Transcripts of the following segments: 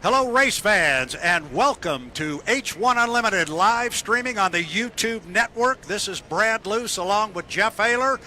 Hello, race fans, and welcome to H1 Unlimited live streaming on the YouTube network. This is Brad Luce along with Jeff Ayler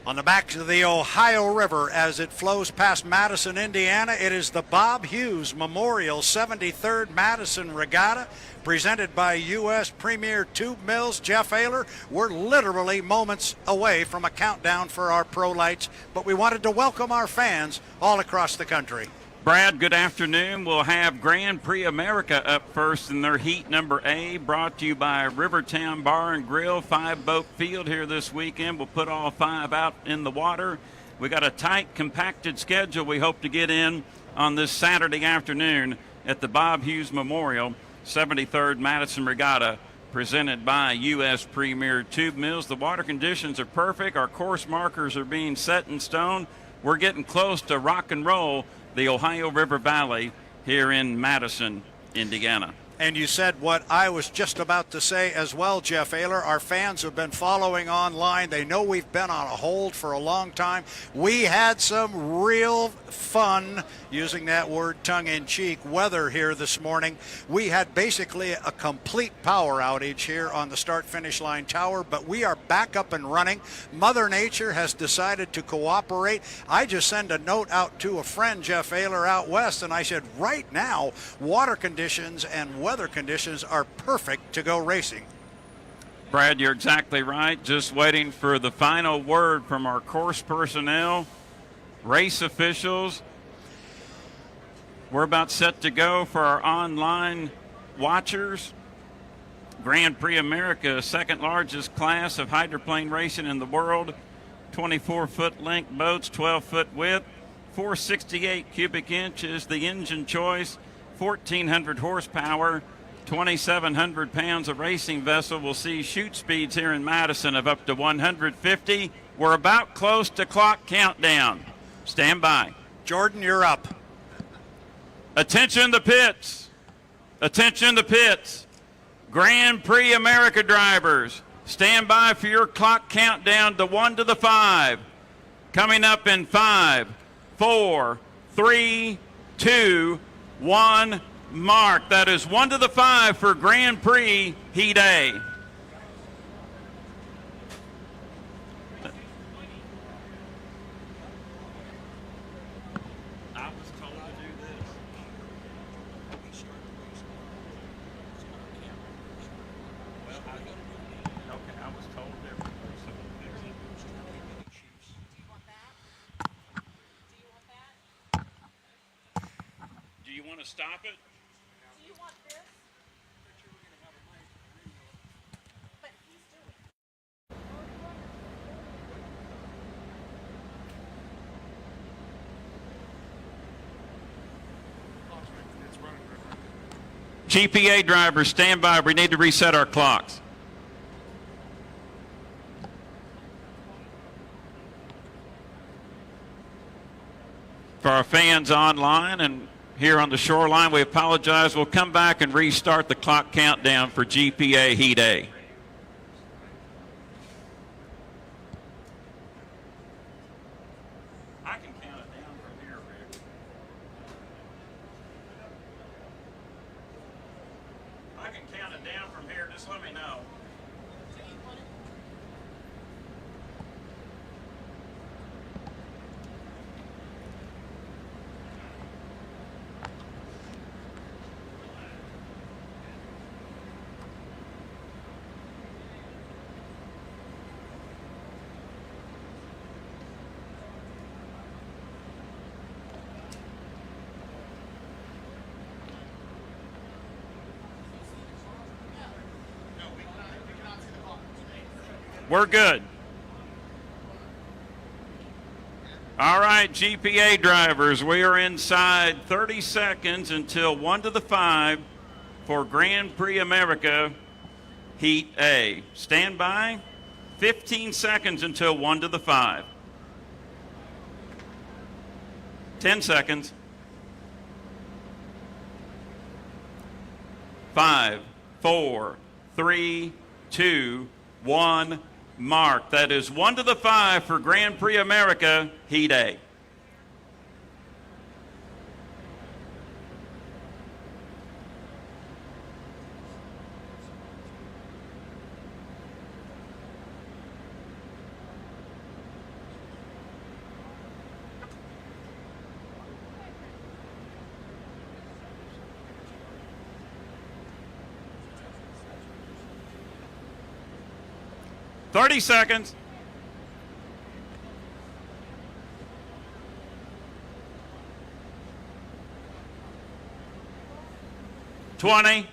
on the banks of the Ohio River as it flows past Madison, Indiana. It is the Bob Hughes Memorial 73rd Madison Regatta presented by U.S. Premier Tube Mills. Jeff Ayler, we're literally moments away from a countdown for our pro lights, but we wanted to welcome our fans all across the country. Brad, good afternoon. We'll have Grand Prix America up first in their heat number A, brought to you by Rivertown Bar and Grill, 5-boat field here this weekend. We'll put all 5 out in the water. We got a tight, compacted schedule we hope to get in on this Saturday afternoon at the Bob Hughes Memorial 73rd Madison Regatta, presented by U.S. Premier Tube Mills. The water conditions are perfect. Our course markers are being set in stone. We're getting close to rock and roll the Ohio River Valley here in Madison, Indiana. And you said what I was just about to say as well, Jeff Ayler. Our fans have been following online. They know we've been on a hold for a long time. We had some real fun, using that word tongue-in-cheek, weather here this morning. We had basically a complete power outage here on the start-finish line tower, but we are back up and running. Mother Nature has decided to cooperate. I just sent a note out to a friend, Jeff Ayler, out west, and I said, right now, water conditions and weather conditions are perfect to go racing. Brad, you're exactly right. Just waiting for the final word from our course personnel, race officials. We're about set to go for our online watchers. Grand Prix America, second largest class of hydroplane racing in the world. 24-foot length boats, 12-foot width, 468 cubic inches, the engine choice, 1,400 horsepower, 2,700 pounds of racing vessel. We'll see chute speeds here in Madison of up to 150. We're about close to clock countdown. Stand by. Jordan, you're up. Attention the pits. Attention the pits. Grand Prix America drivers, stand by for your clock countdown to 1 to the 5. Coming up in 5, 4, 3, 2, 1, mark. That is 1 to the 5 for Grand Prix Heat A. I was told to do this. Well, okay, I was told there was something to fix it. Do you want that? Do you want that? Do you want to stop it? Do you want this? But he's doing it. GPA drivers, stand by. We need to reset our clocks. For our fans online and here on the shoreline, we apologize. We'll come back and restart the clock countdown for GPA Heat A. I can count it down from here, Rick. I can count it down from here. Just let me know. We're good. All right, GPA drivers, we are inside 30 seconds until 1 to the 5 for Grand Prix America Heat A. Stand by. 15 seconds until 1 to the 5. 10 seconds. 5, 4, 3, 2, 1. Mark. That is 1 to the 5 for Grand Prix America Heat A. 30 seconds. $20,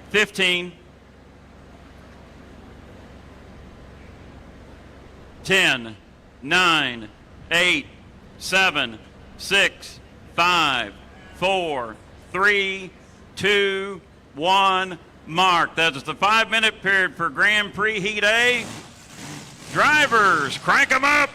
15, 10, 9, 8, 7, 6, 5, 4, 3, 2, 1. Mark. That is the 5-minute period for Grand Prix Heat A. Drivers, crank them up.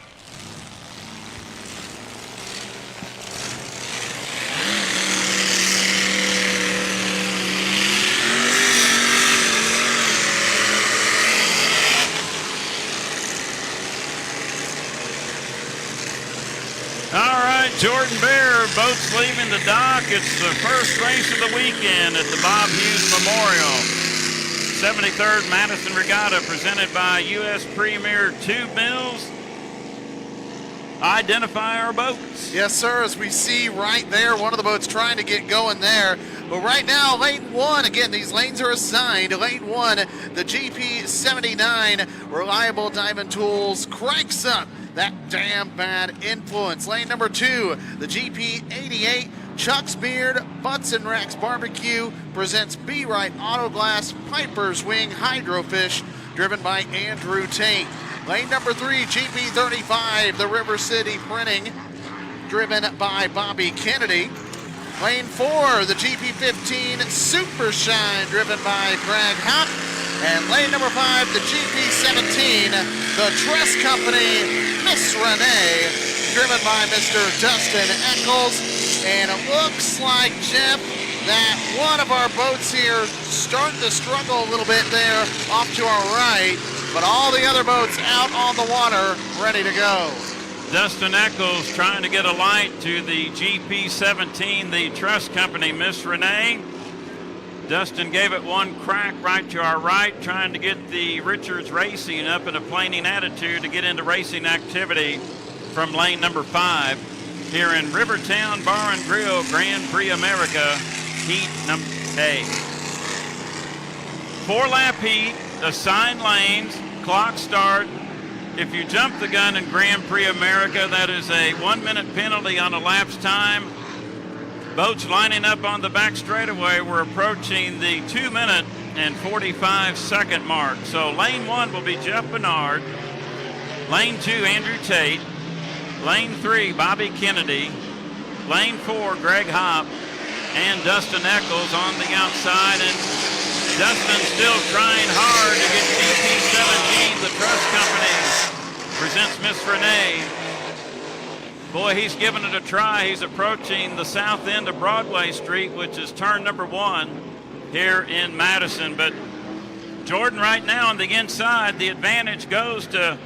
All right, Jordan Bear, boats leaving the dock. It's the first race of the weekend at the Bob Hughes Memorial. 73rd Madison Regatta presented by U.S. Premier Tube Mills. Identify our boats. Yes, sir, as we see right there, one of the boats trying to get going there. But right now, lane 1, again, these lanes are assigned. Lane 1, the GP79 Reliable Diamond Tools cranks up that damn bad influence. Lane number 2, the GP88 Chuck's Beard Butts and Racks Barbecue presents Be Right Auto Glass Piper's Wing Hydrofish, driven by Andrew Tate. Lane number 3, GP35, the River City Printing, driven by Bobby Kennedy. Lane 4, the GP15 Super Shine, driven by Greg Hop. And lane number 5, the GP17, the Tress Company, Miss Renee, driven by Mr. Dustin Eccles. And it looks like, Jeff, that one of our boats here starting to struggle a little bit there off to our right, but all the other boats out on the water, ready to go. Dustin Eccles trying to get a light to the GP17, the Tress Company, Miss Renee. Dustin gave it one crack right to our right, trying to get the Richards Racing up in a planing attitude to get into racing activity from lane number 5 here in Rivertown Bar and Grill Grand Prix America, heat number A. 4-lap heat, assigned lanes, clock start. If you jump the gun in Grand Prix America, that is a 1-minute penalty on elapsed time. Boats lining up on the back straightaway. We're approaching the 2-minute and 45-second mark. So lane 1 will be Jeff Bernard. Lane 2, Andrew Tate. Lane 3, Bobby Kennedy. Lane 4, Greg Hop. And Dustin Eccles on the outside. And Dustin still trying hard to get GP17, the Trust Company, presents Miss Renee. Boy, he's giving it a try. He's approaching the south end of Broadway Street, which is turn number 1 here in Madison. But Jordan right now on the inside, the advantage goes to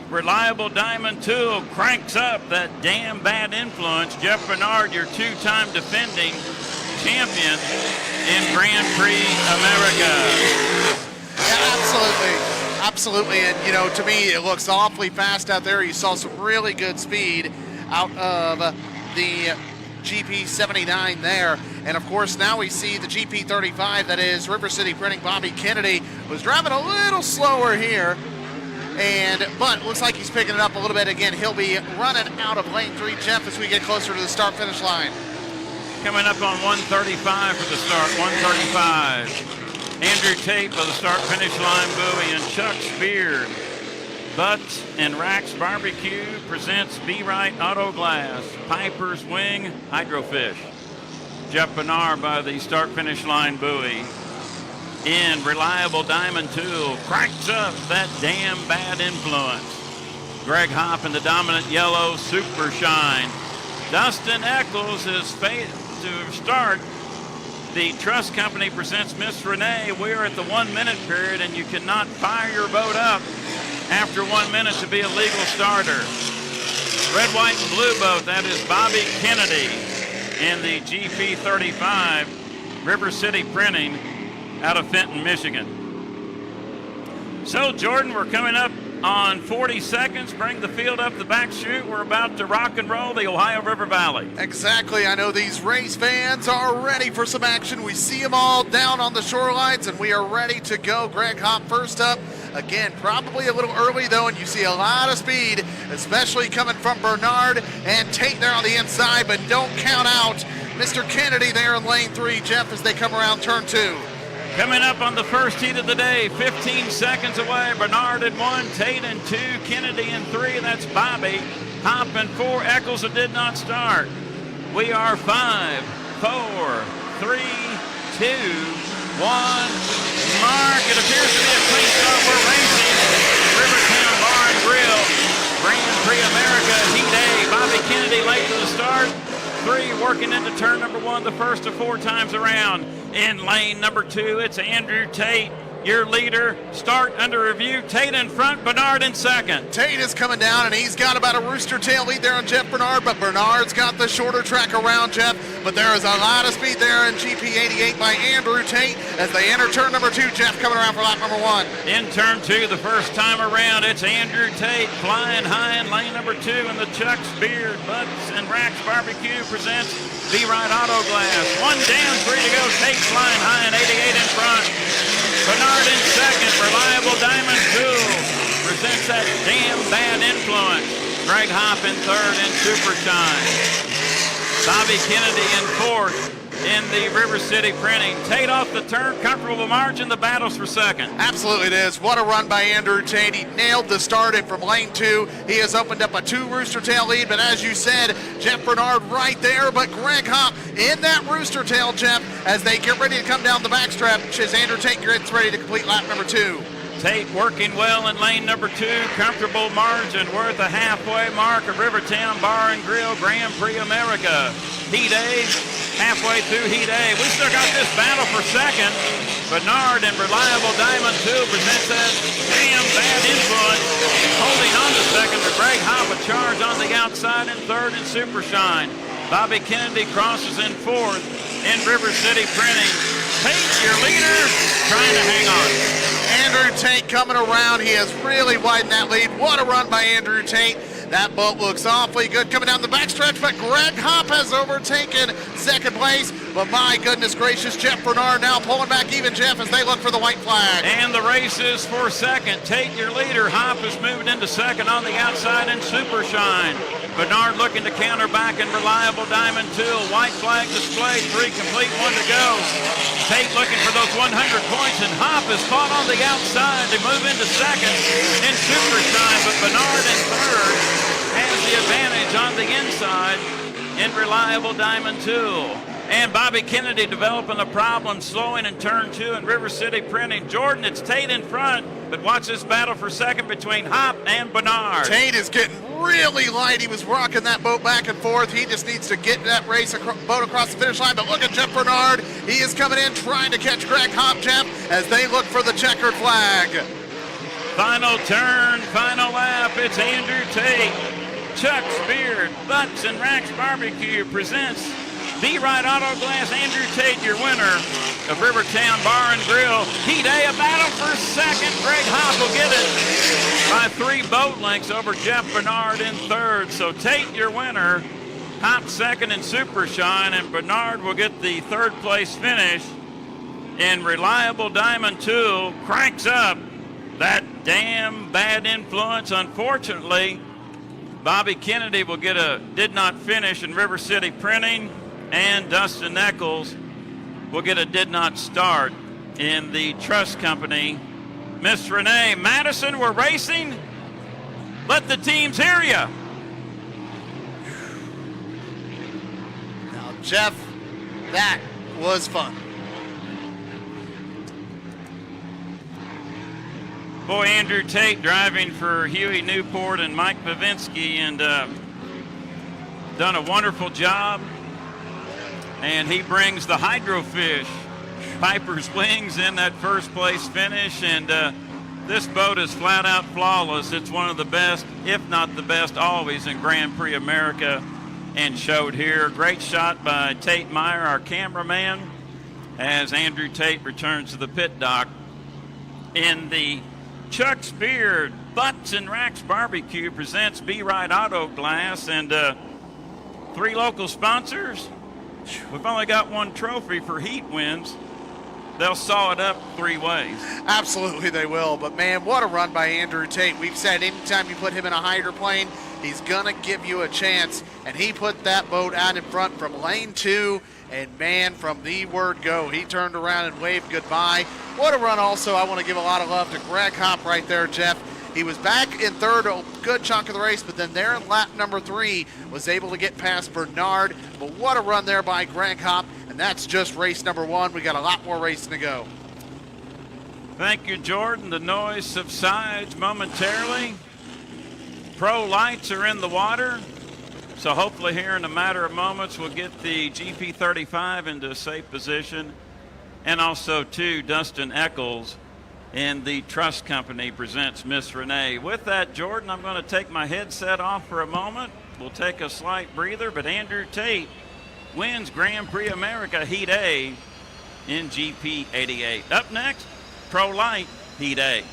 Reliable Diamond Tool, cranks up that damn bad influence. Jeff Bernard, your 2-time defending champion in Grand Prix America. Yeah, absolutely. And, you know, to me, it looks awfully fast out there. You saw some really good speed out of the GP79 there. And, of course, now we see the GP35, that is River City Printing. Bobby Kennedy was driving a little slower here. But looks like he's picking it up a little bit again. He'll be running out of lane 3, Jeff, as we get closer to the start-finish line. Coming up on 135 for the start, 135. Andrew Tate for the start-finish line buoy, and Chuck Spear. Butts and Racks Barbecue presents Be Right Auto Glass, Piper's Wing Hydrofish. Jeff Bernard by the start-finish line buoy. In Reliable Diamond Tool, cranks up that damn bad influence. Greg Hop in the dominant yellow Super Shine. Dustin Eccles is to start. The Trust Company presents Miss Renee. We're at the 1-minute period, and you cannot fire your boat up after 1 minute to be a legal starter. Red, white, and blue boat, that is Bobby Kennedy in the GP35 River City Printing out of Fenton, Michigan. So, Jordan, we're coming up on 40 seconds. Bring the field up the back chute. We're about to rock and roll the Ohio River Valley. Exactly. I know these race fans are ready for some action. We see them all down on the shorelines, and we are ready to go. Greg Hopp first up. Again, probably a little early, though, and you see a lot of speed, especially coming from Bernard and Tate there on the inside, but don't count out Mr. Kennedy there in lane 3, Jeff, as they come around turn 2. Coming up on the first heat of the day, 15 seconds away. Bernard in 1, Tate in 2, Kennedy in 3. That's Bobby. Hopp in 4, Eccles that did not start. We are 5, 4, 3, 2, 1. Mark, it appears to be a clean start. We're racing. Rivertown Bar and Grill, Grand Prix America, Heat A. Bobby Kennedy late to the start. 3 working into turn number 1 the first of 4 times around. In lane number 2, it's Andrew Tate, your leader. Start under review. Tate in front, Bernard in second. Tate is coming down, and he's got about a rooster tail lead there on Jeff Bernard, but Bernard's got the shorter track around Jeff. But there is a lot of speed there in GP88 by Andrew Tate as they enter turn number 2. Jeff coming around for lap number 1. In turn 2, the first time around, it's Andrew Tate flying high in lane number 2, and the Chuck's Beard, Butts, and Racks Barbecue presents V-Ride Auto Glass. 1 down, 3 to go. Tate flying high in 88 in front. Bernard in second. Reliable Diamond Tool presents that damn bad influence. Greg Hopp in third in Super Shine. Bobby Kennedy in fourth in the River City Printing. Tate off the turn, comfortable margin. The battle's for second. Absolutely it is. What a run by Andrew Tate. He nailed the start in from lane 2. He has opened up a 2 rooster tail lead, but as you said, Jeff Bernard right there, but Greg Hopp in that rooster tail, Jeff, as they get ready to come down the backstretch as Andrew Tate gets ready to complete lap number 2. Tate working well in lane number 2. Comfortable margin worth a halfway mark of Rivertown Bar and Grill Grand Prix America. Heat A, halfway through Heat A. We still got this battle for second. Bernard and Reliable Diamond Tool presents that damn bad influence. Holding on to second to Greg Hopp, a charge on the outside in third in Super Shine. Bobby Kennedy crosses in fourth in River City Printing. Tate, your leader, trying to hang on. Andrew Tate coming around. He has really widened that lead. What a run by Andrew Tate. That boat looks awfully good coming down the backstretch, but Greg Hopp has overtaken second place. But my goodness gracious, Jeff Bernard now pulling back even, Jeff, as they look for the white flag. And the race is for second. Tate, your leader. Hopp has moved into second on the outside in Super Shine. Bernard looking to counter back in Reliable Diamond Tool. White flag displayed, 3 complete, 1 to go. Tate looking for those 100 points, and Hopp is caught on the outside to move into second in Super Shine, but Bernard in third has the advantage on the inside in Reliable Diamond Tool. And Bobby Kennedy developing a problem, slowing in turn 2 in River City Printing. Jordan, it's Tate in front, but watch this battle for second between Hopp and Bernard. Tate is getting really light. He was rocking that boat back and forth. He just needs to get that boat across the finish line. But look at Jeff Bernard. He is coming in trying to catch Greg Hopp, Jeff, as they look for the checkered flag. Final turn, final lap. It's Andrew Tate. Chuck's Beard, Butts, and Racks Barbecue presents V-Ride Auto Glass. Andrew Tate, your winner of Rivertown Bar and Grill. Heat A, a battle for second. Greg Hopp will get it by 3 boat lengths over Jeff Bernard in third. So Tate, your winner. Hopp second in Super Shine, and Bernard will get the third place finish. And Reliable Diamond Tool cranks up that damn bad influence. Unfortunately, Bobby Kennedy will get a did not finish in River City Printing, and Dustin Eccles will get a did not start in the Trust Company. Miss Renee, Madison, we're racing. Let the teams hear you. Now, Jeff, that was fun. Boy, Andrew Tate driving for Huey Newport and Mike Pavinsky, and done a wonderful job. And he brings the Hydrofish Piper's Wings in that first place finish. And this boat is flat out flawless. It's one of the best, if not the best, always in Grand Prix America, and showed here. Great shot by Tate Meyer, our cameraman, as Andrew Tate returns to the pit dock in the Chuck's Beard Butts and Racks Barbecue presents Be Right Auto Glass, and 3 local sponsors. We've only got 1 trophy for heat wins. They'll saw it up 3 ways. Absolutely they will, but man, what a run by Andrew Tate. We've said anytime you put him in a hydroplane, he's gonna give you a chance, and he put that boat out in front from lane 2, and man, from the word go, he turned around and waved goodbye. What a run also. I want to give a lot of love to Greg Hopp right there, Jeff. He was back in third a good chunk of the race, but then there in lap number 3 was able to get past Bernard. But what a run there by Greg Hopp, and that's just race number 1. We got a lot more racing to go. Thank you, Jordan. The noise subsides momentarily. Pro lights are in the water, so hopefully here in a matter of moments we'll get the GP35 into a safe position, and also too Dustin Eccles and the Trust Company presents Miss Renee. With that, Jordan, I'm going to take my headset off for a moment. We'll take a slight breather, but Andrew Tate wins Grand Prix America Heat A in GP 88. Up next, Pro Light Heat A.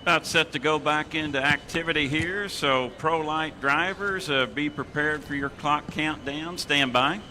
About set to go back into activity here, so Pro Light drivers, be prepared for your clock countdown. Stand by.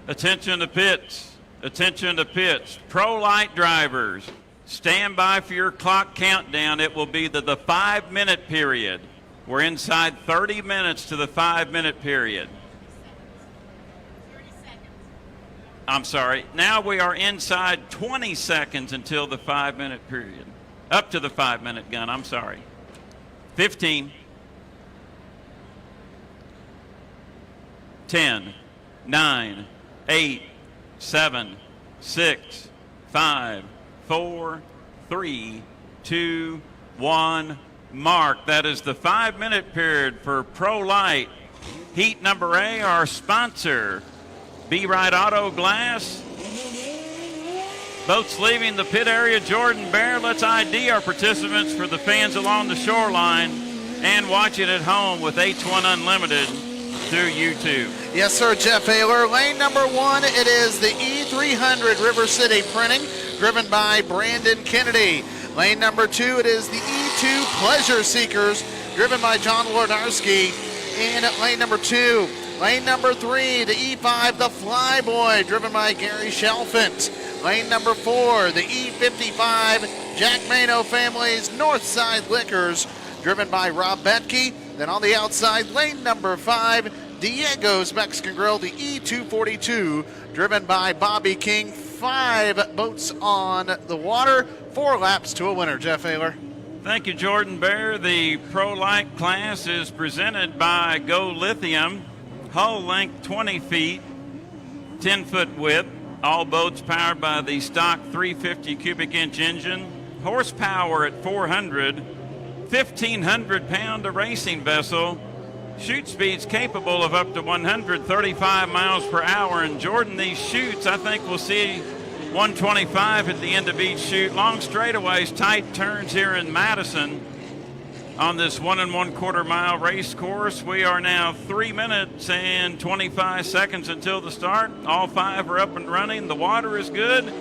Attention to pits. Attention to pits. Pro Light drivers, stand by for your clock countdown. It will be the 5-minute period. We're inside 30 minutes to the 5-minute period. 30 seconds. I'm sorry. Now we are inside 20 seconds until the 5-minute period. Up to the 5-minute gun. I'm sorry. 15. 10. 9. 8, 7, 6, 5, 4, 3, 2, 1. Mark. That is the 5-minute period for Pro Light. Heat number A, our sponsor, Be Right Auto Glass. Boats leaving the pit area, Jordan Bear. Let's ID our participants for the fans along the shoreline and watch it at home with H1 Unlimited through YouTube. Yes, sir, Jeff Ayler. Lane number 1, it is the E300 River City Printing, driven by Brandon Kennedy. Lane number 2, it is the E2 Pleasure Seekers, driven by John Lordarski in lane number 2. Lane number 3, the E5 The Flyboy, driven by Gary Shelfant. Lane number 4, the E55 Jack Mano Family's Northside Liquors, driven by Rob Betke. Then on the outside, lane number 5, Diego's Mexican Grill, the E242, driven by Bobby King. 5 boats on the water, 4 laps to a winner. Jeff Ayler. Thank you, Jordan Bear. The Pro Light class is presented by Go Lithium. Hull length 20 feet, 10-foot width. All boats powered by the stock 350 cubic inch engine. Horsepower at 400. 1,500 pound racing vessel. Chute speeds capable of up to 135 miles per hour. And Jordan, these chutes, I think we'll see 125 at the end of each chute. Long straightaways, tight turns here in Madison on this 1 1/4 mile race course. We are now 3 minutes and 25 seconds until the start. All 5 are up and running. The water is good.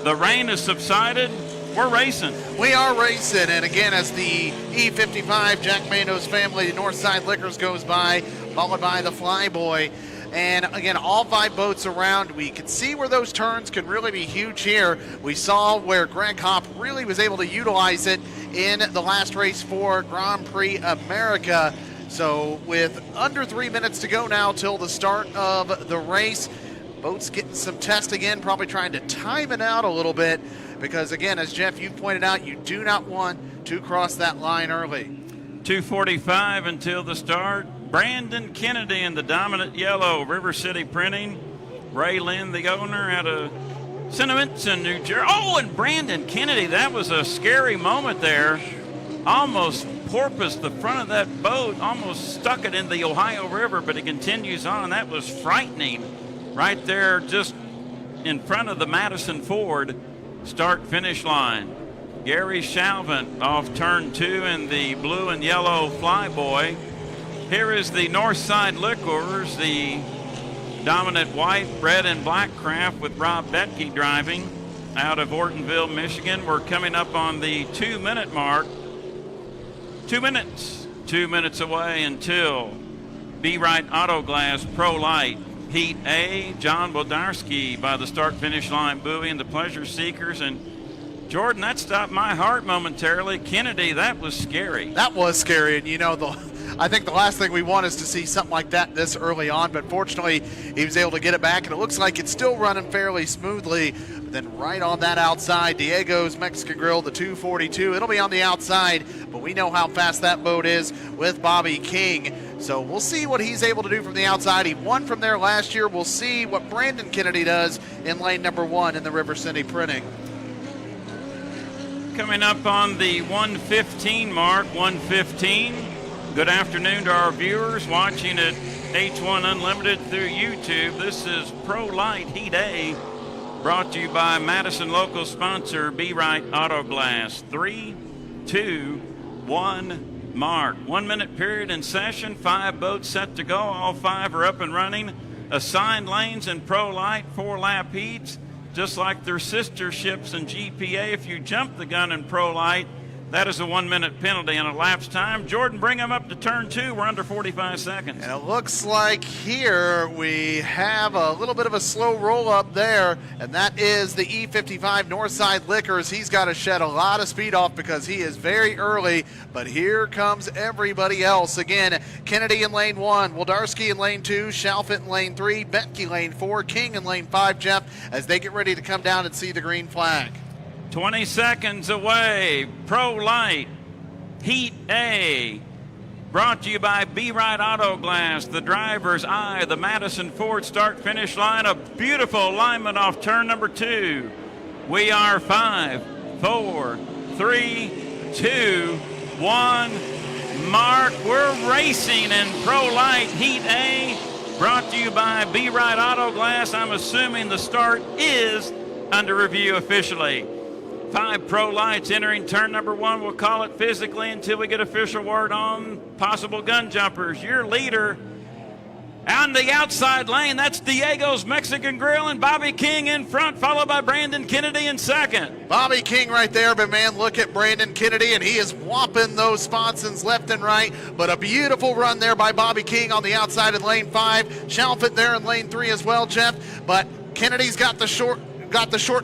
The rain has subsided. We're racing. We are racing, and again, as the E55 Jack Mando's family Northside Liquors goes by, followed by the Flyboy. And again, all 5 boats around. We can see where those turns can really be huge here. We saw where Greg Hopp really was able to utilize it in the last race for Grand Prix America. So with under 3 minutes to go now till the start of the race, boats getting some testing in, probably trying to time it out a little bit, because again, as Jeff, you pointed out, you do not want to cross that line early. 2:45 until the start. Brandon Kennedy in the dominant yellow, River City Printing. Ray Lynn, the owner, out of Cinnamon, New Jersey. Oh, and Brandon Kennedy, that was a scary moment there. Almost porpoised the front of that boat, almost stuck it in the Ohio River, but it continues on. That was frightening right there just in front of the Madison Ford start-finish line. Gary Shalvin off turn 2 in the blue and yellow Flyboy. Here is the Northside Liquors, the dominant white, red, and black craft with Rob Betke driving out of Ortonville, Michigan. We're coming up on the 2-minute mark. 2 minutes. 2 minutes away until Be Right Auto Glass Pro Light. Heat A, John Wodarski by the start-finish line buoy and the Pleasure Seekers. And Jordan, that stopped my heart momentarily. Kennedy, that was scary. That was scary, and you know, I think the last thing we want is to see something like that this early on, but fortunately he was able to get it back, and it looks like it's still running fairly smoothly. But then right on that outside, Diego's Mexican Grill, the 242, it'll be on the outside, but we know how fast that boat is with Bobby King. So we'll see what he's able to do from the outside. He won from there last year. We'll see what Brandon Kennedy does in lane number 1 in the River City Printing. Coming up on the 1:15 mark, 1:15. Good afternoon to our viewers watching at H1 Unlimited through YouTube. This is Pro Light Heat A, brought to you by Madison local sponsor Be Right Auto Glass. 3, 2, 1, mark. 1 minute period in session. 5 boats set to go. All 5 are up and running. Assigned lanes in Pro Light, 4-lap heats. Just like their sister ships in GPA, if you jump the gun in Pro Light, that is a 1 minute penalty and elapsed time. Jordan, bring them up to turn 2. We're under 45 seconds. And it looks like here we have a little bit of a slow roll up there, and that is the E55 Northside Liquors. He's got to shed a lot of speed off because he is very early, but here comes everybody else. Again, Kennedy in lane 1, Wodarski in lane 2, Shalfit in lane 3, Betke lane 4, King in lane 5, Jeff, as they get ready to come down and see the green flag. 20 seconds away. Pro Light Heat A, brought to you by Be Right Auto Glass, the driver's eye, the Madison Ford start-finish line. A beautiful alignment off turn number 2. We are 5, 4, 3, 2, 1. Mark, we're racing in Pro Light Heat A, brought to you by Be Right Auto Glass. I'm assuming the start is under review officially. 5 Pro Lights entering turn number 1. We'll call it physically until we get official word on possible gun jumpers. Your leader on the outside lane, that's Diego's Mexican Grill and Bobby King in front, followed by Brandon Kennedy in second. Bobby King right there, but man, look at Brandon Kennedy, and he is whopping those sponsons left and right. But a beautiful run there by Bobby King on the outside in lane 5. Shalfit there in lane 3 as well, Jeff. But Kennedy's got the short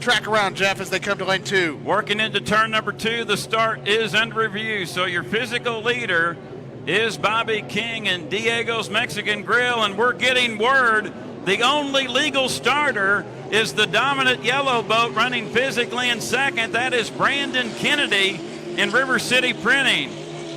track around, Jeff, as they come to lane 2. Working into turn number 2, the start is under review. So your physical leader is Bobby King and Diego's Mexican Grill, and we're getting word the only legal starter is the dominant yellow boat running physically in second. That is Brandon Kennedy in River City Printing.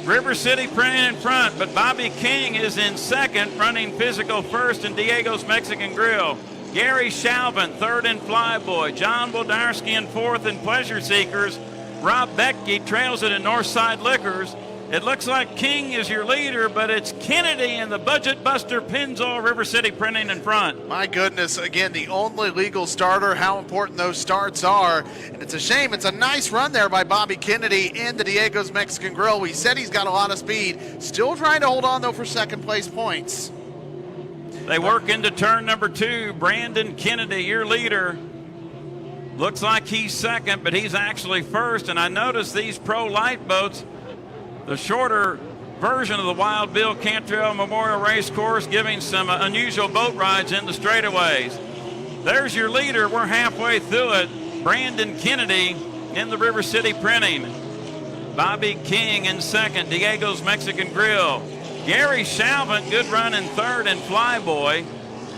River City Printing in front, but Bobby King is in second, running physical first in Diego's Mexican Grill. Gary Shalvin, third in Flyboy. John Wildarski in fourth in Pleasure Seekers. Rob Becky trails it in Northside Liquors. It looks like King is your leader, but it's Kennedy and the Budget Buster Pennzoil River City Printing in front. My goodness, again, the only legal starter, how important those starts are. And it's a shame. It's a nice run there by Bobby Kennedy in the Diego's Mexican Grill. We said he's got a lot of speed. Still trying to hold on, though, for second place points. They work into turn number 2. Brandon Kennedy, your leader. Looks like he's second, but he's actually first. And I noticed these pro light boats, the shorter version of the Wild Bill Cantrell Memorial Race Course, giving some unusual boat rides in the straightaways. There's your leader. We're halfway through it. Brandon Kennedy in the River City Printing. Bobby King in second. Diego's Mexican Grill. Gary Shalvin, good run in third in Flyboy.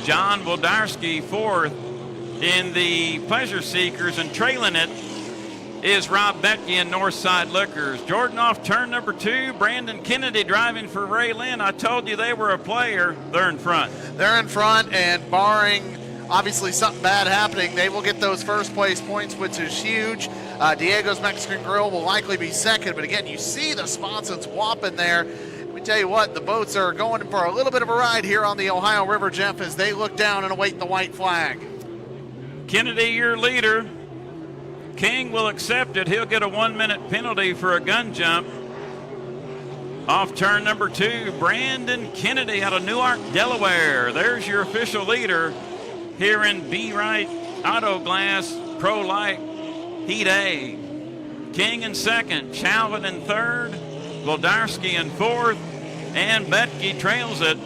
John Wildarski fourth in the Pleasure Seekers, and trailing it is Rob Becky in Northside Liquors. Jordan off turn number 2. Brandon Kennedy driving for Ray Lynn. I told you they were a player. They're in front. They're in front, and barring obviously something bad happening, they will get those first place points, which is huge. Diego's Mexican Grill will likely be second, but again, you see the spots it's whopping there. Let me tell you what, the boats are going for a little bit of a ride here on the Ohio River, Jeff, as they look down and await the white flag. Kennedy, your leader. King will accept it. He'll get a 1-minute penalty for a gun jump. Off turn number 2, Brandon Kennedy out of Newark, Delaware. There's your official leader here in B. Wright Auto Glass Pro Light Heat A. King in second, Chalvin in third, Wildarski in fourth, and Betke trails it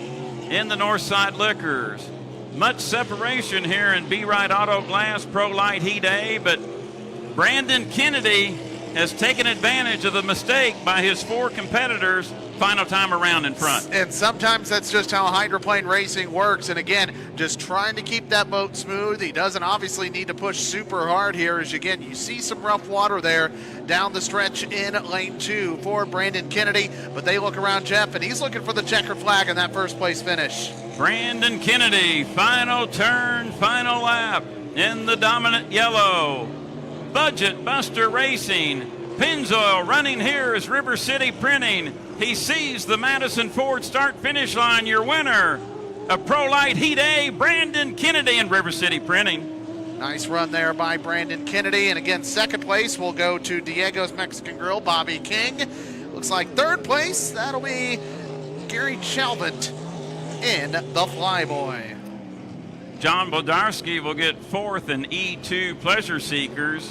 in the Northside Liquors. Much separation here in B. Wright Auto Glass Pro Light Heat A, but Brandon Kennedy has taken advantage of the mistake by his 4 competitors. Final time around in front. And sometimes that's just how hydroplane racing works. And again, just trying to keep that boat smooth. He doesn't obviously need to push super hard here, as again, you see some rough water there down the stretch in lane 2 for Brandon Kennedy. But they look around, Jeff, and he's looking for the checker flag in that first place finish. Brandon Kennedy, final turn, final lap in the dominant yellow. Budget Buster Racing. Pennzoil running here is River City Printing. He sees the Madison Ford start-finish line. Your winner, a Pro Light Heat A, Brandon Kennedy in River City Printing. Nice run there by Brandon Kennedy. And again, second place will go to Diego's Mexican Grill, Bobby King. Looks like third place, that'll be Gary Chalvin in the Flyboy. John Wildarski will get fourth in E2 Pleasure Seekers.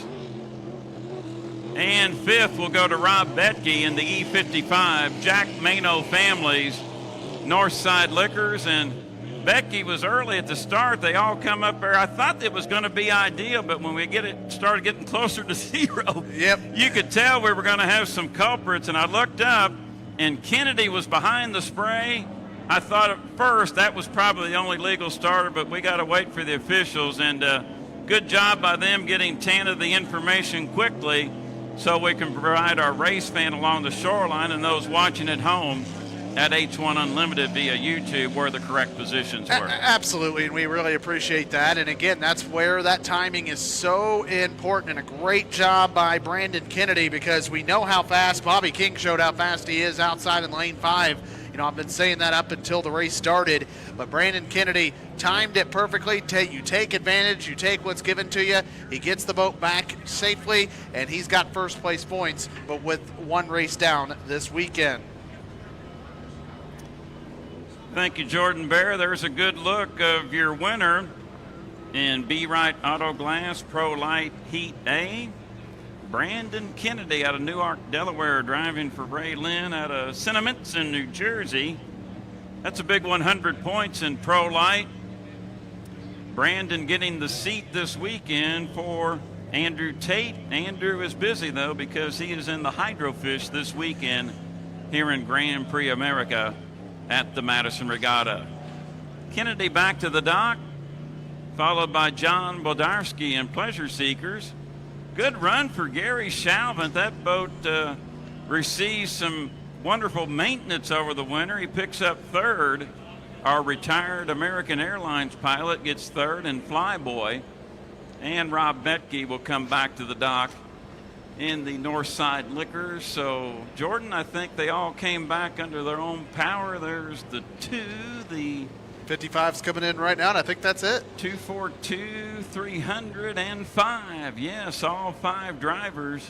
And fifth will go to Rob Betke in the E55 Jack Mano Families Northside Liquors. And Becky was early at the start. They all come up there. I thought it was going to be ideal, but when we started getting closer to 0, you could tell we were going to have some culprits. And I looked up, and Kennedy was behind the spray. I thought at first that was probably the only legal starter, but we got to wait for the officials. And good job by them getting Tana the information quickly, so we can provide our race fan along the shoreline and those watching at home at H1 Unlimited via YouTube where the correct positions were. Absolutely, and we really appreciate that. And again, that's where that timing is so important, and a great job by Brandon Kennedy, because we know how fast Bobby King showed how fast he is outside in lane 5. You know, I've been saying that up until the race started, but Brandon Kennedy timed it perfectly. You take advantage, you take what's given to you. He gets the boat back safely, and he's got first place points, but with one race down this weekend. Thank you, Jordan Bear. There's a good look of your winner in B. Wright Auto Glass Pro Light Heat A. Brandon Kennedy out of Newark, Delaware, driving for Ray Lynn out of Sentiments in New Jersey. That's a big 100 points in Pro Light. Brandon getting the seat this weekend for Andrew Tate. Andrew is busy, though, because he is in the Hydrofish this weekend here in Grand Prix America at the Madison Regatta. Kennedy back to the dock, followed by John Wildarski in Pleasure Seekers. Good run for Gary Shalvin. That boat received some wonderful maintenance over the winter. He picks up third Our retired American Airlines pilot gets third in Flyboy. And Rob Metke will come back to the dock in the Northside Liquors. So, Jordan, I think they all came back under their own power. There's the 2, the 55's coming in right now, and I think that's it. 242, 305. Yes, all 5 drivers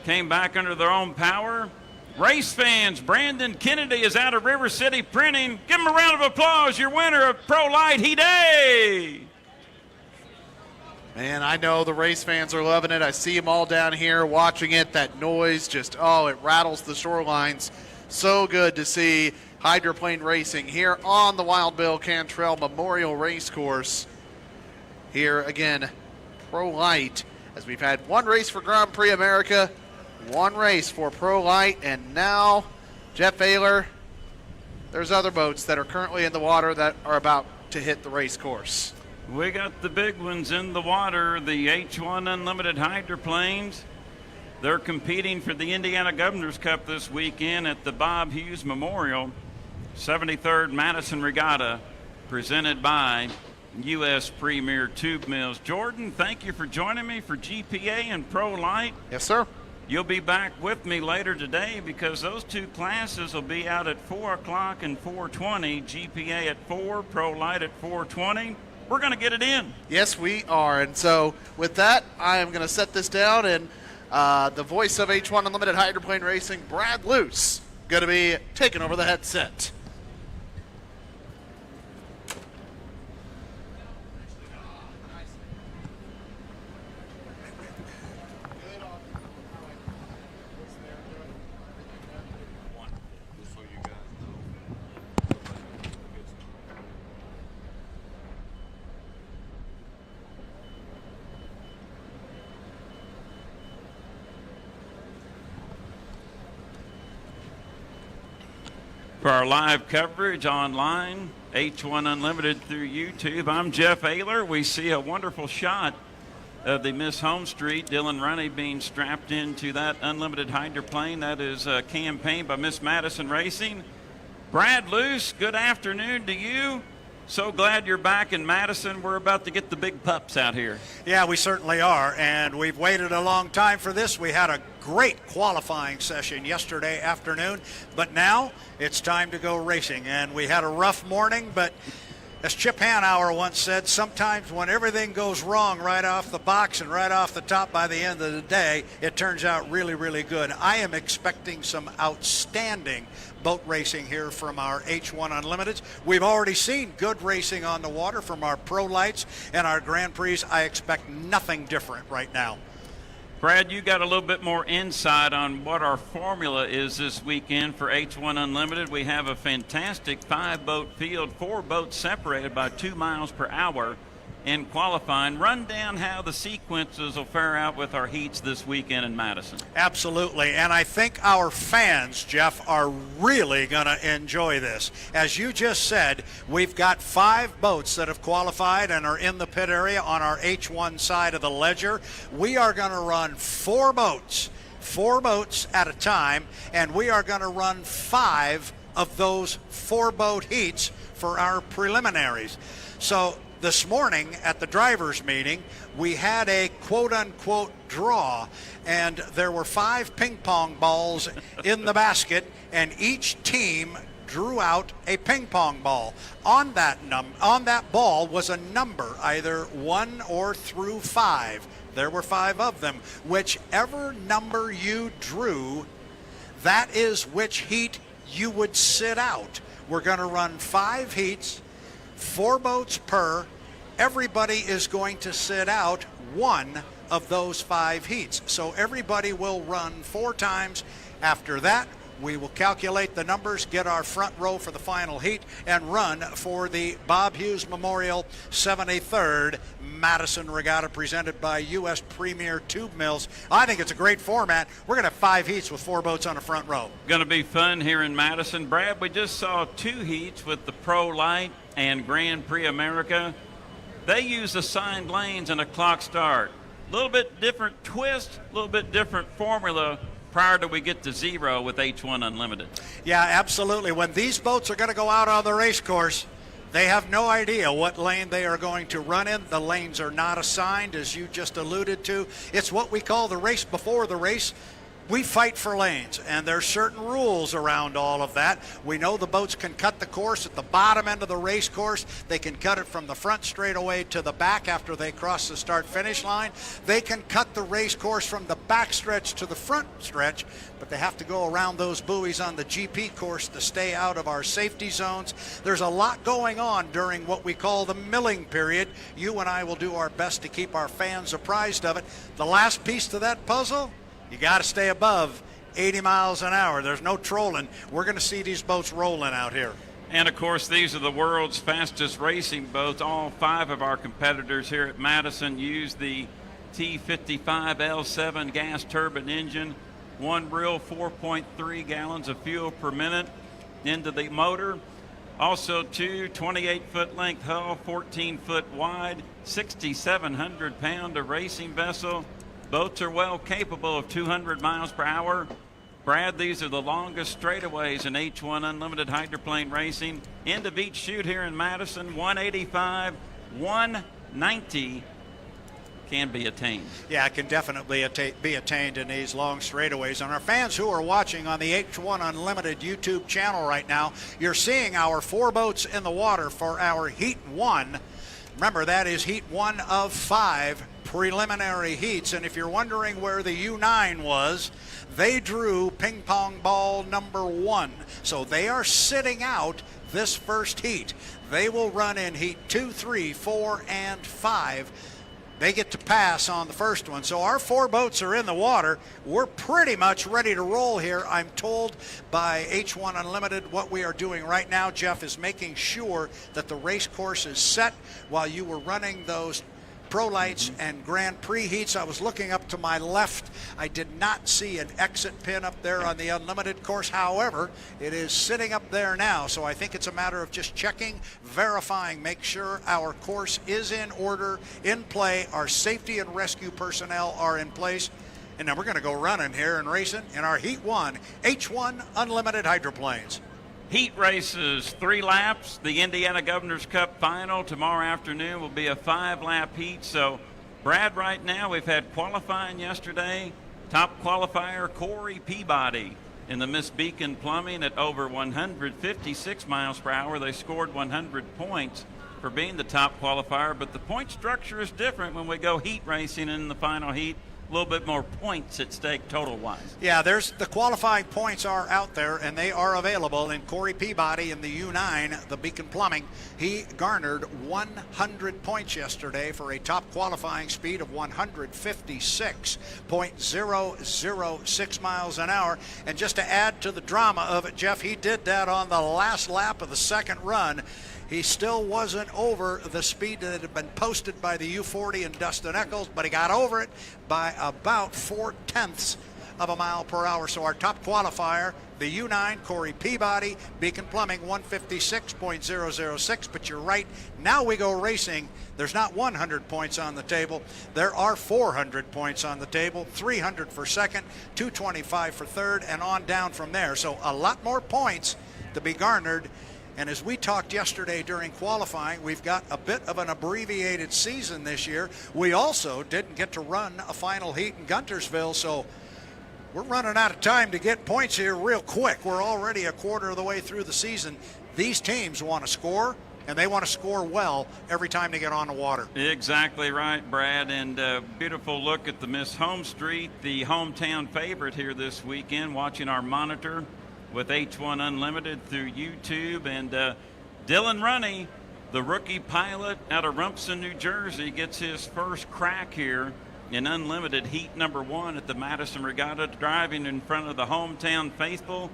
came back under their own power. Race fans, Brandon Kennedy is out of River City Printing. Give him a round of applause. Your winner of Pro Light Heat A. Man, I know the race fans are loving it. I see them all down here watching it. That noise just, it rattles the shorelines. So good to see hydroplane racing here on the Wild Bill Cantrell Memorial Racecourse. Here again, Pro Light, as we've had one race for Grand Prix America, one race for Pro Light, and now, Jeff Ayler, there's other boats that are currently in the water that are about to hit the race course. We got the big ones in the water, the H1 Unlimited hydroplanes. They're competing for the Indiana Governor's Cup this weekend at the Bob Hughes Memorial 73rd Madison Regatta, presented by U.S. Premier Tube Mills. Jordan, thank you for joining me for GPA and Pro Light. Yes, sir. You'll be back with me later today because those 2 classes will be out at 4 o'clock and 4:20. GPA at 4, Pro Light at 4:20. We're going to get it in. Yes, we are. And so with that, I am going to set this down, and the voice of H1 Unlimited Hydroplane Racing, Brad Luce, going to be taking over the headset. For our live coverage online, H1 Unlimited through YouTube, I'm Jeff Ayler. We see a wonderful shot of the Miss Home Street, Dylan Runney, being strapped into that unlimited hydroplane. That is a campaign by Miss Madison Racing. Brad Luce, good afternoon to you. So glad you're back in Madison. We're about to get the big pups out here. Yeah, we certainly are, and we've waited a long time for this. We had a great qualifying session yesterday afternoon, but now it's time to go racing. And we had a rough morning, but as Chip Hanauer once said, sometimes when everything goes wrong right off the box and right off the top, by the end of the day, it turns out really, really good. I am expecting some outstanding boat racing here from our H1 Unlimiteds. We've already seen good racing on the water from our Pro Lights and our Grand Prix. I expect nothing different right now. Brad, you got a little bit more insight on what our formula is this weekend for H1 Unlimited. We have a fantastic 5-boat field, 4 boats separated by 2 miles per hour in qualifying. Run down how the sequences will fare out with our heats this weekend in Madison. Absolutely, and I think our fans, Jeff, are really going to enjoy this. As you just said, we've got 5 boats that have qualified and are in the pit area on our H1 side of the ledger. We are going to run 4 boats at a time, and we are going to run 5 of those 4-boat heats for our preliminaries. So this morning at the drivers' meeting, we had a quote-unquote draw, and there were 5 ping pong balls in the basket, and each team drew out a ping pong ball. On that ball was a number, either 1 or through 5. There were 5 of them. Whichever number you drew, that is which heat you would sit out. We're going to run 5 heats, 4 boats per. Everybody is going to sit out 1 of those 5 heats. So everybody will run 4 times. After that, we will calculate the numbers, get our front row for the final heat, and run for the Bob Hughes Memorial 73rd Madison Regatta, presented by U.S. Premier Tube Mills. I think it's a great format. We're going to have 5 heats with 4 boats on the front row. Going to be fun here in Madison. Brad, we just saw 2 heats with the Pro Light and Grand Prix America. They use assigned lanes and a clock start. A little bit different twist, a little bit different formula. prior to we get to zero with H1 Unlimited. Yeah, absolutely. When these boats are going to go out on the race course, they have no idea what lane they are going to run in. The lanes are not assigned, as you just alluded to. It's what we call the race before the race. We fight for lanes, and there's certain rules around all of that. We know the boats can cut the course at the bottom end of the race course. They can cut it from the front straightaway to the back after they cross the start-finish line. They can cut the race course from the back stretch to the front stretch, but they have to go around those buoys on the GP course to stay out of our safety zones. There's a lot going on during what we call the milling period. You and I will do our best to keep our fans apprised of it. The last piece to that puzzle, you got to stay above 80 miles an hour. There's no trolling. We're going to see these boats rolling out here. And, of course, these are the world's fastest racing boats. All 5 of our competitors here at Madison use the T55L7 gas turbine engine. One real 4.3 gallons of fuel per minute into the motor. Also, 2 28-foot length hull, 14-foot wide, 6,700 pound of racing vessel. Boats are well capable of 200 miles per hour. Brad, these are the longest straightaways in H1 Unlimited hydroplane racing. End of each chute here in Madison, 185, 190 can be attained. Yeah, it can definitely be attained in these long straightaways. And our fans who are watching on the H1 Unlimited YouTube channel right now, you're seeing our 4 boats in the water for our Heat 1. Remember, that is Heat 1 of 5 preliminary heats. And if you're wondering where the U9 was, they drew ping pong ball number 1. So they are sitting out this first heat. They will run in Heat 2, 3, 4, and 5. They get to pass on the first one. So our 4 boats are in the water. We're pretty much ready to roll here. I'm told by H1 Unlimited what we are doing right now, Jeff, is making sure that the race course is set while you were running those Pro Lights and Grand Prix heats. I was looking up to my left. I did not see an exit pin up there on the Unlimited course. However, it is sitting up there now. So I think it's a matter of just checking, verifying, make sure our course is in order, in play. Our safety and rescue personnel are in place. And then we're going to go running here and racing in our Heat 1 H1 Unlimited hydroplanes. Heat races, 3 laps. The Indiana Governor's Cup final tomorrow afternoon will be a 5-lap heat. So, Brad, right now we've had qualifying yesterday. Top qualifier Corey Peabody in the Miss Beacon Plumbing at over 156 miles per hour. They scored 100 points for being the top qualifier, but the point structure is different when we go heat racing in the final heat. A little bit more points at stake total-wise. Yeah, there's the qualifying points are out there, and they are available. In Corey Peabody in the U9, the Beacon Plumbing, he garnered 100 points yesterday for a top qualifying speed of 156.006 miles an hour. And just to add to the drama of it, Jeff, he did that on the last lap of the second run. He still wasn't over the speed that had been posted by the U40 and Dustin Eccles, but he got over it by about 0.4 of a mile per hour. So our top qualifier, the U9, Corey Peabody, Beacon Plumbing, 156.006. But you're right, now we go racing. There's not 100 points on the table. There are 400 points on the table, 300 for second, 225 for third, and on down from there. So a lot more points to be garnered. And as we talked yesterday during qualifying, we've got a bit of an abbreviated season this year. We also didn't get to run a final heat in Guntersville, so we're running out of time to get points here real quick. We're already a quarter of the way through the season. These teams want to score, and they want to score well every time they get on the water. Exactly right, Brad. And a beautiful look at the Miss Home Street, the hometown favorite here this weekend, watching our monitor with H1 Unlimited through YouTube. And Dylan Runney, the rookie pilot out of Rumson, New Jersey, gets his first crack here in Unlimited Heat number 1 at the Madison Regatta, driving in front of the hometown faithful.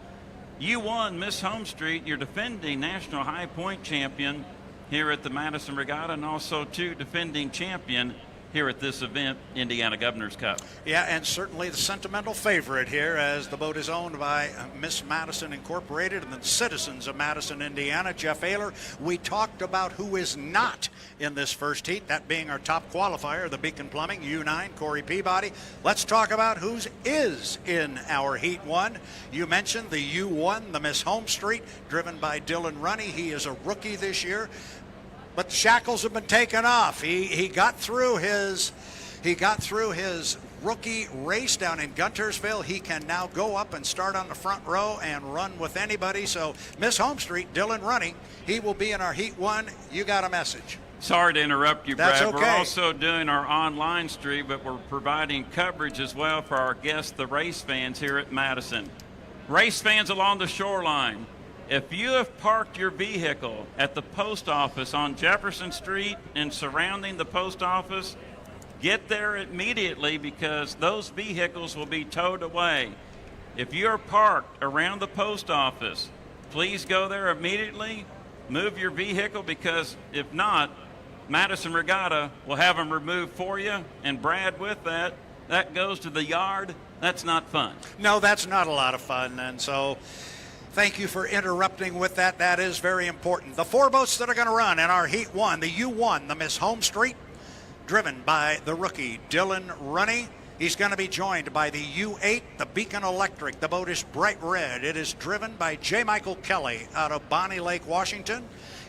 You won Miss Home Street, your defending national high point champion here at the Madison Regatta, and also 2 defending champion here at this event, Indiana Governor's Cup. Yeah, and certainly the sentimental favorite here, as the boat is owned by Miss Madison Incorporated and the citizens of Madison, Indiana. Jeff Ayler, we talked about who is not in this first heat, that being our top qualifier, the Beacon Plumbing, U9, Corey Peabody. Let's talk about who's is in our Heat 1. You mentioned the U1, the Miss Home Street, driven by Dylan Runny. He is a rookie this year, but the shackles have been taken off. He got through his rookie race down in Guntersville. He can now go up and start on the front row and run with anybody. So Miss Home Street, Dylan Runny, he will be in our Heat 1. You got a message. Sorry to interrupt you, Brad. That's okay. We're also doing our online stream, but we're providing coverage as well for our guests, the race fans here at Madison. Race fans along the shoreline, if you have parked your vehicle at the post office on Jefferson Street and surrounding the post office, get there immediately because those vehicles will be towed away. If you are parked around the post office, please go there immediately. Move your vehicle, because if not, Madison Regatta will have them removed for you. And Brad, with that goes to the yard. That's not fun. No, that's not a lot of fun. And so thank you for interrupting with that. That is very important. The 4 boats that are going to run in our Heat 1, the U1, the Miss Home Street, driven by the rookie Dylan Runny. He's going to be joined by the U8, the Beacon Electric. The boat is bright red. It is driven by J. Michael Kelly out of Bonnie Lake, Washington.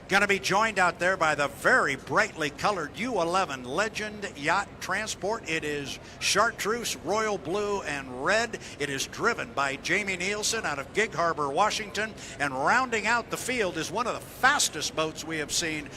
Going to be joined out there by the very brightly colored U11 Legend Yacht Transport. It is chartreuse, royal blue, and red. It is driven by Jamie Nielsen out of Gig Harbor, Washington. And rounding out the field is one of the fastest boats we have seen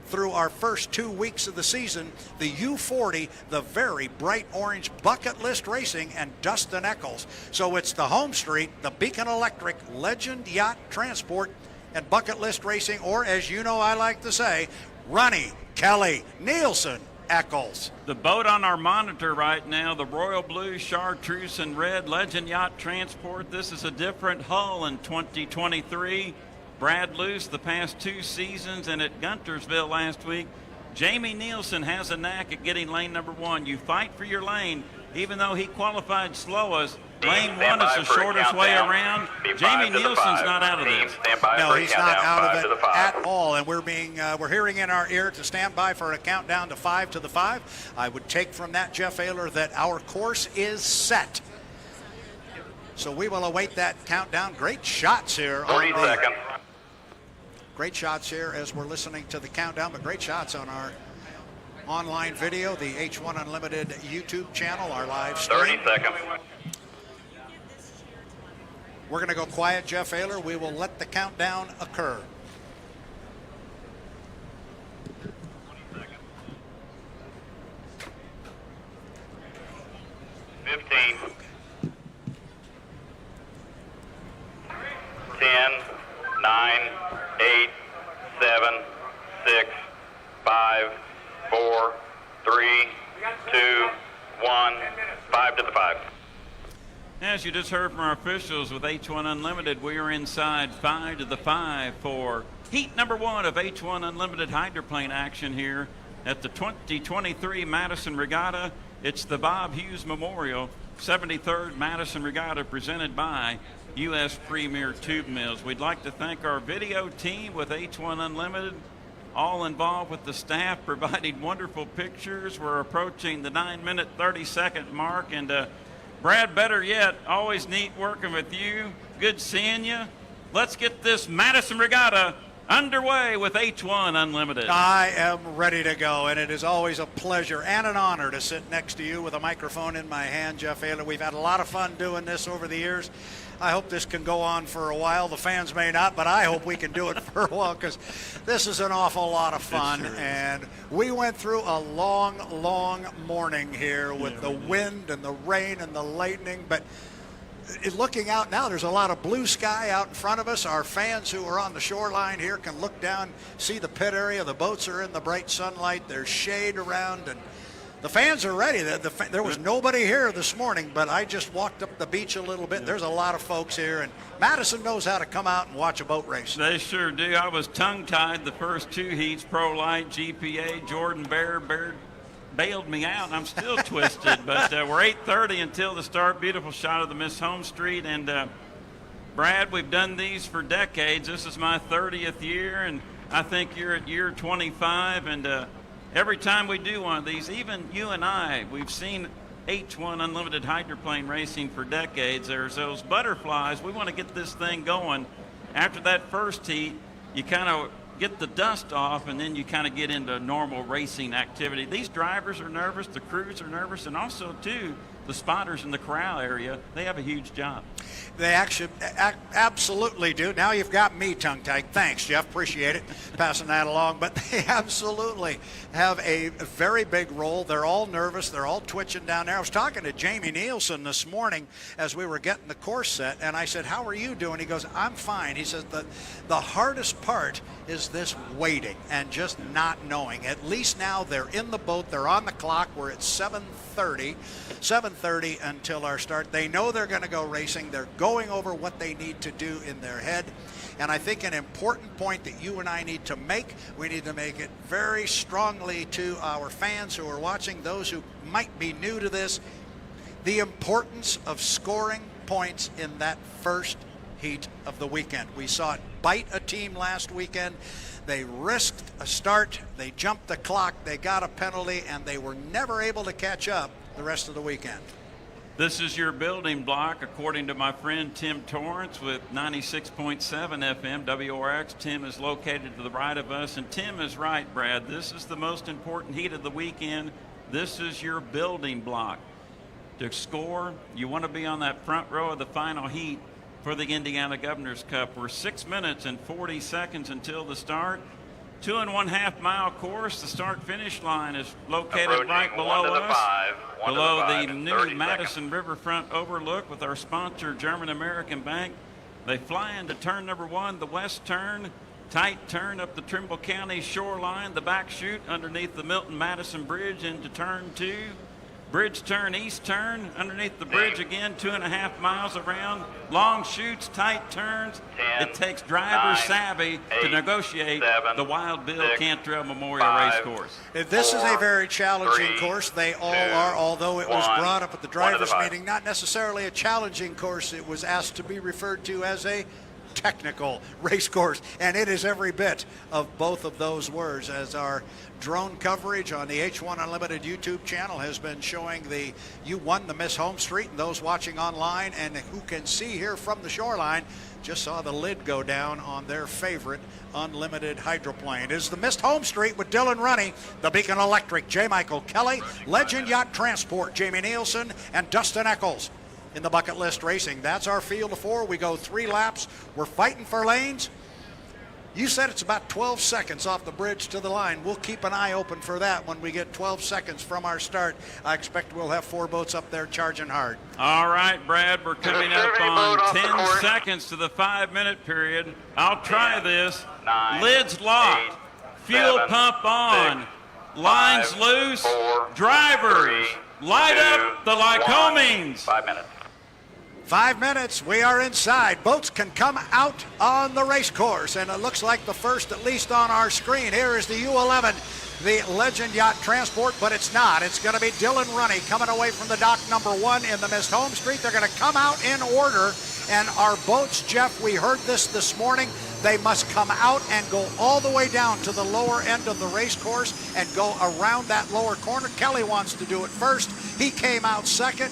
through our first 2 weeks of the season, the U40, the very bright orange Bucket List Racing, and Dustin Eccles. So it's the Home Street, the Beacon Electric, Legend Yacht Transport, and Bucket List Racing, or as you know I like to say, Runny, Kelly, Nielsen, Eccles. The boat on our monitor right now, the Royal Blue, Chartreuse, and Red Legend Yacht Transport. This is a different hull in 2023. Brad Luce the past 2 seasons, and at Guntersville last week. Jamie Nielsen has a knack at getting lane number 1. You fight for your lane, even though he qualified slowest. Lane 1 is the shortest way around. Jamie Nielsen's not out of this. No, he's not out of it at all, and we're hearing in our ear to stand by for a countdown to 5 to the 5. I would take from that, Jeff Ayler, that our course is set. So we will await that countdown. Great shots here. 30 seconds. Great shots here as we're listening to the countdown, but great shots on our online video, the H1 Unlimited YouTube channel, our live stream. 30 seconds. We're going to go quiet, Jeff Ayler. We will let the countdown occur. 15. 10, 9, 8, 7, 6, 5, 4, 3, 2, 1, 5 to the 5. As you just heard from our officials with H1 Unlimited, we are inside 5 to the 5 for heat number 1 of H1 Unlimited hydroplane action here at the 2023 Madison Regatta. It's the Bob Hughes Memorial 73rd Madison Regatta, presented by U.S. Premier Tube Mills. We'd like to thank our video team with H1 Unlimited, all involved with the staff providing wonderful pictures. We're approaching the 9-minute 30-second mark, and Brad, better yet, always neat working with you. Good seeing you. Let's get this Madison Regatta underway with H1 Unlimited. I am ready to go, and it is always a pleasure and an honor to sit next to you with a microphone in my hand, Jeff Ayler. We've had a lot of fun doing this over the years. I hope this can go on for a while. The fans may not, but I hope we can do it for a while, because this is an awful lot of fun. Sure, and we went through a long, long morning here with the wind and the rain and the lightning, but looking out now, there's a lot of blue sky out in front of us. Our fans who are on the shoreline here can look down, see the pit area. The boats are in the bright sunlight. There's shade around, and the fans are ready. There was nobody here this morning, but I just walked up the beach a little bit. There's a lot of folks here, and Madison knows how to come out and watch a boat race. They sure do. I was tongue-tied the first 2 heats, Pro Light, GPA, Jordan Baird bailed me out. I'm still twisted, but we're 8:30 until the start. Beautiful shot of the Miss Home Street. And Brad, we've done these for decades. This is my 30th year, and I think you're at year 25. And every time we do one of these, even you and I, we've seen H1 Unlimited Hydroplane racing for decades. There's those butterflies. We want to get this thing going. After that first heat, you kind of get the dust off, and then you kind of get into normal racing activity. These drivers are nervous, the crews are nervous, and also, too, the spotters in the corral area, they have a huge job. They actually absolutely do. Now you've got me tongue-tied. Thanks, Jeff. Appreciate it. Passing that along. But they absolutely have a very big role. They're all nervous. They're all twitching down there. I was talking to Jamie Nielsen this morning as we were getting the course set, and I said, how are you doing? He goes, I'm fine. He says, the hardest part is this waiting and just not knowing. At least now they're in the boat. They're on the clock. We're at 7:30 until our start. They know they're going to go racing. They're going over what they need to do in their head. And I think an important point that you and I need to make, we need to make it very strongly to our fans who are watching, those who might be new to this, the importance of scoring points in that first heat of the weekend. We saw it bite a team last weekend. They risked a start, they jumped the clock, they got a penalty, and they were never able to catch up the rest of the weekend. This is your building block, according to my friend Tim Torrance with 96.7 FM WRX. Tim is located to the right of us, and Tim is right, Brad. This is the most important heat of the weekend. This is your building block. To score, you want to be on that front row of the final heat for the Indiana Governor's Cup. We're 6 minutes and 40 seconds until the start. 2.5 mile course. The start-finish line is located right below us, below the new Madison Riverfront overlook with our sponsor, German American Bank. They fly into turn number 1, the west turn, tight turn up the Trimble County shoreline, the back chute underneath the Milton Madison Bridge into turn 2. Bridge turn, east turn, underneath the bridge again, 2.5 miles around. Long chutes, tight turns. 10, it takes driver 9, savvy 8, to negotiate 7, the Wild Bill 6, Cantrell Memorial 5, Race Course. This is a 4, very challenging 3, course. They all 2, are, although it was 1, brought up at the 1 to the drivers' 5. meeting, not necessarily a challenging course. It was asked to be referred to as a technical race course, and it is every bit of both of those words, as our drone coverage on the H1 Unlimited YouTube channel has been showing you won the Miss Home Street, and those watching online and who can see here from the shoreline just saw the lid go down on their favorite unlimited hydroplane. It is the Miss Home Street with Dylan Runny, the Beacon Electric, J. Michael Kelly, Legend Yacht Transport, Jamie Nielsen, and Dustin Eccles in the bucket list racing. That's our field of 4. We go 3 laps. We're fighting for lanes. You said it's about 12 seconds off the bridge to the line. We'll keep an eye open for that when we get 12 seconds from our start. I expect we'll have 4 boats up there charging hard. All right, Brad, we're coming up on 10 seconds to the 5-minute period. I'll try 10, this. 9, Lids locked. 8, Fuel 7, pump on. 6, Lines 5, loose. 4, Drivers, 3, light 2, up the 1. Lycomings. 5 minutes. 5 minutes, we are inside. Boats can come out on the race course, and it looks like the first, at least on our screen, here is the U11, the Legend Yacht Transport, but it's not. It's going to be Dylan Runny coming away from the dock number 1 in the Miss Home Street. They're going to come out in order, and our boats, Jeff, we heard this morning, they must come out and go all the way down to the lower end of the race course and go around that lower corner. Kelly wants to do it first. He came out second.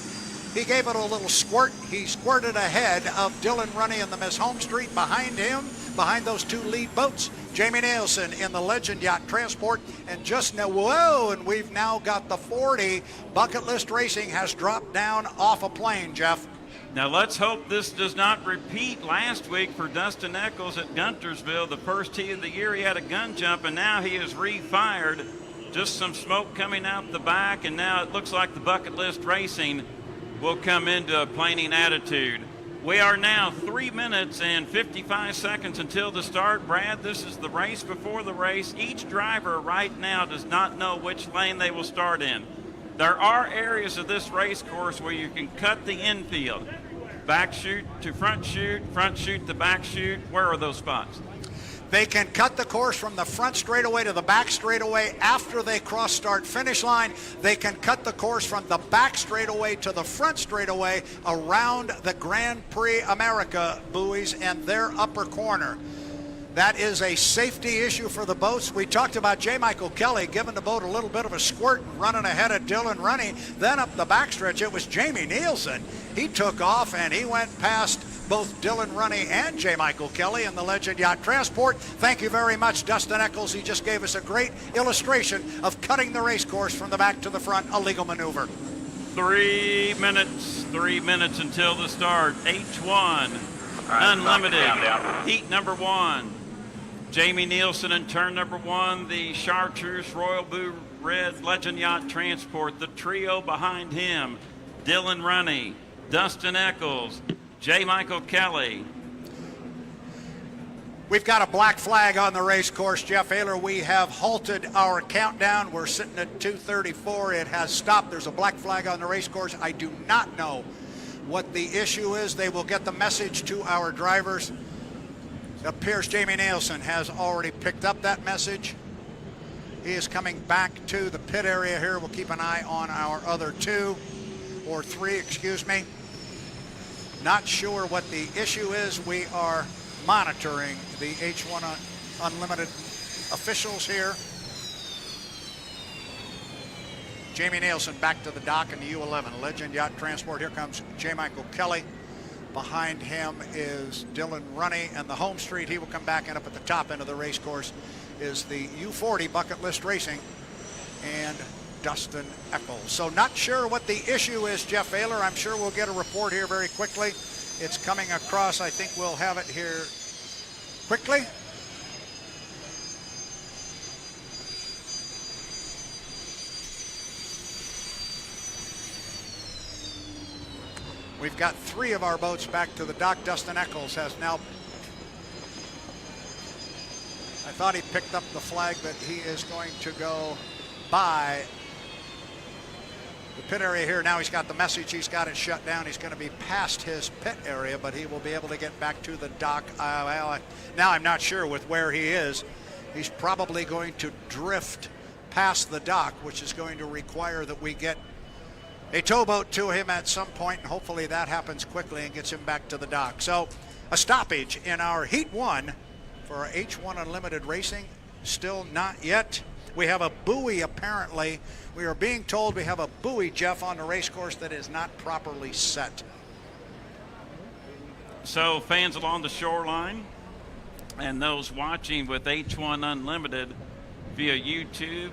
He gave it a little squirt. He squirted ahead of Dylan Runny in the Miss Home Street. Behind him, behind those 2 lead boats, Jamie Nielsen in the Legend Yacht Transport. And just now, whoa, and we've now got the 40. Bucket List Racing has dropped down off a plane, Jeff. Now let's hope this does not repeat last week for Dustin Eccles at Guntersville. The first tee of the year, he had a gun jump, and now he is refired. Just some smoke coming out the back, and now it looks like the Bucket List Racing will come into a planing attitude. We are now 3 minutes and 55 seconds until the start. Brad, this is the race before the race. Each driver right now does not know which lane they will start in. There are areas of this race course where you can cut the infield. Back chute to front chute to back chute. Where are those spots? They can cut the course from the front straightaway to the back straightaway after they cross start finish line. They can cut the course from the back straightaway to the front straightaway around the Grand Prix America buoys and their upper corner. That is a safety issue for the boats. We talked about J. Michael Kelly giving the boat a little bit of a squirt and running ahead of Dylan Runny. Then up the backstretch, it was Jamie Nielsen. He took off and he went past both Dylan Runny and J. Michael Kelly in the Legend Yacht Transport. Thank you very much, Dustin Eccles. He just gave us a great illustration of cutting the race course from the back to the front, a legal maneuver. 3 minutes until the start. H1 Unlimited, heat number 1. Jamie Nielsen in turn number 1, the Chartreuse Royal Blue Red Legend Yacht Transport. The trio behind him, Dylan Runny, Dustin Eccles, J. Michael Kelly. We've got a black flag on the race course, Jeff Ayler. We have halted our countdown. We're sitting at 2:34. It has stopped. There's a black flag on the race course. I do not know what the issue is. They will get the message to our drivers. It appears Jamie Nielsen has already picked up that message. He is coming back to the pit area here. We'll keep an eye on our other 2 or 3, excuse me. Not sure what the issue is. We are monitoring the H1 Unlimited officials here. Jamie Nielsen back to the dock in the U11 Legend Yacht Transport. Here comes J. Michael Kelly. Behind him is Dylan Runny, and the home street, he will come back, and up at the top end of the race course is the U40 Bucket List Racing and Dustin Eccles. So not sure what the issue is, Jeff Ayler. I'm sure we'll get a report here very quickly. It's coming across. I think we'll have it here quickly. We've got 3 of our boats back to the dock. Dustin Eccles has now, I thought he picked up the flag that he is going to go by the pit area here. Now he's got the message. He's got it shut down. He's going to be past his pit area, but he will be able to get back to the dock. Now I'm not sure with where he is. He's probably going to drift past the dock, which is going to require that we get a towboat to him at some point, and hopefully that happens quickly and gets him back to the dock. So a stoppage in our Heat 1 for our H1 Unlimited Racing. Still not yet. We have a buoy, apparently. We are being told we have a buoy, Jeff, on the race course that is not properly set. So fans along the shoreline and those watching with H1 Unlimited via YouTube,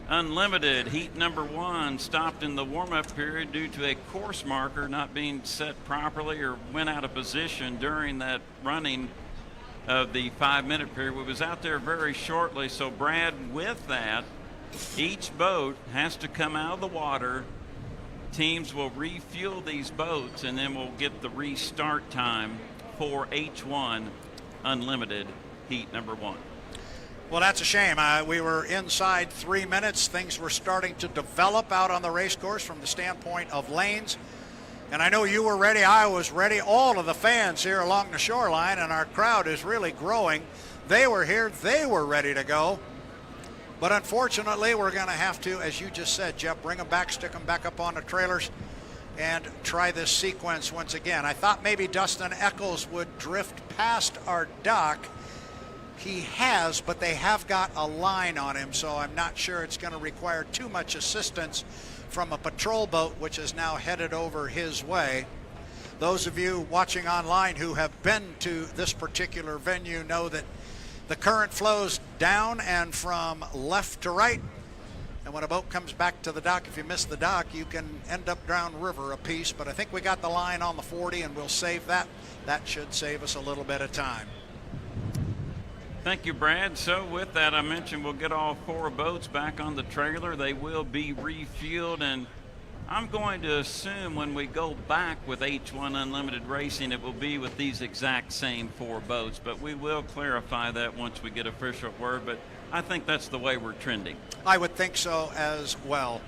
Unlimited heat number 1 stopped in the warm-up period due to a course marker not being set properly or went out of position during that running of the 5-minute period. We was out there very shortly. So Brad, with that, each boat has to come out of the water. Teams will refuel these boats, and then we'll get the restart time for H1 Unlimited heat number 1. Well, that's a shame. We were inside 3 minutes. Things were starting to develop out on the race course from the standpoint of lanes. And I know you were ready. I was ready. All of the fans here along the shoreline, and our crowd is really growing. They were here. They were ready to go. But unfortunately, we're going to have to, as you just said, Jeff, bring them back, stick them back up on the trailers, and try this sequence once again. I thought maybe Dustin Eccles would drift past our dock. He has, but they have got a line on him, so I'm not sure it's going to require too much assistance from a patrol boat, which is now headed over his way. Those of you watching online who have been to this particular venue know that the current flows down and from left to right. And when a boat comes back to the dock, if you miss the dock, you can end up downriver a piece. But I think we got the line on the 40, and we'll save that. That should save us a little bit of time. Thank you, Brad. So with that, I mentioned we'll get all 4 boats back on the trailer. They will be refueled, and I'm going to assume when we go back with H1 Unlimited Racing, it will be with these exact same 4 boats, but we will clarify that once we get official word. But I think that's the way we're trending. I would think so as well.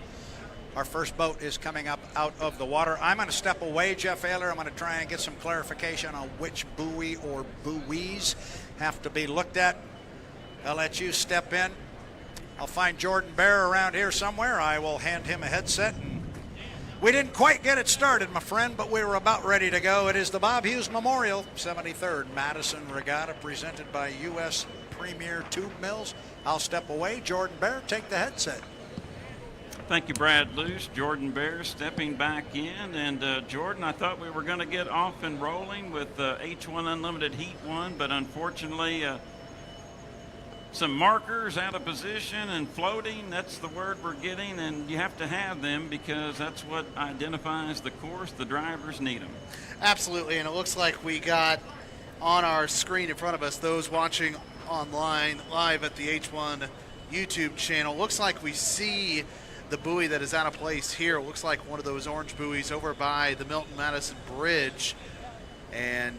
Our first boat is coming up out of the water. I'm going to step away, Jeff Ayler. I'm going to try and get some clarification on which buoy or buoys have to be looked at. I'll let you step in. I'll find Jordan Bear around here somewhere. I will hand him a headset. And we didn't quite get it started, my friend, but we were about ready to go. It is the Bob Hughes Memorial 73rd Madison Regatta presented by U.S. Premier Tube Mills. I'll step away. Jordan Bear, take the headset. Thank you, Brad Luce. Jordan Bear stepping back in. And Jordan, I thought we were going to get off and rolling with H1 Unlimited Heat 1, but unfortunately some markers out of position and floating. That's the word we're getting, and you have to have them because that's what identifies the course. The drivers need them. Absolutely, and it looks like we got on our screen in front of us, those watching online live at the H1 YouTube channel, looks like we see the buoy that is out of place here. It looks like one of those orange buoys over by the Milton-Madison Bridge. And,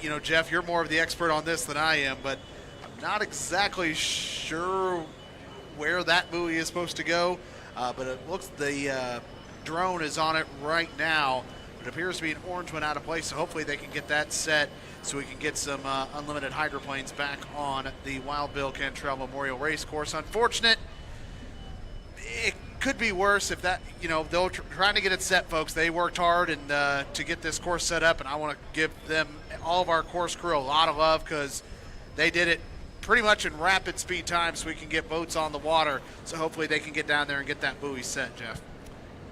you know, Jeff, you're more of the expert on this than I am, but I'm not exactly sure where that buoy is supposed to go. But it looks the drone is on it right now. It appears to be an orange one out of place, so hopefully they can get that set so we can get some unlimited hydroplanes back on the Wild Bill Cantrell Memorial Racecourse. Unfortunate. It could be worse if that, you know, they're trying to get it set, folks. They worked hard and to get this course set up, and I want to give them, all of our course crew, a lot of love because they did it pretty much in rapid speed time so we can get boats on the water. So hopefully they can get down there and get that buoy set, Jeff.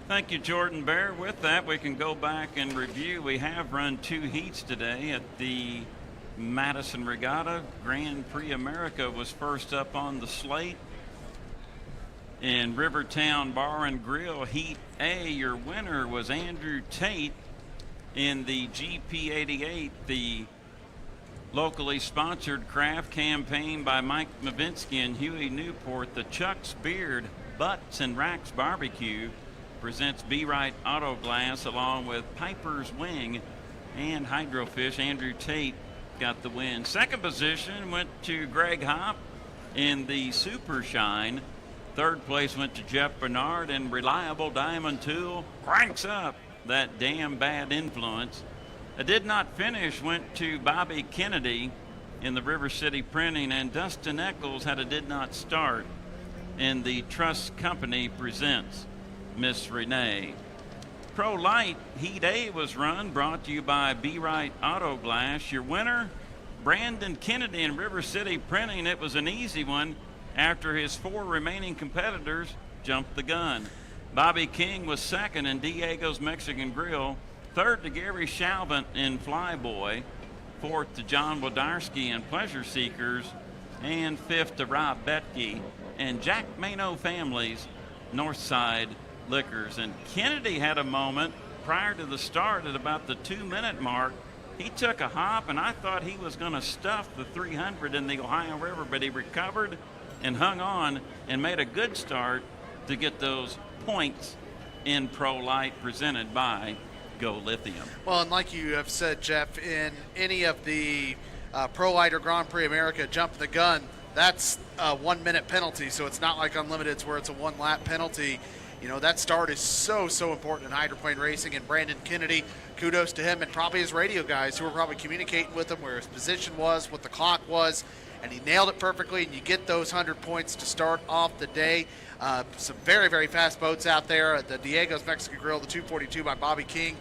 Thank you, Jordan Bear. With that, we can go back and review. We have run 2 heats today at the Madison Regatta. Grand Prix America was first up on the slate. In Rivertown Bar and Grill Heat A, your winner was Andrew Tate in the GP88, the locally sponsored craft campaign by Mike Mavinsky and Huey Newport. The Chuck's Beard Butts and Racks Barbecue presents Be Right Auto Glass along with Piper's Wing and Hydrofish. Andrew Tate got the win. Second position went to Greg Hopp in the Super Shine. Third place went to Jeff Bernard, and Reliable Diamond Tool cranks up that damn bad influence. A did not finish went to Bobby Kennedy in the River City Printing, and Dustin Eccles had a did not start in the Trust Company presents Miss Renee. Pro Light Heat A was run, brought to you by Be Right Auto Glass. Your winner, Brandon Kennedy in River City Printing. It was an easy one after his 4 remaining competitors jumped the gun. Bobby King was second in Diego's Mexican Grill, third to Gary Shalvant in Flyboy, fourth to John Wodarski in Pleasure Seekers, and fifth to Rob Betke and Jack Mano Families Northside Liquors. And Kennedy had a moment prior to the start at about the 2-minute mark. He took a hop, and I thought he was going to stuff the 300 in the Ohio River, but he recovered and hung on and made a good start to get those points in Pro Light presented by Go Lithium. Well, and like you have said, Jeff, in any of the Pro Light or Grand Prix America jump the gun, that's a 1-minute penalty, so it's not like Unlimited's where it's a 1-lap penalty. You know, that start is so important in hydroplane racing, and Brandon Kennedy, kudos to him and probably his radio guys who were probably communicating with him where his position was, what the clock was, and he nailed it perfectly, and you get those 100 points to start off the day. Some very fast boats out there at the Diego's Mexican Grill, the 242 by Bobby King.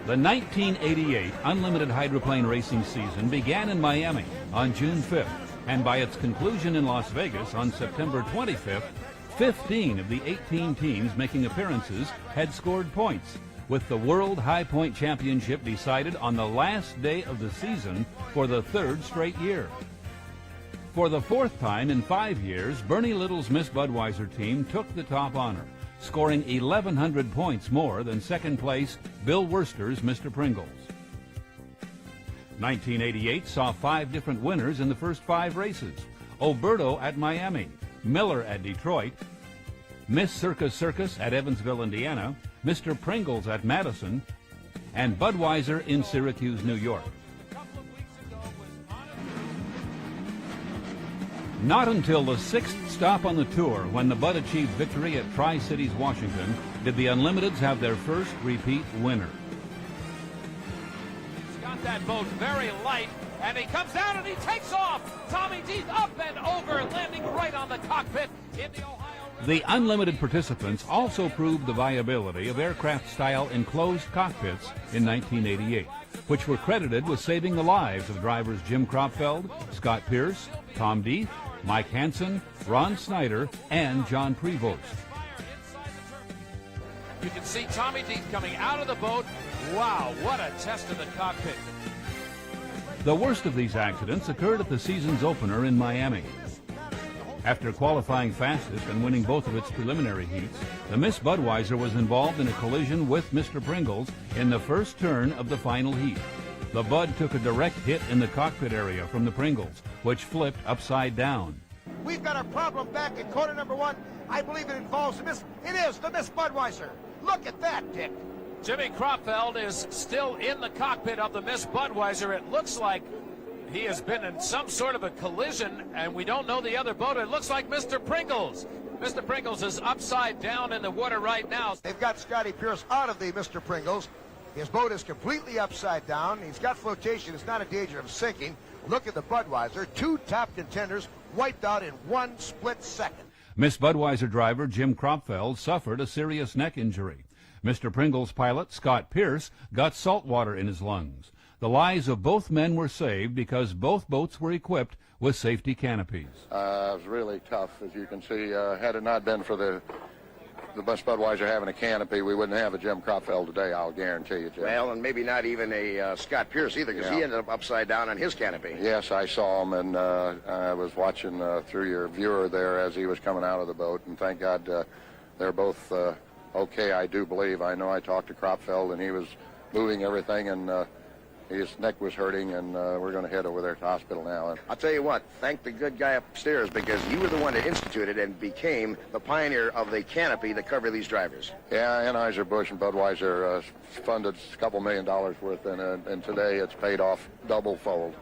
The 1988 Unlimited Hydroplane Racing season began in Miami on June 5th, and by its conclusion in Las Vegas on September 25th, 15 of the 18 teams making appearances had scored points, with the World High Point Championship decided on the last day of the season for the 3rd straight year. For the 4th time in 5 years, Bernie Little's Miss Budweiser team took the top honor, scoring 1,100 points more than second place Bill Worster's Mr. Pringles. 1988 saw 5 different winners in the first 5 races. Oberto at Miami, Miller at Detroit, Miss Circus Circus at Evansville, Indiana, Mr. Pringles at Madison, and Budweiser in Syracuse, New York. Not until the 6th stop on the tour, when the Bud achieved victory at Tri-Cities, Washington, did the Unlimiteds have their first repeat winner. He's got that boat very light, and he comes down and he takes off. Tommy Deeth up and over, landing right on the cockpit in the Ohio River. The Unlimited participants also proved the viability of aircraft-style enclosed cockpits in 1988, which were credited with saving the lives of drivers Jim Kropfeld, Scott Pierce, Tom Deeth, Mike Hansen, Ron Snyder, and John Prevost. You can see Tommy Deeth coming out of the boat. Wow, what a test of the cockpit. The worst of these accidents occurred at the season's opener in Miami. After qualifying fastest and winning both of its preliminary heats, the Miss Budweiser was involved in a collision with Mr. Pringles in the first turn of the final heat. The Bud took a direct hit in the cockpit area from the Pringles, which flipped upside down. We've got a problem back in corner number 1. I believe it involves the Miss. It is the Miss Budweiser. Look at that, Dick. Jimmy Kropfeld is still in the cockpit of the Miss Budweiser. It looks like he has been in some sort of a collision, and we don't know the other boat. It looks like Mr. Pringles. Mr. Pringles is upside down in the water right now. They've got Scotty Pierce out of the Mr. Pringles. His boat is completely upside down. He's got flotation. It's not in danger of sinking. Look at the Budweiser. 2 top contenders wiped out in 1 split second. Miss Budweiser driver Jim Kropfeld suffered a serious neck injury. Mr. Pringles pilot Scott Pierce got salt water in his lungs. The lives of both men were saved because both boats were equipped with safety canopies. It was really tough, as you can see. Had it not been for the Miss Budweiser having a canopy, we wouldn't have a Jim Kropfeld today, I'll guarantee you, Jim. Well, and maybe not even a Scott Pierce either, because he ended up upside down on his canopy. Yes, I saw him, and I was watching through your viewer there as he was coming out of the boat, and thank God they're both okay, I do believe. I know I talked to Kropfeld, and he was moving everything, and his neck was hurting, and we're going to head over there to the hospital now. I'll tell you what, thank the good guy upstairs, because you were the one that instituted and became the pioneer of the canopy that covered these drivers. Yeah, Anheuser-Busch and Budweiser funded a couple $1 million worth, and today it's paid off double-fold.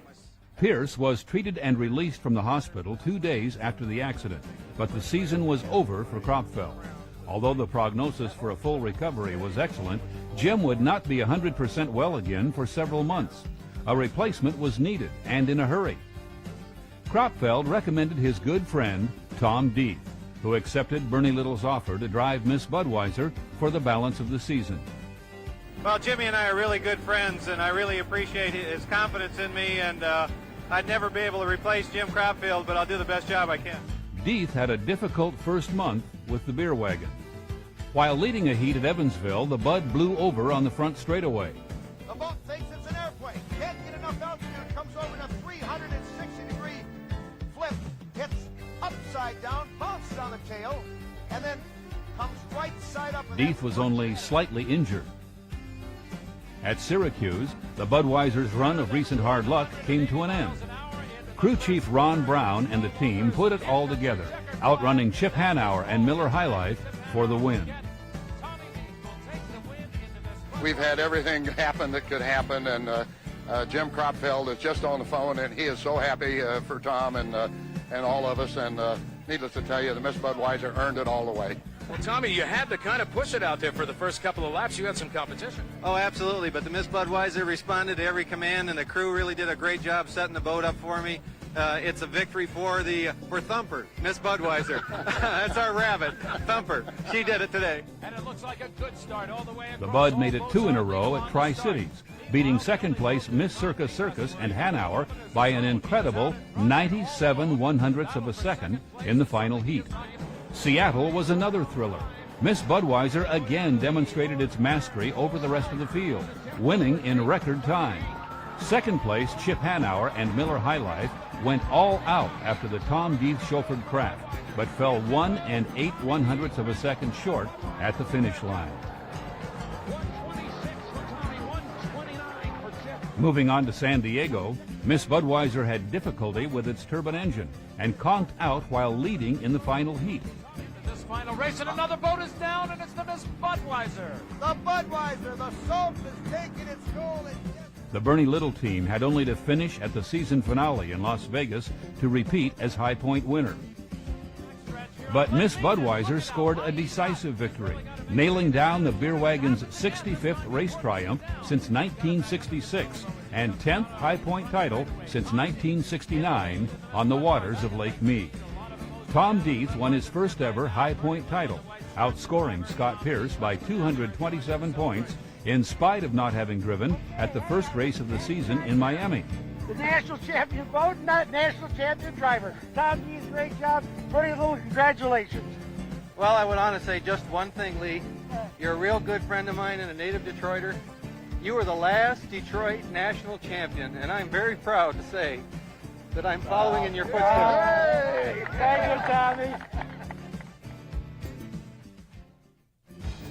Pierce was treated and released from the hospital 2 days after the accident, but the season was over for Kropfeld. Although the prognosis for a full recovery was excellent, Jim would not be 100% well again for several months. A replacement was needed, and in a hurry. Kropfeld recommended his good friend, Tom Deeth, who accepted Bernie Little's offer to drive Miss Budweiser for the balance of the season. Well, Jimmy and I are really good friends, and I really appreciate his confidence in me, and I'd never be able to replace Jim Kropfeld, but I'll do the best job I can. Deeth had a difficult first month with the beer wagon. While leading a heat at Evansville, the Bud blew over on the front straightaway. The boat thinks it's an airplane. Can't get enough altitude. Comes over in a 360-degree flip. Hits upside down, bounces on the tail, and then comes right side up. Deeth was only slightly injured. At Syracuse, the Budweiser's run of recent hard luck came to an end. Crew chief Ron Brown and the team put it all together, outrunning Chip Hanauer and Miller High Life for the win. We've had everything happen that could happen, and Jim Kropfeld is just on the phone, and he is so happy for Tom and all of us, and needless to tell you, the Miss Budweiser earned it all the way. Well, Tommy, you had to kind of push it out there for the first couple of laps. You had some competition. Oh, absolutely, but the Miss Budweiser responded to every command, and the crew really did a great job setting the boat up for me. It's a victory for Thumper, Miss Budweiser. That's our rabbit, Thumper. She did it today. And it looks like a good start all the way across. The Bud made it 2 in a row at Tri-Cities, beating second place Miss Circus Circus and Hanauer by an incredible 97 100ths of a second in the final heat. Seattle was another thriller. Miss Budweiser again demonstrated its mastery over the rest of the field, winning in record time. Second place Chip Hanauer and Miller High Life went all out after the Tom Deeth chauffeured craft, but fell 1 8 100ths of a second short at the finish line. Moving on to San Diego, Miss Budweiser had difficulty with its turbine engine and conked out while leading in the final heat. This final race, and another boat is down, and it's the Miss Budweiser. The Budweiser, the Soap is taking its goal. The Bernie Little team had only to finish at the season finale in Las Vegas to repeat as High Point winner. But Miss Budweiser scored a decisive victory, nailing down the Beer Wagon's 65th race triumph since 1966 and 10th High Point title since 1969 on the waters of Lake Mead. Tom Deeth won his first ever High Point title, outscoring Scott Pierce by 227 points in spite of not having driven at the first race of the season in Miami. The national champion boat, not national champion driver. Tom Deeth, great job. Bernie Little, congratulations. Well, I would want to say just one thing, Lee. You're a real good friend of mine and a native Detroiter. You were the last Detroit national champion, and I'm very proud to say that I'm following in your footsteps. Hey, thank you, Tommy.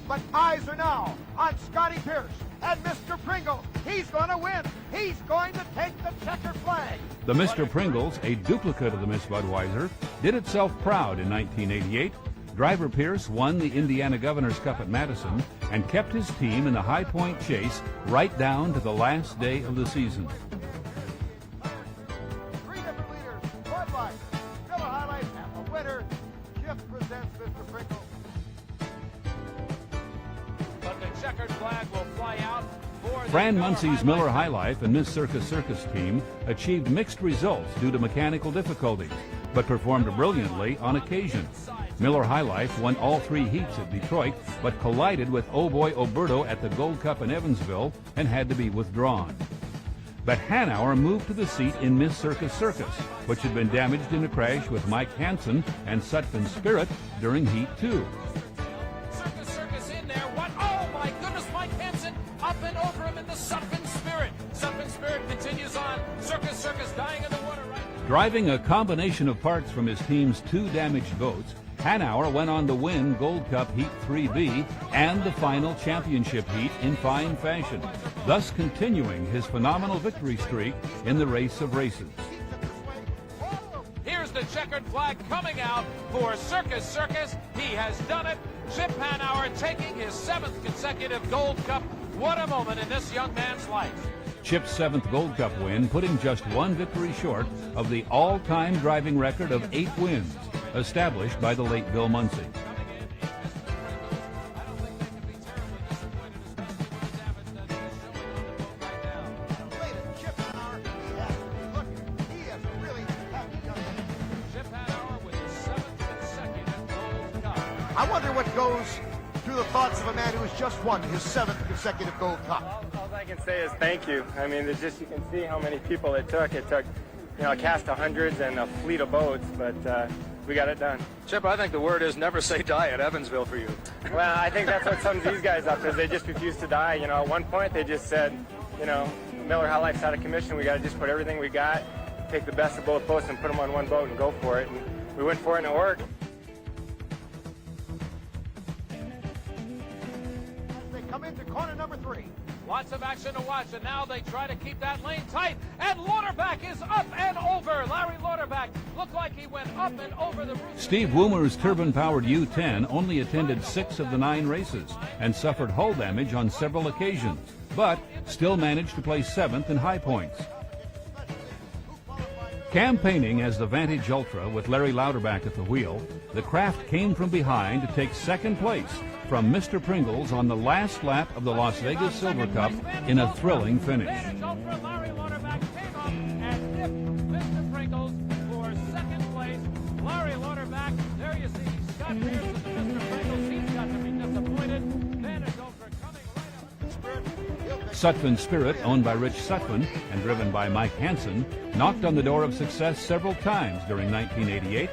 But eyes are now on Scotty Pierce and Mr. Pringle. He's going to win. He's going to take the checkered flag. The Mr. Pringles, a duplicate of the Miss Budweiser, did itself proud in 1988. Driver Pierce won the Indiana Governor's Cup at Madison and kept his team in the High Point chase right down to the last day of the season. Three different leaders. Budweiser, Miller High Life, and the winner. Chip presents Mr. Pringle. But the checkered flag will fly out for the Fran Miller Muncie's High Miller Life. High Life and Miss Circus team achieved mixed results due to mechanical difficulties, but performed brilliantly on occasion. Miller High Life won all three heats at Detroit, but collided with Oh Boy Oberto at the Gold Cup in Evansville and had to be withdrawn. But Hanauer moved to the seat in Miss Circus, which had been damaged in a crash with Mike Hansen and Sutphin Spirit during Heat 2. Circus in there. What? Oh, my goodness, Mike Hansen up and over him in the Sutphin Spirit. Sutphin Spirit continues on. Circus dying in the water right now. Driving a combination of parts from his team's two damaged boats, Hanauer went on to win Gold Cup Heat 3B and the final championship heat in fine fashion, thus continuing his phenomenal victory streak in the race of races. Here's the checkered flag coming out for Circus. He has done it. Chip Hanauer taking his 7th consecutive Gold Cup. What a moment in this young man's life. Chip's 7th Gold Cup win, putting just one victory short of the all-time driving record of 8 wins, established by the late Bill Muncie. I wonder what goes through the thoughts of a man who has just won his 7th consecutive Gold Cup. All I can say is thank you. I mean, it's just, you can see how many people it took. It took, you know, a cast of hundreds and a fleet of boats, but we got it done. Chip, I think the word is never say die at Evansville for you. Well, I think that's what sums these guys up, is they just refuse to die. You know, at one point they just said, you know, Miller High Life's out of commission. We got to just put everything we got, take the best of both boats and put them on one boat and go for it. And we went for it and it worked. They come into corner number 3. Lots of action to watch, and now they try to keep that lane tight, and Lauterbach is up and over. Larry Lauterbach looked like he went up and over the roof. Steve Woomer's turbine-powered U-10 only attended 6 of the 9 races and suffered hull damage on several occasions, but still managed to place 7th in High Points. Campaigning as the Vantage Ultra with Larry Lauterbach at the wheel, the craft came from behind to take 2nd place from Mr. Pringles on the last lap of the Las Vegas Silver Cup in a thrilling finish. Larry Lauterbach came up and nipped Mr. Pringles for 2nd place. Larry Lauterbach, there you see Scott Pierce and Mr. Pringles. He's got to be disappointed. Vantage Ultra coming right up. Sutphin Spirit, owned by Rich Sutphin and driven by Mike Hansen, knocked on the door of success several times during 1988.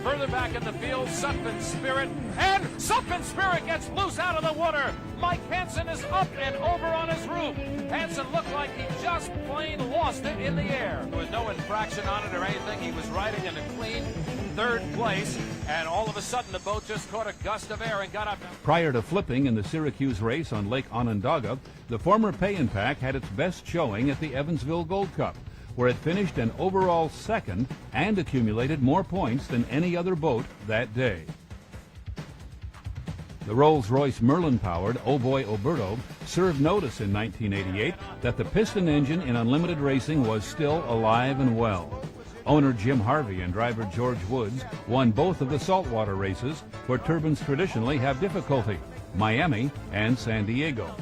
Further back in the field, Sutphin Spirit, and Sutphin Spirit gets loose out of the water. Mike Hansen is up and over on his roof. Hansen looked like he just plain lost it in the air. There was no infraction on it or anything. He was riding in a clean third place, and all of a sudden the boat just caught a gust of air and got up. Prior to flipping in the Syracuse race on Lake Onondaga, the former Pay and Pack had its best showing at the Evansville Gold Cup, where it finished an overall second and accumulated more points than any other boat that day. The Rolls-Royce Merlin-powered Oh Boy Oberto served notice in 1988 that the piston engine in unlimited racing was still alive and well. Owner Jim Harvey and driver George Woods won both of the saltwater races, where turbines traditionally have difficulty, Miami and San Diego.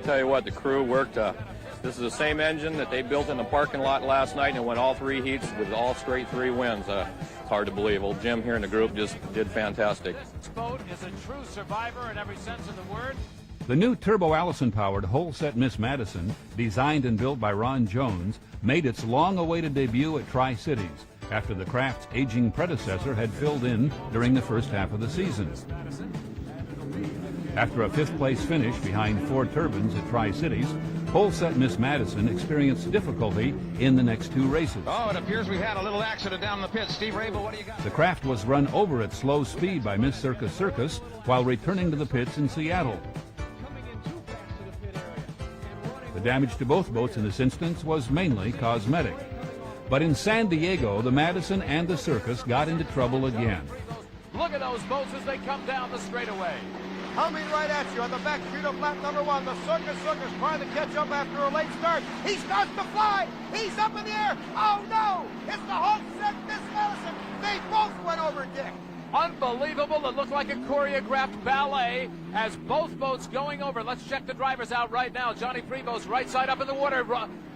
Tell you what, the crew worked. This is the same engine that they built in the parking lot last night, and it went all 3 heats with all straight 3 wins. It's hard to believe. Old Jim here in the group just did fantastic. This boat is a true survivor in every sense of the word. The new Turbo Allison-powered whole-set Miss Madison, designed and built by Ron Jones, made its long-awaited debut at Tri-Cities after the craft's aging predecessor had filled in during the first half of the season. After a 5th-place finish behind 4 turbines at Tri-Cities, whole-set Miss Madison experienced difficulty in the next 2 races. Oh, it appears we had a little accident down in the pit. Steve Rabel, what do you got? The craft was run over at slow speed by Miss Circus Circus while returning to the pits in Seattle. The damage to both boats in this instance was mainly cosmetic. But in San Diego, the Madison and the Circus got into trouble again. Look at those boats as they come down the straightaway. Coming right at you on the back street of lap number 1. The Circus trying to catch up after a late start. He starts to fly. He's up in the air. Oh, no. It's the whole-set Miss Madison. They both went over, Dick. Unbelievable. It looked like a choreographed ballet as both boats going over. Let's check the drivers out right now. Johnny Prevost right side up in the water.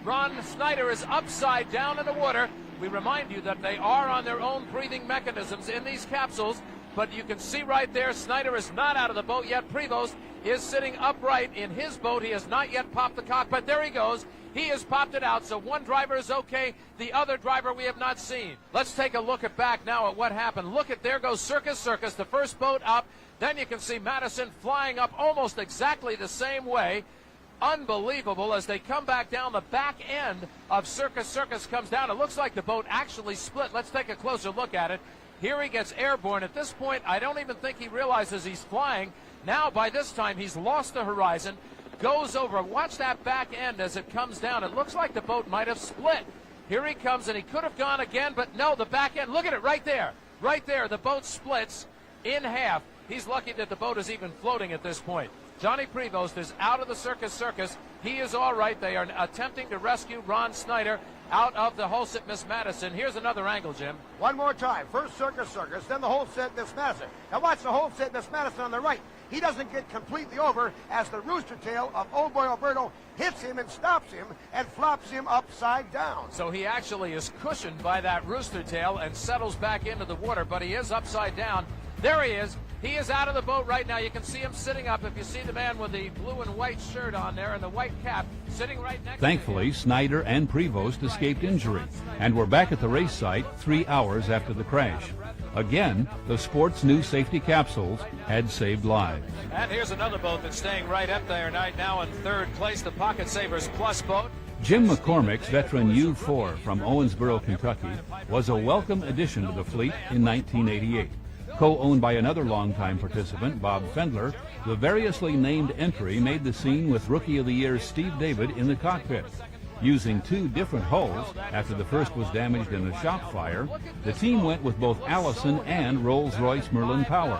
Ron Snyder is upside down in the water. We remind you that they are on their own breathing mechanisms in these capsules. But you can see right there, Snyder is not out of the boat yet. Prevost is sitting upright in his boat. He has not yet popped the cockpit. There he goes. He has popped it out. So one driver is okay. The other driver we have not seen. Let's take a look back now at what happened. Look at, there goes Circus, the first boat up. Then you can see Madison flying up almost exactly the same way. Unbelievable as they come back down. The back end of Circus comes down. It looks like the boat actually split. Let's take a closer look at it. Here he gets airborne. At this point, I don't even think he realizes he's flying. Now, by this time, he's lost the horizon, goes over. Watch that back end as it comes down. It looks like the boat might have split. Here he comes, and he could have gone again, but no, the back end. Look at it right there. Right there, the boat splits in half. He's lucky that the boat is even floating at this point. Johnny Prevost is out of the Circus. He is all right. They are attempting to rescue Ron Snyder out of the whole-set Miss Madison. Here's another angle, Jim. One more time. First Circus, then the whole-set Miss Madison. Now watch the whole-set Miss Madison on the right. He doesn't get completely over as the rooster tail of Old Boy Alberto hits him and stops him and flops him upside down. So he actually is cushioned by that rooster tail and settles back into the water, but he is upside down. There he is. He is out of the boat right now. You can see him sitting up. If you see the man with the blue and white shirt on there and the white cap sitting right next Thankfully, to him. Snyder and Prevost escaped injury and were back at the race site 3 hours after the crash. Again, the sport's new safety capsules had saved lives. And here's another boat that's staying right up there right now in third place, the Pocket Savers Plus boat. Jim McCormick's veteran U-4 from Owensboro, Kentucky, was a welcome addition to the fleet in 1988. Co-owned by another longtime participant, Bob Fendler, the variously named entry made the scene with Rookie of the Year Steve David in the cockpit. Using 2 different hulls, after the first was damaged in a shop fire, the team went with both Allison and Rolls-Royce Merlin Power.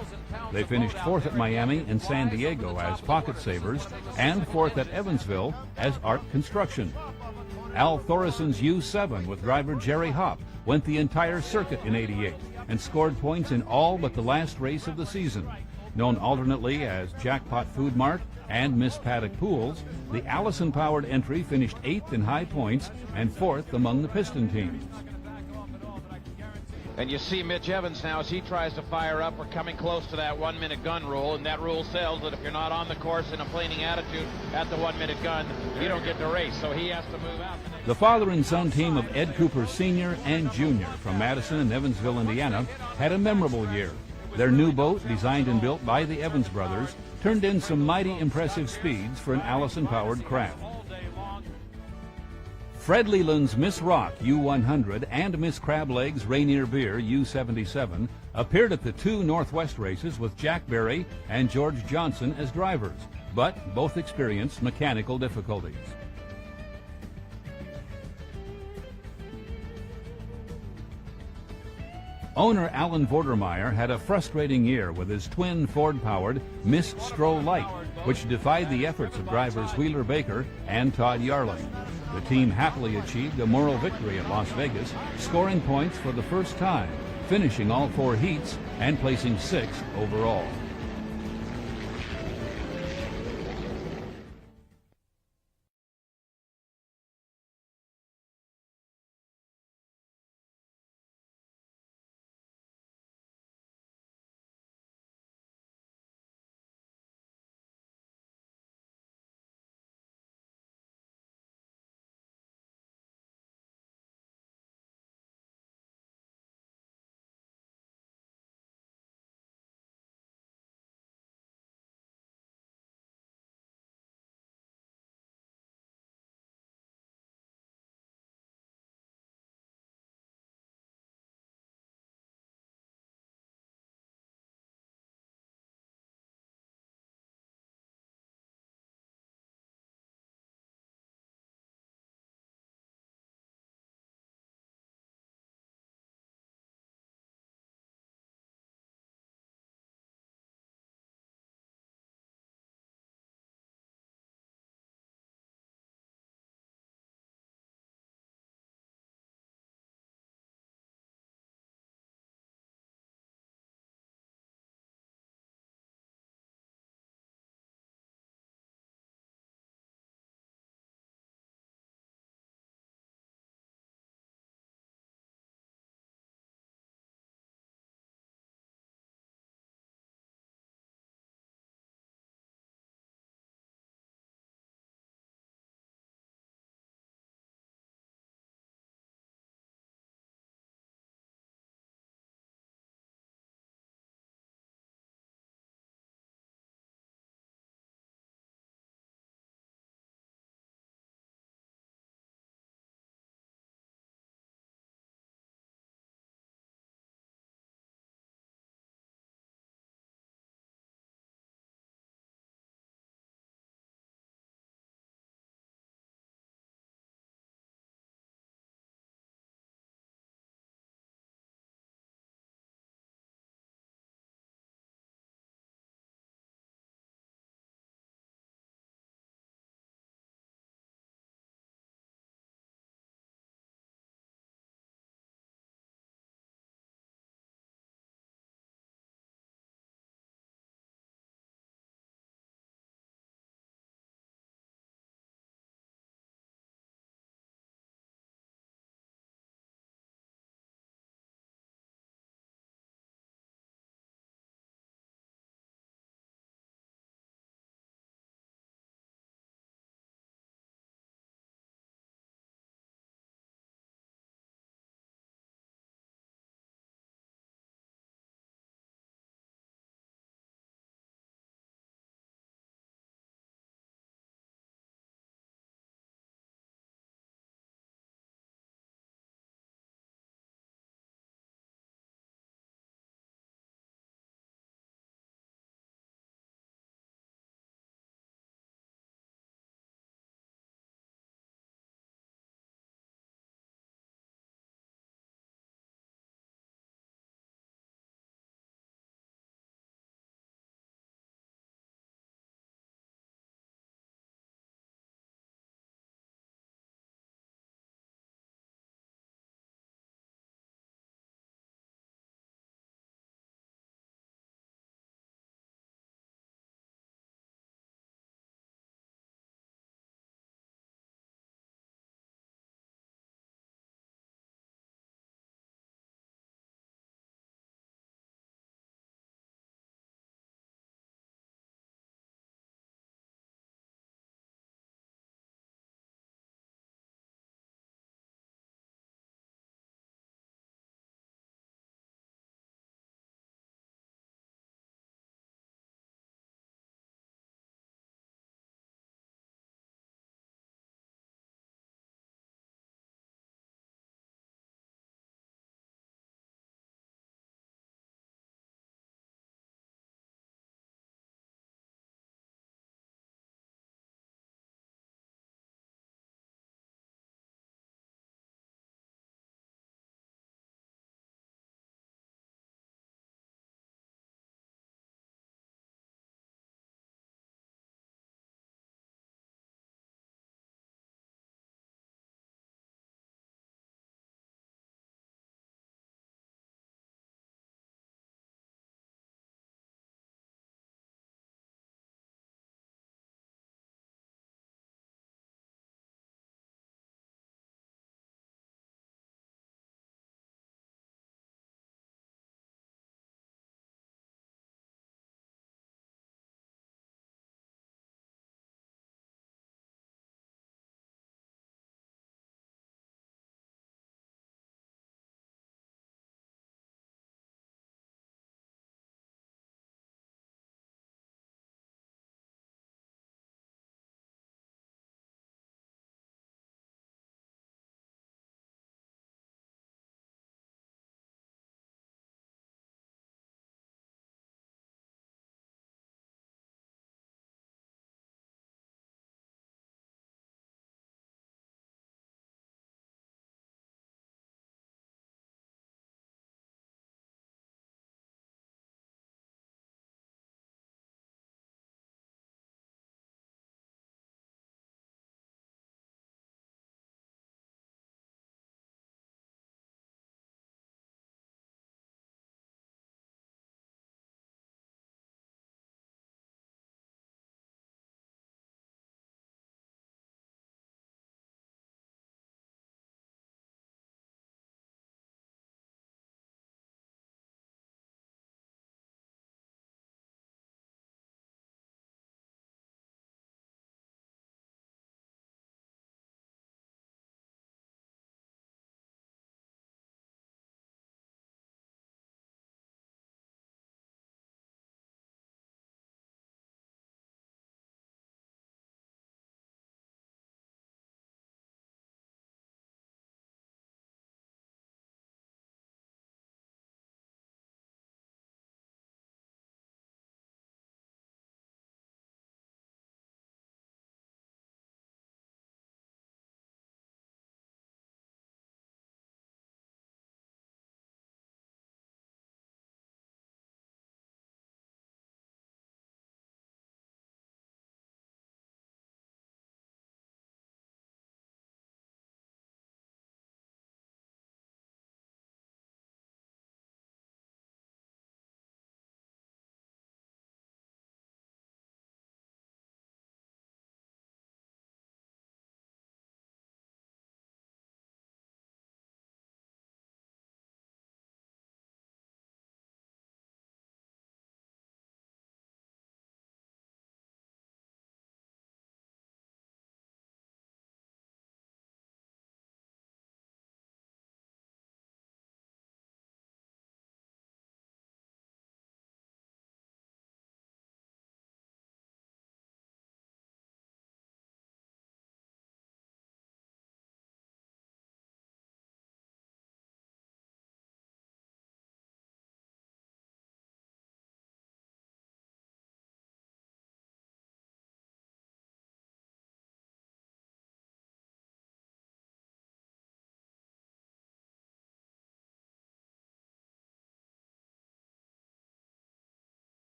They finished 4th at Miami and San Diego as Pocket Savers and 4th at Evansville as Art Construction. Al Thorison's U7 with driver Jerry Hopp went the entire circuit in '88 and scored points in all but the last race of the season. Known alternately as Jackpot Food Mart and Miss Paddock Pools, the Allison-powered entry finished 8th in high points and 4th among the piston teams. And you see Mitch Evans now as he tries to fire up. We're coming close to that 1-minute gun rule, and that rule says that if you're not on the course in a planing attitude at the 1-minute gun, you don't get to race. So he has to move out. The father and son team of Ed Cooper Sr. and Jr. from Madison and Evansville, Indiana, had a memorable year. Their new boat, designed and built by the Evans brothers, turned in some mighty impressive speeds for an Allison-powered craft. Fred Leland's Miss Rock U100 and Miss Crab Legs Rainier Beer U77 appeared at the 2 Northwest races with Jack Berry and George Johnson as drivers, but both experienced mechanical difficulties. Owner Alan Vordermeyer had a frustrating year with his twin Ford-powered Miss Stroh Light, which defied the efforts of drivers Wheeler Baker and Todd Yarling. The team happily achieved a moral victory at Las Vegas, scoring points for the first time, finishing all 4 heats and placing 6th overall.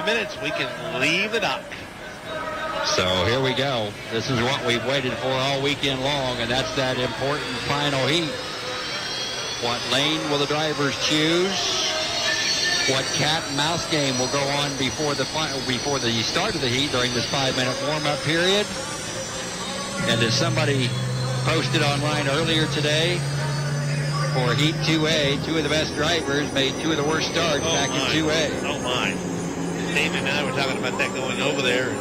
5 minutes, we can leave the dock. So here we go. This is what we've waited for all weekend long, and that's that important final heat. What lane will the drivers choose? What cat and mouse game will go on before the start of the heat during this 5-minute warm-up period? And as somebody posted online earlier today, for Heat 2A, two of the best drivers made two of the worst starts back in 2A. Oh, my. Dana and I were talking about that going over there.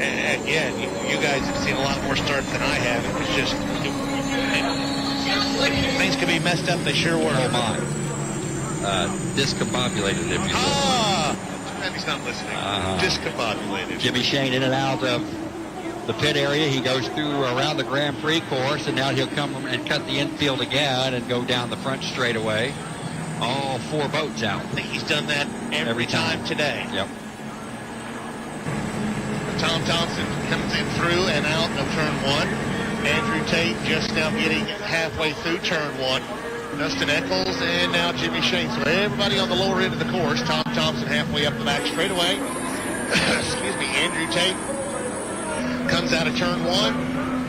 And again, you guys have seen a lot more starts than I have. It was just... things could be messed up. They sure were. Oh, my. Discombobulated, if you will. He's not listening. Discombobulated. Jimmy Shane in and out of the pit area. He goes through around the Grand Prix course, and now he'll come and cut the infield again and go down the front straightaway. All four boats out. I think he's done that every time today. Yep. Tom Thompson comes in through and out of turn 1. Andrew Tate just now getting halfway through turn 1. Dustin Eccles and now Jimmy Shane. So everybody on the lower end of the course. Tom Thompson halfway up the back straightaway. Excuse me, Andrew Tate comes out of turn 1.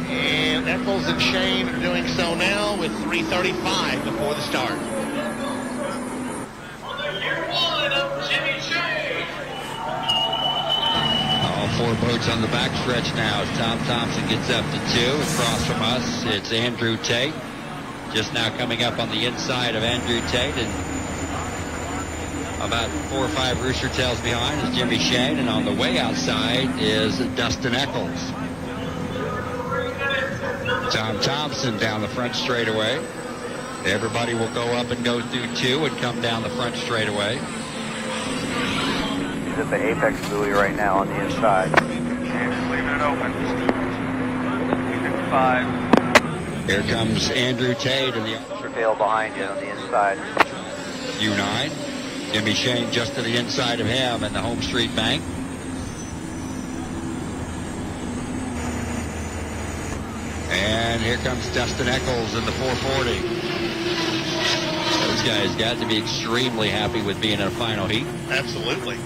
And Eccles and Shane are doing so now with 3:35 before the start. All four boats on the backstretch now as Tom Thompson gets up to 2. Across from us, it's Andrew Tate. Just now coming up on the inside of Andrew Tate, and about 4 or 5 rooster tails behind is Jimmy Shane, and on the way outside is Dustin Eccles. Tom Thompson down the front straightaway. Everybody will go up and go through 2 and come down the front straightaway. He's at the apex buoy right now on the inside. And just leaving it open. 5. Here comes Andrew Tate and the tail behind you on the inside. U9. Jimmy Shane just to the inside of him in the home street bank. And here comes Dustin Eccles in the 440. Those guys got to be extremely happy with being in a final heat. Absolutely.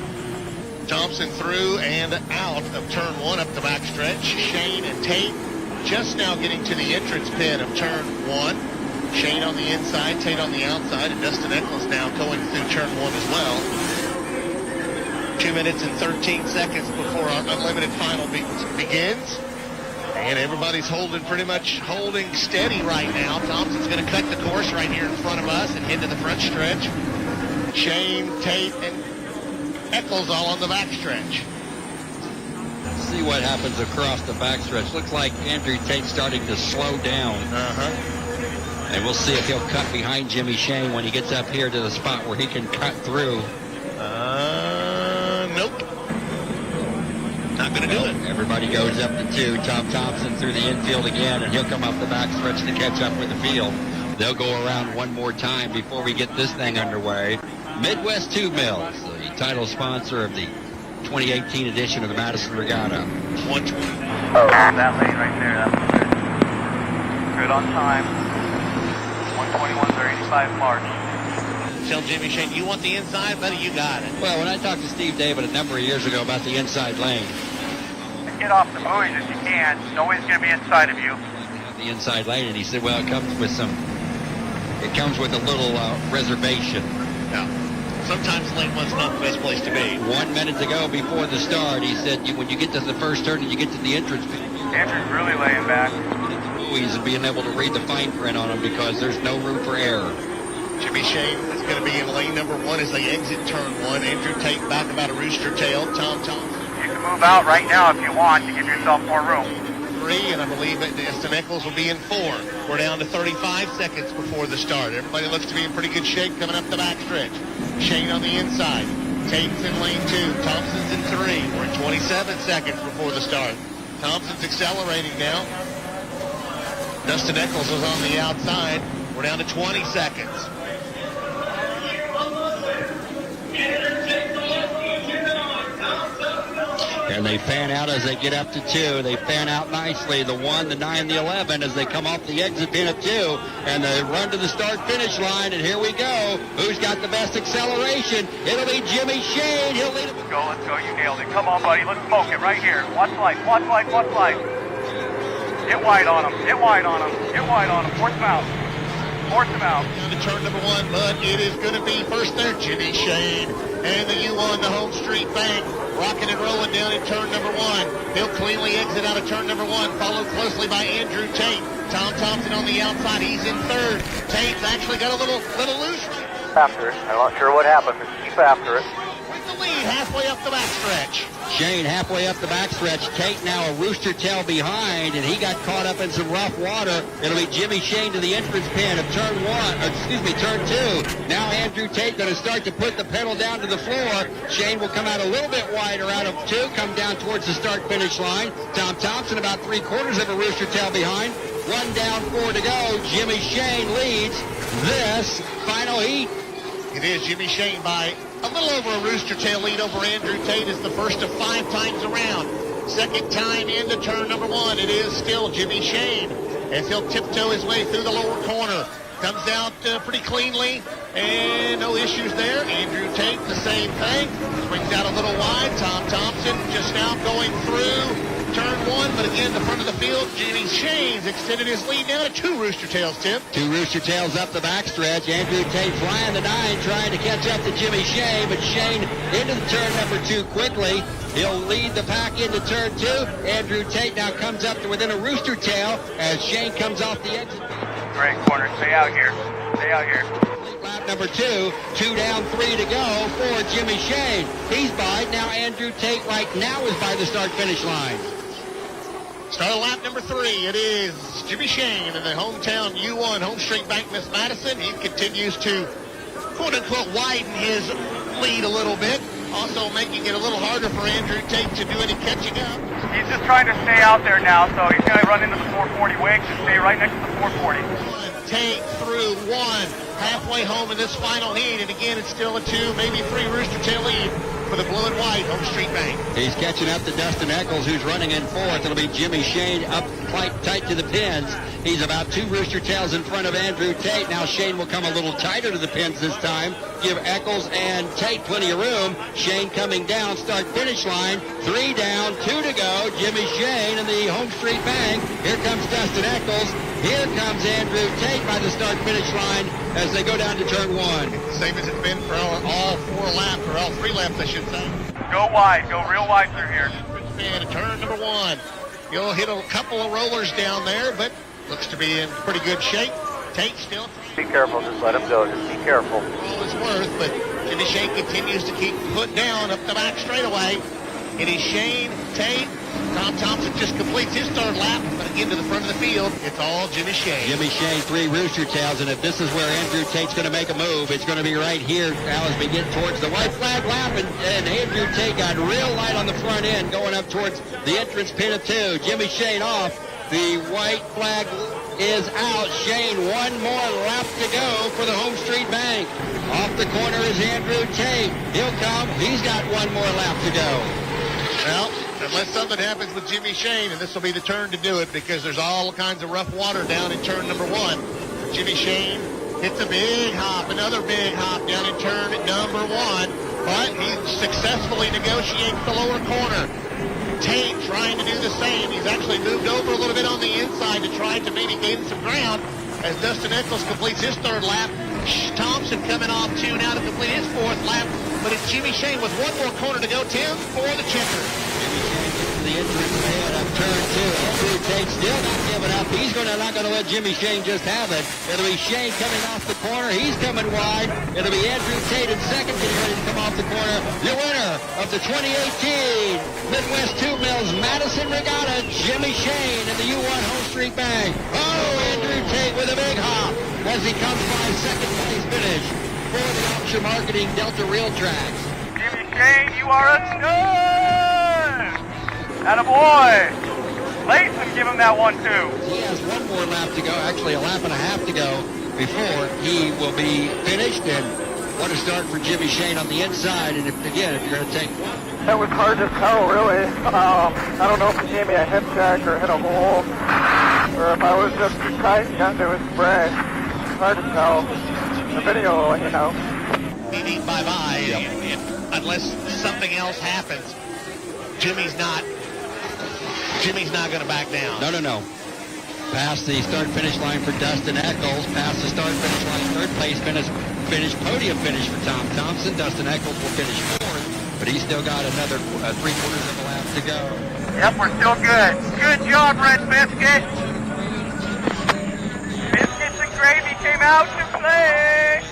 Thompson through and out of turn 1 up the backstretch. Shane and Tate just now getting to the entrance pit of turn 1. Shane on the inside, Tate on the outside, and Dustin Eccles now going through turn 1 as well. 2 minutes and 13 seconds before our unlimited final begins. And everybody's pretty much holding steady right now. Thompson's going to cut the course right here in front of us and head to the front stretch. Shane, Tate, and Eccles all on the backstretch. See what happens across the backstretch. Looks like Andrew Tate's starting to slow down. And we'll see if he'll cut behind Jimmy Shane when he gets up here to the spot where he can cut through. Nope. Not going to do it. Everybody goes up to 2. Tom Thompson through the infield again, and he'll come up the backstretch to catch up with the field. They'll go around one more time before we get this thing underway. Midwest Tube Mills, the title sponsor of the 2018 edition of the Madison Regatta. 120. Oh, that lane right there, that was good. Good on time. 121.85 March. Tell Jimmy Shane, you want the inside, buddy? You got it. Well, when I talked to Steve David a number of years ago about the inside lane. Get off the buoys if you can. Nobody's going to be inside of you. The inside lane, and he said, well, it comes with a little reservation. Yeah. Sometimes lane 1's not the best place to be. 1 minute to go before the start, he said, when you get to the first turn and you get to the entrance, Andrew's really laying back. Buoys and being able to read the fine print on them because there's no room for error. Jimmy Shane is going to be in lane number 1 as they exit turn 1. Andrew Tate back about a rooster tail. Tom Thompson. You can move out right now if you want to give yourself more room. 3, and I believe that Dustin Eccles will be in 4. We're down to 35 seconds before the start. Everybody looks to be in pretty good shape coming up the backstretch. Shane on the inside. Tate's in lane 2. Thompson's in 3. We're at 27 seconds before the start. Thompson's accelerating now. Dustin Eccles is on the outside. We're down to 20 seconds. And they fan out as they get up to 2. They fan out nicely. The 1, the 9, the 11 as they come off the exit pin of 2. And they run to the start-finish line. And here we go. Who's got the best acceleration? It'll be Jimmy Shane. He'll lead it. Let's go. You nailed it. Come on, buddy. Let's smoke it right here. Watch light. Watch light. Watch light. Get wide on him. Get wide on him. Get wide on him. Force him out. Force him out. Down to turn number 1, but it is going to be first there, Jimmy Shane. And the U1, the home street bank, rocking and rolling down in turn number 1. He'll cleanly exit out of turn number 1, followed closely by Andrew Tate. Tom Thompson on the outside. He's in third. Tate's actually got a little loose. After it. I'm not sure what happened, but keep after it. With the lead halfway up the backstretch. Shane halfway up the backstretch. Tate now a rooster tail behind, and he got caught up in some rough water. It'll be Jimmy Shane to the entrance pin of turn 2. Now Andrew Tate going to start to put the pedal down to the floor. Shane will come out a little bit wider out of 2, come down towards the start-finish line. Tom Thompson about 3/4 of a rooster tail behind. 1 down, 4 to go. Jimmy Shane leads this final heat. It is Jimmy Shane by a little over a rooster tail lead over Andrew Tate. Is the first of 5 times around. Second time into turn number 1. It is still Jimmy Shane as he'll tiptoe his way through the lower corner. Comes out pretty cleanly and no issues there. Andrew Tate the same thing. Swings out a little wide. Tom Thompson just now going through turn 1, but again, the front of the field, Jimmy Shane's extended his lead now to 2 rooster tails, Tim. 2 rooster tails up the backstretch. Andrew Tate flying the 9, trying to catch up to Jimmy Shane, but Shane into the turn number 2 quickly. He'll lead the pack into turn 2. Andrew Tate now comes up to within a rooster tail as Shane comes off the exit. Great corner. Stay out here. Stay out here. Lap number 2, 2 down, 3 to go for Jimmy Shane. He's by. Now Andrew Tate right now is by the start-finish line. Start of lap number 3. It is Jimmy Shane in the hometown U1 home street bank, Miss Madison. He continues to, quote-unquote, widen his lead a little bit, also making it a little harder for Andrew Tate to do any catching up. He's just trying to stay out there now, so he's going to run into the 440 wicks and stay right next to the 440. Tate through 1, halfway home in this final heat, and again, it's still a 2, maybe 3 rooster tail lead for the blue and white home street bank. He's catching up to Dustin Eccles, who's running in 4th. It'll be Jimmy Shane up tight to the pins. He's about 2 rooster tails in front of Andrew Tate. Now Shane will come a little tighter to the pins this time. Give Eccles and Tate plenty of room. Shane coming down, start-finish line. 3 down, 2 to go. Jimmy Shane in the home street bank. Here comes Dustin Eccles. Here comes Andrew Tate by the start-finish line as they go down to turn 1. Same as it's been for all 4 laps, or all 3 laps, I should say. Go wide. Go real wide through here. And turn number 1. You'll hit a couple of rollers down there, but looks to be in pretty good shape. Tate still. Be careful. Just let him go. Just be careful. All is worth, but Jimmy Shane continues to keep foot down up the back straightaway. It is Shane, Tate. Tom Thompson just completes his 3rd lap, but again to the front of the field, it's all Jimmy Shane. Jimmy Shane, 3 rooster tails, and if this is where Andrew Tate's going to make a move, it's going to be right here now as we get towards the white flag lap, and Andrew Tate got real light on the front end going up towards the entrance pin of 2. Jimmy Shane off. The white flag is out. Shane, 1 more lap to go for the home street bank. Off the corner is Andrew Tate. He'll come. He's got 1 more lap to go. Well, unless something happens with Jimmy Shane, and this will be the turn to do it because there's all kinds of rough water down in turn number 1. Jimmy Shane hits a big hop, another big hop down in turn number 1, but he successfully negotiates the lower corner. Tate trying to do the same. He's actually moved over a little bit on the inside to try to maybe gain some ground as Dustin Eccles completes his 3rd lap. Thompson coming off 2 now to complete his 4th lap, but it's Jimmy Shane with 1 more corner to go, Tim, for the checker. The entrance ahead of turn 2. Andrew Tate still not giving up. He's not going to let Jimmy Shane just have it. It'll be Shane coming off the corner. He's coming wide. It'll be Andrew Tate in 2nd, getting ready to come off the corner. The winner of the 2018 Midwest 2 Mills Madison Regatta, Jimmy Shane in the U1 home street bank. Oh, Andrew Tate with a big hop as he comes by 2nd place finish for the Auction Marketing Delta Rail Tracks. Jimmy Shane, you are a stud! Attaboy! Layton, give him that 1 too. He has 1 more lap to go, actually a lap and a half to go before he will be finished, and What a start for Jimmy Shane on the inside, and if you're going to take one. That was hard to tell, really. I don't know if he gave me a head check or hit a hole, or if I was just too tight and got into his spray. It's hard to tell. The video will let you know. Meaning bye-bye, unless something else happens. Jimmy's not going to back down. No. Past the start-finish line for Dustin Eccles. Past the start-finish line, third place podium finish for Tom Thompson. Dustin Eccles will finish fourth, but he's still got another 3/4 of a lap to go. Yep, we're still good. Good job, Red Biscuit. Biscuits and Gravy came out to play.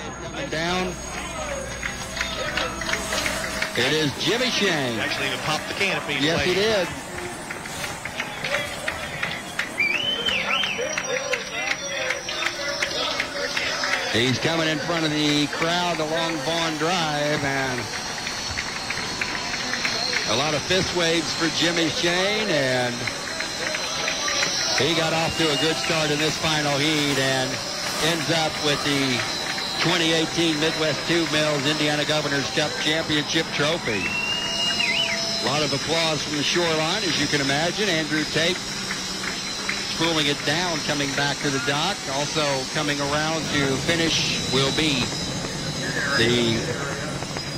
Down. It is Jimmy Shane. Actually even popped the canopy. Yes, he did. He's coming in front of the crowd along Vaughn Drive, and a lot of fist waves for Jimmy Shane, and he got off to a good start in this final heat and ends up with the 2018 Midwest Tube Mills Indiana Governor's Cup Championship Trophy. A lot of applause from the shoreline, as you can imagine. Andrew Tate spooling it down, coming back to the dock. Also coming around to finish will be the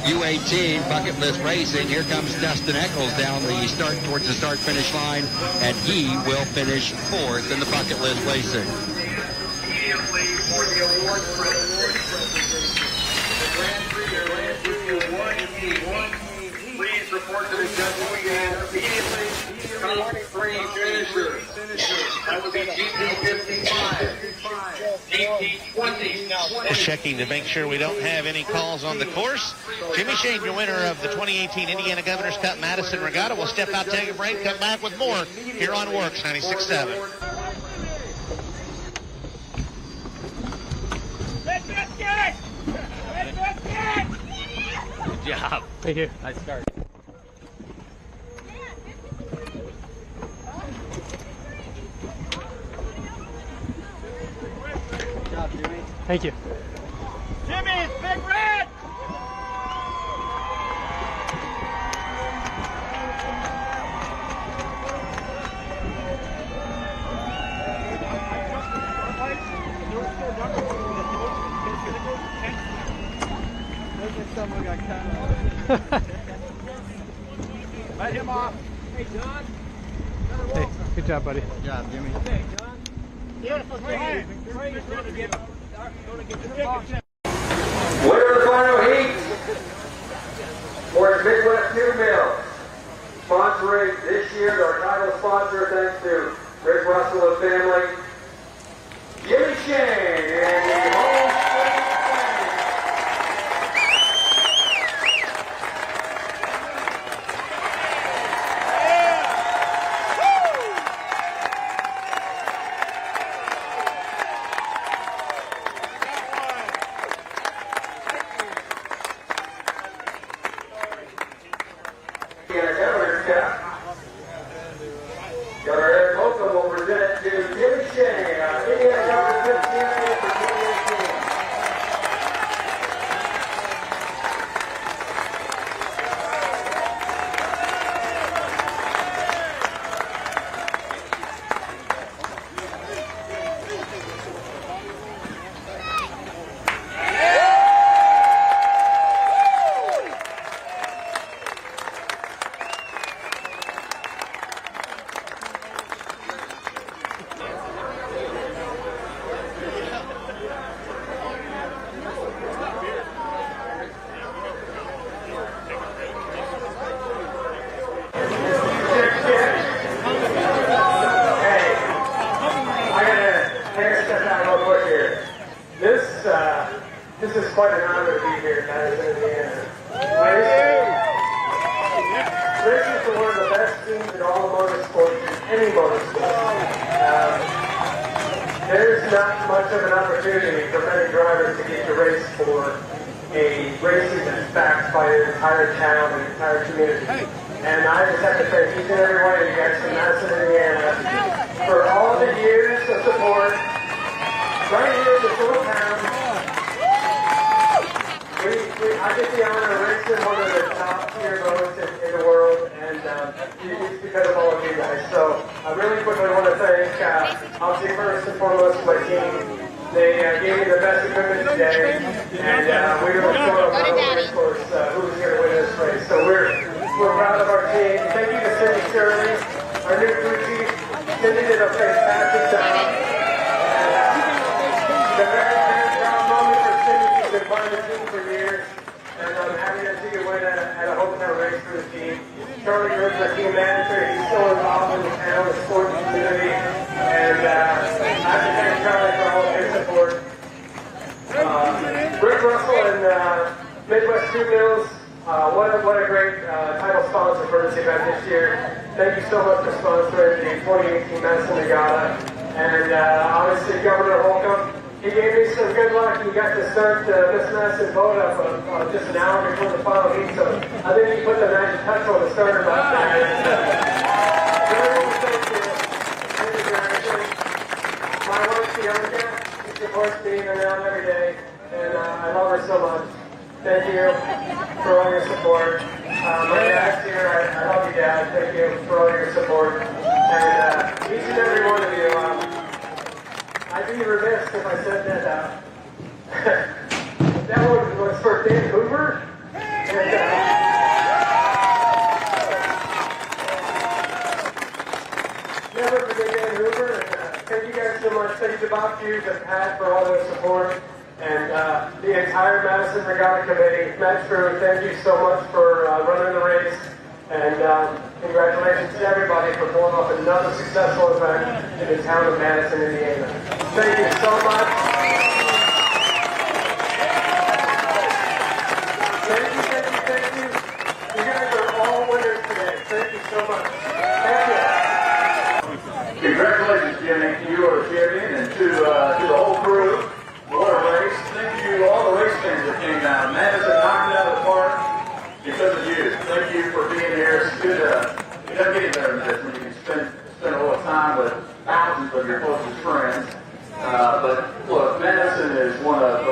U18 Bucket List Racing. Here comes Dustin Eccles down the start towards the start-finish line, and he will finish fourth in the Bucket List Racing. Immediately for the award presentation, the Grand Prix or Land 1 please report to the judge immediately. Top 3 finishers. That would be GP 55, GP 20. Checking to make sure we don't have any calls on the course. Jimmy Shane, your winner of the 2018 Indiana Governor's Cup Madison Regatta. We'll step out, take a break, come back with more here on Works 96.7. Good job. Thank you. Nice start. Good job, Jimmy. Thank you. Jimmy, it's Big Red! Let him off. Hey, John. Hey, good job, buddy. Good job, Jimmy. Okay, John. Beautiful, Jimmy. Winner of the final heat for Midwest Tube Mills. Sponsoring this year, our title sponsor, thanks to Rick Russell and family, Jimmy Shane and the whole This is quite an honor to be here in Madison, Indiana. This is one of the best teams in all of motorsports, any motorsport. There's not much of an opportunity for many drivers to get to race for a racing that's backed by an entire town and an entire community. And I just have to thank each and every one of you guys from Madison, Indiana for all the years of support right here in this little town. We thank, obviously, first and foremost, my team. They gave me the best equipment today, and we were short on the race course who was going to win this race. So we're proud of our team. Thank you to Cindy Shirley, our new crew chief. Cindy did a fantastic job. And, it's a very, very proud moment for Cindy. She's been part of the team for years, and I'm happy to see you win at a hometown race for the team. Charlie Groom's our team manager. He's still involved in the town, the sports community, and I have to thank Charlie for all of his support. Rick Russell and Midwest Two Mills, what a great title sponsor for this event this year. Thank you so much for sponsoring the 2018 Madison Regatta. And obviously Governor Holcomb, he gave me some good luck. He got to start this Madison boat up just an hour before the final heat, so I think he put the magic touch on the starter last night. My wife, Bianca, she supports me in and out every day, and I love her so much. Thank you for all your support. My dad's here. I love you, Dad. Thank you for all your support. And each and every one of you, I'd be remiss if I said that that one was for Dan Hoover. And, never forget Dan Hoover. And, thank you guys so much. Thank you to Bob Hughes and Pat for all their support. And the entire Madison Regatta Committee. Matt Drew, thank you so much for running the race. And congratulations to everybody for pulling off another successful event in the town of Madison, Indiana. Thank you so much. Thank you. You guys are all winners today. Thank you so much. Thank you. Congratulations, Jimmy. You are a champion, and to the whole crew, what a race. Thank you to all the race fans that came out. Madison knocked it out of the park because of you. Thank you for being here. It's good. It doesn't get any better than this when you can spend a little time with thousands of your closest friends. But look, Madison is one of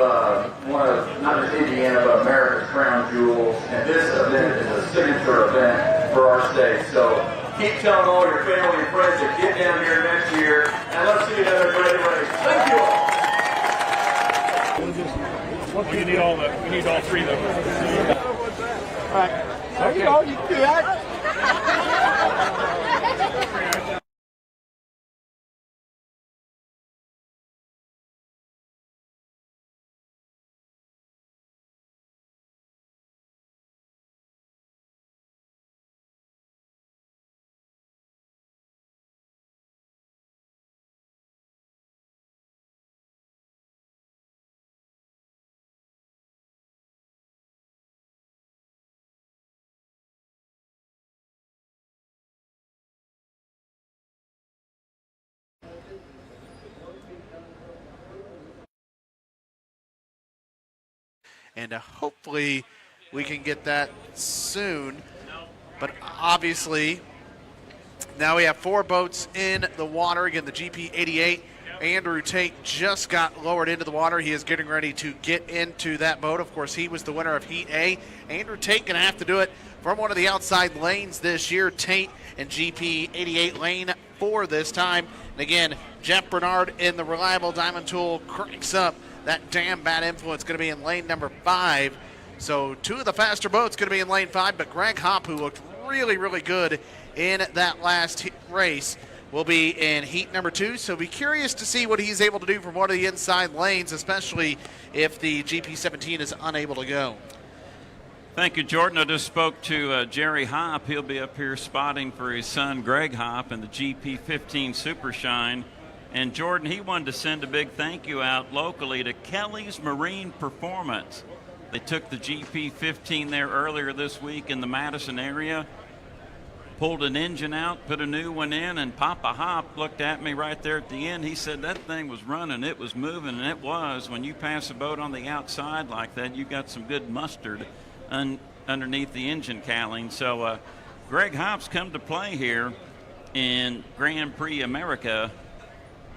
not just Indiana but America's crown jewels, and this event is a signature event for our state. So keep telling all your family and friends to get down here next year, and let's see another great race. Thank you all. We need all three of them. All right. There you go. You can do that. And hopefully we can get that soon. But obviously, now we have 4 boats in the water. Again, the GP 88. Andrew Tate just got lowered into the water. He is getting ready to get into that boat. Of course, he was the winner of Heat A. Andrew Tate going to have to do it from one of the outside lanes this year. Tate and GP 88 lane 4 this time. And again, Jeff Bernard in the Reliable Diamond Tool cranks up that damn bad influence, going to be in lane number 5. So 2 of the faster boats going to be in lane 5, but Greg Hopp, who looked really, really good in that last race, will be in heat number 2. So be curious to see what he's able to do from one of the inside lanes, especially if the GP17 is unable to go. Thank you, Jordan. I just spoke to Jerry Hopp. He'll be up here spotting for his son, Greg Hopp, in the GP15 Super Shine. And Jordan, he wanted to send a big thank you out locally to Kelly's Marine Performance. They took the GP15 there earlier this week in the Madison area, pulled an engine out, put a new one in, and Papa Hop looked at me right there at the end. He said that thing was running, it was moving, and it was. When you pass a boat on the outside like that, you got some good mustard underneath the engine cowling. So Greg Hopp's come to play here in Grand Prix America.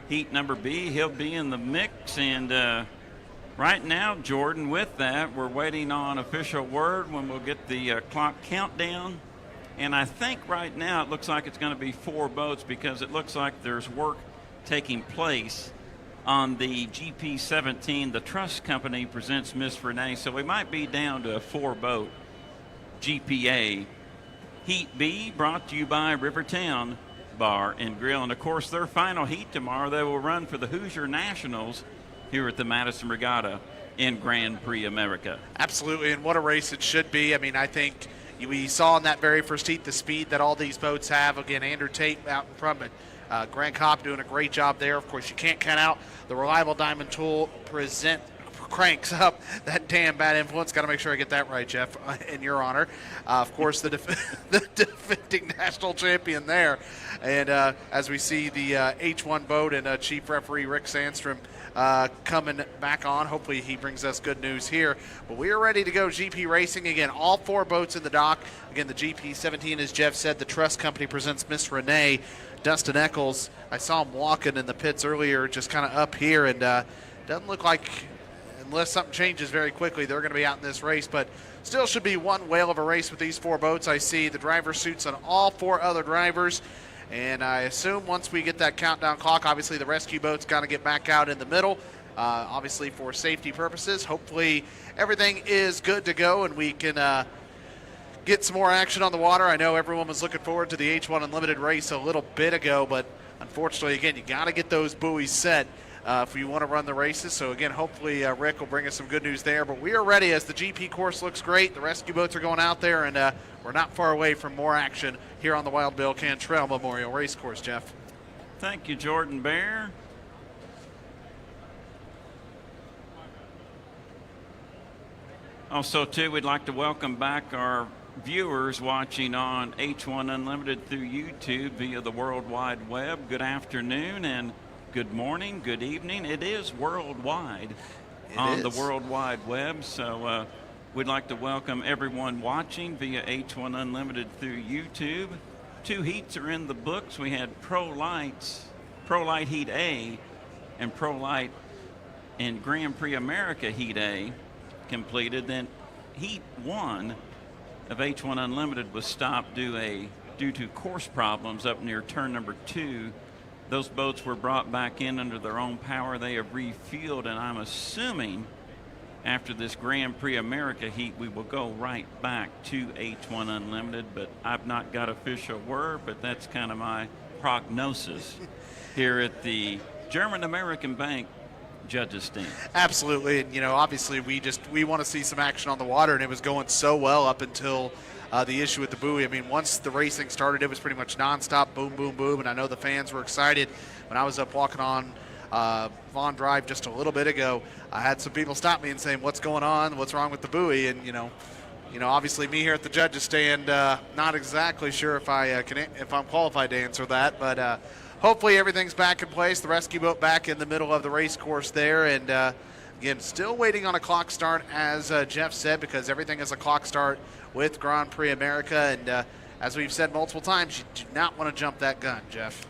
Heat number B, he'll be in the mix, and right now, Jordan, with that, we're waiting on official word when we'll get the clock countdown. And I think right now it looks like it's going to be 4 boats because it looks like there's work taking place on the GP17. The Trust Company presents Miss Renee, so we might be down to a 4-boat GPA. Heat B brought to you by Rivertown Bar and Grill. And, of course, their final heat tomorrow, they will run for the Hoosier Nationals here at the Madison Regatta in Grand Prix America. Absolutely, and what a race it should be. I mean, I think we saw in that very first heat the speed that all these boats have. Again, Andrew Tate out in front, but Grant Kopp doing a great job there. Of course, you can't count out the Reliable Diamond Tool cranks up that damn bad influence. Got to make sure I get that right, Jeff, in your honor. Of course, the defending national champion there. And as we see the H1 boat and Chief Referee Rick Sandstrom coming back on. Hopefully he brings us good news here. But we are ready to go GP racing. Again, all 4 boats in the dock. Again, the GP17, as Jeff said, the Trust Company presents Miss Renee. Dustin Eccles, I saw him walking in the pits earlier, just kind of up here, and doesn't look like, unless something changes very quickly, they're going to be out in this race. But still should be one whale of a race with these 4 boats. I see the driver suits on all 4 other drivers. And I assume once we get that countdown clock, obviously the rescue boat's got to get back out in the middle, obviously for safety purposes. Hopefully everything is good to go and we can get some more action on the water. I know everyone was looking forward to the H1 Unlimited race a little bit ago, but unfortunately, again, you got to get those buoys set if you want to run the races. So again, hopefully Rick will bring us some good news there. But we are ready as the GP course looks great. The rescue boats are going out there, and we're not far away from more action here on the Wild Bill Cantrell Memorial Racecourse, Jeff. Thank you, Jordan Bear. Also, too, we'd like to welcome back our viewers watching on H1 Unlimited through YouTube via the World Wide Web. Good afternoon and good morning, good evening. It is worldwide on the World Wide Web, so we'd like to welcome everyone watching via H1 Unlimited through YouTube. 2 heats are in the books. We had Pro Light Heat A and Pro Light and Grand Prix America Heat A completed. Then Heat 1 of H1 Unlimited was stopped due to course problems up near turn number 2. Those boats were brought back in under their own power. They have refueled, and I'm assuming after this Grand Prix America heat, we will go right back to H1 Unlimited, but I've not got official word, but that's kind of my prognosis here at the German-American Bank judges stand. Absolutely, and obviously we want to see some action on the water, and it was going so well up until the issue with the buoy. I mean, once the racing started, it was pretty much nonstop, boom, boom, boom, and I know the fans were excited. When I was up walking on Vaughn Drive just a little bit ago, I had some people stop me and saying, "What's going on? What's wrong with the buoy?" And obviously me here at the judges stand, not exactly sure if I'm qualified to answer that, but hopefully everything's back in place. The rescue boat back in the middle of the race course there, and again, still waiting on a clock start, as Jeff said, because everything is a clock start with Grand Prix America, and as we've said multiple times, you do not want to jump that gun, Jeff.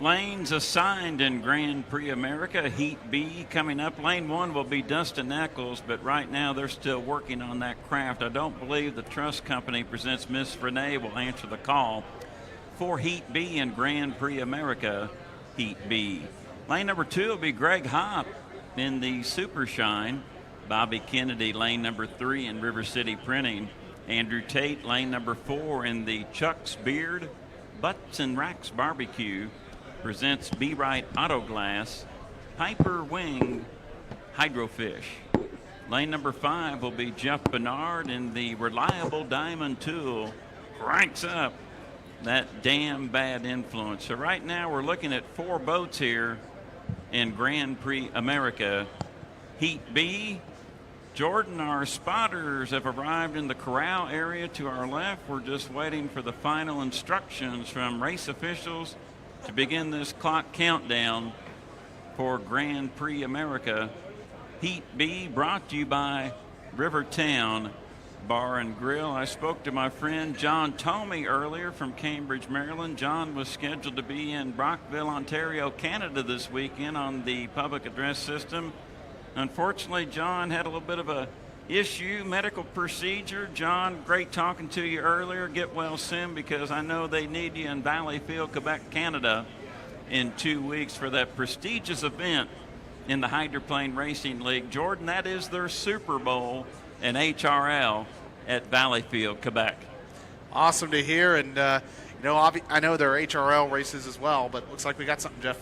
Lanes assigned in Grand Prix America. Heat B coming up. Lane 1 will be Dustin Eccles, but right now they're still working on that craft. I don't believe the Trust Company presents Miss Renee will answer the call for Heat B in Grand Prix America, Heat B. Lane number 2 will be Greg Hopp in the Super Shine. Bobby Kennedy, lane number 3 in River City Printing. Andrew Tate, lane number 4 in the Chuck's Beard Butts and Racks Barbecue presents Be Right Auto Glass. Piper Wing Hydrofish. Lane number 5 will be Jeff Bernard in the Reliable Diamond Tool. Cranks up that damn bad influence. So right now we're looking at 4 boats here in Grand Prix America. Heat B. Jordan, our spotters have arrived in the corral area to our left. We're just waiting for the final instructions from race officials to begin this clock countdown for Grand Prix America. Heat B brought to you by Rivertown Bar and Grill. I spoke to my friend John Tomey earlier from Cambridge, Maryland. John was scheduled to be in Brockville, Ontario, Canada this weekend on the public address system. Unfortunately, John had a little bit of a issue medical procedure. John, great talking to you earlier. Get well soon, because I know they need you in Valleyfield, Quebec, Canada in 2 weeks for that prestigious event in the Hydroplane Racing League. Jordan, that is their Super Bowl in HRL at Valleyfield, Quebec. Awesome to hear. And, I know there are HRL races as well, but looks like we got something, Jeff.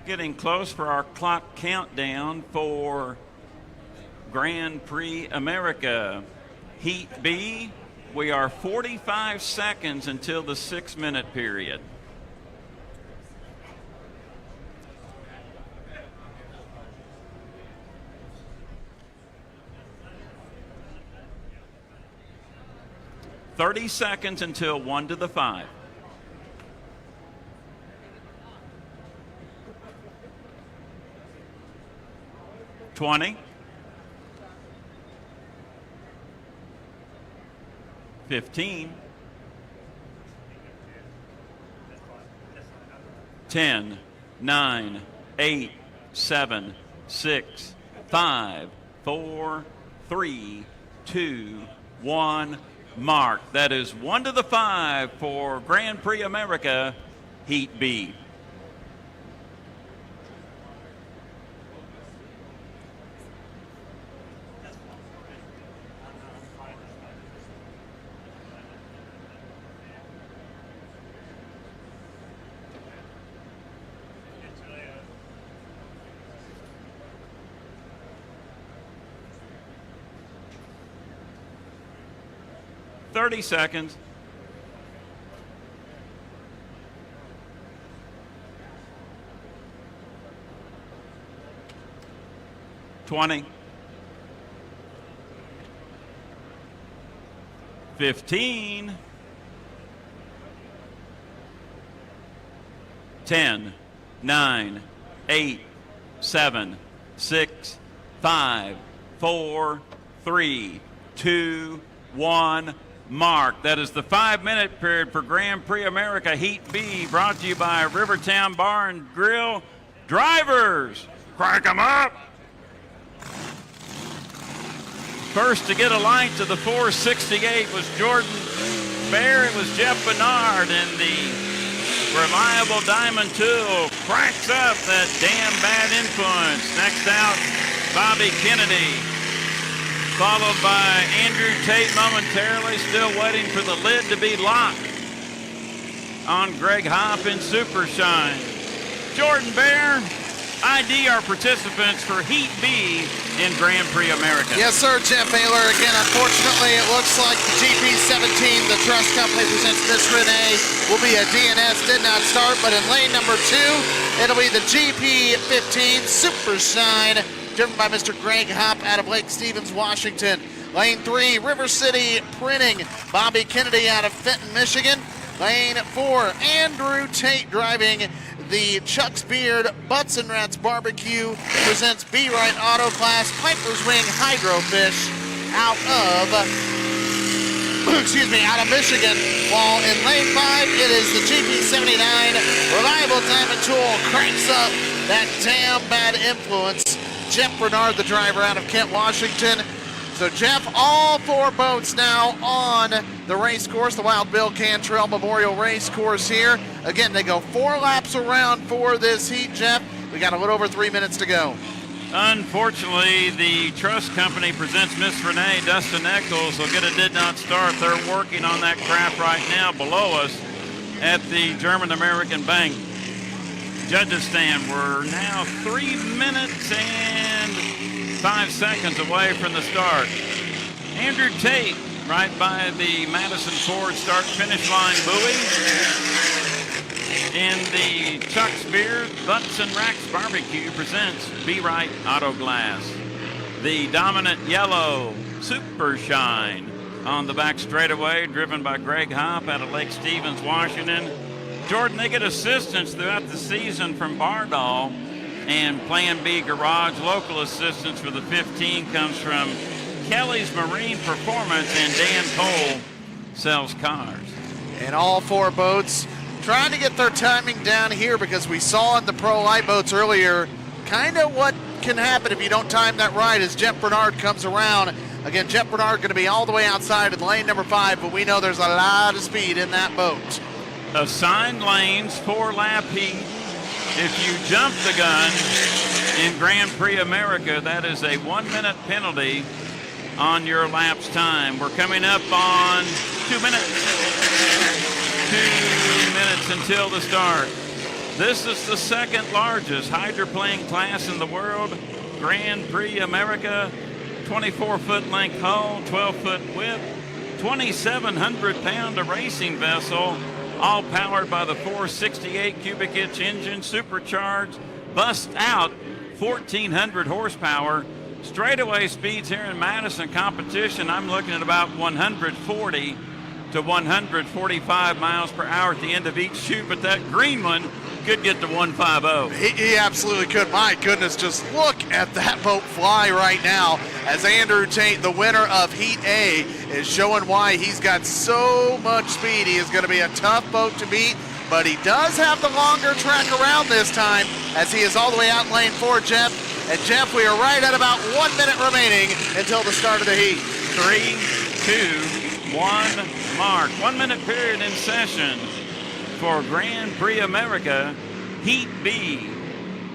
Getting close for our clock countdown for Grand Prix America. Heat B, we are 45 seconds until the 6-minute period. $30 seconds until 1 to the 5. $20. 15. 10, 9, 8, 7, 6, 5, 4, 3, 2, 1. Mark. That is 1 to the 5 for Grand Prix America, Heat B. $30 seconds. $20. 15. 10, 9, 8, 7, 6, 5, 4, 3, 2, 1. Mark. That is the 5-minute period for Grand Prix America Heat B, brought to you by Rivertown Bar and Grill. Drivers, crank them up. First to get a light to the 468 was Jordan Bear. It was Jeff Bernard, and the reliable Diamond Tool cranks up that damn bad influence. Next out, Bobby Kennedy, followed by Andrew Tate momentarily, still waiting for the lid to be locked on Greg Hopp in Super Shine. Jordan Bear, ID our participants for Heat B in Grand Prix America. Yes, sir, Jeff Baylor. Again, unfortunately, it looks like the GP17, the Trust Company presents Miss Renee, will be a DNS, did not start, but in lane number 2, it'll be the GP15 Super Shine, driven by Mr. Greg Hopp out of Lake Stevens, Washington. Lane 3, River City Printing, Bobby Kennedy out of Fenton, Michigan. Lane 4, Andrew Tate driving the Chuck's Beard Butts and Rats Barbecue, presents B-Right Auto Class Piper's Wing Hydrofish out of out of Michigan. While in lane 5, it is the GP79 Reliable Diamond Tool cranks up that damn bad influence. Jeff Bernard, the driver out of Kent, Washington. So, Jeff, all 4 boats now on the race course, the Wild Bill Cantrell Memorial Race Course here. Again, they go 4 laps around for this heat, Jeff. We got a little over 3 minutes to go. Unfortunately, the Trust Company presents Miss Renee. Dustin Eccles will get a did not start. They're working on that craft right now below us at the German-American Bank judges stand. We're now 3 minutes and 5 seconds away from the start. Andrew Tate right by the Madison Ford start-finish line buoy. In the Chuck's Beer Butts and Racks Barbecue presents B-Right Auto Glass. The dominant yellow Super Shine on the back straightaway, driven by Greg Hopp out of Lake Stevens, Washington. Jordan, they get assistance throughout the season from Bardall and Plan B Garage. Local assistance for the 15 comes from Kelly's Marine Performance, and Dan Cole sells cars. And all 4 boats trying to get their timing down here, because we saw in the Pro Light boats earlier, kind of what can happen if you don't time that right as Jeff Bernard comes around. Again, Jeff Bernard going to be all the way outside in lane number 5, but we know there's a lot of speed in that boat. Assigned lanes, 4-lap heat. If you jump the gun in Grand Prix America, that is a 1-minute penalty on your lap's time. We're coming up on 2 minutes. 2 minutes until the start. This is the second largest hydroplane class in the world. Grand Prix America, 24-foot length hull, 12-foot width, 2,700-pound racing vessel, all powered by the 468 cubic inch engine, supercharged, bust out 1,400 horsepower. Straightaway speeds here in Madison competition, I'm looking at about 140 to 145 miles per hour at the end of each chute, but that green one could get to 150. He absolutely could. My goodness, just look at that boat fly right now as Andrew Tate, the winner of Heat A, is showing why he's got so much speed. He is going to be a tough boat to beat, but he does have the longer track around this time as he is all the way out in lane 4, Jeff. And Jeff, we are right at about 1 minute remaining until the start of the heat. 3, 2, 1, mark. 1 minute period in session for Grand Prix America, Heat B.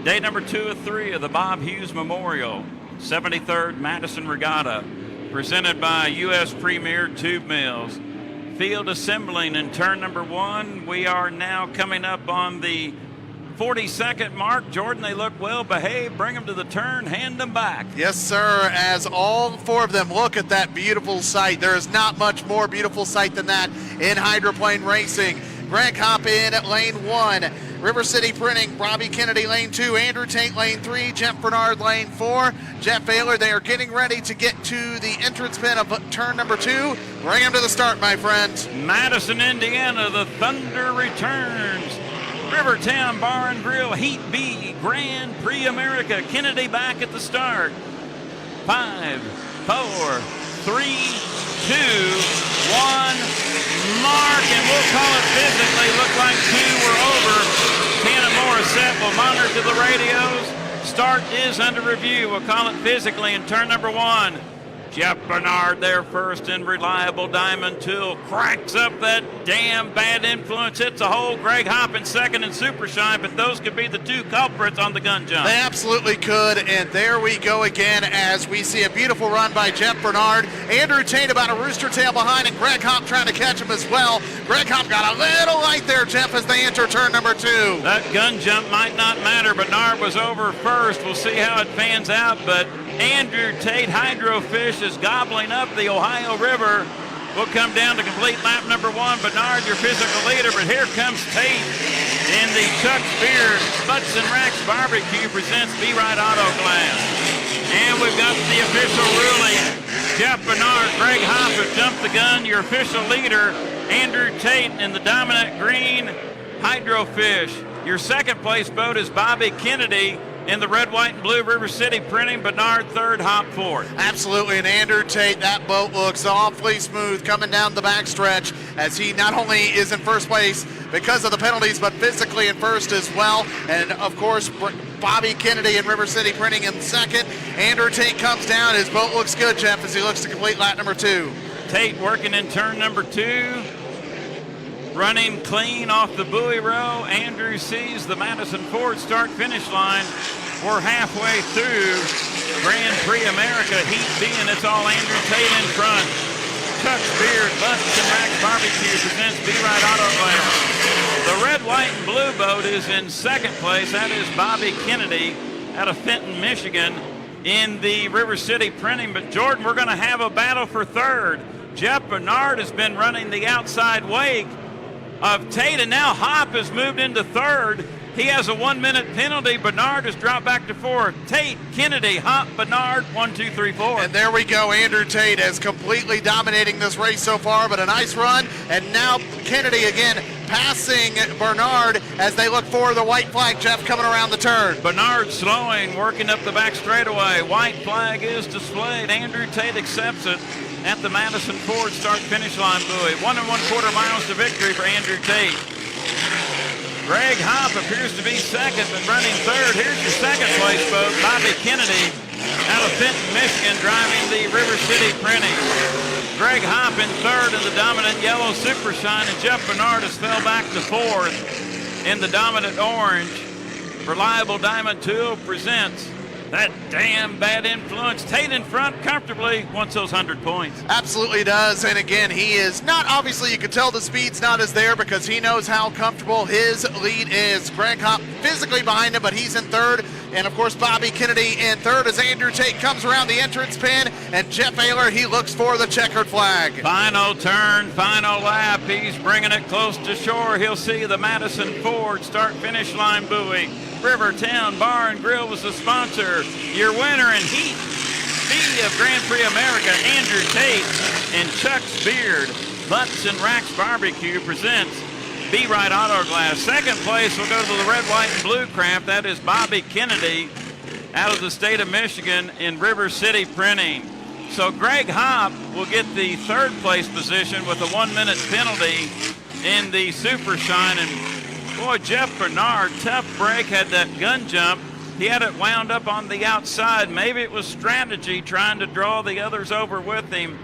Day number 2 of 3 of the Bob Hughes Memorial 73rd Madison Regatta, presented by U.S. Premier Tube Mills. Field assembling in turn number 1. We are now coming up on the 40-second mark. Jordan, they look well behaved. Bring them to the turn, hand them back. Yes, sir, as all 4 of them look at that beautiful sight. There is not much more beautiful sight than that in hydroplane racing. Greg Hopp in at lane 1. River City Printing, Bobby Kennedy lane 2, Andrew Tate lane 3, Jeff Bernard lane 4. Jeff Baylor, they are getting ready to get to the entrance pin of turn number 2. Bring them to the start, my friends. Madison, Indiana, the Thunder returns. Rivertown Bar and Grill, Heat B, Grand Prix America. Kennedy back at the start. 5, 4, 3, 2, 1. Mark, and we'll call it physically. Look like 2 were over. Ken and Morissette will monitor the radios. Start is under review. We'll call it physically in turn number 1. Jeff Bernard there first in reliable diamond tool. Cracks up that damn bad influence. Hits a hole. Greg Hopp in second and Super Shine, but those could be the 2 culprits on the gun jump. They absolutely could, and there we go again as we see a beautiful run by Jeff Bernard. Andrew Tate about a rooster tail behind, and Greg Hopp trying to catch him as well. Greg Hopp got a little light there, Jeff, as they enter turn number 2. That gun jump might not matter. Bernard was over first. We'll see how it pans out, but Andrew Tate, Hydrofish, is gobbling up the Ohio River. We'll come down to complete lap number 1. Bernard, your physical leader, but here comes Tate in the Chuck Spear Butts and Racks Barbecue presents B-Ride Auto Glass. And we've got the official ruling. Jeff Bernard, Greg Hopp have jumped the gun. Your official leader, Andrew Tate in the dominant green Hydrofish. Your second place boat is Bobby Kennedy in the red, white, and blue River City Printing. Bernard third, Hopp fourth. Absolutely, and Andrew Tate, that boat looks awfully smooth coming down the backstretch as he not only is in first place because of the penalties, but physically in first as well. And of course, Bobby Kennedy in River City Printing in second. Andrew Tate comes down. His boat looks good, Jeff, as he looks to complete lap number 2. Tate working in turn number 2. Running clean off the buoy row. Andrew sees the Madison Ford start-finish line. We're halfway through Grand Prix America Heat B, and it's all Andrew Tate in front. Chuck's Beard, Butts and Racks Barbecue presents B-Ride Auto Glass. The red, white, and blue boat is in second place. That is Bobby Kennedy out of Fenton, Michigan in the River City Printing. But Jordan, we're going to have a battle for third. Jeff Bernard has been running the outside wake of Tate, and now Hopp has moved into third. He has a 1-minute penalty. Bernard has dropped back to fourth. Tate, Kennedy, Hopp, Bernard, 1, 2, 3, 4. And there we go. Andrew Tate is completely dominating this race so far, but a nice run. And now Kennedy again passing Bernard as they look for the white flag, Jeff, coming around the turn. Bernard slowing, working up the back straightaway. White flag is displayed. Andrew Tate accepts it at the Madison Ford start-finish line buoy. 1 1/4 miles to victory for Andrew Tate. Greg Hopp appears to be second, but running third. Here's your second place boat, Bobby Kennedy out of Fenton, Michigan, driving the River City Printing. Greg Hopp in third in the dominant yellow Super Shine, and Jeff Bernard has fell back to fourth in the dominant orange. Reliable Diamond Tool presents That Damn Bad Influence. Tate in front comfortably, wants those 100 points. Absolutely does. And again, he is not, obviously you can tell the speed's not as there because he knows how comfortable his lead is. Greg Hopp physically behind him, but he's in third. And of course, Bobby Kennedy in third as Andrew Tate comes around the entrance pin. And Jeff Ayler, he looks for the checkered flag. Final turn, final lap. He's bringing it close to shore. He'll see the Madison Ford start-finish line buoy. Rivertown Bar and Grill was the sponsor. Your winner in Heat B of Grand Prix America, Andrew Tate and Chuck's Beard. Lutz and Rax Barbecue presents Be Right Auto Glass. Second place will go to the red, white, and blue craft. That is Bobby Kennedy out of the state of Michigan in River City Printing. So Greg Hopp will get the third place position with a 1-minute penalty in the Super Shine. And boy, Jeff Bernard, tough break, had that gun jump. He had it wound up on the outside. Maybe it was strategy trying to draw the others over with him.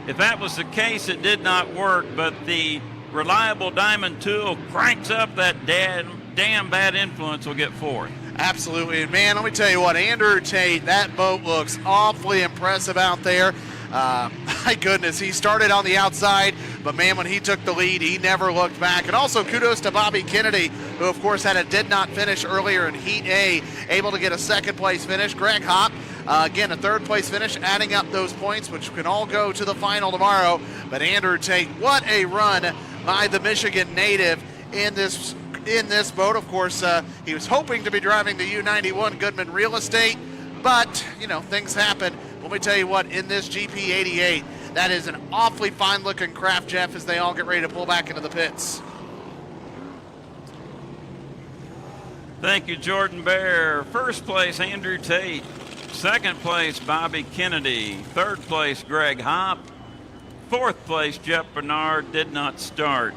If that was the case, it did not work, but the Reliable Diamond Tool cranks up that damn bad influence, will get fourth. Absolutely. And man, let me tell you what, Andrew Tate, that boat looks awfully impressive out there. My goodness, he started on the outside, but man, when he took the lead, he never looked back. And also kudos to Bobby Kennedy, who of course had a did not finish earlier in Heat A, able to get a second place finish. Greg Hopp, again, a third place finish, adding up those points, which can all go to the final tomorrow. But Andrew Tate, what a run by the Michigan native in this boat. Of course, he was hoping to be driving the U91 Goodman Real Estate, but you know, things happen. Let me tell you what, in this GP88, that is an awfully fine looking craft, Jeff, as they all get ready to pull back into the pits. Thank you, Jordan Bear. First place, Andrew Tate. Second place, Bobby Kennedy. Third place, Greg Hopp. Fourth place, Jeff Bernard, did not start,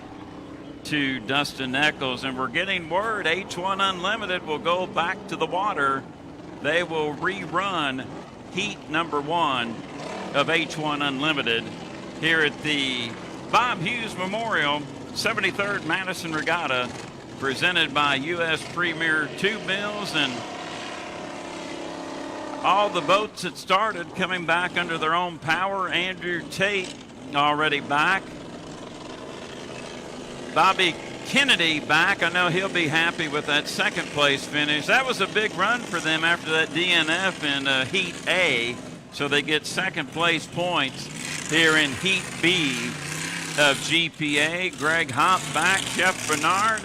to Dustin Eccles. And we're getting word H1 Unlimited will go back to the water. They will rerun Heat number 1 of H1 Unlimited here at the Bob Hughes Memorial 73rd Madison Regatta, presented by U.S. Premier Tube Mills. And all the boats that started coming back under their own power. Andrew Tate already back. Bobby Kennedy back. I know he'll be happy with that second place finish. That was a big run for them after that DNF in Heat A. So they get second place points here in Heat B of GPA. Greg Hopp back. Jeff Bernard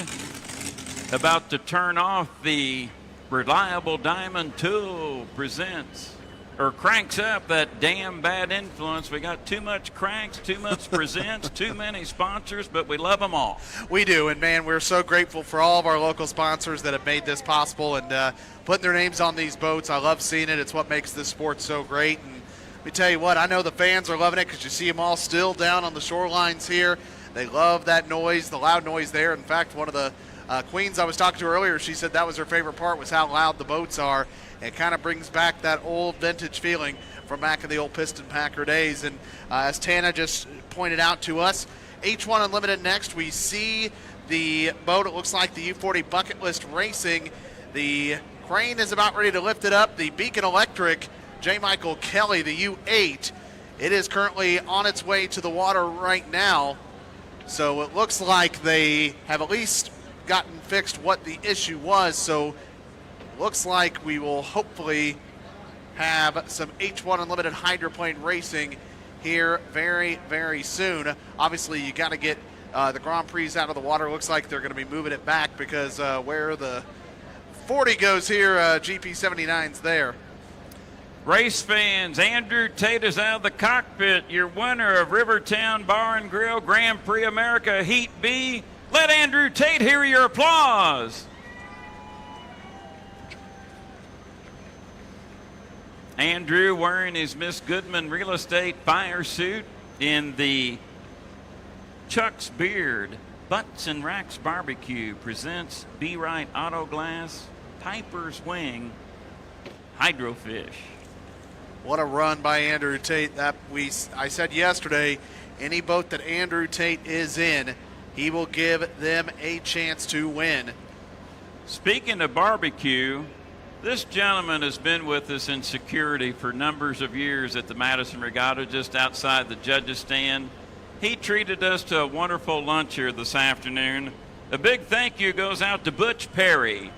about to turn off the Reliable Diamond Tool presents, or cranks up, that damn bad influence. We got too much cranks, too much presents, too many sponsors, but we love them all. We do, and man, we're so grateful for all of our local sponsors that have made this possible and putting their names on these boats. I love seeing it. It's what makes this sport so great. And let me tell you what, I know the fans are loving it because you see them all still down on the shorelines here. They love that noise, the loud noise there. In fact, one of the queens I was talking to earlier, she said that was her favorite part, was how loud the boats are. It kind of brings back that old vintage feeling from back in the old Piston Packer days. And as Tana just pointed out to us, H1 Unlimited next. We see the boat, it looks like the U40 Bucket List Racing. The crane is about ready to lift it up. The Beacon Electric J. Michael Kelly, the U8, it is currently on its way to the water right now. So it looks like they have at least gotten fixed what the issue was. So looks like we will hopefully have some H1 Unlimited hydroplane racing here very, very soon. Obviously, you got to get the Grand Prix out of the water. Looks like they're going to be moving it back because where the 40 goes here, GP79's there. Race fans, Andrew Tate is out of the cockpit. Your winner of Rivertown Bar and Grill Grand Prix America Heat B. Let Andrew Tate hear your applause. Andrew wearing his Miss Goodman Real Estate fire suit in the Chuck's Beard Butts and Racks Barbecue presents Be Right Auto Glass, Piper's Wing, Hydrofish. What a run by Andrew Tate. I said yesterday, any boat that Andrew Tate is in, he will give them a chance to win. Speaking of barbecue, this gentleman has been with us in security for numbers of years at the Madison Regatta just outside the judges' stand. He treated us to a wonderful lunch here this afternoon. A big thank you goes out to Butch Perry.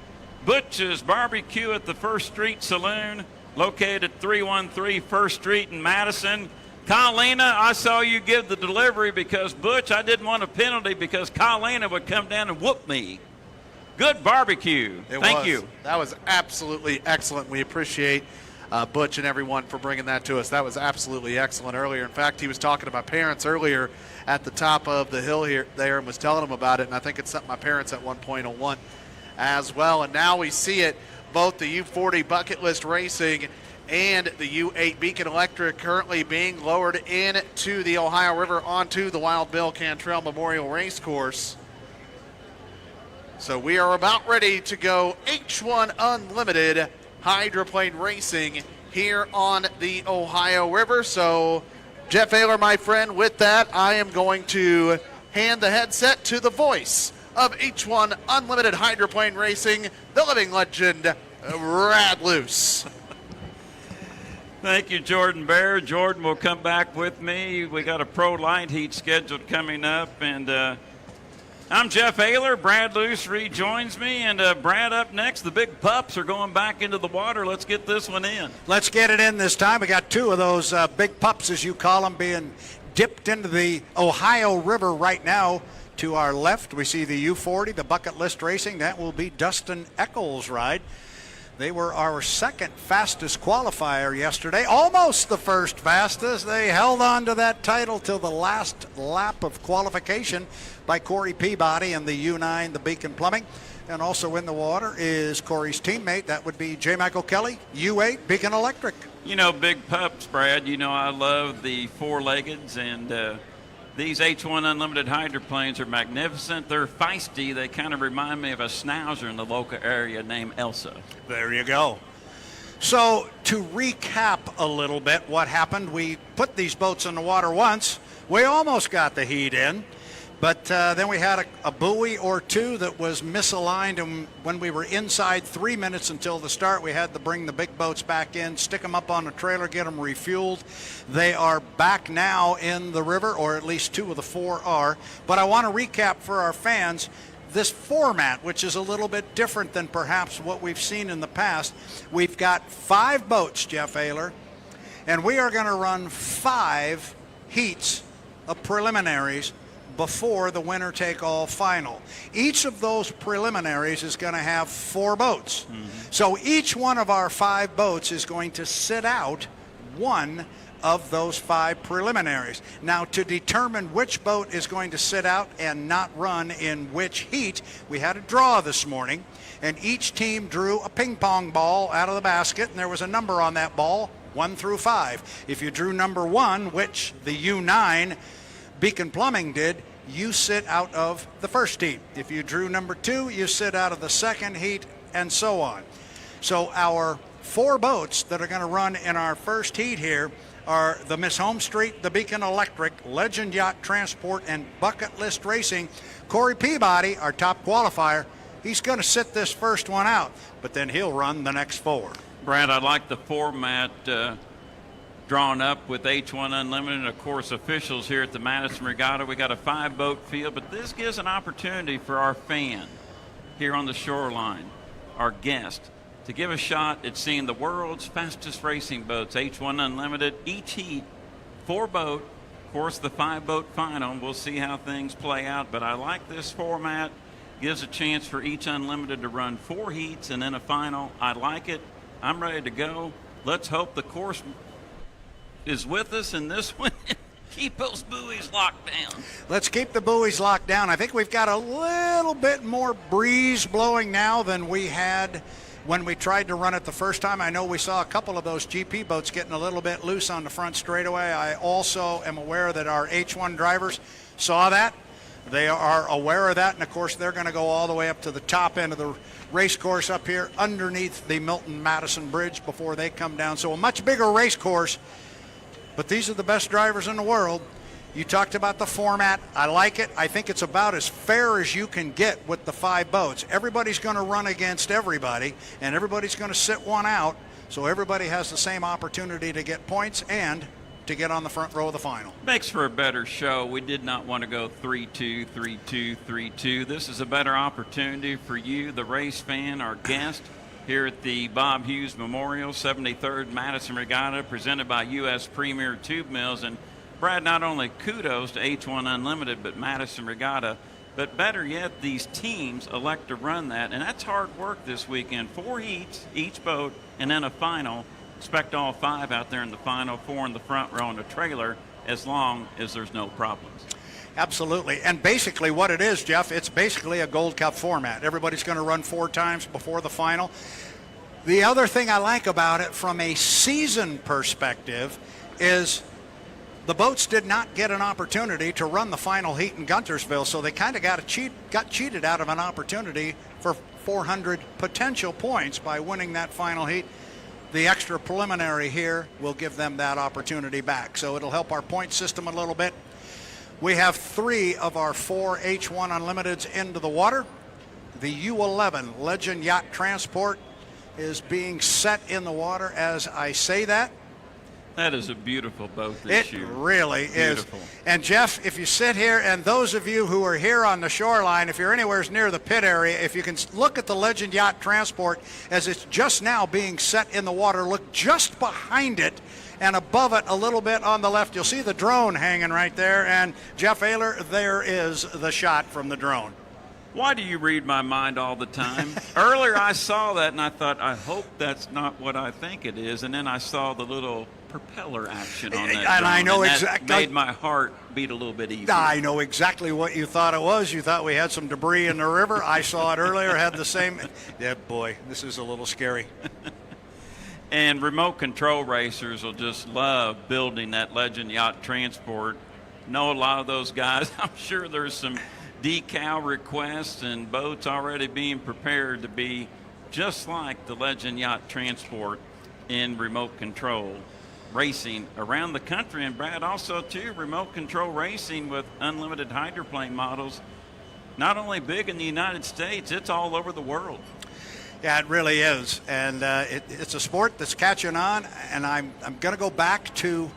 Butch's Barbecue at the First Street Saloon, located at 313 First Street in Madison. Colina, I saw you give the delivery because, Butch, I didn't want a penalty because Colina would come down and whoop me. Good barbecue. Thank you. That was absolutely excellent. We appreciate Butch and everyone for bringing that to us. That was absolutely excellent earlier. In fact, he was talking to my parents earlier at the top of the hill there and was telling them about it, and I think it's something my parents at one point will want as well. And now we see it, both the U40 Bucket List Racing and the U8 Beacon Electric currently being lowered into the Ohio River onto the Wild Bill Cantrell Memorial Racecourse. So we are about ready to go H1 Unlimited hydroplane racing here on the Ohio River. So Jeff Ayler, my friend, with that, I am going to hand the headset to the voice of H1 Unlimited hydroplane racing, the living legend, Brad Luce. Thank you, Jordan Bear. Jordan will come back with me. We got a pro light heat scheduled coming up, and I'm Jeff Ayler. Brad Luce rejoins me, and Brad up next. The big pups are going back into the water. Let's get this one in. Let's get it in this time. We got two of those big pups, as you call them, being dipped into the Ohio River right now. To our left, we see the U40, the Bucket List Racing. That will be Dustin Eccles' ride. They were our second fastest qualifier yesterday, almost the first fastest. They held on to that title till the last lap of qualification by Corey Peabody and the U9, the Beacon Plumbing. And also in the water is Corey's teammate. That would be J. Michael Kelly, U8, Beacon Electric. You know, big pups, Brad. You know I love the four-leggeds, and these H1 Unlimited hydroplanes are magnificent. They're feisty. They kind of remind me of a schnauzer in the local area named Elsa. There you go. So to recap a little bit what happened, we put these boats in the water once. We almost got the heat in, but then we had a buoy or two that was misaligned, and when we were inside 3 minutes until the start, we had to bring the big boats back in, stick them up on the trailer, get them refueled. They are back now in the river, or at least two of the four are. But I want to recap for our fans this format, which is a little bit different than perhaps what we've seen in the past. We've got 5 boats, Jeff Ayler, and we are going to run 5 heats of preliminaries before the winner-take-all final. Each of those preliminaries is going to have 4 boats. So each one of our 5 boats is going to sit out one of those 5 preliminaries. Now, to determine which boat is going to sit out and not run in which heat, we had a draw this morning, and each team drew a ping pong ball out of the basket, and there was a number on that ball, 1 through 5. If you drew number 1, which the U9 Beacon Plumbing did, you sit out of the first heat. If you drew number 2, you sit out of the second heat, and so on. So our 4 boats that are going to run in our first heat here are the Miss Home Street, the Beacon Electric, Legend Yacht Transport, and Bucket List Racing. Corey Peabody, our top qualifier, he's going to sit this first one out, but then he'll run the next 4. Brad, I like the format drawn up with H1 Unlimited, and of course officials here at the Madison Regatta. We got a 5-boat field, but this gives an opportunity for our fan here on the shoreline, our guest, to give a shot at seeing the world's fastest racing boats, H1 Unlimited. Each heat, 4 boat, of course the 5-boat final. We'll see how things play out, but I like this format. Gives a chance for each Unlimited to run 4 heats and then a final. I like it. I'm ready to go. Let's hope the course is with us in this one. Keep those buoys locked down. Let's keep the buoys locked down. I think we've got a little bit more breeze blowing now than we had when we tried to run it the first time. I know we saw a couple of those GP boats getting a little bit loose on the front straightaway. I also am aware that our H1 drivers saw that. They are aware of that, and of course they're going to go all the way up to the top end of the race course up here underneath the Madison Bridge before they come down. So a much bigger race course, but these are the best drivers in the world. You talked about the format. I like it. I think it's about as fair as you can get with the 5 boats. Everybody's going to run against everybody, and everybody's going to sit one out, so everybody has the same opportunity to get points and to get on the front row of the final. Makes for a better show. We did not want to go 3-2, 3-2, 3-2. This is a better opportunity for you, the race fan, our guest, here at the Bob Hughes Memorial 73rd Madison Regatta, presented by U.S. Premier Tube Mills. And Brad, not only kudos to H1 Unlimited, but Madison Regatta, but better yet, these teams elect to run that, and that's hard work this weekend. 4 heats, each boat, and then a final. Expect all 5 out there in the final, 4 in the front row in the trailer, as long as there's no problems. Absolutely. And basically what it is, Jeff, it's basically a Gold Cup format. Everybody's going to run 4 times before the final. The other thing I like about it from a season perspective is the boats did not get an opportunity to run the final heat in Guntersville, so they kind of got cheated out of an opportunity for 400 potential points by winning that final heat. The extra preliminary here will give them that opportunity back. So it'll help our point system a little bit. We have 3 of our 4 H1 Unlimiteds into the water. The U11 Legend Yacht Transport is being set in the water as I say that. That is a beautiful boat this year. It really Beautiful. is. And Jeff, if you sit here, and those of you who are here on the shoreline, if you're anywhere near the pit area, if you can look at the Legend Yacht Transport as it's just now being set in the water, look just behind it and above it a little bit on the left. You'll see the drone hanging right there. And Jeff Ayler, there is the shot from the drone. Why do you read my mind all the time? Earlier I saw that and I thought, I hope that's not what I think it is. And then I saw the little propeller action on that and drone, I know and exactly. that made my heart beat a little bit easier. I know exactly what you thought it was. You thought we had some debris in the river. I saw it earlier, had the same. Yeah, boy, this is a little scary. And remote control racers will just love building that Legend Yacht Transport. Know a lot of those guys. I'm sure there's some decal requests and boats already being prepared to be just like the Legend Yacht Transport in remote control racing around the country. And Brad, also too, remote control racing with unlimited hydroplane models, not only big in the United States, it's all over the world. Yeah, it really is. And it's a sport that's catching on. And I'm going to go back to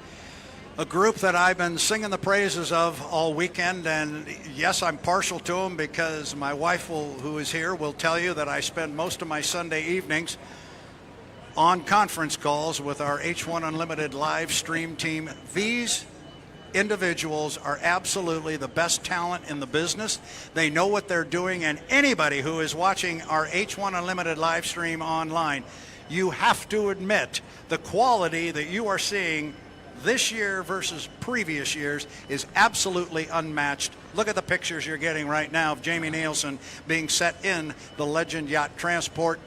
a group that I've been singing the praises of all weekend. And yes, I'm partial to them because my wife, who is here, will tell you that I spend most of my Sunday evenings on conference calls with our H1 Unlimited live stream team. These individuals are absolutely the best talent in the business. They know what they're doing, and anybody who is watching our H1 Unlimited live stream online, you have to admit the quality that you are seeing this year versus previous years is absolutely unmatched. Look at the pictures you're getting right now of Jamie Nielsen being set in the Legend Yacht Transport.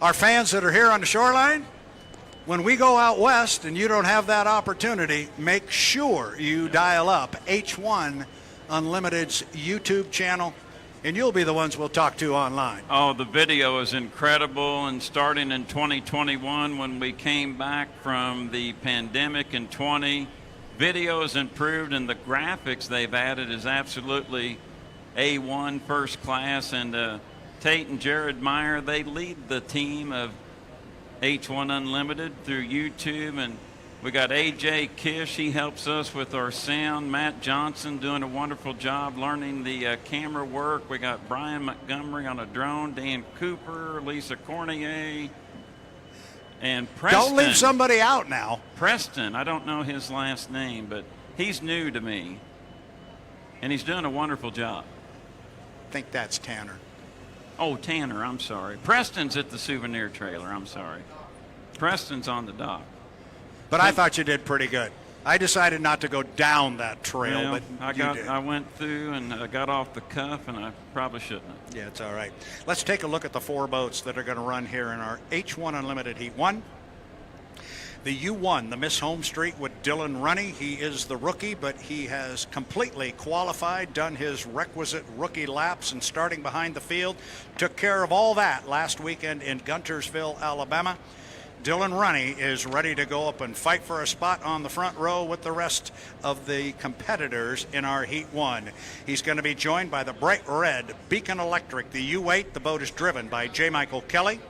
Our fans that are here on the shoreline, when we go out west and you don't have that opportunity, make sure you dial up H1 Unlimited's YouTube channel, and you'll be the ones we'll talk to online. Oh, the video is incredible, and starting in 2021 when we came back from the pandemic in 20, video is improved, and the graphics they've added is absolutely A1, first class. And Tate and Jared Meyer, they lead the team of H1 Unlimited through YouTube. And we got AJ Kish, he helps us with our sound. Matt Johnson doing a wonderful job learning the camera work. We got Brian Montgomery on a drone, Dan Cooper, Lisa Cornier, and Preston. Don't leave somebody out now. Preston, I don't know his last name, but he's new to me, and he's doing a wonderful job. I think that's Tanner. Oh, Tanner, I'm sorry. Preston's at the souvenir trailer, I'm sorry. Preston's on the dock. But I thought you did pretty good. I decided not to go down that trail, Well, but you did. I went through and I got off the cuff, and I probably shouldn't have. Yeah, it's all right. Let's take a look at the 4 boats that are going to run here in our H1 Unlimited Heat 1. The U1, the Miss Home Street with Dylan Runny. He is the rookie, but he has completely qualified, done his requisite rookie laps, and starting behind the field, took care of all that last weekend in Guntersville, Alabama. Dylan Runny is ready to go up and fight for a spot on the front row with the rest of the competitors in our Heat 1. He's going to be joined by the bright red Beacon Electric, the U8. The boat is driven by J. Michael Kelly.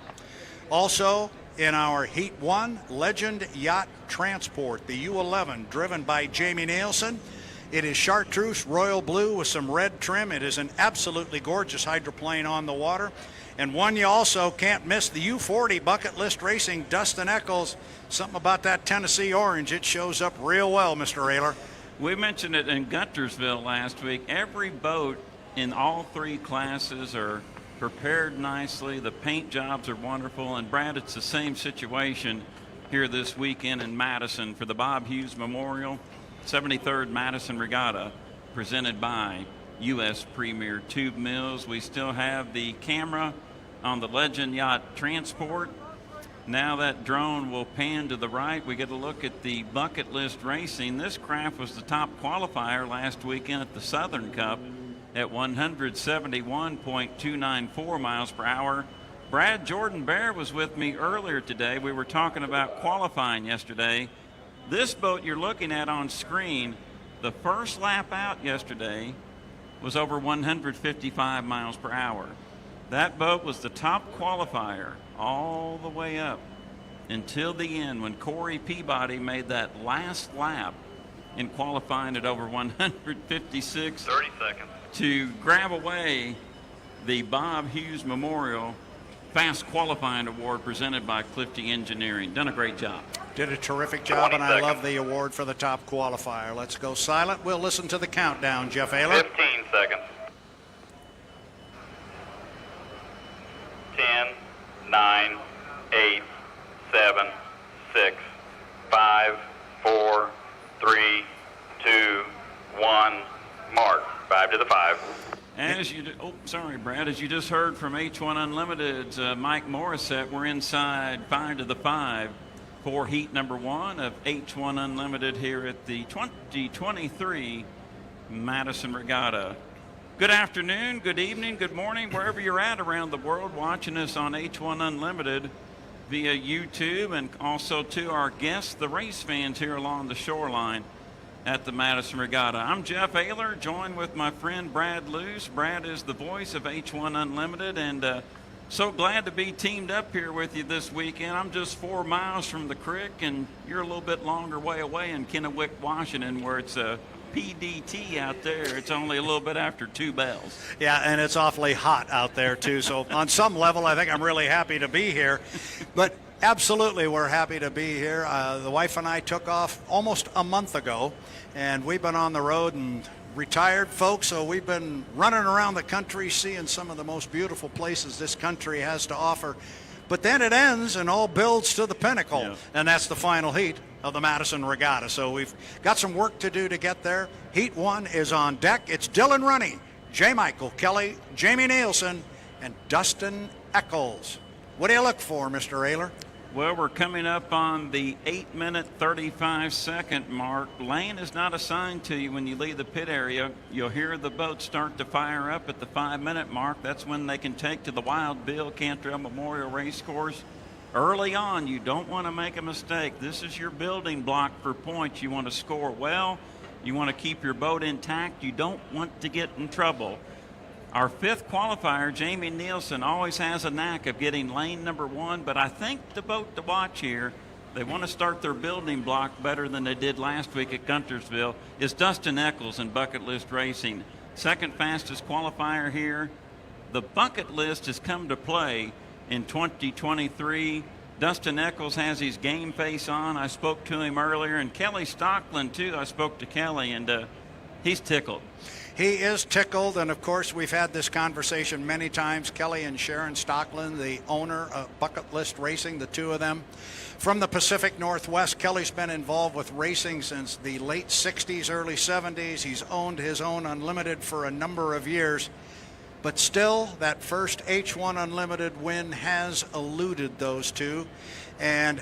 Also in our Heat 1, Legend Yacht Transport, the U11, driven by Jamie Nielsen. It is chartreuse royal blue with some red trim. It is an absolutely gorgeous hydroplane on the water. And one you also can't miss, the U40 Bucket List Racing, Dustin Eccles. Something about that Tennessee orange. It shows up real well, Mr. Ayler. We mentioned it in Guntersville last week. Every boat in all three classes are prepared nicely. The paint jobs are wonderful. And Brad, it's the same situation here this weekend in Madison for the Bob Hughes Memorial 73rd Madison Regatta, presented by U.S. Premier Tube Mills. We still have the camera on the Legend Yacht Transport. Now that drone will pan to the right. We get a look at the Bucket List Racing. This craft was the top qualifier last weekend at the Southern Cup at 171.294 miles per hour. Brad, Jordan Bear was with me earlier today. We were talking about qualifying yesterday. This boat you're looking at on screen, the first lap out yesterday was over 155 miles per hour. That boat was the top qualifier all the way up until the end when Corey Peabody made that last lap in qualifying at over 156. 30 seconds. To grab away the Bob Hughes Memorial Fast Qualifying Award presented by Clifty Engineering. Done a great job. Did a terrific job, and I love the award for the top qualifier. Let's go silent. We'll listen to the countdown, Jeff Ayler. 15 seconds. 10, 9, 8, 7, 6, 5, 4, 3, 2, 1, mark. 5 to the 5. As you, Brad, as you just heard from H1 Unlimited's Mike Morissette, we're inside 5 to the 5 for heat number 1 of H1 Unlimited here at the 2023 Madison Regatta. Good afternoon, good evening, good morning, wherever you're at around the world watching us on H1 Unlimited via YouTube, and also to our guests, the race fans here along the shoreline at the Madison Regatta. I'm Jeff Ayler, joined with my friend Brad Luce. Brad is the voice of H1 Unlimited, and so glad to be teamed up here with you this weekend. I'm just 4 miles from the creek, and you're a little bit longer way away in Kennewick, Washington, where it's a PDT out there. It's only a little bit after 2 bells. Yeah, and it's awfully hot out there, too. So on some level, I think I'm really happy to be here. But absolutely, we're happy to be here. The wife and I took off almost a month ago, and we've been on the road and retired folks, so we've been running around the country seeing some of the most beautiful places this country has to offer. But then it ends and all builds to the pinnacle, and that's the final heat of the Madison Regatta. So we've got some work to do to get there. Heat 1 is on deck. It's Dylan Runny, J. Michael Kelly, Jamie Nielsen, and Dustin Eccles. What do you look for, Mr. Ayler? Well, we're coming up on the 8-minute, 35-second mark. Lane is not assigned to you when you leave the pit area. You'll hear the boat start to fire up at the 5-minute mark. That's when they can take to the Wild Bill Cantrell Memorial Racecourse. Early on, you don't want to make a mistake. This is your building block for points. You want to score well. You want to keep your boat intact. You don't want to get in trouble. Our 5th qualifier, Jamie Nielsen, always has a knack of getting lane number 1, but I think the boat to watch here, they want to start their building block better than they did last week at Guntersville, is Dustin Eccles in Bucket List Racing. 2nd fastest qualifier here. The bucket list has come to play in 2023. Dustin Eccles has his game face on. I spoke to him earlier, and Kelly Stockland, too. I spoke to Kelly, and he's tickled. He is tickled, and of course we've had this conversation many times. Kelly and Sharon Stockland, the owner of Bucket List Racing, the two of them from the Pacific Northwest. Kelly's been involved with racing since the late 60s, early 70s. He's owned his own Unlimited for a number of years, but still that first H1 Unlimited win has eluded those two. And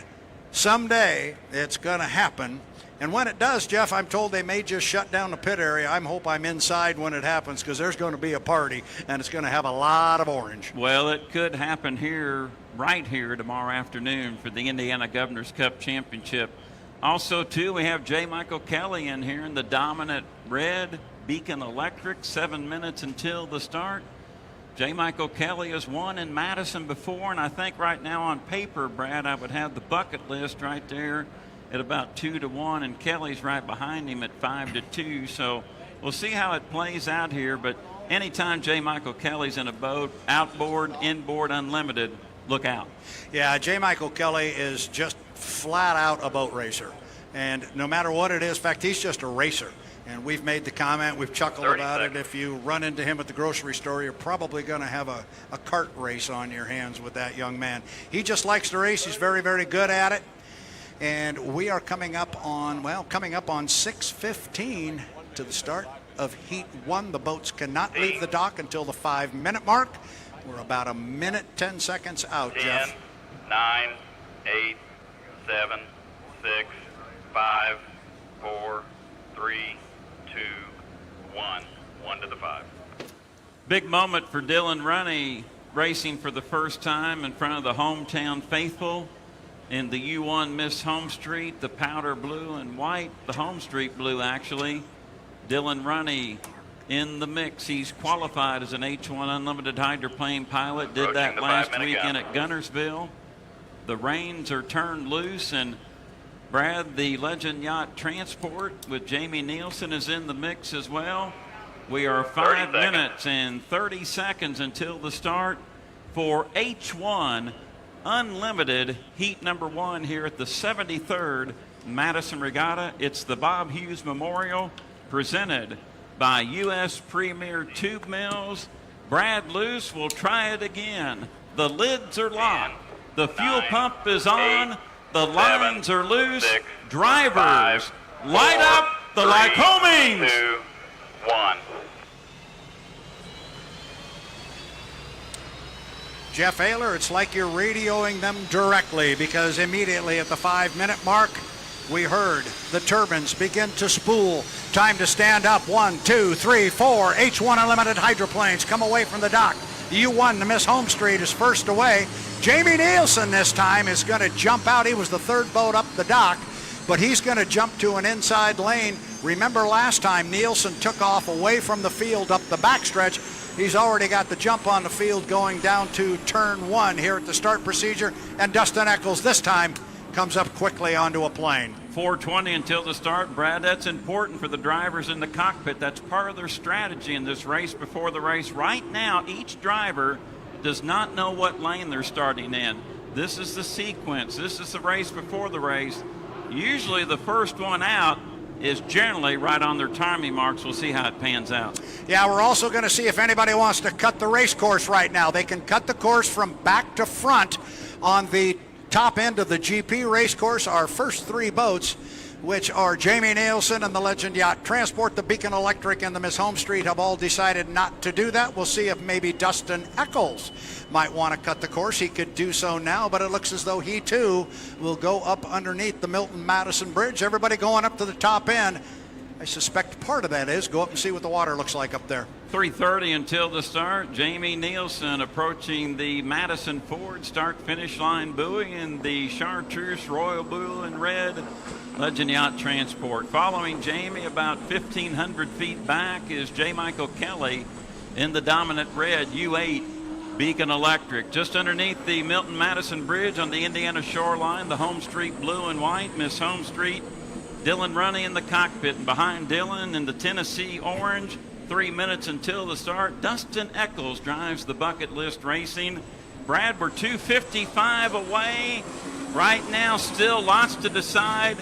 someday it's going to happen. And when it does, Jeff, I'm told they may just shut down the pit area. I hope I'm inside when it happens, because there's going to be a party, and it's going to have a lot of orange. Well, it could happen here, right here, tomorrow afternoon for the Indiana Governor's Cup Championship. Also, too, we have J. Michael Kelly in here in the dominant red Beacon Electric, 7 minutes until the start. J. Michael Kelly has won in Madison before, and I think right now on paper, Brad, I would have the bucket list right there at about 2-1, and Kelly's right behind him at 5-2. So we'll see how it plays out here. But anytime J. Michael Kelly's in a boat, outboard, inboard, unlimited, look out. Yeah, J. Michael Kelly is just flat out a boat racer. And no matter what it is, in fact, he's just a racer. And we've made the comment, we've chuckled about it. If you run into him at the grocery store, you're probably going to have a kart race on your hands with that young man. He just likes to race. He's very, very good at it. And we are coming up on 6:15 to the start of Heat 1. The boats cannot leave the dock until the 5-minute mark. We're about a minute, 10 seconds out, 10, Jeff. 9, 8, 7, 6, 5, 4, 3, 2, 1. 1 to the 5. Big moment for Dylan Runney, racing for the first time in front of the hometown faithful in the U1 Miss Home Street, the powder blue and white, the Home Street blue actually. Dylan Runney in the mix. He's qualified as an H1 unlimited hydroplane pilot. Did that last weekend at Gunnersville. The reins are turned loose, and Brad, the Legend Yacht Transport with Jamie Nielsen is in the mix as well. We are 5 minutes and 30 seconds until the start for H1 Unlimited Heat number 1 here at the 73rd Madison Regatta. It's the Bob Hughes Memorial presented by U.S. Premier Tube Mills. Brad Luce will try it again. The lids are locked. The fuel pump is on. The lines are loose. Drivers, light up the Lycomings. 2, 1. Jeff Ayler, it's like you're radioing them directly, because immediately at the 5-minute mark, we heard the turbines begin to spool. Time to stand up. 1, 2, 3, 4. H1 Unlimited hydroplanes come away from the dock. U1 to Miss Home Street is first away. Jamie Nielsen this time is going to jump out. He was the third boat up the dock, but he's going to jump to an inside lane. Remember last time Nielsen took off away from the field up the backstretch. He's already got the jump on the field going down to turn 1 here at the start procedure. And Dustin Eccles this time comes up quickly onto a plane. 4:20 until the start, Brad. That's important for the drivers in the cockpit. That's part of their strategy in this race before the race. Right now, each driver does not know what lane they're starting in. This is the sequence. This is the race before the race. Usually the first one out is generally right on their timing marks. We'll see how it pans out. Yeah, we're also going to see if anybody wants to cut the race course right now. They can cut the course from back to front on the top end of the GP race course. Our first 3 boats, which are Jamie Nielsen and the Legend Yacht Transport, the Beacon Electric, and the Miss Home Street, have all decided not to do that. We'll see if maybe Dustin Eccles might want to cut the course. He could do so now, but it looks as though he too will go up underneath the Milton Madison Bridge. Everybody going up to the top end. I suspect part of that is go up and see what the water looks like up there. 3:30 until the start. Jamie Nielsen approaching the Madison Ford start-finish line buoy in the Chartreuse Royal Blue and Red Legend Yacht Transport. Following Jamie about 1,500 feet back is J. Michael Kelly in the dominant red U8 Beacon Electric. Just underneath the Milton Madison Bridge on the Indiana shoreline, the Home Street blue and white, Miss Home Street. Dylan Runney in the cockpit, and behind Dylan in the Tennessee orange. 3 minutes until the start. Dustin Eccles drives the bucket list racing. Brad, we're 2:55 away. Right now, still lots to decide.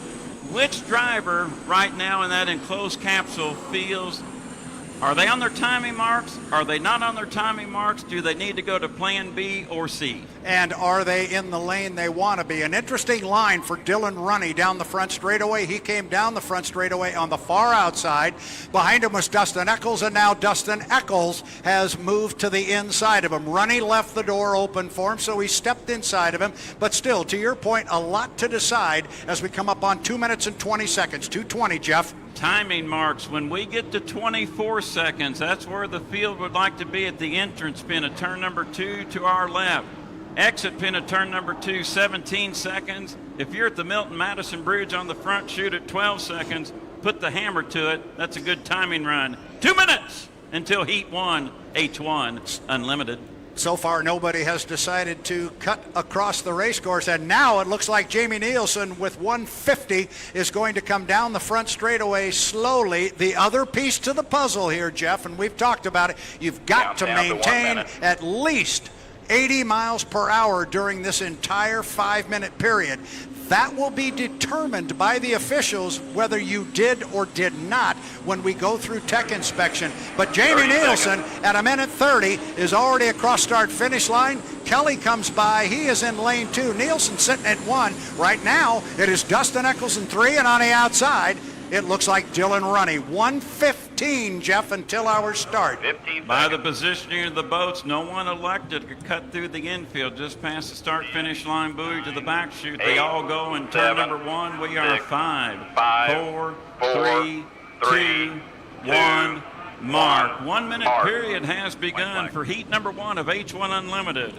Which driver right now in that enclosed capsule feels Are they on their timing marks? Are they not on their timing marks? Do they need to go to plan B or C? And are they in the lane they want to be? An interesting line for Dylan Runny down the front straightaway. He came down the front straightaway on the far outside. Behind him was Dustin Eccles, and now Dustin Eccles has moved to the inside of him. Runny left the door open for him, so he stepped inside of him. But still, to your point, a lot to decide as we come up on 2 minutes and 20 seconds. 2:20, Jeff. Timing marks. When we get to 24 seconds, that's where the field would like to be at the entrance pin at turn number 2 to our left. Exit pin at turn number 2, 17 seconds. If you're at the Milton Madison Bridge on the front chute at 12 seconds, put the hammer to it. That's a good timing run. 2 minutes until heat 1, H1 Unlimited. So far, nobody has decided to cut across the race course, and now it looks like Jamie Nielsen with 150 is going to come down the front straightaway slowly. The other piece to the puzzle here, Jeff, and we've talked about it, you've got to maintain at least 80 miles per hour during this entire 5-minute period. That will be determined by the officials whether you did or did not when we go through tech inspection. But Jamie Nielsen at 1:30 is already across start finish line. Kelly comes by. He is in lane 2. Nielsen sitting at 1. Right now, it is Dustin Eccles in 3, and on the outside, it looks like Dylan Runny. 1:15, Jeff, until our start. By the positioning of the boats, no one elected to cut through the infield just past the start-finish line buoy to the back chute. They all go in turn number 1. We are 5, 4, 3, 2, 1. Mark. 1 minute period has begun for heat number 1 of H1 Unlimited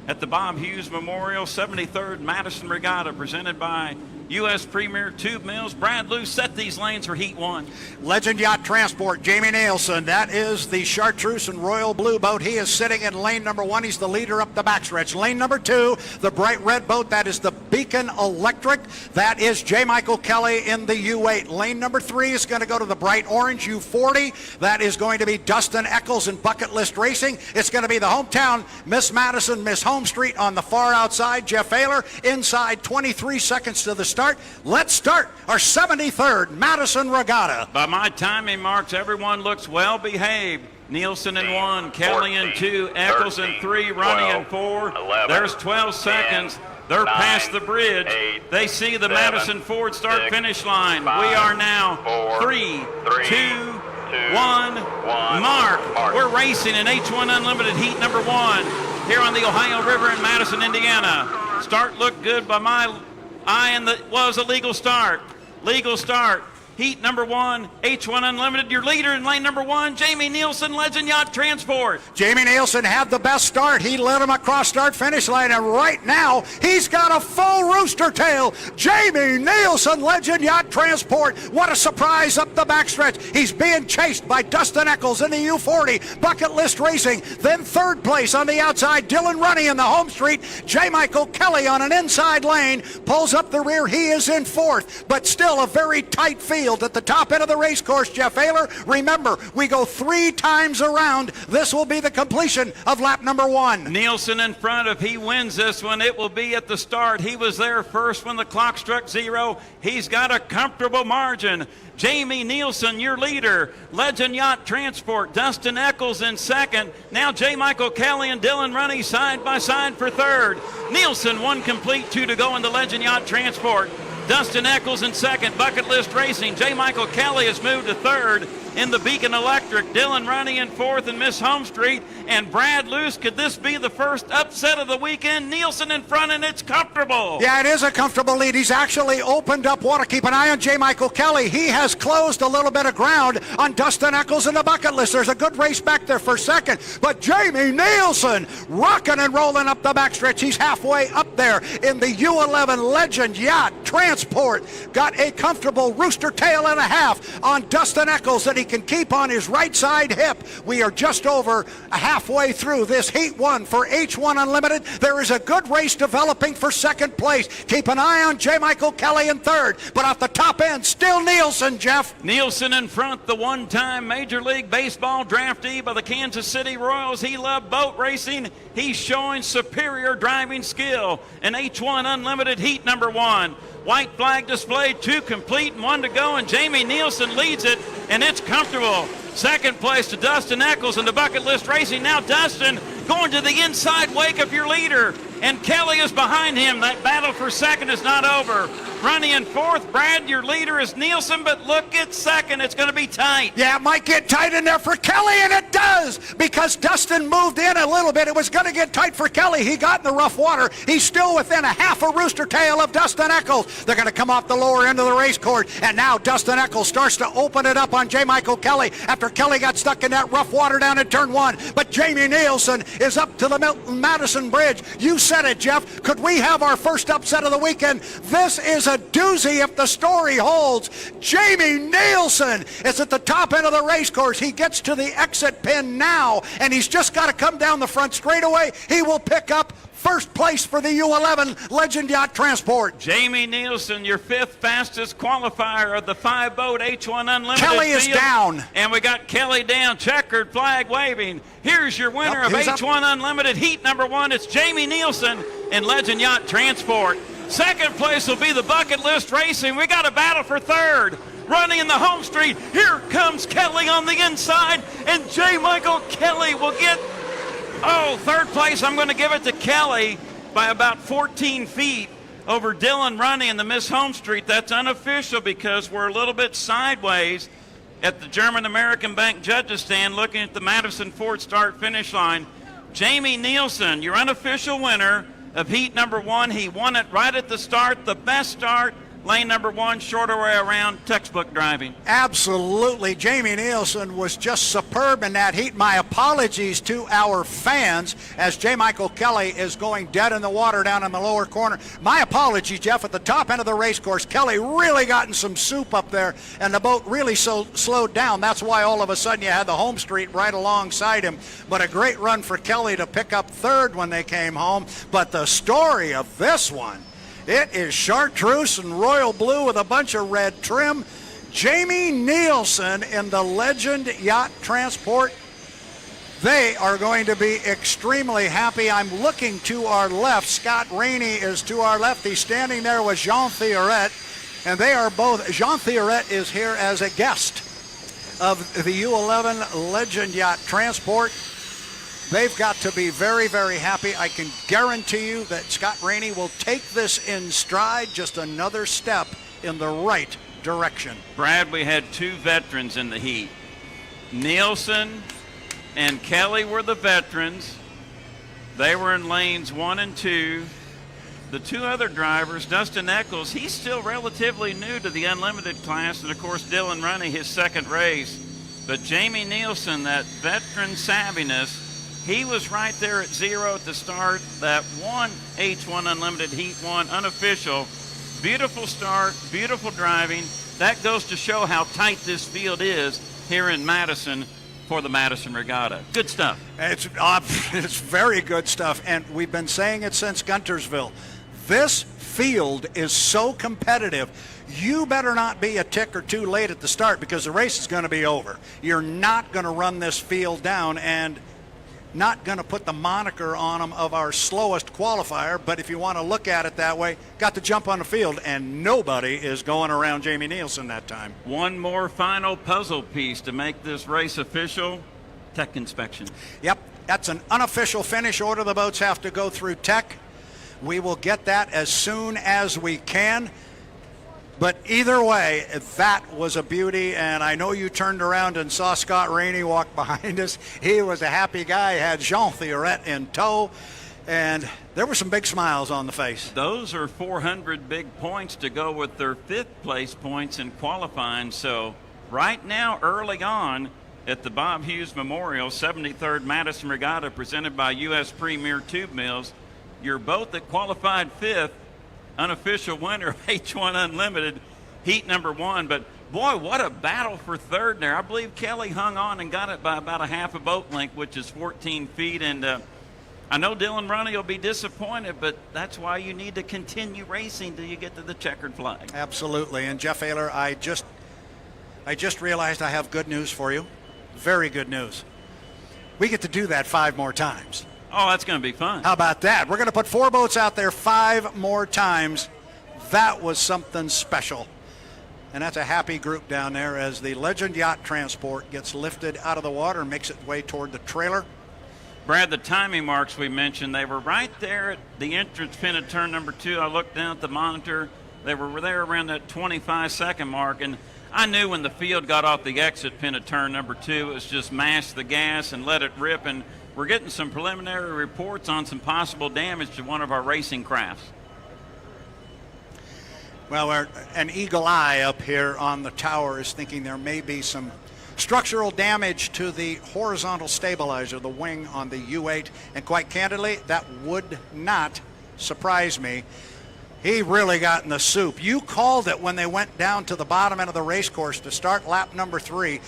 at the Bob Hughes Memorial 73rd Madison Regatta, presented by U.S. Premier Tube Mills. Brad Luce set these lanes for heat 1. Legend Yacht Transport, Jamie Nielsen. That is the Chartreuse and Royal Blue boat. He is sitting in lane number 1. He's the leader up the backstretch. Lane number 2, the bright red boat. That is the Beacon Electric. That is J. Michael Kelly in the U8. Lane number 3 is going to go to the bright orange U40. That is going to be Dustin Eccles in Bucket List Racing. It's going to be the hometown Miss Madison, Miss Home Street on the far outside. Jeff Ayler inside, 23 seconds to the start. Let's start our 73rd Madison Regatta. By my timing marks, everyone looks well behaved. Nielsen in 1, Kelly in 2, Eccles in 3, Runny in 4. 11, There's 12 seconds. They're 9, past the bridge. 8, they see the 7, Madison Ford start 6, finish line. 5, we are now 4, 3, 2, 1. Mark. We're racing in H1 Unlimited heat number 1 here on the Ohio River in Madison, Indiana. Start looked good by my eye, and that was a legal start. Legal start. Heat number 1, H1 Unlimited. Your leader in lane number 1, Jamie Nielsen, Legend Yacht Transport. Jamie Nielsen had the best start. He led him across start finish line, and right now he's got a full rooster tail. Jamie Nielsen, Legend Yacht Transport. What a surprise up the backstretch. He's being chased by Dustin Eccles in the U40. Bucket List Racing. Then third place on the outside, Dylan Runny in the home street. J. Michael Kelly on an inside lane pulls up the rear. He is in 4th, but still a very tight field at the top end of the race course. Jeff Ayler, remember, we go 3 times around. This will be the completion of lap number 1. Nielsen in front. If he wins this one, it will be at the start. He was there first when the clock struck 0. He's got a comfortable margin. Jamie Nielsen, your leader. Legend Yacht Transport, Dustin Eccles in 2nd. Now J. Michael Kelly and Dylan Runny side by side for 3rd. Nielsen 1 complete, 2 to go in the Legend Yacht Transport. Dustin Eccles in 2nd, Bucket List Racing. J. Michael Kelly has moved to 3rd in the Beacon Electric. Dylan Runny in 4th in Miss Home Street. And Brad Luce, could this be the first upset of the weekend? Nielsen in front, and it's comfortable. Yeah, it is a comfortable lead. He's actually opened up water. Keep an eye on J. Michael Kelly. He has closed a little bit of ground on Dustin Eccles in the Bucket List. There's a good race back there for 2nd. But Jamie Nielsen rocking and rolling up the backstretch. He's halfway up there in the U11 Legend Yacht Transport. Got a comfortable rooster tail and a half on Dustin Eccles that he can keep on his right side hip. We are just over halfway through this heat 1 for H1 Unlimited. There is a good race developing for 2nd place. Keep an eye on J. Michael Kelly in 3rd, but off the top end, still Nielsen, Jeff. Nielsen in front, the one-time Major League Baseball draftee by the Kansas City Royals. He loved boat racing. He's showing superior driving skill in H1 Unlimited heat number 1. White flag display, 2 complete and 1 to go, and Jamie Nielsen leads it, and it's comfortable. Second place to Dustin Eccles in the Bucket List Racing. Now Dustin going to the inside wake of your leader, and Kelly is behind him. That battle for second is not over. Running in fourth, Brad, your leader is Nielsen, but look at second. It's going to be tight. Yeah, it might get tight in there for Kelly, and it does, because Dustin moved in a little bit. It was going to get tight for Kelly. He got in the rough water. He's still within a half a rooster tail of Dustin Eccles. They're going to come off the lower end of the race course, and now Dustin Eccles starts to open it up on J. Michael Kelly after Kelly got stuck in that rough water down in turn one. But Jamie Nielsen is up to the Madison Bridge. You said it, Jeff. Could we have our first upset of the weekend? This is a doozy if the story holds. Jamie Nielsen is at the top end of the race course. He gets to the exit pin now, and he's just got to come down the front straightaway. He will pick up first place for the U11 Legend Yacht Transport. Jamie Nielsen, your fifth fastest qualifier of the 5-boat H1 Unlimited Kelly is field. down. And we got Kelly down, checkered flag waving. Here's your winner of H1 Unlimited Heat number 1. It's Jamie Nielsen in Legend Yacht Transport. Second place will be the Bucket List Racing. We got a battle for third. Running in the home street, here comes Kelly on the inside, and J. Michael Kelly will get, third place. I'm going to give it to Kelly by about 14 feet over Dylan Running in the Miss Home Street. That's unofficial because we're a little bit sideways at the German American Bank judges stand looking at the Madison Ford start finish line. Jamie Nielsen, your unofficial winner of heat number 1. He won it right at the start, the best start. Lane number 1, shorter way around, textbook driving. Absolutely. Jamie Nielsen was just superb in that heat. My apologies to our fans as J. Michael Kelly is going dead in the water down in the lower corner. My apologies, Jeff. At the top end of the race course, Kelly really got in some soup up there, and the boat really slowed down. That's why all of a sudden you had the home street right alongside him. But a great run for Kelly to pick up third when they came home. But the story of this one, it is chartreuse and royal blue with a bunch of red trim. Jamie Nielsen in the Legend Yacht Transport. They are going to be extremely happy. I'm looking to our left. Scott Rainey is to our left. He's standing there with Jean Thioret, and they are both. Jean Thioret is here as a guest of the U11 Legend Yacht Transport. They've got to be very, very happy. I can guarantee you that Scott Rainey will take this in stride, just another step in the right direction. Brad, we had two veterans in the heat. Nielsen and Kelly were the veterans. They were in lanes 1 and 2. The two other drivers, Dustin Eccles, he's still relatively new to the Unlimited class, and of course Dylan Running, his second race. But Jamie Nielsen, that veteran savviness, he was right there at 0 at the start. That one H1 Unlimited Heat 1 unofficial. Beautiful start, beautiful driving. That goes to show how tight this field is here in Madison for the Madison Regatta. Good stuff. It's very good stuff, and we've been saying it since Guntersville. This field is so competitive. You better not be a tick or two late at the start because the race is going to be over. You're not going to run this field down, and not going to put the moniker on them of our slowest qualifier, but if you want to look at it that way, got to jump on the field, and nobody is going around Jamie Nielsen that time. One more final puzzle piece to make this race official, tech inspection. Yep, that's an unofficial finish order. The boats have to go through tech. We will get that as soon as we can. But either way, that was a beauty, and I know you turned around and saw Scott Rainey walk behind us. He was a happy guy, had Jean Thioret in tow, and there were some big smiles on the face. Those are 400 big points to go with their fifth place points in qualifying. So right now, early on at the Bob Hughes Memorial 73rd Madison Regatta presented by U.S. Premier Tube Mills, your boat that qualified fifth, unofficial winner of H1 Unlimited heat number 1. But boy, what a battle for third there. I believe Kelly hung on and got it by about a half a boat length, which is 14 feet. And I know Dylan Running will be disappointed, but that's why you need to continue racing till you get to the checkered flag. Absolutely. And Jeff Ayler, I just realized I have good news for you. Very good news. We get to do that 5 more times. Oh, that's going to be fun. How about that? We're going to put 4 boats out there 5 more times. That was something special. And that's a happy group down there as the Legend Yacht Transport gets lifted out of the water and makes its way toward the trailer. Brad, the timing marks we mentioned, they were right there at the entrance pin at turn number 2. I looked down at the monitor. They were there around that 25-second mark, and I knew when the field got off the exit pin at turn number 2, it was just mash the gas and let it rip, and we're getting some preliminary reports on some possible damage to one of our racing crafts. Well, an eagle eye up here on the tower is thinking there may be some structural damage to the horizontal stabilizer, the wing on the U8, and quite candidly, that would not surprise me. He really got in the soup. You called it when they went down to the bottom end of the race course to start lap number 3.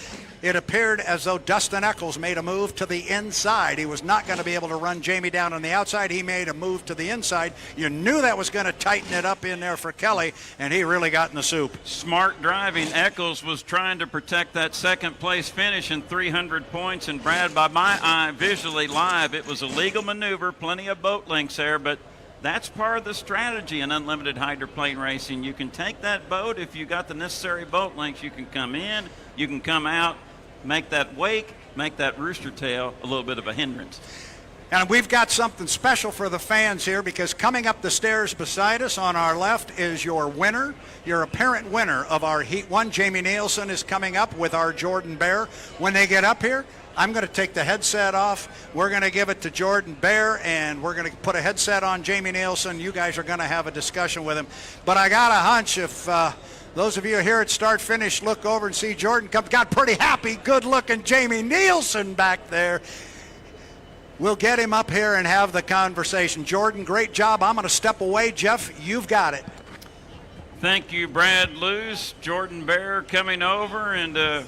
It appeared as though Dustin Eccles made a move to the inside. He was not going to be able to run Jamie down on the outside. He made a move to the inside. You knew that was going to tighten it up in there for Kelly, and he really got in the soup. Smart driving. Eccles was trying to protect that second place finish in 300 points, and Brad, by my eye, visually live, it was a legal maneuver, plenty of boat links there, but that's part of the strategy in unlimited hydroplane racing. You can take that boat if you got the necessary boat links. You can come in, you can come out, make that wake, make that rooster tail a little bit of a hindrance. And we've got something special for the fans here, because coming up the stairs beside us on our left is your winner, your apparent winner of our Heat 1. Jamie Nielsen is coming up with our Jordan Bear. When they get up here, I'm going to take the headset off. We're going to give it to Jordan Bear, and we're going to put a headset on Jamie Nielsen. You guys are going to have a discussion with him. But I got a hunch if those of you here at Start Finish look over and see Jordan come, got pretty happy, good-looking Jamie Nielsen back there. We'll get him up here and have the conversation. Jordan, great job. I'm going to step away. Jeff, you've got it. Thank you, Brad Luce. Jordan Bear coming over, and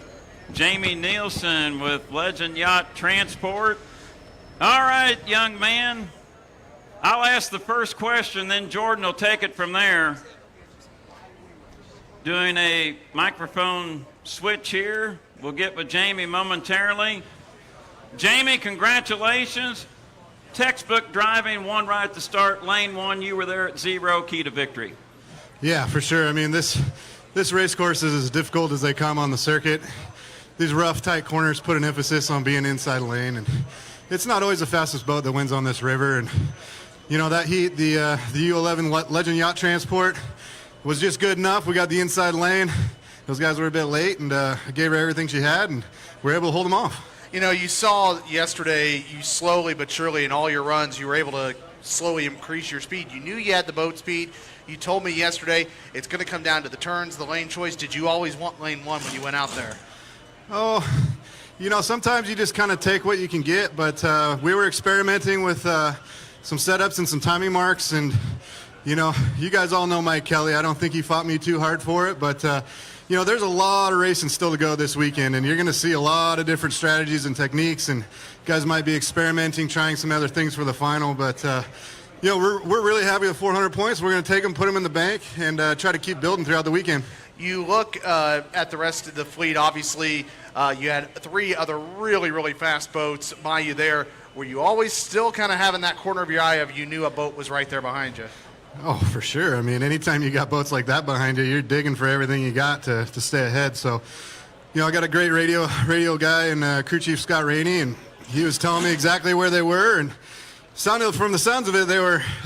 Jamie Nielsen with Legend Yacht Transport. All right, young man. I'll ask the first question, then Jordan will take it from there. Doing a microphone switch here. We'll get with Jamie momentarily. Jamie, congratulations. Textbook driving, won right at the start, lane 1. You were there at 0, key to victory. Yeah, for sure. I mean, this race course is as difficult as they come on the circuit. These rough, tight corners put an emphasis on being inside lane, and it's not always the fastest boat that wins on this river. And you know, that heat, the U11 Legend Yacht Transport was just good enough. We got the inside lane. Those guys were a bit late, and I gave her everything she had, and we were able to hold them off. You know, you saw yesterday, you slowly but surely in all your runs, you were able to slowly increase your speed. You knew you had the boat speed. You told me yesterday it's going to come down to the turns, the lane choice. Did you always want lane 1 when you went out there? Oh, you know, sometimes you just kind of take what you can get, but we were experimenting with some setups and some timing marks, and, you know, you guys all know Mike Kelly. I don't think he fought me too hard for it, but, you know, there's a lot of racing still to go this weekend, and you're going to see a lot of different strategies and techniques, and guys might be experimenting, trying some other things for the final, but, you know, we're really happy with 400 points. We're going to take them, put them in the bank, and try to keep building throughout the weekend. You look at the rest of the fleet. Obviously, you had 3 other really, really fast boats by you there. Were you always still kind of having that corner of your eye of you knew a boat was right there behind you? Oh, for sure. I mean, anytime you got boats like that behind you, you're digging for everything you got to stay ahead. So, you know, I got a great radio guy and crew chief Scott Rainey, and he was telling me exactly where they were, and sounded from the sounds of it,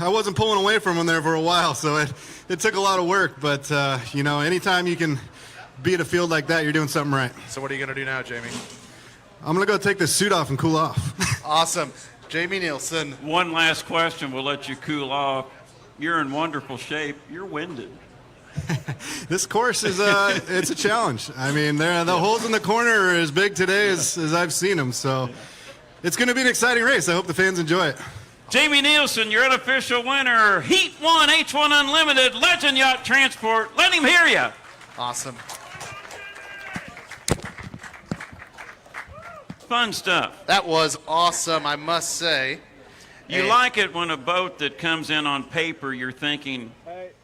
I wasn't pulling away from them there for a while, so it took a lot of work. But, you know, anytime you can beat a field like that, you're doing something right. So what are you going to do now, Jamie? I'm going to go take this suit off and cool off. Awesome. Jamie Nielsen. One last question. We'll let you cool off. You're in wonderful shape. You're winded. This course is it's a challenge. I mean, the holes in the corner are as big today as I've seen them, so it's going to be an exciting race. I hope the fans enjoy it. Jamie Nielsen, your unofficial winner, Heat 1, H1 Unlimited, Legend Yacht Transport. Let him hear you. Awesome. Fun stuff. That was awesome, I must say. You like it when a boat that comes in on paper, you're thinking,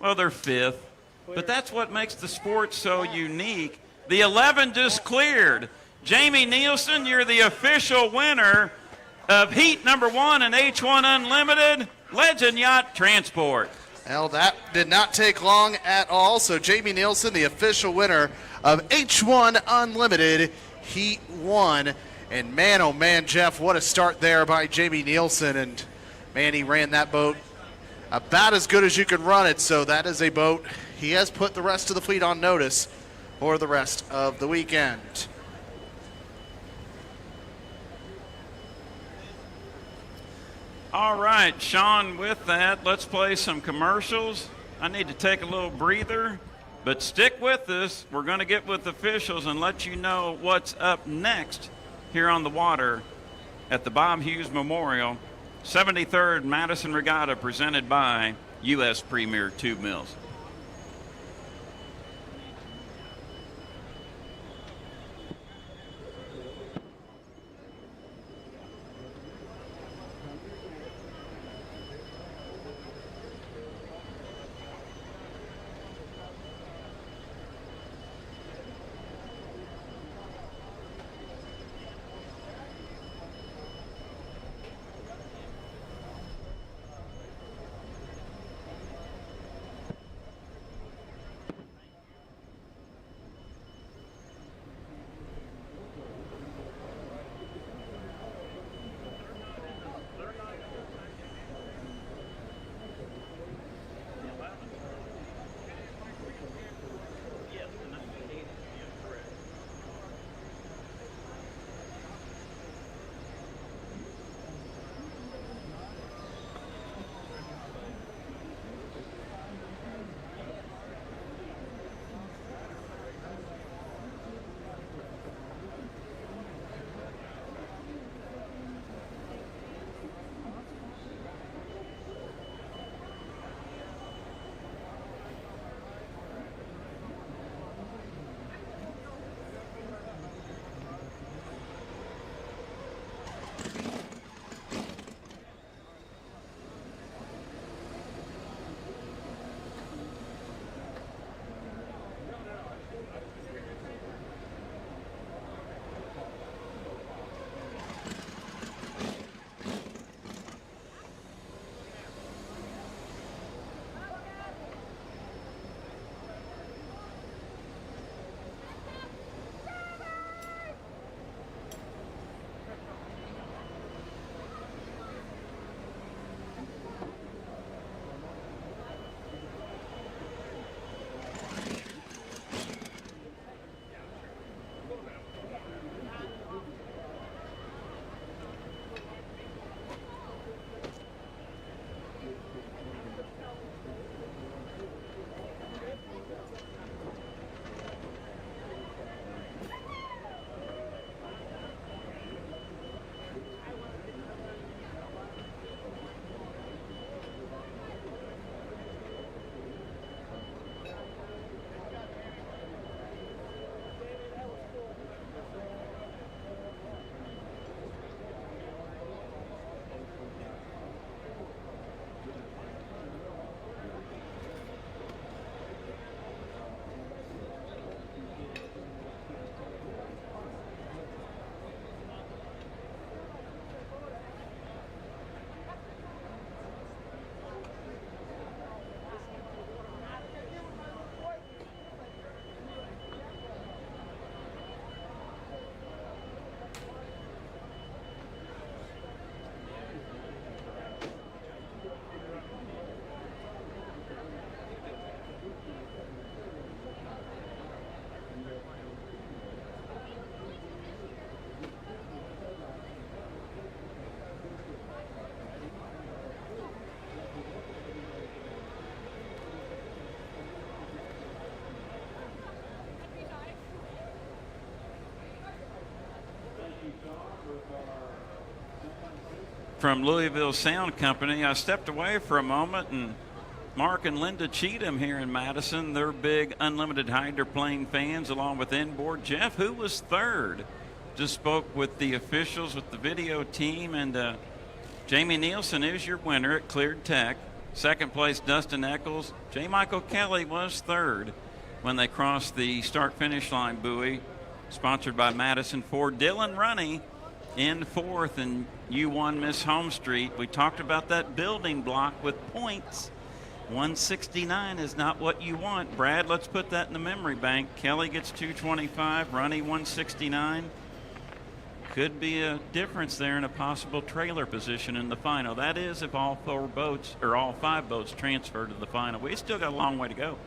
well, they're 5th. But that's what makes the sport so unique. The 11 just cleared. Jamie Nielsen, you're the official winner of Heat number 1 and H1 Unlimited, Legend Yacht Transport. Well, that did not take long at all. So Jamie Nielsen, the official winner of H1 Unlimited Heat 1. And man, oh man, Jeff, what a start there by Jamie Nielsen. And man, he ran that boat about as good as you can run it. So that is a boat he has put the rest of the fleet on notice for the rest of the weekend. All right, Sean, with that, let's play some commercials. I need to take a little breather, but stick with us. We're going to get with officials and let you know what's up next here on the water at the Bob Hughes Memorial 73rd Madison Regatta, presented by U.S. Premier Tube Mills. From Louisville Sound Company, I stepped away for a moment, and Mark and Linda Cheatham here in Madison, they're big unlimited hydroplane fans along with inboard. Jeff, who was third? Just spoke with the officials, with the video team, and Jamie Nielsen is your winner at Cleared Tech. Second place, Dustin Eccles. J. Michael Kelly was third when they crossed the start-finish line buoy, sponsored by Madison Ford. Dylan Runney in fourth, and you won Miss Home Street. We talked about that building block with points. 169 is not what you want. Brad, let's put that in the memory bank. Kelly gets 225, Ronnie 169. Could be a difference there in a possible trailer position in the final. That is if all 4 boats or all 5 boats transfer to the final. We still got a long way to go.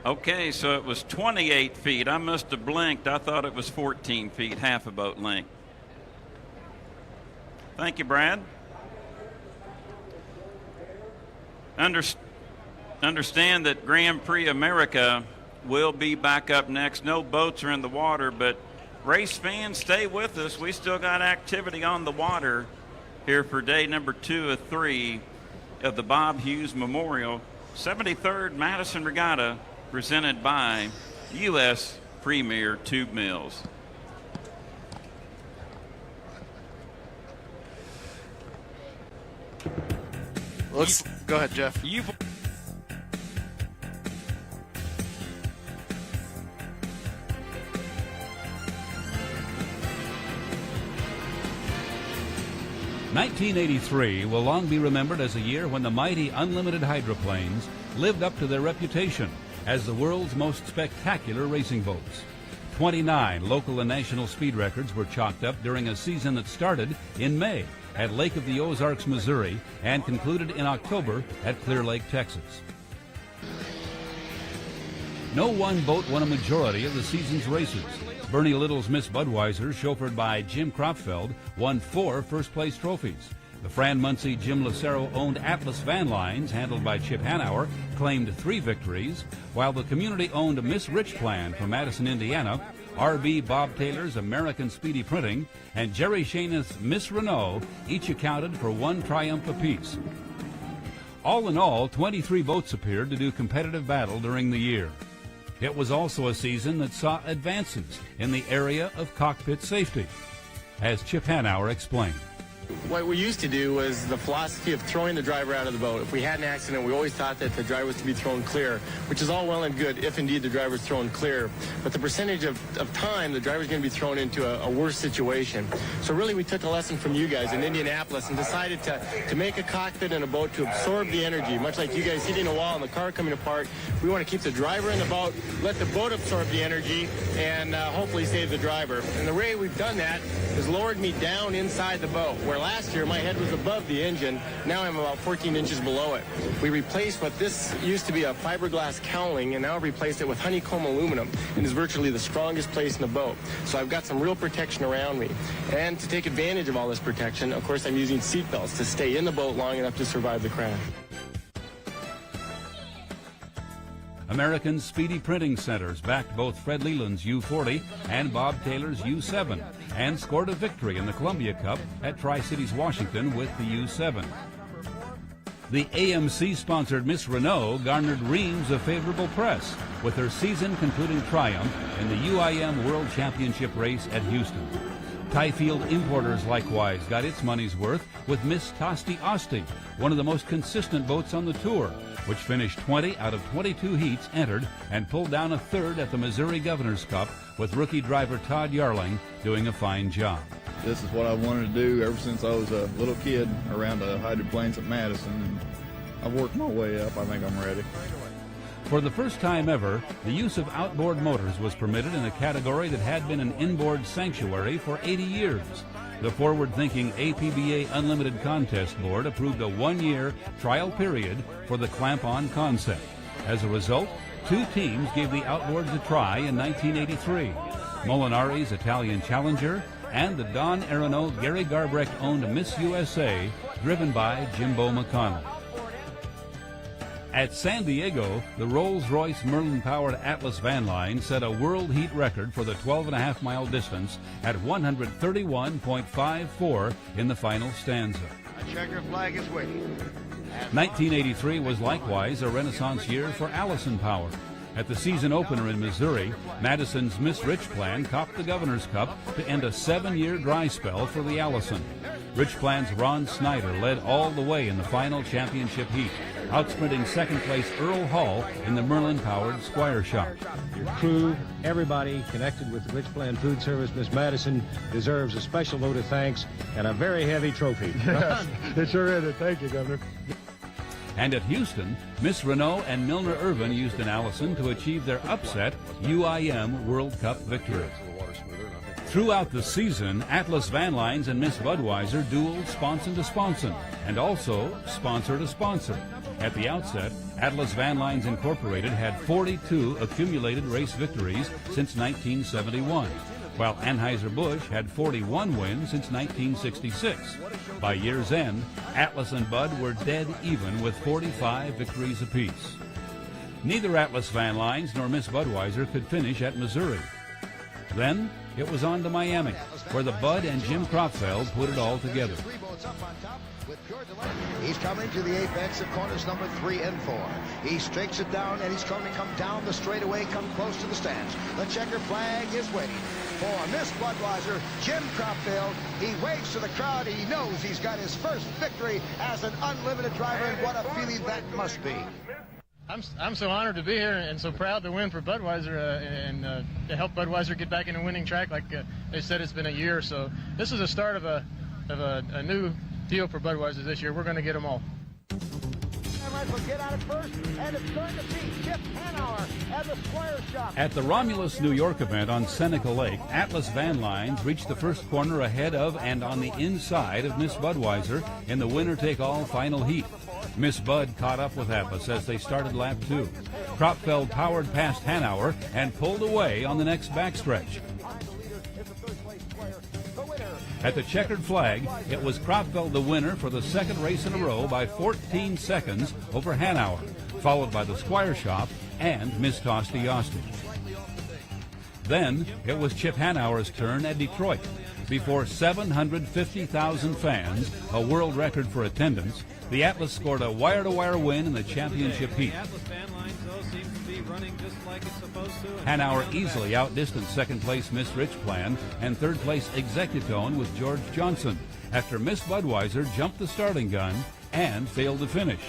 Okay, so it was 28 feet. I must have blinked. I thought it was 14 feet, half a boat length. Thank you, Brad. Understand that Grand Prix America will be back up next. No boats are in the water, but race fans, stay with us. We still got activity on the water here for day number 2 of 3 of the Bob Hughes Memorial 73rd Madison Regatta, presented by U.S. Premier Tube Mills. Go ahead, Jeff. (1983) will long be remembered as a year when the mighty unlimited hydroplanes lived up to their reputation as the world's most spectacular racing boats. 29 local and national speed records were chalked up during a season that started in May at Lake of the Ozarks, Missouri, and concluded in October at Clear Lake, Texas. No one boat won a majority of the season's races. Bernie Little's Miss Budweiser, chauffeured by Jim Kropfeld, won 4 first-place trophies. The Fran Muncie Jim Lucero-owned Atlas Van Lines, handled by Chip Hanauer, claimed 3 victories, while the community-owned Miss Rich Plan from Madison, Indiana, R.B. Bob Taylor's American Speedy Printing, and Jerry Shana's Miss Renault each accounted for 1 triumph apiece. All in all, 23 boats appeared to do competitive battle during the year. It was also a season that saw advances in the area of cockpit safety, as Chip Hanauer explained. What we used to do was the philosophy of throwing the driver out of the boat. If we had an accident, we always thought that the driver was to be thrown clear, which is all well and good if indeed the driver is thrown clear. But the percentage of time the driver is going to be thrown into a worse situation. So really we took a lesson from you guys in Indianapolis and decided to make a cockpit in a boat to absorb the energy, much like you guys hitting a wall and the car coming apart. We want to keep the driver in the boat, let the boat absorb the energy, and hopefully save the driver. And the way we've done that is lowered me down inside the boat, where last year my head was above the engine. Now I'm about 14 inches below it. We replaced what this used to be a fiberglass cowling, and now I've replaced it with honeycomb aluminum, and is virtually the strongest place in the boat. So I've got some real protection around me. And to take advantage of all this protection, of course, I'm using seat belts to stay in the boat long enough to survive the crash. American Speedy Printing Centers backed both Fred Leland's U-40 and Bob Taylor's U-7 and scored a victory in the Columbia Cup at Tri-Cities, Washington with the U-7. The AMC-sponsored Miss Renault garnered reams of favorable press with her season-concluding triumph in the UIM World Championship race at Houston. Tyfield Importers likewise got its money's worth with Miss Tosti Asti, one of the most consistent boats on the tour, which finished 20 out of 22 heats entered and pulled down a third at the Missouri Governor's Cup, with rookie driver Todd Yarling doing a fine job. This is what I wanted to do ever since I was a little kid around the hydroplanes at Madison, and I've worked my way up. I think I'm ready. For the first time ever, the use of outboard motors was permitted in a category that had been an inboard sanctuary for 80 years. The forward-thinking APBA Unlimited Contest Board approved a 1-year trial period for the clamp-on concept. As a result, 2 teams gave the outboards a try in 1983. Molinari's Italian Challenger and the Don Aronow Gary Garbrecht-owned Miss USA, driven by Jimbo McConnell. At San Diego, the Rolls-Royce Merlin-powered Atlas Van Line set a world heat record for the 12.5-mile distance at 131.54 in the final stanza. A checker flag is waiting. 1983 was likewise a renaissance year for Allison Power. At the season opener in Missouri, Madison's Miss Rich Plan copped the Governor's Cup to end a 7-year dry spell for the Allison. Rich Plan's Ron Snyder led all the way in the final championship heat, outsprinting second place Earl Hall in the Merlin-powered Squire Shop. Your crew, everybody connected with the Rich Plan Food Service, Miss Madison, deserves a special vote of thanks and a very heavy trophy. Yes, it sure is. Thank you, Governor. And at Houston, Miss Renault and Milner Irvin used an Allison to achieve their upset UIM World Cup victory. Throughout the season, Atlas Van Lines and Miss Budweiser dueled sponson to sponson and also sponsor to sponsor. At the outset, Atlas Van Lines Incorporated had 42 accumulated race victories since 1971, while Anheuser-Busch had 41 wins since 1966. By year's end, Atlas and Bud were dead even with 45 victories apiece. Neither Atlas Van Lines nor Miss Budweiser could finish at Missouri. Then it was on to Miami, where the Bud and Jim Kropfeld put it all together. He's coming to the apex of corners number 3 and 4. He stakes it down, and he's going to come down the straightaway, come close to the stands. The checker flag is waiting for Miss Budweiser, Jim Kropfeld. He waves to the crowd. He knows he's got his first victory as an unlimited driver, and what a feeling that must be. I'm so honored to be here and so proud to win for Budweiser and to help Budweiser get back in a winning track. Like they said, it's been a year, so this is the start of a new deal for Budweiser this year. We're going to get them all. Get out at first, and it's going to be Chip Hanauer at the Squire Shop. At the Romulus, New York event on Seneca Lake, Atlas Van Lines reached the first corner ahead of and on the inside of Miss Budweiser in the winner-take-all final heat. Miss Bud caught up with Atlas as they started lap 2. Kropfeld powered past Hanauer and pulled away on the next backstretch. At the checkered flag, it was Kropfeld the winner for the second race in a row by 14 seconds over Hanauer, followed by the Squire Shop and Miss Tosti Yosti. Then it was Chip Hanauer's turn at Detroit. Before 750,000 fans, a world record for attendance, the Atlas scored a wire-to-wire win in the championship heat. Hanauer easily outdistanced second-place Miss Rich Plan and third-place Executone with George Johnson after Miss Budweiser jumped the starting gun and failed to finish.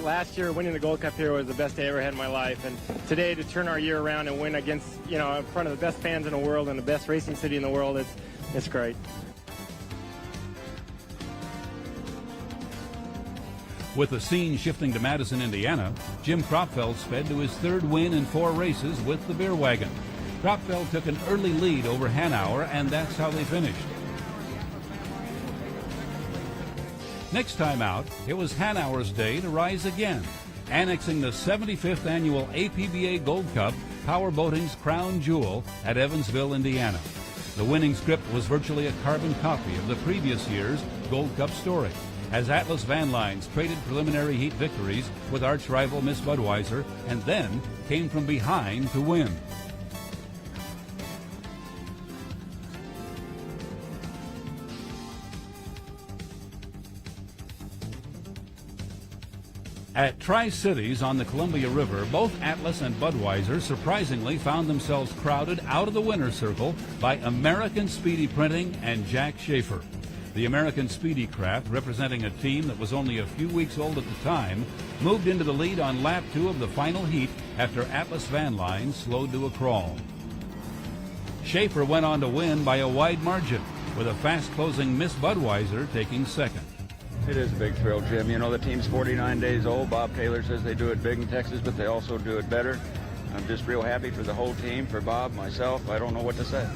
Last year, winning the Gold Cup here was the best day I ever had in my life, and today to turn our year around and win against, in front of the best fans in the world and the best racing city in the world, it's great. With the scene shifting to Madison, Indiana, Jim Kropfeld sped to his third win in 4 races with the beer wagon. Kropfeld took an early lead over Hanauer, and that's how they finished. Next time out, it was Hanauer's day to rise again, annexing the 75th annual APBA Gold Cup, Power Boating's crown jewel, at Evansville, Indiana. The winning script was virtually a carbon copy of the previous year's Gold Cup story, as Atlas Van Lines traded preliminary heat victories with arch-rival Miss Budweiser and then came from behind to win. At Tri-Cities on the Columbia River, both Atlas and Budweiser surprisingly found themselves crowded out of the winner's circle by American Speedy Printing and Jack Schaefer. The American Speedy craft, representing a team that was only a few weeks old at the time, moved into the lead on lap 2 of the final heat after Atlas Van Lines slowed to a crawl. Schaefer went on to win by a wide margin, with a fast-closing Miss Budweiser taking second. It is a big thrill, Jim. The team's 49 days old. Bob Taylor says they do it big in Texas, but they also do it better. I'm just real happy for the whole team, for Bob, myself. I don't know what to say.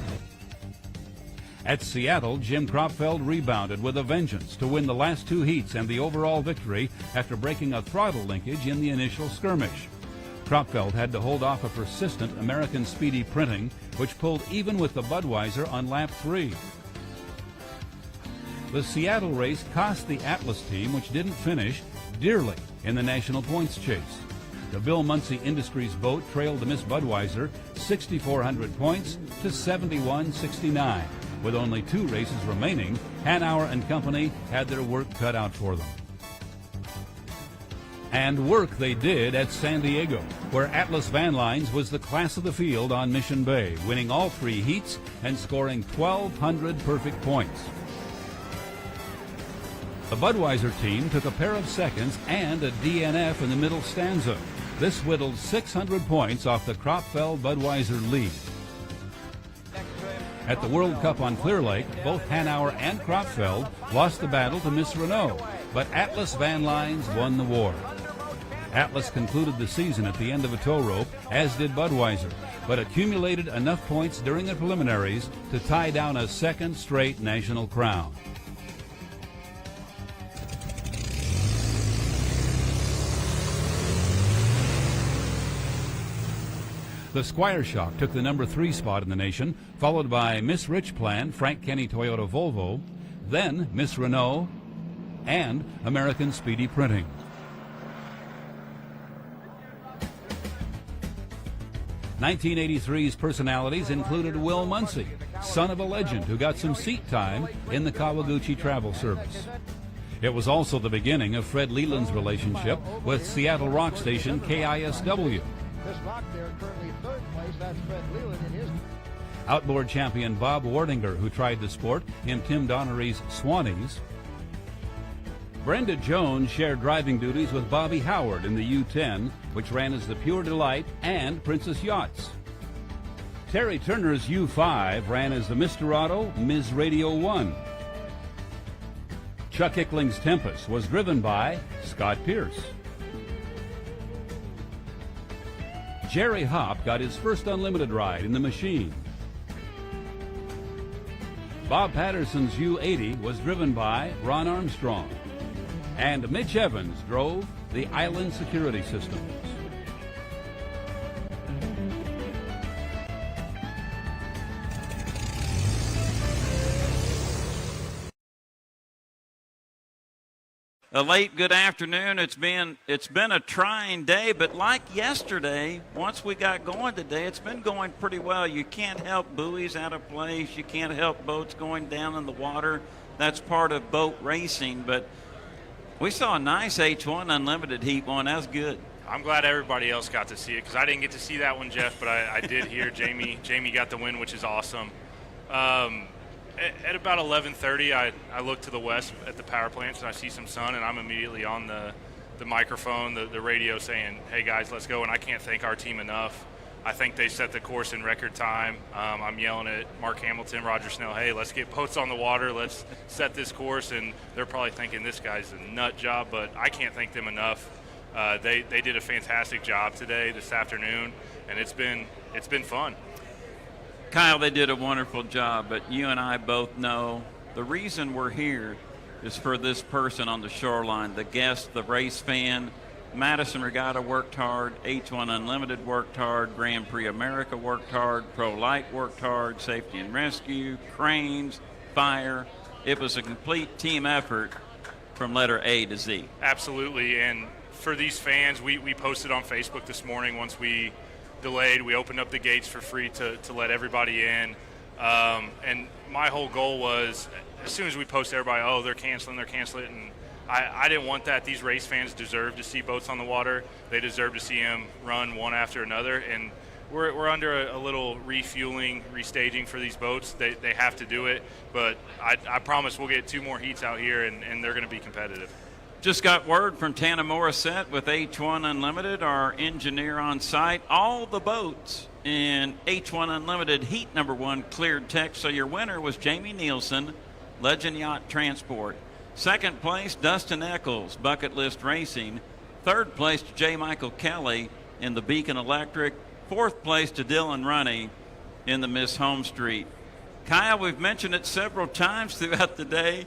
At Seattle, Jim Kropfeld rebounded with a vengeance to win the last 2 heats and the overall victory after breaking a throttle linkage in the initial skirmish. Kropfeld had to hold off a persistent American Speedy Printing, which pulled even with the Budweiser on lap 3. The Seattle race cost the Atlas team, which didn't finish, dearly in the national points chase. The Bill Muncie Industries boat trailed the Miss Budweiser 6,400 points to 71.69. With only 2 races remaining, Hanauer and company had their work cut out for them. And work they did at San Diego, where Atlas Van Lines was the class of the field on Mission Bay, winning all 3 heats and scoring 1,200 perfect points. The Budweiser team took a pair of seconds and a DNF in the middle stanza. This whittled 600 points off the Kropfeld Budweiser lead. At the World Cup on Clear Lake, both Hanauer and Kropfeld lost the battle to Miss Renault, but Atlas Van Lines won the war. Atlas concluded the season at the end of a tow rope, as did Budweiser, but accumulated enough points during the preliminaries to tie down a 2nd straight national crown. The Squire Shock took the number 3 spot in the nation, followed by Miss Rich Plan, Frank Kenny Toyota Volvo, then Miss Renault, and American Speedy Printing. (1983's personalities included Will Muncie, son of a legend who got some seat time in the Kawaguchi travel service. It was also the beginning of Fred Leland's relationship with Seattle rock station KISW. This rock there currently 3rd place. That's Fred Leland in his. Outboard champion Bob Wardinger, who tried the sport in Tim Donnery's Swannies. Brenda Jones shared driving duties with Bobby Howard in the U-10, which ran as the Pure Delight and Princess Yachts. Terry Turner's U-5 ran as the Mr. Auto, Ms. Radio 1. Chuck Ickling's Tempest was driven by Scott Pierce. Jerry Hopp got his first unlimited ride in the Machine. Bob Patterson's U-80 was driven by Ron Armstrong. And Mitch Evans drove the Island Security Systems. A late good afternoon. It's been a trying day, but like yesterday, once we got going today, it's been going pretty well. You can't help buoys out of place. You can't help boats going down in the water. That's part of boat racing, but we saw a nice H1 Unlimited Heat 1. That was good. I'm glad everybody else got to see it because I didn't get to see that one, Jeff, but I did hear Jamie got the win, which is awesome. At about 11:30, I look to the west at the power plants and I see some sun, and I'm immediately on the microphone, the radio saying, hey guys, let's go. And I can't thank our team enough. I think they set the course in record time. I'm yelling at Mark Hamilton, Roger Snell, hey, let's get boats on the water. Let's set this course. And they're probably thinking this guy's a nut job, but I can't thank them enough. They did a fantastic job today, this afternoon, and it's been fun. Kyle, they did a wonderful job, but you and I both know the reason we're here is for this person on the shoreline, the guest, the race fan. Madison Regatta worked hard, H1 Unlimited worked hard, Grand Prix America worked hard, Pro Light worked hard, Safety and Rescue, Cranes, Fire. It was a complete team effort from letter A to Z. Absolutely, and for these fans, we posted on Facebook this morning once we delayed. We opened up the gates for free to let everybody in. And my whole goal was, as soon as we post everybody, oh, they're canceling, and I didn't want that. These race fans deserve to see boats on the water. They deserve to see them run one after another. And we're under a little refueling, restaging for these boats. They have to do it. But I promise we'll get 2 more heats out here, and they're going to be competitive. Just got word from Tana Morissette with H1 Unlimited, our engineer on site. All the boats in H1 Unlimited Heat number 1 cleared tech. So your winner was Jamie Nielsen, Legend Yacht Transport. 2nd place, Dustin Eccles, Bucket List Racing. 3rd place to J. Michael Kelly in the Beacon Electric. 4th place to Dylan Runney in the Miss Home Street. Kyle, we've mentioned it several times throughout the day.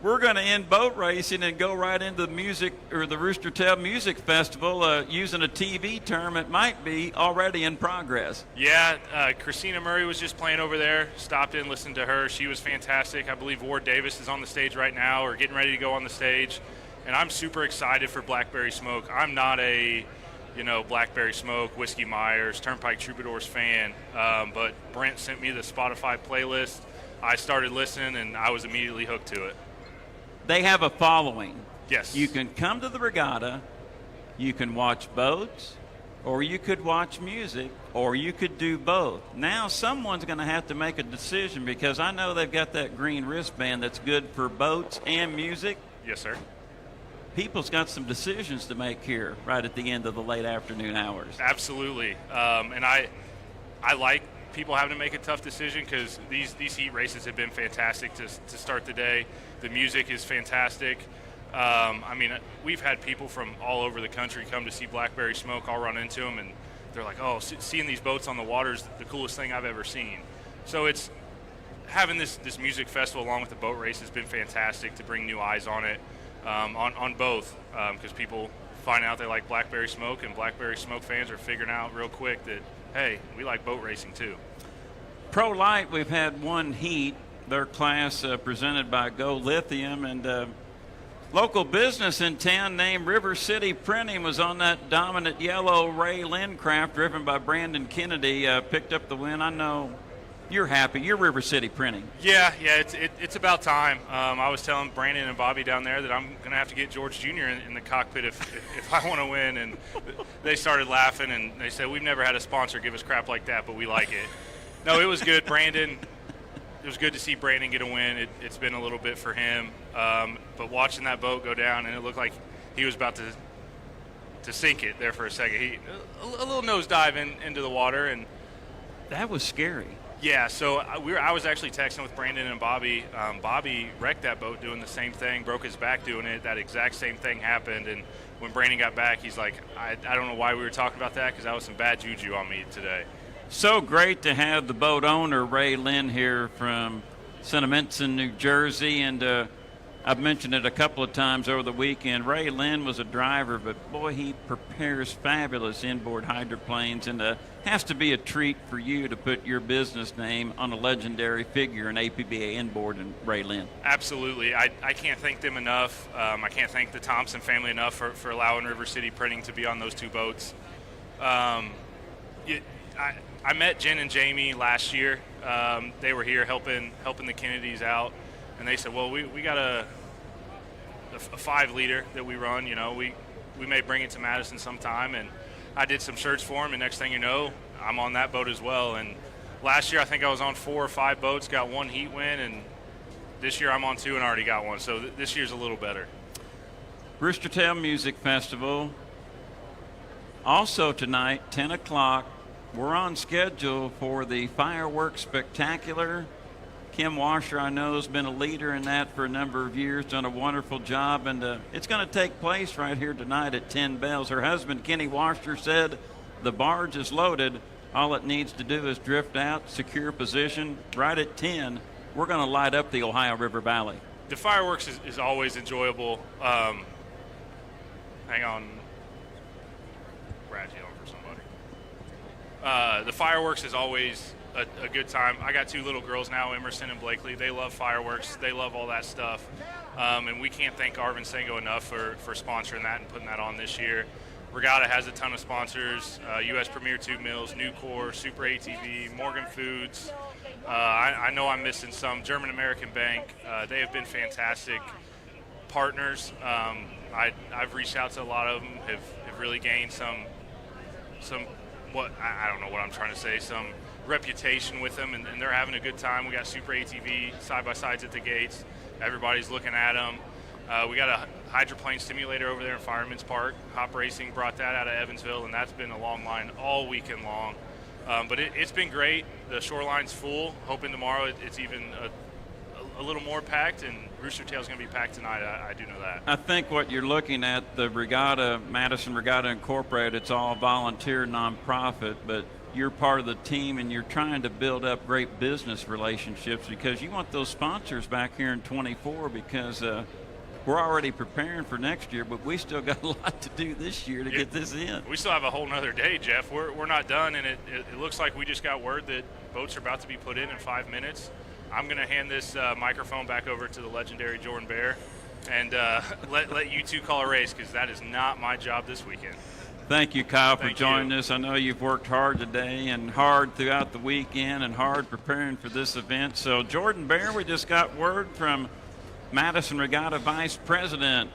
We're going to end boat racing and go right into the music, or the Rooster Tail Music Festival. Using a TV term, it might be already in progress. Yeah, Christina Murray was just playing over there. Stopped in, listened to her. She was fantastic. I believe Ward Davis is on the stage right now, or getting ready to go on the stage. And I'm super excited for Blackberry Smoke. I'm not a, Blackberry Smoke, Whiskey Myers, Turnpike Troubadours fan, but Brent sent me the Spotify playlist. I started listening, and I was immediately hooked to it. They have a following. Yes. You can come to the regatta, you can watch boats, or you could watch music, or you could do both. Now someone's going to have to make a decision, because I know they've got that green wristband that's good for boats and music. Yes, sir. People's got some decisions to make here right at the end of the late afternoon hours. Absolutely. And I like people having to make a tough decision, because these heat races have been fantastic to start the day. The music is fantastic. I mean, we've had people from all over the country come to see Blackberry Smoke. I'll run into them, and they're like, oh, seeing these boats on the water is the coolest thing I've ever seen. So it's having this music festival along with the boat race has been fantastic to bring new eyes on it, on both, because people find out they like Blackberry Smoke, and Blackberry Smoke fans are figuring out real quick that, hey, we like boat racing too. Pro Light, we've had one heat, their class presented by Go Lithium, and local business in town named River City Printing was on that dominant yellow Ray Lynn craft driven by Brandon Kennedy, picked up the win. I know you're happy. You're River City Printing. Yeah, it's about time. I was telling Brandon and Bobby down there that I'm going to have to get George Jr. in the cockpit if I want to win, and they started laughing, and they said, we've never had a sponsor give us crap like that, but we like it. No, it was good. Brandon, it was good to see Brandon get a win. It's been a little bit for him, but watching that boat go down, and it looked like he was about to sink it there for a second. A little nosedive into the water, and that was scary. Yeah, so I was actually texting with Brandon and Bobby. Bobby wrecked that boat doing the same thing, broke his back doing it. That exact same thing happened, and when Brandon got back, he's like, I don't know why we were talking about that, because that was some bad juju on me today. So great to have the boat owner, Ray Lynn, here from Sentiments-in, New Jersey, and I've mentioned it a couple of times over the weekend. Ray Lynn was a driver, but boy, he prepares fabulous inboard hydroplanes, and has to be a treat for you to put your business name on a legendary figure in APBA inboard and Ray Lynn. Absolutely. I can't thank them enough. I can't thank the Thompson family enough for allowing River City Printing to be on those two boats. I met Jen and Jamie last year. They were here helping the Kennedys out, and they said, well, we got a 5-liter that we run. You know, we may bring it to Madison sometime, and I did some search for them, and next thing you know, I'm on that boat as well. And last year I think I was on 4 or 5 boats, got 1 heat win, and this year I'm on 2 and already got 1. So this year's a little better. Rooster Tail Music Festival. Also tonight, 10 o'clock, we're on schedule for the Fireworks Spectacular. Kim Washer, I know, has been a leader in that for a number of years, done a wonderful job, and it's going to take place right here tonight at 10 bells. Her husband, Kenny Washer, said the barge is loaded. All it needs to do is drift out, secure position. Right at 10, we're going to light up the Ohio River Valley. The fireworks is always enjoyable. Hang on. Brad's yelling for somebody. The fireworks is always a good time. I got 2 little girls now, Emerson and Blakely. They love fireworks. They love all that stuff. And we can't thank Arvin Sango enough for sponsoring that and putting that on this year. Regatta has a ton of sponsors, U.S. Premier Tube Mills, Nucor, Super ATV, Morgan Foods. I know I'm missing some. German American Bank. They have been fantastic partners. I've reached out to a lot of them, have really gained some what I don't know what I'm trying to say, some reputation with them, and they're having a good time. We got Super ATV side-by-sides at the gates. Everybody's looking at them. We got a hydroplane simulator over there in Fireman's Park. Hop Racing brought that out of Evansville, and that's been a long line all weekend long. But it's been great. The shoreline's full. Hoping tomorrow it's even a little more packed, and Rooster Tail's going to be packed tonight. I do know that. I think what you're looking at, the Regatta, Madison Regatta Incorporated, it's all volunteer, nonprofit, but you're part of the team, and you're trying to build up great business relationships because you want those sponsors back here in 24 because we're already preparing for next year, but we still got a lot to do this year to get this in. We still have a whole nother day, Jeff. We're not done, and it looks like we just got word that boats are about to be put in 5 minutes. I'm going to hand this microphone back over to the legendary Jordan Bear and let you two call a race because that is not my job this weekend. Thank you, Kyle, for Thank joining you. us. I know you've worked hard today and hard throughout the weekend and hard preparing for this event. So, Jordan Bear, we just got word from Madison Regatta Vice President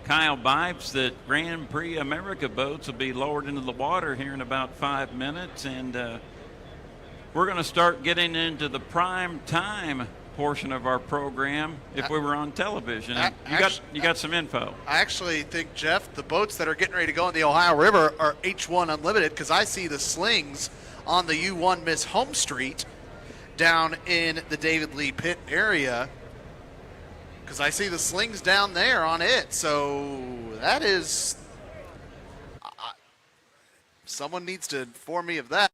Kyle Bipes that Grand Prix America boats will be lowered into the water here in about 5 minutes. And we're going to start getting into the prime time portion of our program if we were on television. You got some info. I actually think, Jeff, the boats that are getting ready to go in the Ohio River are H1 Unlimited, because I see the slings on the U1 Miss Home Street down in the David Lee Pitt area, because I see the slings down there on it. So that is someone needs to inform me of that.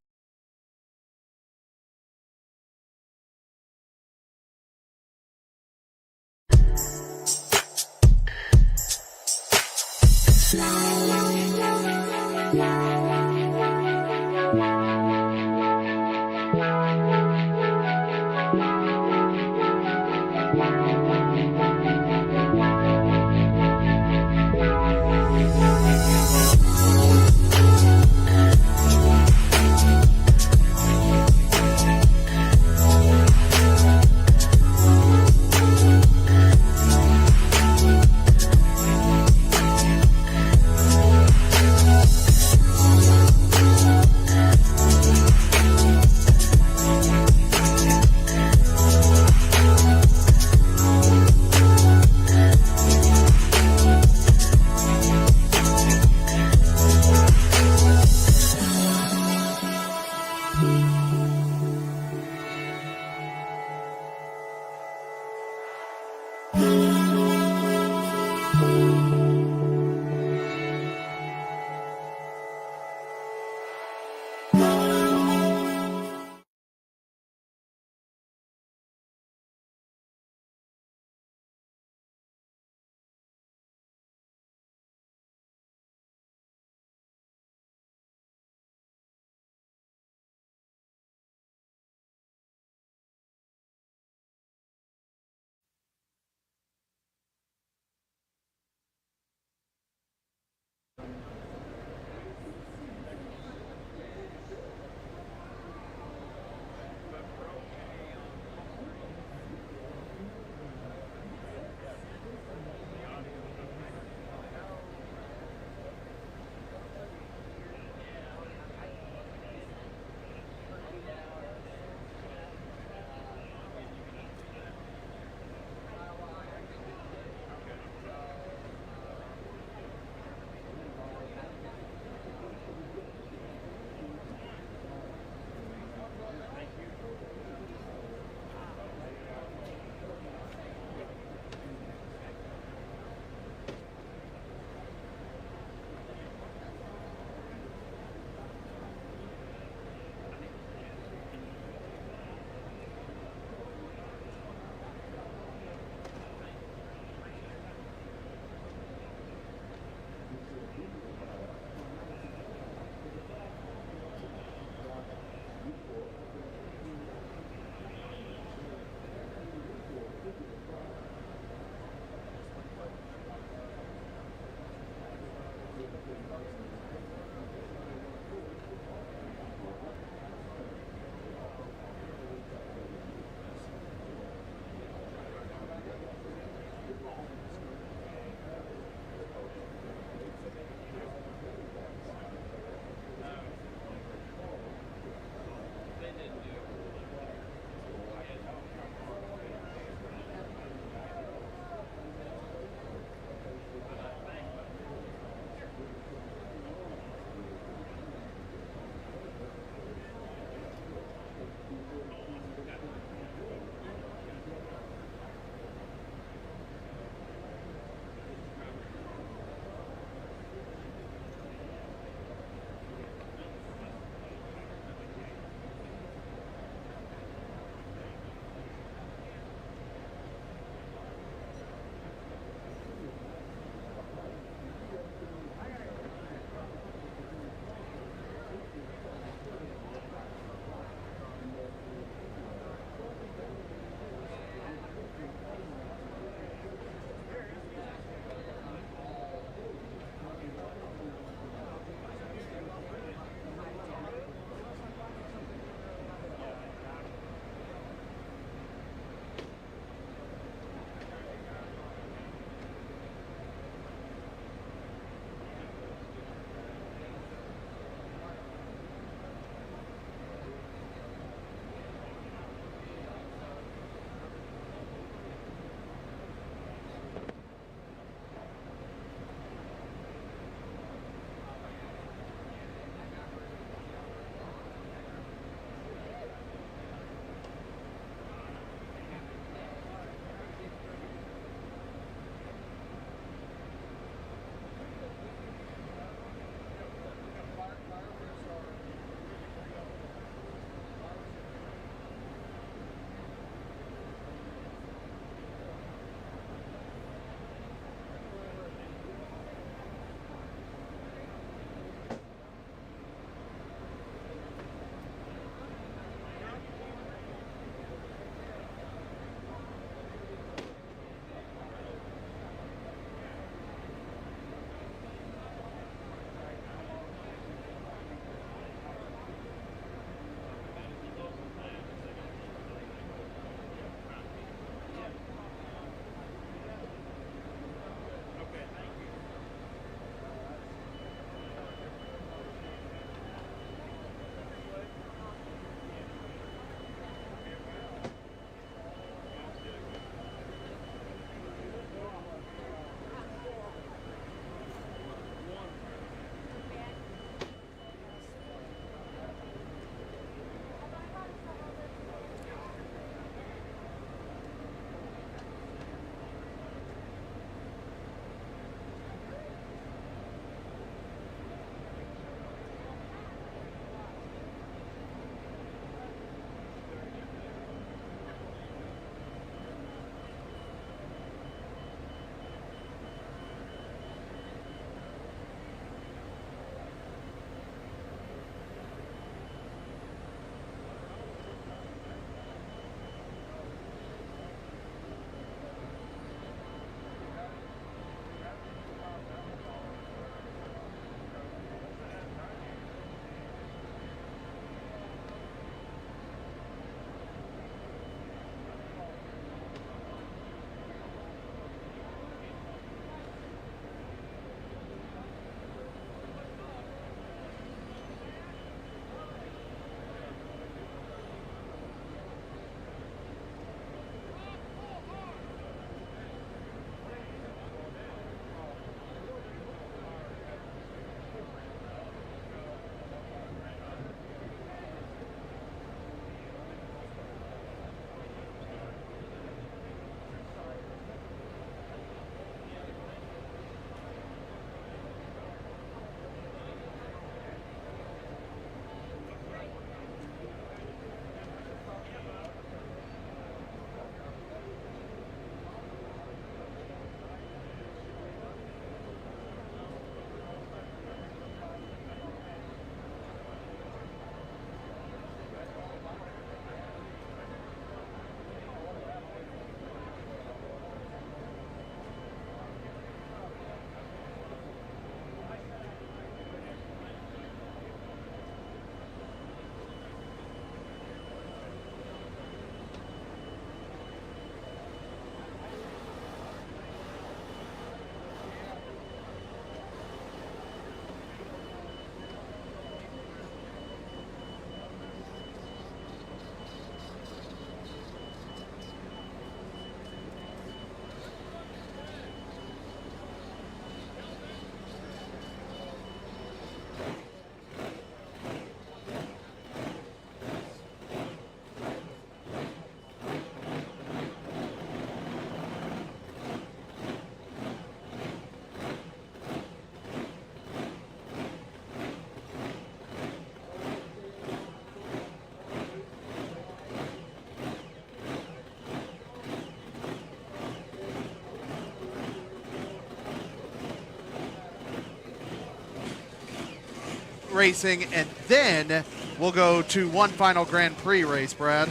racing, and then we'll go to one final Grand Prix race, Brad.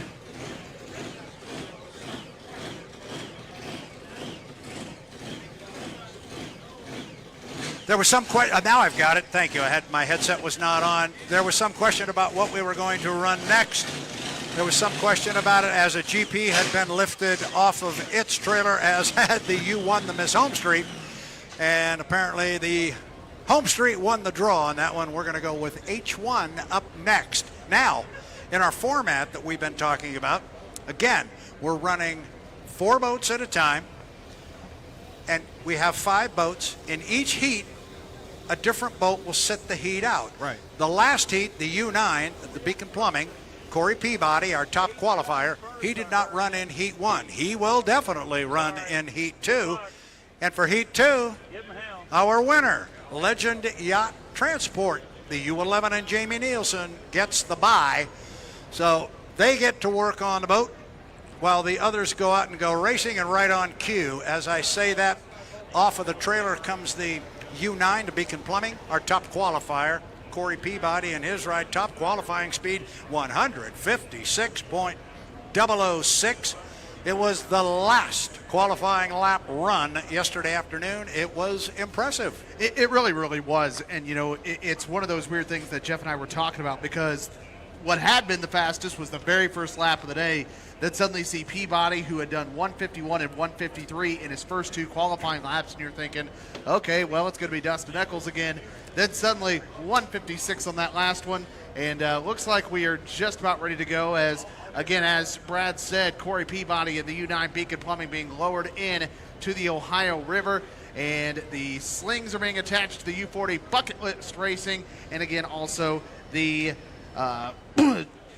There was some question. Now I've got it. Thank you. My headset was not on. There was some question about what we were going to run next. There was some question about it as a GP had been lifted off of its trailer, as had the U1, the Miss Home Street. And apparently the Home Street won the draw on that one. We're going to go with H1 up next. Now, in our format that we've been talking about, again, we're running 4 boats at a time. And we have 5 boats. In each heat, a different boat will sit the heat out. Right. The last heat, the U9, the Beacon Plumbing, Corey Peabody, our top qualifier, he did not run in Heat 1. He will definitely run in Heat 2. And for Heat 2, our winner, Legend Yacht Transport, the U11 and Jamie Nielsen, gets the bye. So they get to work on the boat while the others go out and go racing, and right on cue. As I say that, off of the trailer comes the U9 to Beacon Plumbing, our top qualifier, Corey Peabody, and his ride, top qualifying speed, 156.006. It was the last qualifying lap run yesterday afternoon. It was impressive. It really, really was. And, you know, it's one of those weird things that Jeff and I were talking about, because what had been the fastest was the very first lap of the day. Then suddenly see Peabody, who had done 151 and 153 in his first 2 qualifying laps, and you're thinking, okay, well, it's going to be Dustin Eccles again. Then suddenly 156 on that last one, and looks like we are just about ready to go. As again, as Brad said, Corey Peabody and the U9 Beacon Plumbing being lowered in to the Ohio River, and the slings are being attached to the U40 Bucket List Racing, and again also the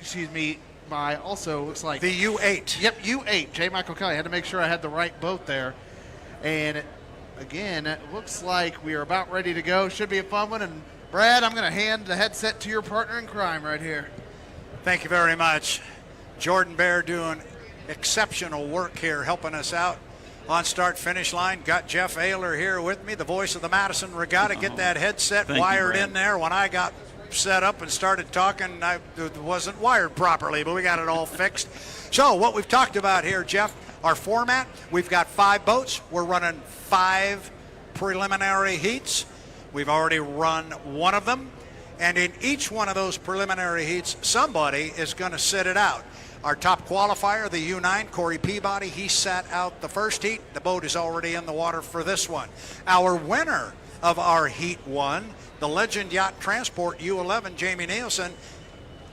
excuse me. Also looks like the U8. Yep, U8. J. Michael Kelly. I had to make sure I had the right boat there. And again, it looks like we are about ready to go. Should be a fun one. And Brad, I'm going to hand the headset to your partner in crime right here. Thank you very much. Jordan Bear doing exceptional work here, helping us out on start-finish line. Got Jeff Ayler here with me, the voice of the Madison Regatta. Get that headset wired in there. When I got set up and started talking, it wasn't wired properly, but we got it all fixed. So what we've talked about here, Jeff, our format, we've got 5 boats. We're running 5 preliminary heats. We've already run one of them, and in each one of those preliminary heats, somebody is going to sit it out. Our top qualifier, the U9, Corey Peabody, he sat out the first heat. The boat is already in the water for this one. Our winner of our Heat 1, the Legend Yacht Transport U11, Jamie Nielsen,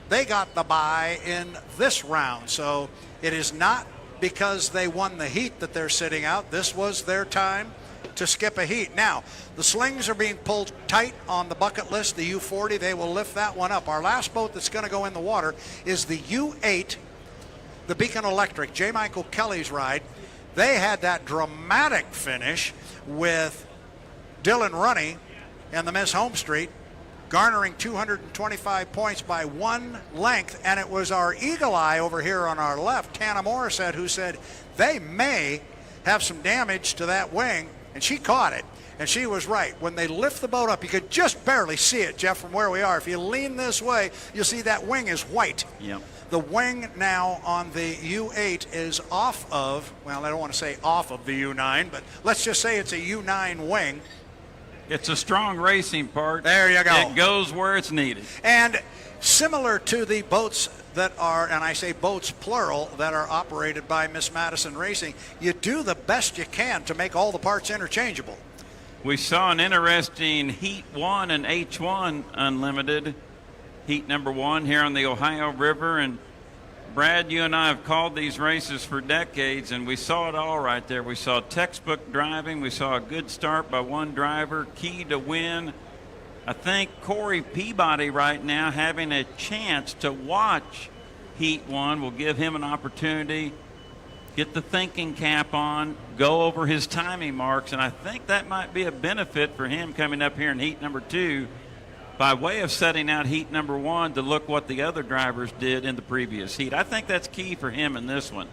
they got the bye in this round. So it is not because they won the heat that they're sitting out. This was their time to skip a heat. Now, the slings are being pulled tight on the bucket list, the U40. They will lift that one up. Our last boat that's going to go in the water is the U8, the Beacon Electric, J. Michael Kelly's ride. They had that dramatic finish with Dylan Runney and the Miss Home Street, garnering 225 points by 1 length, and it was our eagle eye over here on our left, Tana Morissette, who said they may have some damage to that wing, and she caught it, and she was right. When they lift the boat up, you could just barely see it, Jeff, from where we are. If you lean this way, you'll see that wing is white. Yep. The wing now on the U8 is off of, well, I don't want to say off of the U9, but let's just say it's a U9 wing. It's a strong racing part. There you go. It goes where it's needed. And similar to the boats that are, and I say boats plural, that are operated by Miss Madison Racing, you do the best you can to make all the parts interchangeable. We saw an interesting Heat 1 and H1 Unlimited, Heat number 1 here on the Ohio River. And Brad, you and I have called these races for decades, and we saw it all right there. We saw textbook driving. We saw a good start by one driver, key to win. I think Corey Peabody right now having a chance to watch Heat 1 will give him an opportunity, get the thinking cap on, go over his timing marks, and I think that might be a benefit for him coming up here in Heat number 2 by way of setting out Heat number 1 to look what the other drivers did in the previous heat. I think that's key for him in this one.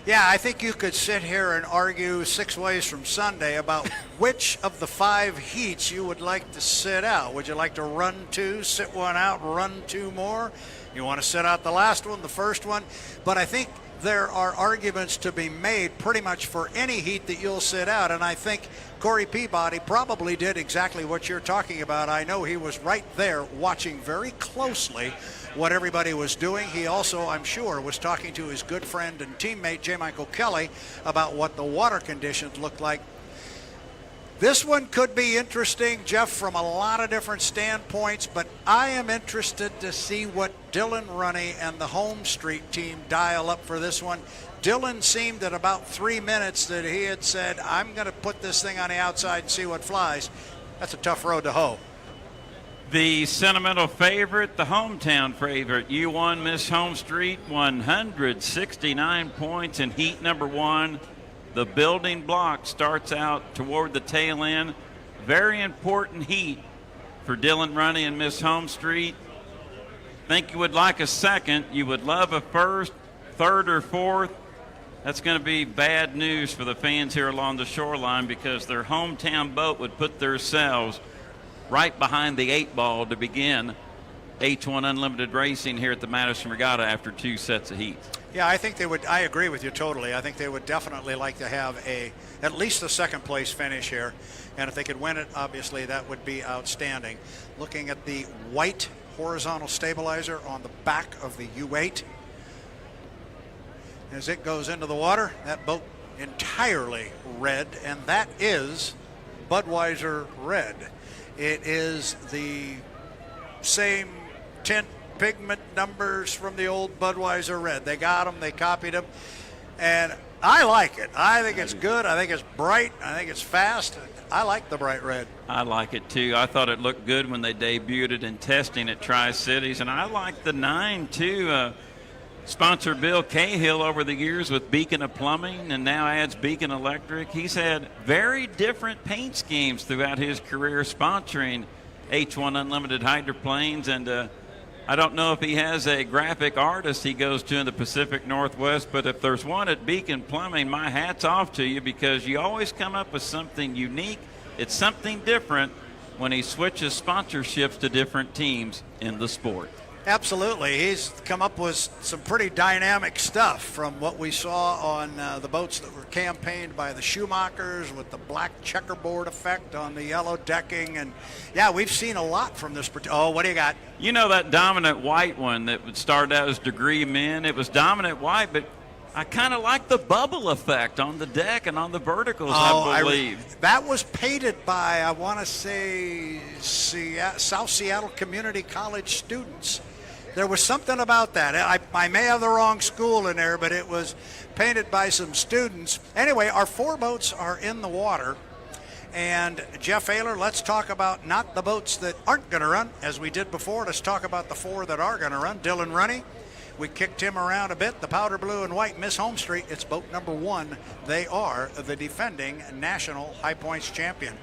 Yeah, I think you could sit here and argue 6 ways from Sunday about which of the 5 heats you would like to sit out. Would you like to run 2, sit 1 out, run 2 more? You want to sit out the last one, the first one? But I think there are arguments to be made pretty much for any heat that you'll sit out, and I think Corey Peabody probably did exactly what you're talking about. I know he was right there watching very closely what everybody was doing. He also, I'm sure, was talking to his good friend and teammate J. Michael Kelly about what the water conditions looked like. This one could be interesting, Jeff, from a lot of different standpoints, but I am interested to see what Dylan Runney and the Home Street team dial up for this one. Dylan seemed at about 3 minutes that he had said, I'm going to put this thing on the outside and see what flies. That's a tough road to hoe. The sentimental favorite, the hometown favorite, U1 Miss Home Street, 169 points in heat number 1. The building block starts out toward the tail end. Very important heat for Dylan Runney and Miss Home Street. Think you would like a second. You would love a first, third, or fourth. That's going to be bad news for the fans here along the shoreline because their hometown boat would put themselves right behind the 8 ball to begin H1 Unlimited racing here at the Madison Regatta after 2 sets of heats. Yeah, I think they would. I agree with you totally. I think they would definitely like to have at least a second place finish here. And if they could win it, obviously that would be outstanding. Looking at the white horizontal stabilizer on the back of the U8. As it goes into the water, that boat entirely red, and that is Budweiser red. It is the same tint pigment numbers from the old Budweiser red. They got them, they copied them, and I like it. I think it's good. I think it's bright. I think it's fast. I like the bright red. I like it too. I thought it looked good when they debuted it in testing at Tri-Cities, and I like the 9 too. Sponsor Bill Cahill over the years with Beacon of Plumbing and now adds Beacon Electric. He's had very different paint schemes throughout his career sponsoring H1 Unlimited hydroplanes, and I don't know if he has a graphic artist he goes to in the Pacific Northwest, but if there's one at Beacon Plumbing, my hat's off to you because you always come up with something unique. It's something different when he switches sponsorships to different teams in the sport. Absolutely. He's come up with some pretty dynamic stuff from what we saw on the boats that were campaigned by the Schumachers with the black checkerboard effect on the yellow decking. And, yeah, we've seen a lot from this. Oh, what do you got? You know that dominant white one that would start out as Degree Men? It was dominant white, but I kind of like the bubble effect on the deck and on the verticals, I believe. That was painted by, I want to say, South Seattle Community College students. There was something about that. I may have the wrong school in there, but it was painted by some students. Anyway, our 4 boats are in the water. And Jeff Ayler, let's talk about not the boats that aren't going to run, as we did before. Let's talk about the 4 that are going to run. Dylan Runney, we kicked him around a bit. The powder blue and white Miss Home Street, it's boat number 1. They are the defending national high points champion.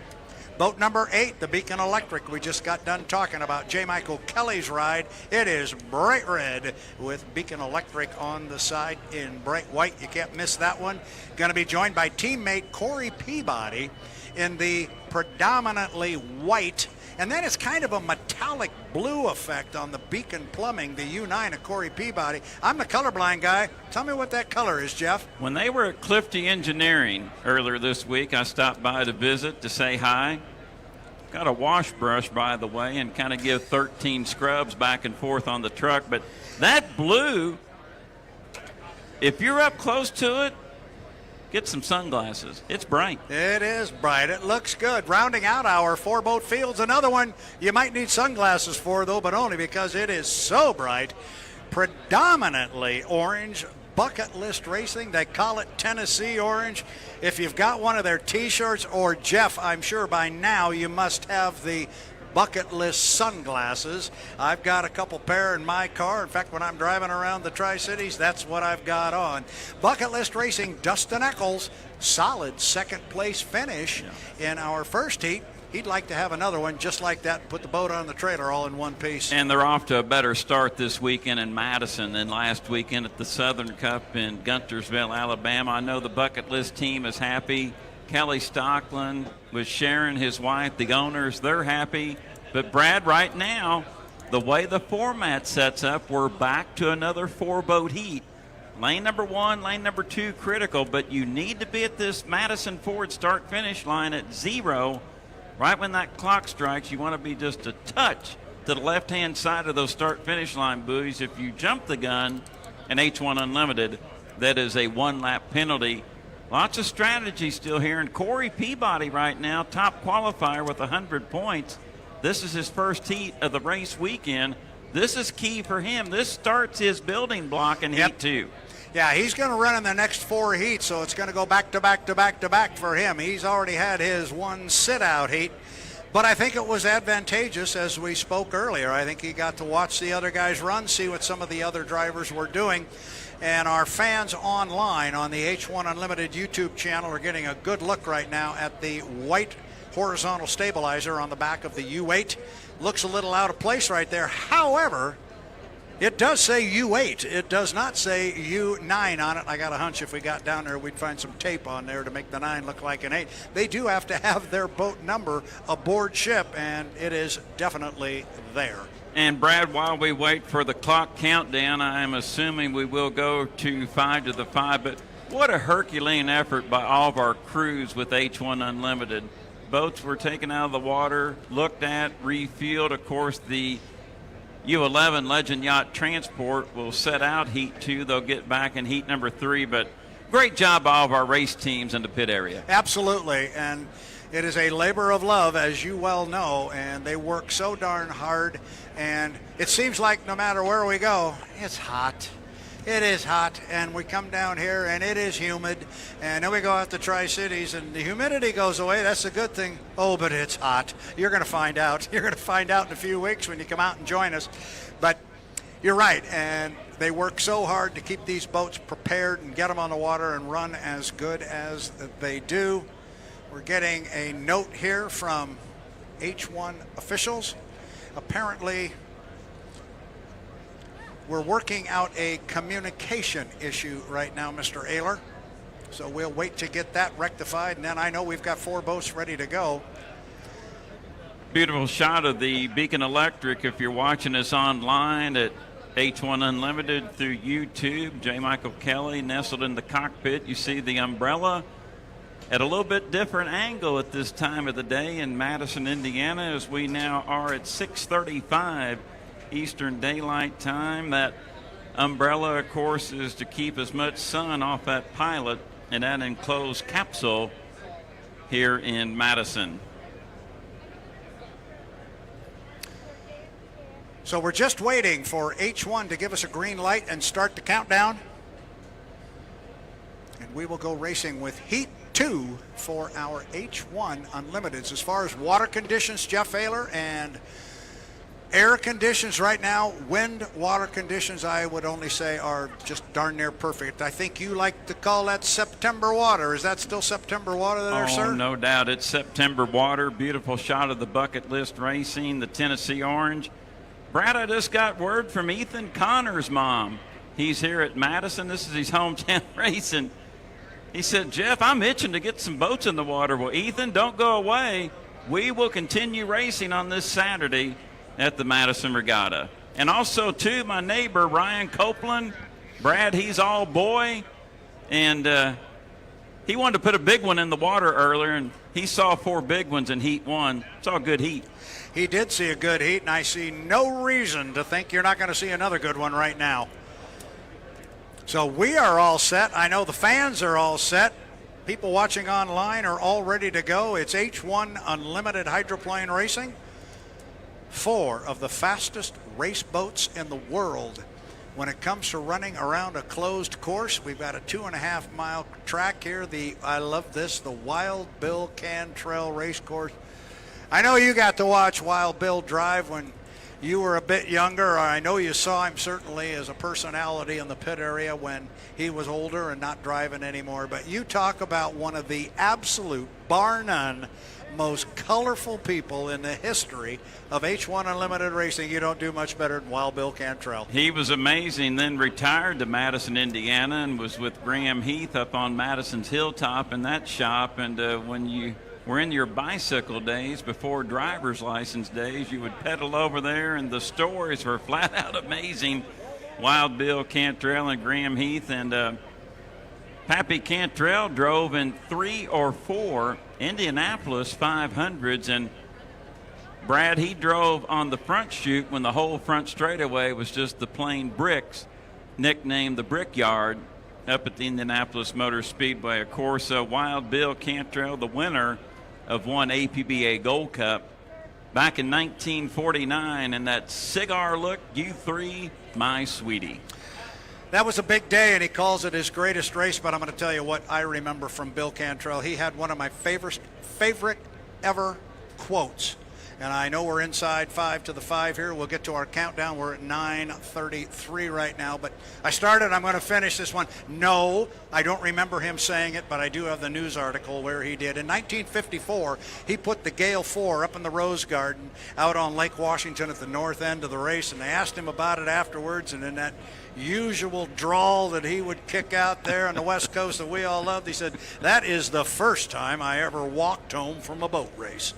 Boat number 8, the Beacon Electric. We just got done talking about J. Michael Kelly's ride. It is bright red with Beacon Electric on the side in bright white. You can't miss that one. Going to be joined by teammate Corey Peabody in the predominantly white, and then it's kind of a metallic blue effect on the Beacon Plumbing, the U9 of Corey Peabody. I'm the colorblind guy. Tell me what that color is, Jeff. When they were at Clifty Engineering earlier this week, I stopped by to visit to say hi. Got a wash brush, by the way, and kind of give 13 scrubs back and forth on the truck. But that blue, if you're up close to it, get some sunglasses. It's bright. It is bright. It looks good. Rounding out our 4-boat fields. Another one you might need sunglasses for, though, but only because it is so bright. Predominantly orange. Bucket list racing. They call it Tennessee orange. If you've got one of their T-shirts, or Jeff, I'm sure by now you must have the bucket list sunglasses. I've got a couple pair in my car. In fact, when I'm driving around the Tri-Cities, that's what I've got on. Bucket List Racing, Dustin Eccles, solid second place finish in our first heat. He'd like to have another one just like that and put the boat on the trailer all in one piece. And they're off to a better start this weekend in Madison than last weekend at the Southern Cup in Guntersville, Alabama. I know the Bucket List team is happy. Kelly Stockland with Sharon, his wife, the owners, they're happy. But Brad, right now, the way the format sets up, we're back to another 4-boat heat. Lane number 1, lane number 2 critical, but you need to be at this Madison Ford start-finish line at 0. Right when that clock strikes, you want to be just a touch to the left-hand side of those start-finish line buoys. If you jump the gun in H1 Unlimited, that is a 1-lap penalty. Lots of strategy still here. And Corey Peabody right now, top qualifier with 100 points. This is his first heat of the race weekend. This is key for him. This starts his building block in Heat 2. Yeah, he's going to run in the next 4 heats, so it's going to go back to back to back to back for him. He's already had his one sit-out heat, but I think it was advantageous, as we spoke earlier. I think he got to watch the other guys run, see what some of the other drivers were doing, and our fans online on the H1 Unlimited YouTube channel are getting a good look right now at the white horizontal stabilizer on the back of the U8. Looks a little out of place right there. However, it does say U8. It does not say U9 on it. I got a hunch if we got down there, we'd find some tape on there to make the 9 look like an 8. They do have to have their boat number aboard ship, and it is definitely there. And Brad, while we wait for the clock countdown, I am assuming we will go to 5 to the 5. But what a Herculean effort by all of our crews with H1 Unlimited. Boats were taken out of the water, looked at, refueled. Of course, the U11 Legend Yacht Transport will set out Heat 2. They'll get back in Heat number 3. But great job by all of our race teams in the pit area. Absolutely. And it is a labor of love, as you well know, and they work so darn hard. And it seems like no matter where we go, it's hot. It is hot, and we come down here, and it is humid. And then we go out to Tri-Cities, and the humidity goes away. That's a good thing. Oh, but it's hot. You're going to find out. You're going to find out in a few weeks when you come out and join us. But you're right, and they work so hard to keep these boats prepared and get them on the water and run as good as they do. We're getting a note here from H1 officials. Apparently, we're working out a communication issue right now, Mr. Ayler. So we'll wait to get that rectified, and then I know we've got 4 boats ready to go. Beautiful shot of the Beacon Electric. If you're watching us online at H1 Unlimited through YouTube, J. Michael Kelly nestled in the cockpit. You see the umbrella at a little bit different angle at this time of the day in Madison, Indiana, as we now are at 6:35 Eastern Daylight Time. That umbrella, of course, is to keep as much sun off that pilot and that enclosed capsule here in Madison. So we're just waiting for H1 to give us a green light and start the countdown. And we will go racing with Heat 2 for our H1 Unlimiteds. As far as water conditions, Jeff Ayler, and air conditions right now, wind, water conditions, I would only say are just darn near perfect. I think you like to call that September water. Is that still September water there, sir? Oh, no doubt. It's September water. Beautiful shot of the Bucket List Racing, the Tennessee Orange. Brad, I just got word from Ethan Connor's mom. He's here at Madison. This is his hometown racing. He said, Jeff, I'm itching to get some boats in the water. Well, Ethan, don't go away. We will continue racing on this Saturday at the Madison Regatta. And also, too, my neighbor, Ryan Copeland. Brad, he's all boy. And he wanted to put a big one in the water earlier, and he saw 4 big ones in Heat 1. Saw a good heat. He did see a good heat, and I see no reason to think you're not going to see another good one right now. So we are all set. I know the fans are all set. People watching online are all ready to go. It's H1 Unlimited Hydroplane Racing. 4 of the fastest race boats in the world when it comes to running around a closed course. We've got a 2.5-mile track here. I love this, the Wild Bill Cantrell Race Course. I know you got to watch Wild Bill drive when you were a bit younger. I know you saw him certainly as a personality in the pit area when he was older and not driving anymore. But you talk about one of the absolute, bar none, most colorful people in the history of H1 Unlimited Racing. You don't do much better than Wild Bill Cantrell. He was amazing, then retired to Madison, Indiana, and was with Graham Heath up on Madison's Hilltop in that shop. And when you were in your bicycle days, before driver's license days, you would pedal over there, and the stories were flat out amazing. Wild Bill Cantrell and Graham Heath, and Pappy Cantrell drove in 3 or 4 Indianapolis 500s, and Brad, he drove on the front chute when the whole front straightaway was just the plain bricks, nicknamed the Brickyard, up at the Indianapolis Motor Speedway. Of course, Wild Bill Cantrell, the winner of one APBA Gold Cup back in 1949, and that cigar look U3, my sweetie. That was a big day, and he calls it his greatest race, but I'm going to tell you what I remember from Bill Cantrell. He had one of my favorite ever quotes. And I know we're inside 5 to the 5 here. We'll get to our countdown. We're at 9:33 right now. But I started. I'm going to finish this one. No, I don't remember him saying it, but I do have the news article where he did. In 1954, he put the Gale 4 up in the Rose Garden out on Lake Washington at the north end of the race, and they asked him about it afterwards, and in that usual drawl that he would kick out there on the West Coast that we all loved, he said, "That is the first time I ever walked home from a boat race."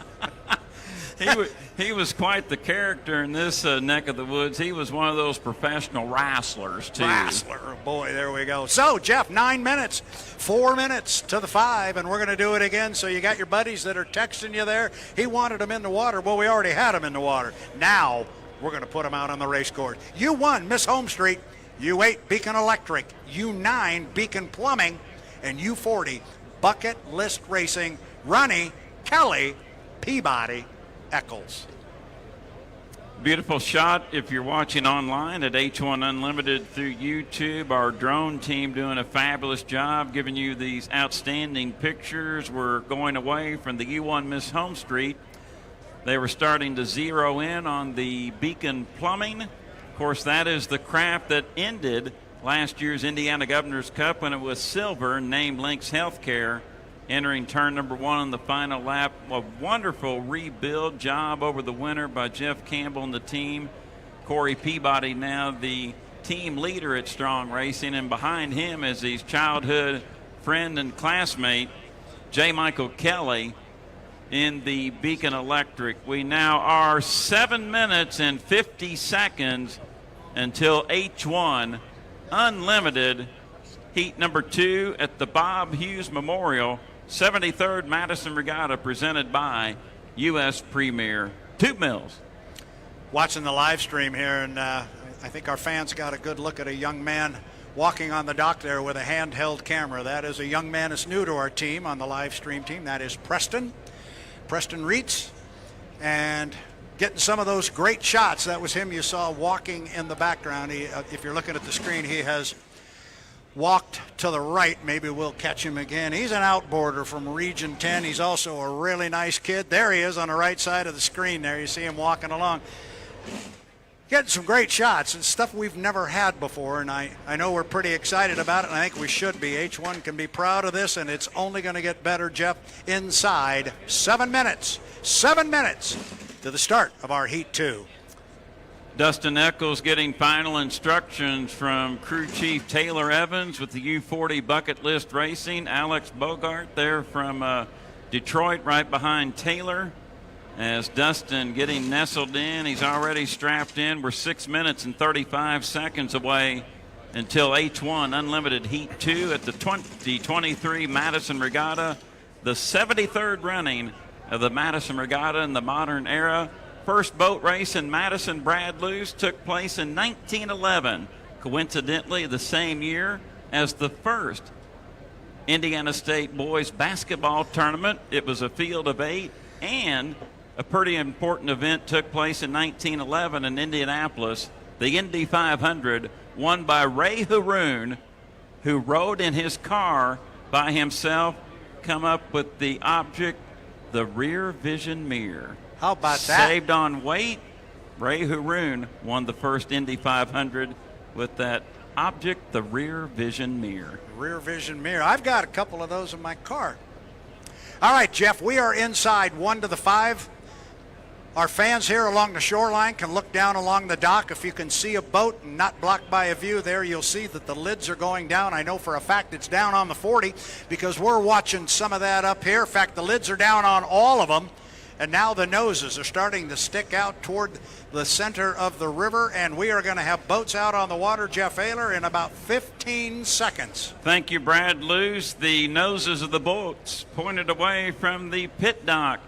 He was quite the character in this neck of the woods. He was one of those professional wrestlers, too. Wrestler, boy, there we go. So, Jeff, 9 minutes, 4 minutes to the 5, and we're going to do it again. So you got your buddies that are texting you there. He wanted them in the water. Well, we already had them in the water. Now we're going to put them out on the race course. U1, Miss Home Street. U8, Beacon Electric. U9, Beacon Plumbing. And U40, Bucket List Racing. Runny, Kelly, Peabody, Eccles. Beautiful shot if you're watching online at H1 Unlimited through YouTube. Our drone team doing a fabulous job giving you these outstanding pictures. We're going away from the U1 Miss Home Street. They were starting to zero in on the Beacon Plumbing. Of course, that is the craft that ended last year's Indiana Governor's Cup when it was silver, named Lynx Healthcare, entering turn number 1 on the final lap. A wonderful rebuild job over the winter by Jeff Campbell and the team. Corey Peabody now the team leader at Strong Racing, and behind him is his childhood friend and classmate, J. Michael Kelly, in the Beacon Electric. We now are 7 minutes and 50 seconds until H1 Unlimited heat number 2 at the Bob Hughes Memorial 73rd Madison Regatta, presented by U.S. Premier Tube Mills. Watching the live stream here, and I think our fans got a good look at a young man walking on the dock there with a handheld camera. That is a young man that's new to our team on the live stream team. That is Preston Reitz, and getting some of those great shots. That was him you saw walking in the background. He, if you're looking at the screen, he has walked to the right. Maybe we'll catch him again. He's an outboarder from Region 10. He's also a really nice kid. There he is on the right side of the screen there. You see him walking along. Getting some great shots and stuff we've never had before, and I know we're pretty excited about it, and I think we should be. H1 can be proud of this, and it's only going to get better, Jeff, inside 7 minutes. 7 minutes to the start of our Heat 2. Dustin Eccles getting final instructions from crew chief Taylor Evans with the U40 Bucket List Racing. Alex Bogart there from Detroit right behind Taylor. As Dustin getting nestled in, he's already strapped in. We're 6 minutes and 35 seconds away until H1 Unlimited Heat 2 at the 2023 Madison Regatta, the 73rd running of the Madison Regatta in the modern era. First boat race in Madison, Brad Luce, took place in 1911, coincidentally the same year as the first Indiana State boys basketball tournament. It was a field of 8, and a pretty important event took place in 1911 in Indianapolis, the Indy 500, won by Ray Haroon, who rode in his car by himself, come up with the object, the rear vision mirror. How about that? Saved on weight. Ray Haroon won the first Indy 500 with that object, the rear vision mirror. Rear vision mirror. I've got a couple of those in my car. All right, Jeff, we are inside 1 to the 5. Our fans here along the shoreline can look down along the dock. If you can see a boat and not blocked by a view there, you'll see that the lids are going down. I know for a fact it's down on the 40 because we're watching some of that up here. In fact, the lids are down on all of them. And now the noses are starting to stick out toward the center of the river, and we are going to have boats out on the water, Jeff Ayler, in about 15 seconds. Thank you, Brad Luce. The noses of the boats pointed away from the pit dock.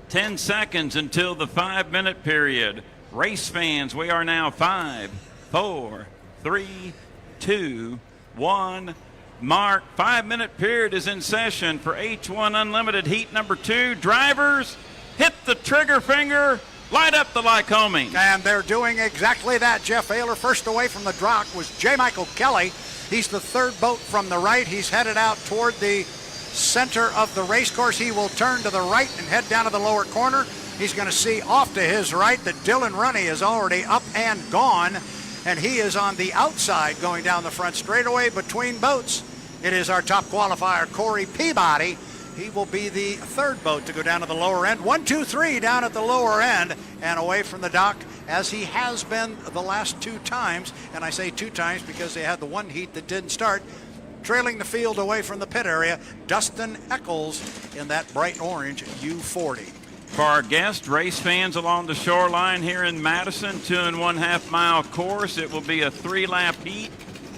10 seconds until the 5-minute period. Race fans, we are now 5, 4, 3, 2, 1. Mark, 5-minute period is in session for H1 Unlimited Heat number 2. Drivers, hit the trigger finger, light up the Lycoming. And they're doing exactly that, Jeff Ayler. First away from the dock was J. Michael Kelly. He's the third boat from the right. He's headed out toward the center of the race course. He will turn to the right and head down to the lower corner. He's going to see off to his right that Dylan Runny is already up and gone, and he is on the outside going down the front straightaway between boats. It is our top qualifier, Corey Peabody. He will be the third boat to go down to the lower end. 1, 2, 3 down at the lower end and away from the dock, as he has been the last 2 times. And I say 2 times because they had the one heat that didn't start. Trailing the field away from the pit area, Dustin Eccles in that bright orange U40. For our guest race fans along the shoreline here in Madison, 2.5 mile course, it will be a 3-lap heat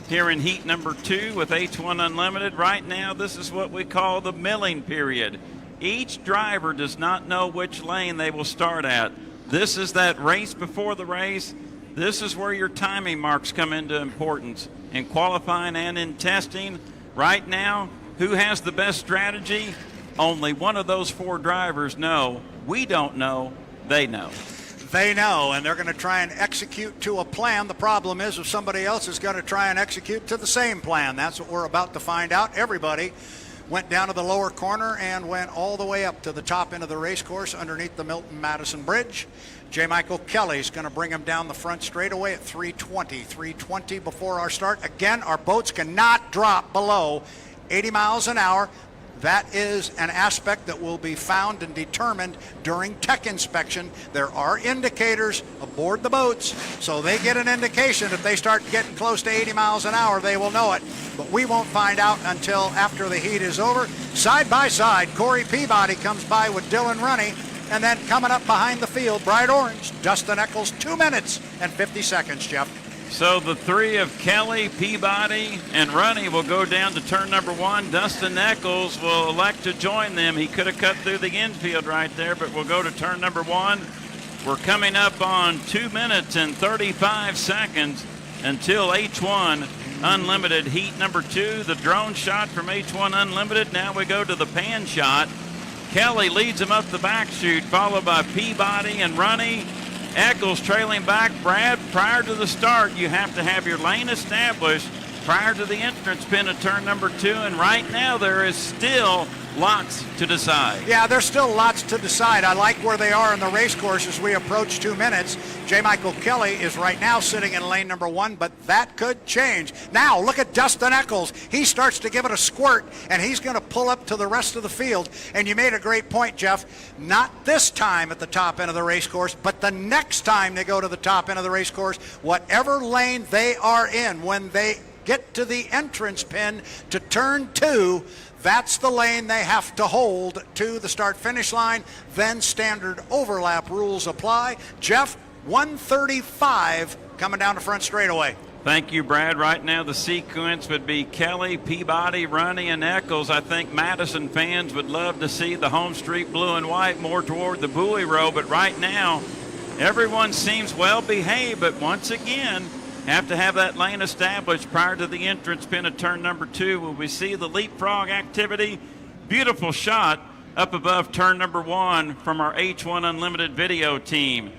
here in heat number 2 with H1 Unlimited. Right now, this is what we call the milling period. Each driver does not know which lane they will start at. This is that race before the race. This is where your timing marks come into importance in qualifying and in testing. Right now, who has the best strategy? Only one of those 4 drivers know. We don't know. They know. They know, and they're going to try and execute to a plan. The problem is if somebody else is going to try and execute to the same plan. That's what we're about to find out. Everybody went down to the lower corner and went all the way up to the top end of the race course underneath the Milton Madison Bridge. J. Michael Kelly's going to bring him down the front straightaway at 320 before our start. Again, our boats cannot drop below 80 miles an hour. That is an aspect that will be found and determined during tech inspection. There are indicators aboard the boats, so they get an indication. If they start getting close to 80 miles an hour, they will know it. But we won't find out until after the heat is over. Side by side, Corey Peabody comes by with Dylan Runny, and then coming up behind the field, bright orange, Dustin Eccles, 2 minutes and 50 seconds, Jeff. So the 3 of Kelly, Peabody, and Runny will go down to turn number 1. Dustin Eccles will elect to join them. He could have cut through the infield right there, but we'll go to turn number 1. We're coming up on 2 minutes and 35 seconds until H1 Unlimited Heat number 2. The drone shot from H1 Unlimited. Now we go to the pan shot. Kelly leads him up the back chute, followed by Peabody and Runny. Eccles trailing back. Brad, prior to the start, you have to have your lane established prior to the entrance pin of turn number 2, and right now there is still lots to decide. Yeah, there's still lots to decide. I like where they are in the race course as we approach 2 minutes. J. Michael Kelly is right now sitting in lane number 1, but that could change. Now, look at Dustin Eccles. He starts to give it a squirt, and he's going to pull up to the rest of the field. And you made a great point, Jeff. Not this time at the top end of the race course, but the next time they go to the top end of the race course, whatever lane they are in, when they get to the entrance pin to turn 2, that's the lane they have to hold to the start-finish line. Then standard overlap rules apply. Jeff, 135 coming down the front straightaway. Thank you, Brad. Right now the sequence would be Kelly, Peabody, Runny, and Eccles. I think Madison fans would love to see the home streak blue and white more toward the buoy row, but right now everyone seems well behaved, but once again have to have that lane established prior to the entrance pin of turn number 2. Will we see the leapfrog activity? Beautiful shot up above turn number 1 from our H1 Unlimited video team.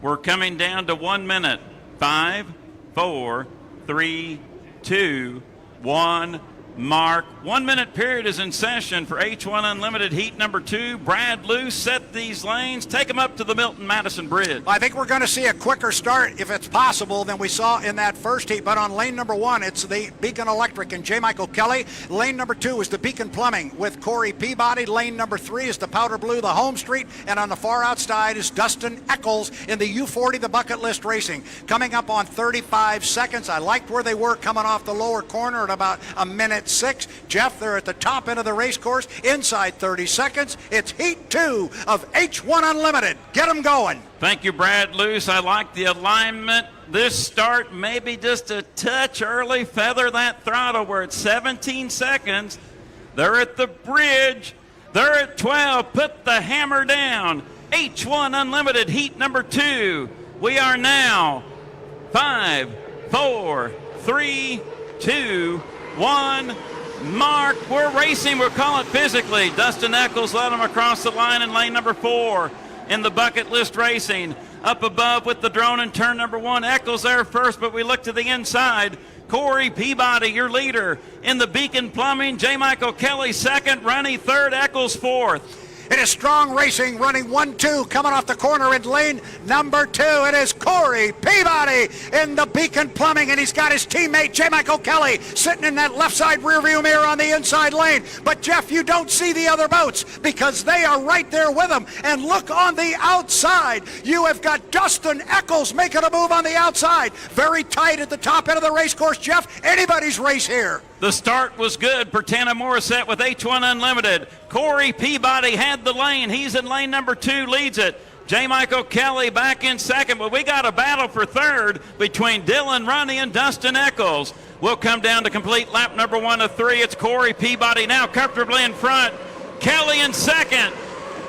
We're coming down to 1 minute. 5, 4, 3, 2, 1. mark. 1 minute period is in session for H1 Unlimited Heat number 2. Brad Luce set these lanes. Take them up to the Milton Madison Bridge. I think we're going to see a quicker start, if it's possible, than we saw in that first heat. But on lane number 1, it's the Beacon Electric and J. Michael Kelly. Lane number 2 is the Beacon Plumbing with Corey Peabody. Lane number 3 is the Powder Blue, the Home Street. And on the far outside is Dustin Eccles in the U40, the Bucket List Racing. Coming up on 35 seconds. I liked where they were coming off the lower corner at about a minute 6. Jeff, they're at the top end of the race course. Inside 30 seconds, it's Heat 2 of H1 Unlimited. Get them going. Thank you, Brad Luce. I like the alignment. This start maybe just a touch early. Feather that throttle. We're at 17 seconds. They're at the bridge. They're at 12. Put the hammer down. H1 Unlimited Heat number 2. We are now 5, 4, 3, 2, 1. Mark, we're racing. We'll call it physically. Dustin Eccles led him across the line in lane number 4 in the Bucket List Racing. Up above with the drone in turn number 1. Eccles there first, but we look to the inside. Corey Peabody, your leader in the Beacon Plumbing. J. Michael Kelly second. Runny third. Eccles fourth. It is strong racing, running 1-2, coming off the corner in lane number 2. It is Corey Peabody in the Beacon Plumbing, and he's got his teammate J. Michael Kelly sitting in that left side rearview mirror on the inside lane. But Jeff, you don't see the other boats because they are right there with them. And look on the outside. You have got Dustin Eccles making a move on the outside. Very tight at the top end of the race course, Jeff. Anybody's race here. The start was good. Pertana Morissette with H1 Unlimited. Corey Peabody had the lane. He's in lane number 2, leads it. J. Michael Kelly back in second, but we got a battle for third between Dylan Runny and Dustin Eccles. We'll come down to complete lap number 1 of 3. It's Corey Peabody now comfortably in front. Kelly in second.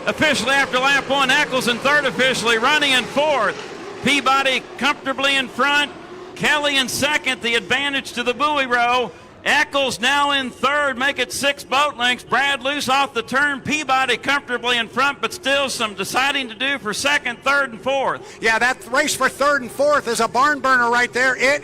Officially after lap 1, Eccles in third officially. Runny in fourth. Peabody comfortably in front. Kelly in second, the advantage to the buoy row. Eccles now in third, make it 6 boat lengths. Brad Luce off the turn. Peabody comfortably in front, but still some deciding to do for second, third, and fourth. Yeah, that race for third and fourth is a barn burner right there. It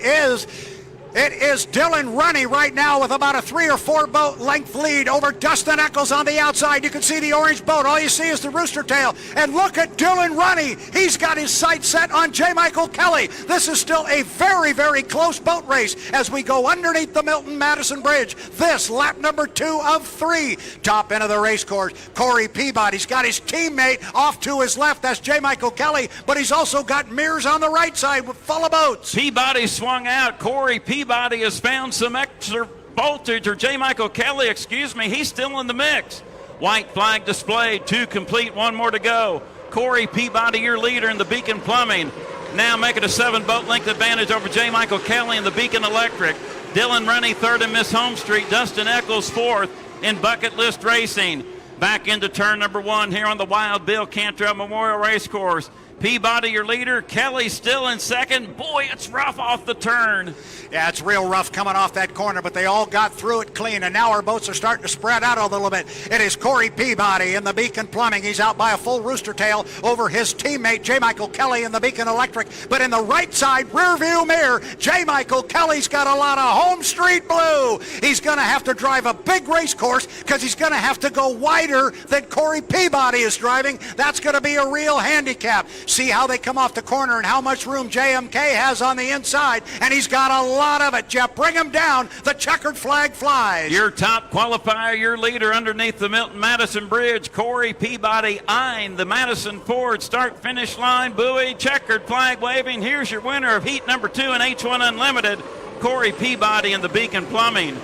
is Dylan Runny right now with about a 3 or 4 boat length lead over Dustin Eccles on the outside. You can see the orange boat. All you see is the rooster tail. And look at Dylan Runny. He's got his sights set on J. Michael Kelly. This is still a very, very close boat race as we go underneath the Milton Madison Bridge. This lap number 2 of 3. Top end of the race course. Corey Peabody's got his teammate off to his left. That's J. Michael Kelly. But he's also got mirrors on the right side full of boats. Peabody swung out. Corey Peabody has found some extra voltage, or J. Michael Kelly, he's still in the mix. White flag displayed, 2 complete, 1 more to go. Corey Peabody, your leader in the Beacon Plumbing, now making a 7 boat length advantage over J. Michael Kelly in the Beacon Electric. Dylan Runny third in Miss Home Street. Dustin Eccles fourth in Bucket List Racing. Back into turn number 1 here on the Wild Bill Cantrell Memorial Racecourse. Peabody, your leader. Kelly still in second. Boy, it's rough off the turn. Yeah, it's real rough coming off that corner, but they all got through it clean, and now our boats are starting to spread out a little bit. It is Corey Peabody in the Beacon Plumbing. He's out by a full rooster tail over his teammate, J. Michael Kelly in the Beacon Electric. But in the right side rear view mirror, J. Michael Kelly's got a lot of Home Street Blue. He's going to have to drive a big race course because he's going to have to go wider than Corey Peabody is driving. That's going to be a real handicap. See how they come off the corner and how much room JMK has on the inside, and he's got a lot of it. Jeff, bring him down. The checkered flag flies. Your top qualifier, your leader underneath the Milton Madison Bridge, Corey Peabody eyeing the Madison Ford start-finish line buoy, checkered flag waving. Here's your winner of heat number 2 in H1 Unlimited, Corey Peabody in the Beacon Plumbing.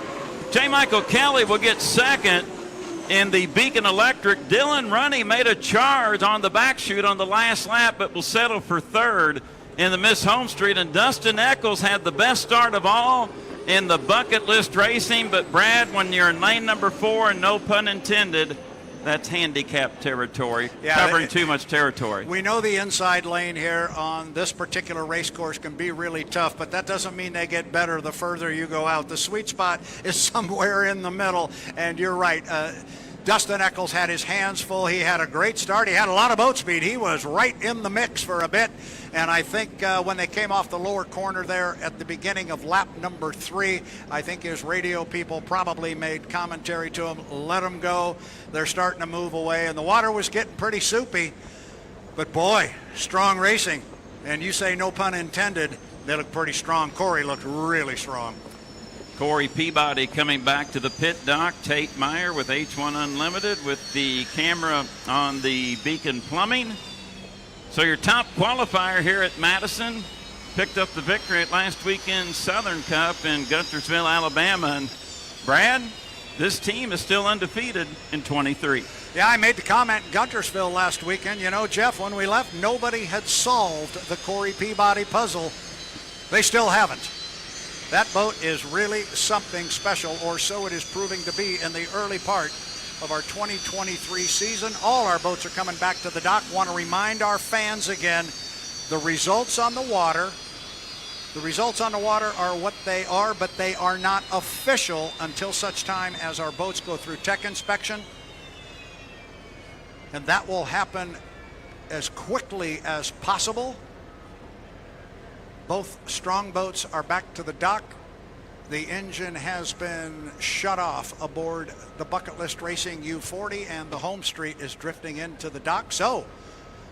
J. Michael Kelly will get second in the Beacon Electric. Dylan Runny made a charge on the back chute on the last lap, but will settle for third in the Miss Home Street. And Dustin Eccles had the best start of all in the Bucket List Racing. But Brad, when you're in lane number 4, and no pun intended, that's handicap territory, covering too much territory. We know the inside lane here on this particular race course can be really tough, but that doesn't mean they get better the further you go out. The sweet spot is somewhere in the middle, and you're right. Dustin Eccles had his hands full. He had a great start. He had a lot of boat speed. He was right in the mix for a bit. And I think when they came off the lower corner there at the beginning of lap number 3, I think his radio people probably made commentary to him, let him go. They're starting to move away. And the water was getting pretty soupy. But boy, strong racing. And you say no pun intended, they look pretty strong. Corey looked really strong. Corey Peabody coming back to the pit dock. Tate Meyer with H1 Unlimited with the camera on the Beacon Plumbing. So your top qualifier here at Madison picked up the victory at last weekend's Southern Cup in Guntersville, Alabama. And Brad, this team is still undefeated in 23. Yeah, I made the comment in Guntersville last weekend. You know, Jeff, when we left, nobody had solved the Corey Peabody puzzle. They still haven't. That boat is really something special, or so it is proving to be in the early part of our 2023 season. All our boats are coming back to the dock. Want to remind our fans again, the results on the water are what they are, but they are not official until such time as our boats go through tech inspection. And that will happen as quickly as possible. Both strong boats are back to the dock. The engine has been shut off aboard the Bucket List Racing U40, and the home street is drifting into the dock. So,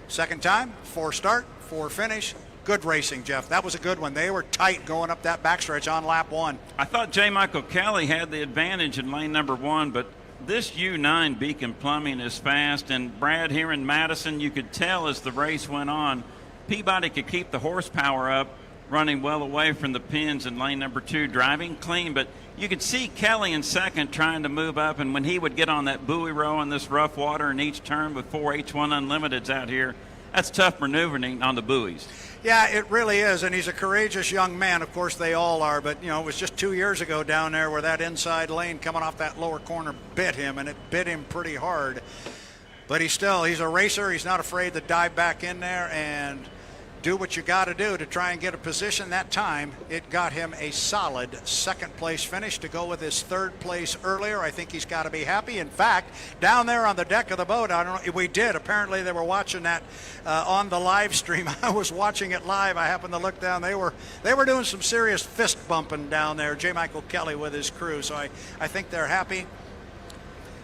second time, 4 start, 4 finish. Good racing, Jeff. That was a good one. They were tight going up that backstretch on lap 1. I thought J. Michael Kelly had the advantage in lane number 1, but this U9 Beacon Plumbing is fast. And Brad, here in Madison, you could tell as the race went on, Peabody could keep the horsepower up, running well away from the pins in lane number 2, driving clean. But you could see Kelly in second trying to move up, and when he would get on that buoy row in this rough water in each turn with 4 H1 Unlimiteds out here, that's tough maneuvering on the buoys. Yeah, it really is, and he's a courageous young man. Of course, they all are, but, you know, it was just 2 years ago down there where that inside lane coming off that lower corner bit him, and it bit him pretty hard. But he's a racer. He's not afraid to dive back in there and do what you got to do to try and get a position. That time, it got him a solid second-place finish to go with his third place earlier. I think he's got to be happy. In fact, down there on the deck of the boat, I don't know, we did. Apparently, they were watching that on the live stream. I was watching it live. I happened to look down. They were doing some serious fist bumping down there. J. Michael Kelly with his crew. So I think they're happy.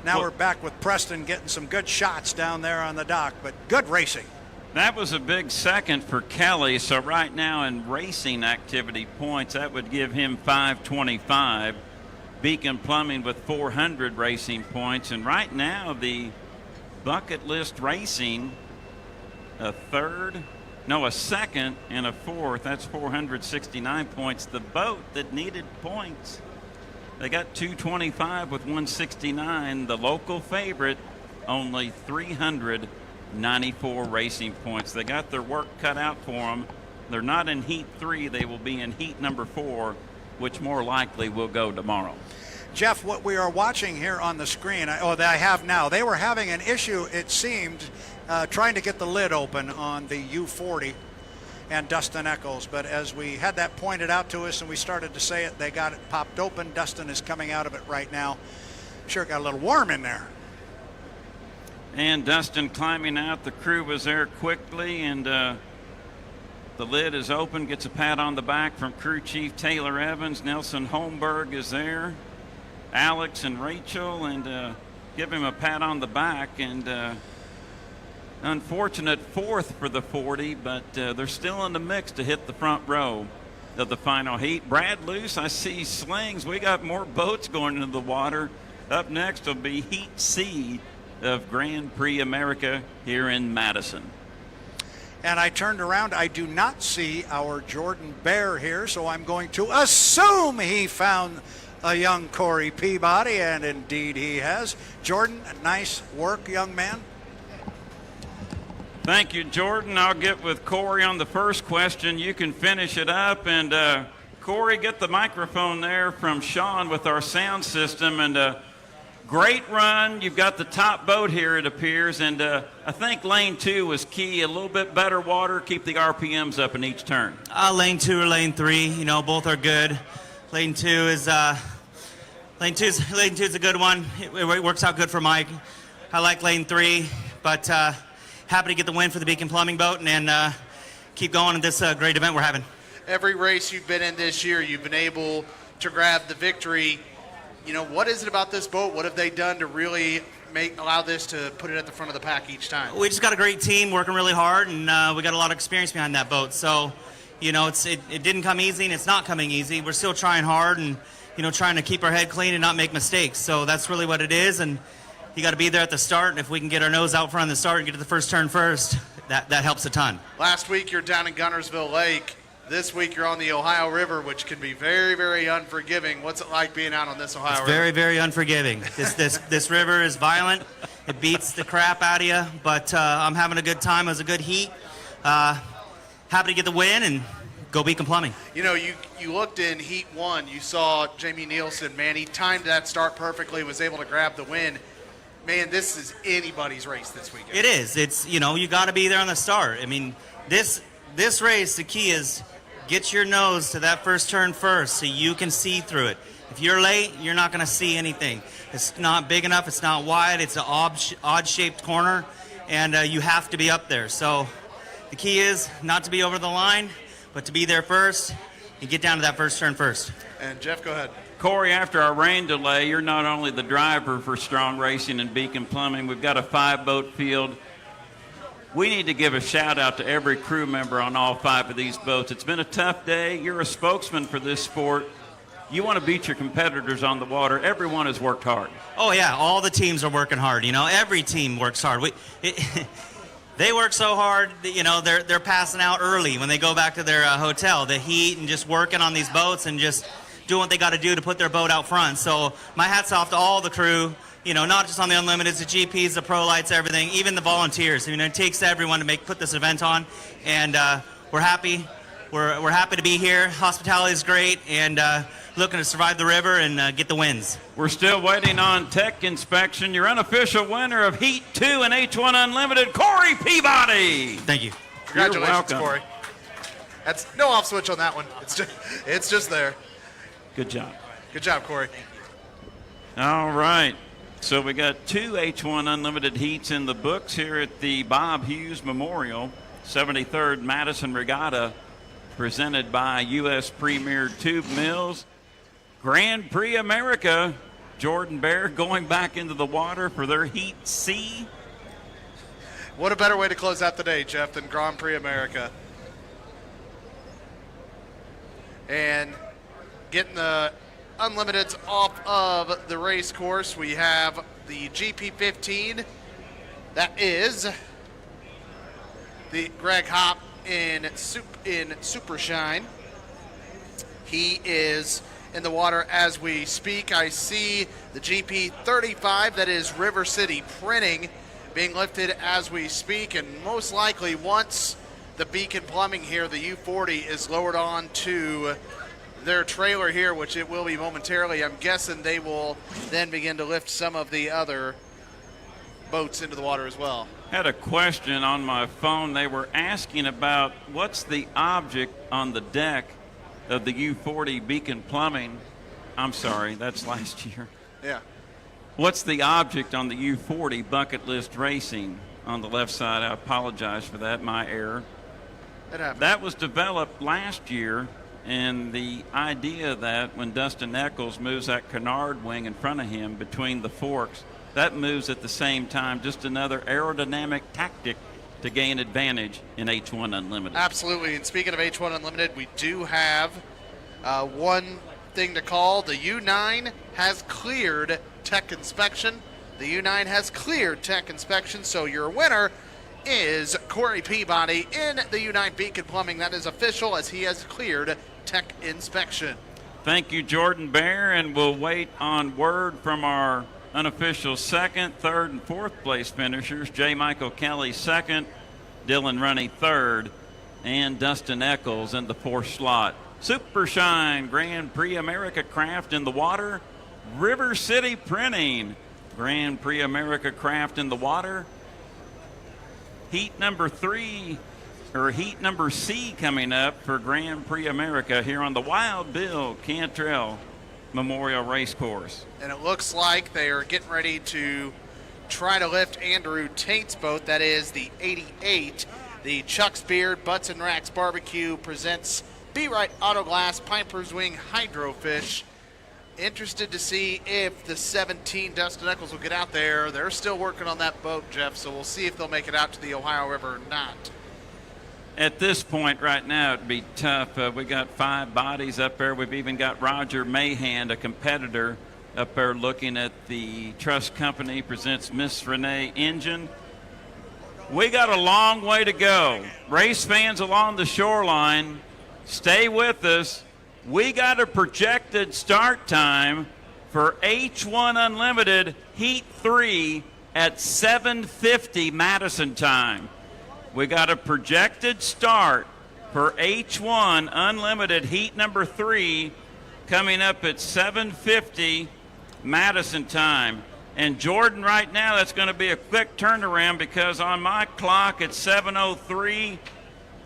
Now we're back with Preston getting some good shots down there on the dock, but good racing. That was a big second for Kelly. So right now in racing activity points, that would give him 525. Beacon Plumbing with 400 racing points. And right now the Bucket List Racing, a second and a fourth. That's 469 points. The boat that needed points, they got 225 with 169. The local favorite, only 394 racing points. They got their work cut out for them. They're not in heat 3. They will be in heat number 4, which more likely will go tomorrow. Jeff, what we are watching here on the screen, that I have now, they were having an issue, it seemed, trying to get the lid open on the U40 and Dustin Eccles. But as we had that pointed out to us and we started to say it, they got it popped open. Dustin is coming out of it right now. Sure got a little warm in there. And Dustin climbing out. The crew was there quickly, and the lid is open. Gets a pat on the back from crew chief Taylor Evans. Nelson Holmberg is there. Alex and Rachel, and give him a pat on the back. And unfortunate fourth for the 40, but they're still in the mix to hit the front row of the final heat. Brad Luce, I see slings. We got more boats going into the water. Up next will be Heat C of Grand Prix America here in Madison. And I turned around. I do not see our Jordan Bear here, so I'm going to assume he found a young Corey Peabody, and indeed he has. Jordan, nice work, young man. Thank you, Jordan. I'll get with Corey on the first question. You can finish it up. And Corey, get the microphone there from Sean with our sound system. And great run. You've got the top boat here, it appears. And I think lane 2 was key. A little bit better water. Keep the RPMs up in each turn. Lane 2 or lane 3, both are good. Lane 2 is Lane two's a good one. It works out good for Mike. I like lane 3, but happy to get the win for the Beacon Plumbing boat and keep going in this great event we're having. Every race you've been in this year, you've been able to grab the victory. You know, what is it about this boat? What have they done to really allow this to put it at the front of the pack each time? We just got a great team working really hard, and we got a lot of experience behind that boat. So, you know, it didn't come easy, and it's not coming easy. We're still trying hard and, you know, trying to keep our head clean and not make mistakes. So that's really what it is, and you got to be there at the start. And if we can get our nose out front of the start and get to the first turn first, that helps a ton. Last week you're down in Guntersville Lake. This week you're on the Ohio River, which can be very, very unforgiving. What's it like being out on this Ohio River? Very, very unforgiving. This river is violent. It beats the crap out of you, but I'm having a good time. It was a good heat. Happy to get the win and go Beacon Plumbing. You know, you looked in Heat 1. You saw Jamie Nielsen. Man, he timed that start perfectly, was able to grab the win. Man, this is anybody's race this weekend. It is. It's, you know, you got to be there on the start. I mean, this race, the key is get your nose to that first turn first so you can see through it. If you're late, you're not going to see anything. It's not big enough. It's not wide. It's an odd-shaped corner, and you have to be up there. So the key is not to be over the line, but to be there first and get down to that first turn first. And Jeff, go ahead. Corey, after our rain delay, you're not only the driver for Strong Racing and Beacon Plumbing. We've got a 5-boat field. We need to give a shout-out to every crew member on all 5 of these boats. It's been a tough day. You're a spokesman for this sport. You want to beat your competitors on the water. Everyone has worked hard. Oh, yeah. All the teams are working hard. You know, every team works hard. They work so hard that, you know, they're passing out early when they go back to their hotel. The heat and just working on these boats and just doing what they got to do to put their boat out front. So my hat's off to all the crew. You know, not just on the Unlimiteds, the GPs, the Pro Lights, everything, even the volunteers. I mean, it takes everyone to put this event on, and we're happy. We're happy to be here. Hospitality is great, and looking to survive the river and get the wins. We're still waiting on tech inspection. Your unofficial winner of Heat 2 and H1 Unlimited, Corey Peabody. Thank you. Congratulations, Corey. That's no off switch on that one. It's just there. Good job. Good job, Corey. All right. So we got 2 H1 Unlimited heats in the books here at the Bob Hughes Memorial 73rd Madison Regatta, presented by U.S. Premier Tube Mills. Grand Prix America, Jordan Bear going back into the water for their Heat C. What a better way to close out the day, Jeff, than Grand Prix America. And getting the Unlimiteds off of the race course, we have the GP15. That is the Greg Hopp in Super Shine. He is in the water as we speak. I see the GP35, that is River City Printing, being lifted as we speak, and most likely once the Beacon Plumbing here, the U40, is lowered on to their trailer here, which it will be momentarily, I'm guessing they will then begin to lift some of the other boats into the water as well. Had a question on my phone. They were asking about what's the object on the deck of the U40 Beacon Plumbing. I'm sorry, that's last year. Yeah. What's the object on the U40 Bucket List Racing on the left side? I apologize for that, my error. That happened. That was developed last year, and the idea that when Dustin Eccles moves that canard wing in front of him between the forks, that moves at the same time, just another aerodynamic tactic to gain advantage in H1 Unlimited. Absolutely, and speaking of H1 Unlimited, we do have one thing to call. The U9 has cleared tech inspection. The U9 has cleared tech inspection, so your winner is Corey Peabody in the U9 Beacon Plumbing. That is official, as he has cleared tech inspection. Thank you, Jordan Bear, and we'll wait on word from our unofficial second, third, and fourth place finishers. J. Michael Kelly second, Dylan Runny third, and Dustin Eccles in the fourth slot. Super Shine Grand Prix America Craft in the water. River City Printing Grand Prix America Craft in the water. Heat number C coming up for Grand Prix America here on the Wild Bill Cantrell Memorial Racecourse. And it looks like they are getting ready to try to lift Andrew Tate's boat. That is the 88. The Chuck's Beard Butts and Racks Barbecue presents Be Right Auto Glass Piper's Wing Hydrofish. Interested to see if the 17 Dustin Eccles will get out there. They're still working on that boat, Jeff, so we'll see if they'll make it out to the Ohio River or not. At this point right now, it'd be tough. We got 5 bodies up there. We've even got Roger Mahan, a competitor, up there looking at the Trust Company presents Miss Renee engine. We got a long way to go. Race fans along the shoreline, stay with us. We got a projected start time for H1 Unlimited Heat 3 at 7:50 Madison time. We got a projected start for H1 Unlimited Heat number 3 coming up at 7:50 Madison time. And Jordan, right now, that's going to be a quick turnaround because on my clock at 7:03,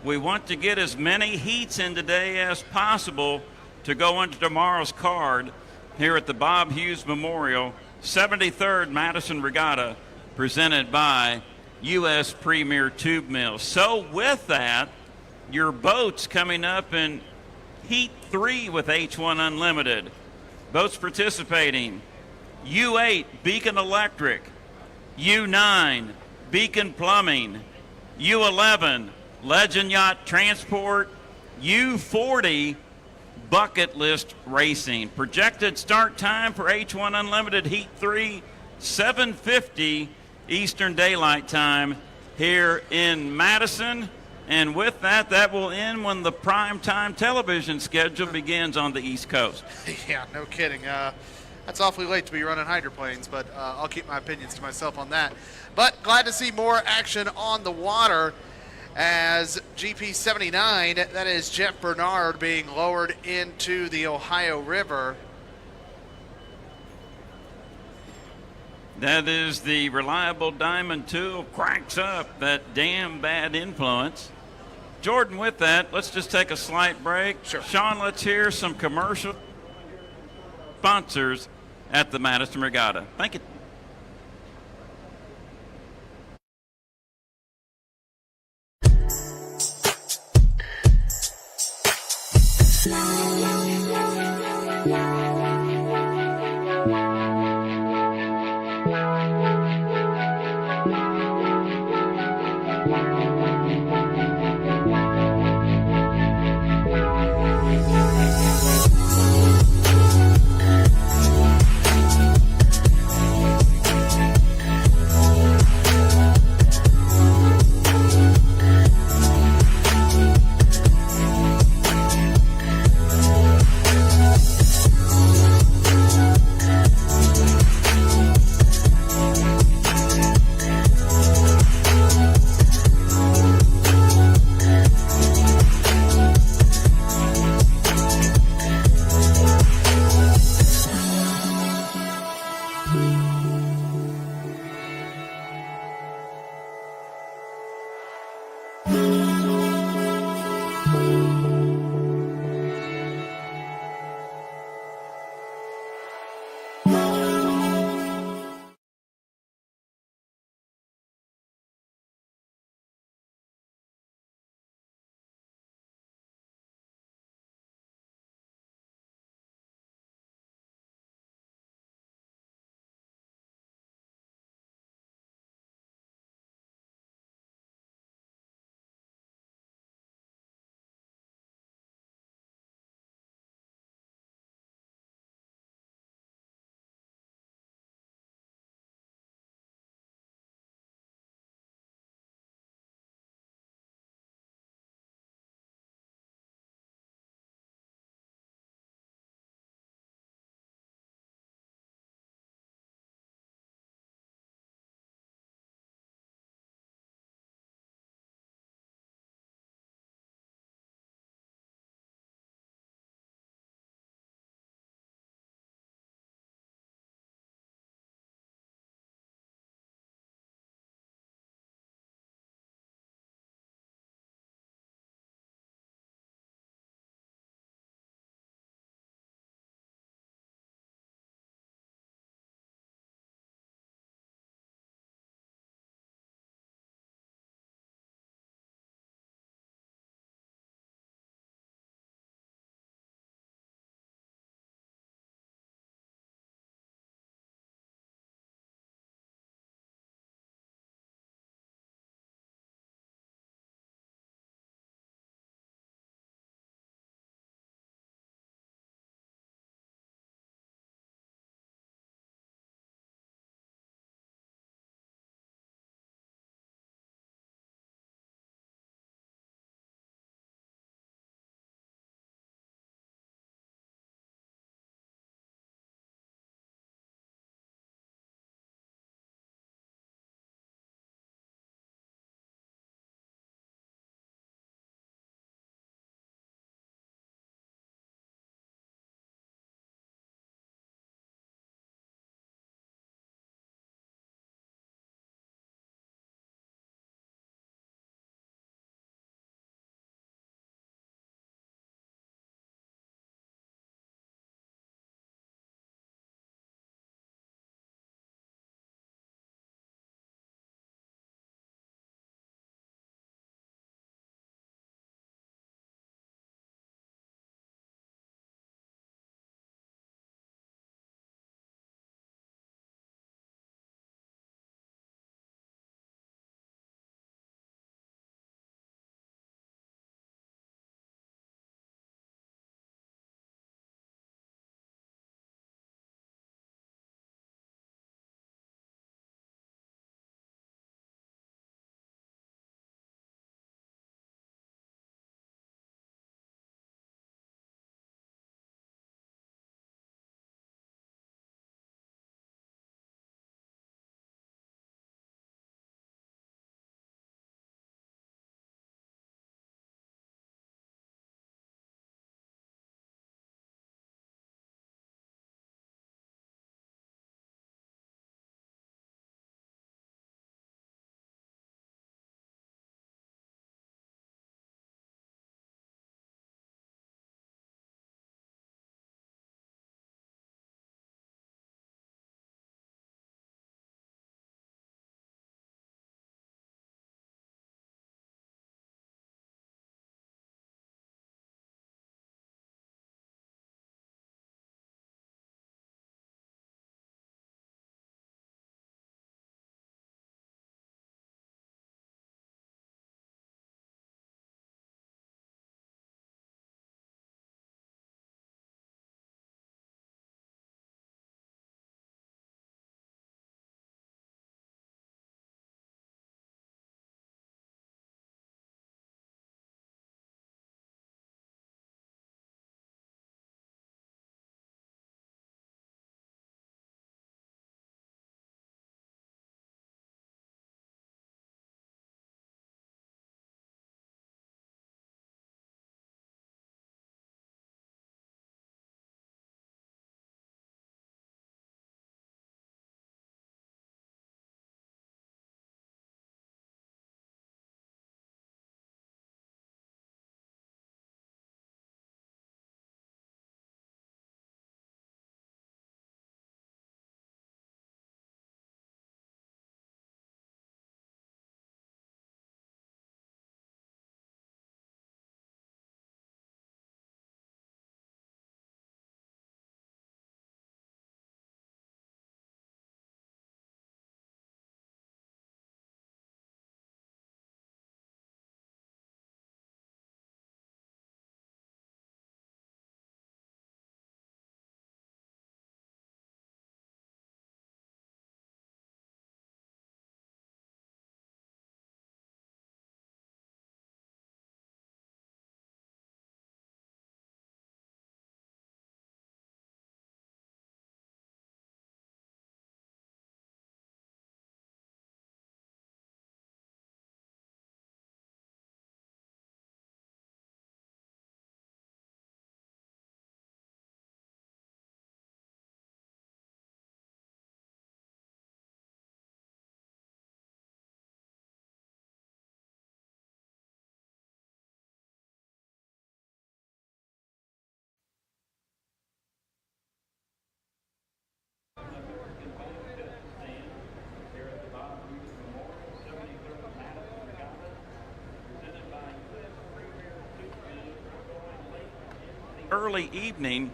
we want to get as many heats in today as possible to go into tomorrow's card here at the Bob Hughes Memorial 73rd Madison Regatta, presented by U.S. Premier Tube Mills. So with that, your boats coming up in Heat 3 with H1 Unlimited. Boats participating: U8 Beacon Electric, U9 Beacon Plumbing, U11 Legend Yacht Transport, U40 Bucket List Racing. Projected start time for H1 Unlimited Heat 3, 7:50 Eastern Daylight Time here in Madison. And with that, that will end when the prime time television schedule begins on the East Coast. Yeah, no kidding. That's awfully late to be running hydroplanes, but I'll keep my opinions to myself on that. But glad to see more action on the water as GP 79, that is Jeff Bernard, being lowered into the Ohio River. That is the reliable diamond tool, cranks up that damn bad influence. Jordan, with that, let's just take a slight break. Sure. Sean, let's hear some commercial sponsors at the Madison Regatta. Thank you. early evening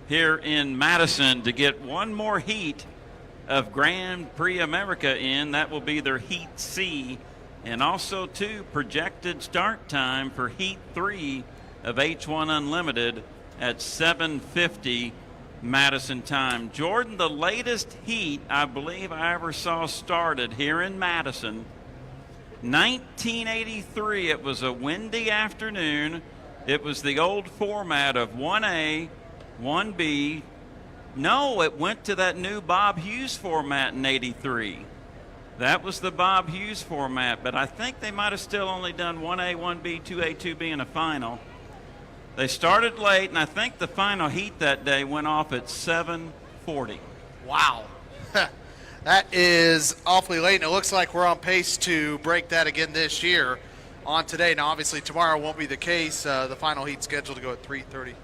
here in Madison to get one more heat of Grand Prix America in. That will be their Heat C, and also, too, projected start time for Heat 3 of H1 Unlimited at 7:50 Madison time. Jordan, the latest heat I believe I ever saw started here in Madison, 1983. It was a windy afternoon. It was the old format of 1A, 1B. No, it went to that new Bob Hughes format in 83. That was the Bob Hughes format, but I think they might have still only done 1A, 1B, 2A, 2B, and a final. They started late, and I think the final heat that day went off at 7:40. Wow. That is awfully late, and it looks like we're on pace to break that again this year on today. Now, obviously, tomorrow won't be the case. The final heat's scheduled to go at 3:30.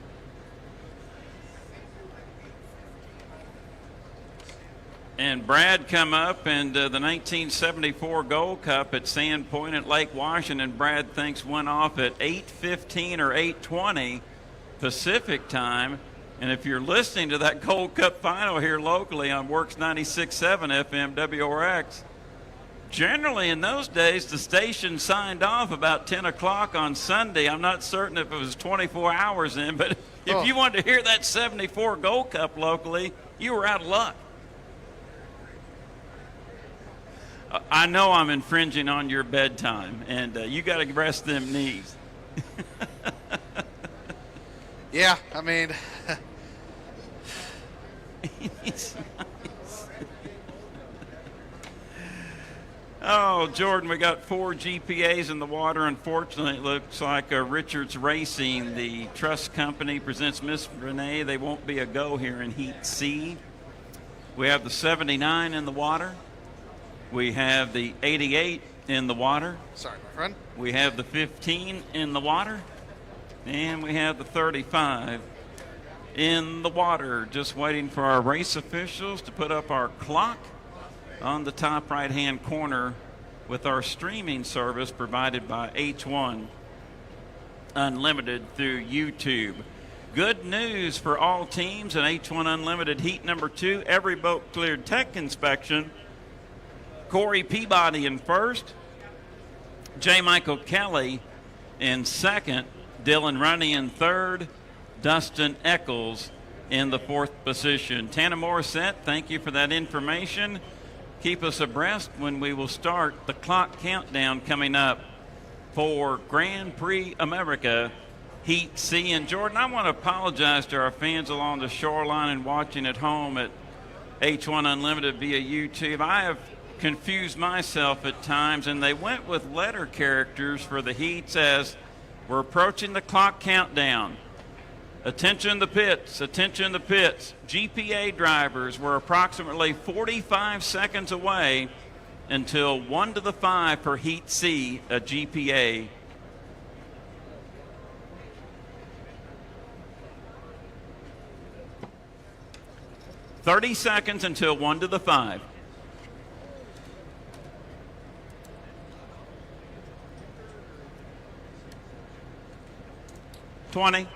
And Brad come up, and the 1974 Gold Cup at Sandpoint at Lake Washington, Brad thinks went off at 8:15 or 8:20 Pacific time. And if you're listening to that Gold Cup final here locally on Works 96.7 FM WRX, generally in those days the station signed off about 10 o'clock on Sunday. I'm not certain if it was 24 hours in, but if you wanted to hear that 74 Gold Cup locally, you were out of luck. I know I'm infringing on your bedtime, and you got to rest them knees. Yeah, I mean, it's nice. Oh, Jordan, we got 4 GPAs in the water. Unfortunately, it looks like Richards Racing, the trust company, presents Miss Renee. They won't be a go here in Heat C. We have the 79 in the water. We have the 88 in the water. Sorry, my friend. We have the 15 in the water. And we have the 35 in the water. Just waiting for our race officials to put up our clock on the top right-hand corner with our streaming service provided by H1 Unlimited through YouTube. Good news for all teams in H1 Unlimited Heat number 2. Every boat cleared tech inspection. Corey Peabody in first, J. Michael Kelly in second, Dylan Runny in third, Dustin Eccles in the fourth position. Tana Morissette, thank you for that information. Keep us abreast when we will start the clock countdown coming up for Grand Prix America Heat C. And Jordan, I want to apologize to our fans along the shoreline and watching at home at H1 Unlimited via YouTube. I have confused myself at times, and they went with letter characters for the heats as we're approaching the clock countdown. Attention the pits, attention the pits. GPA drivers were approximately 45 seconds away until 1 to the 5 for Heat C, a GPA. "30 seconds until 1 to the 5. "20,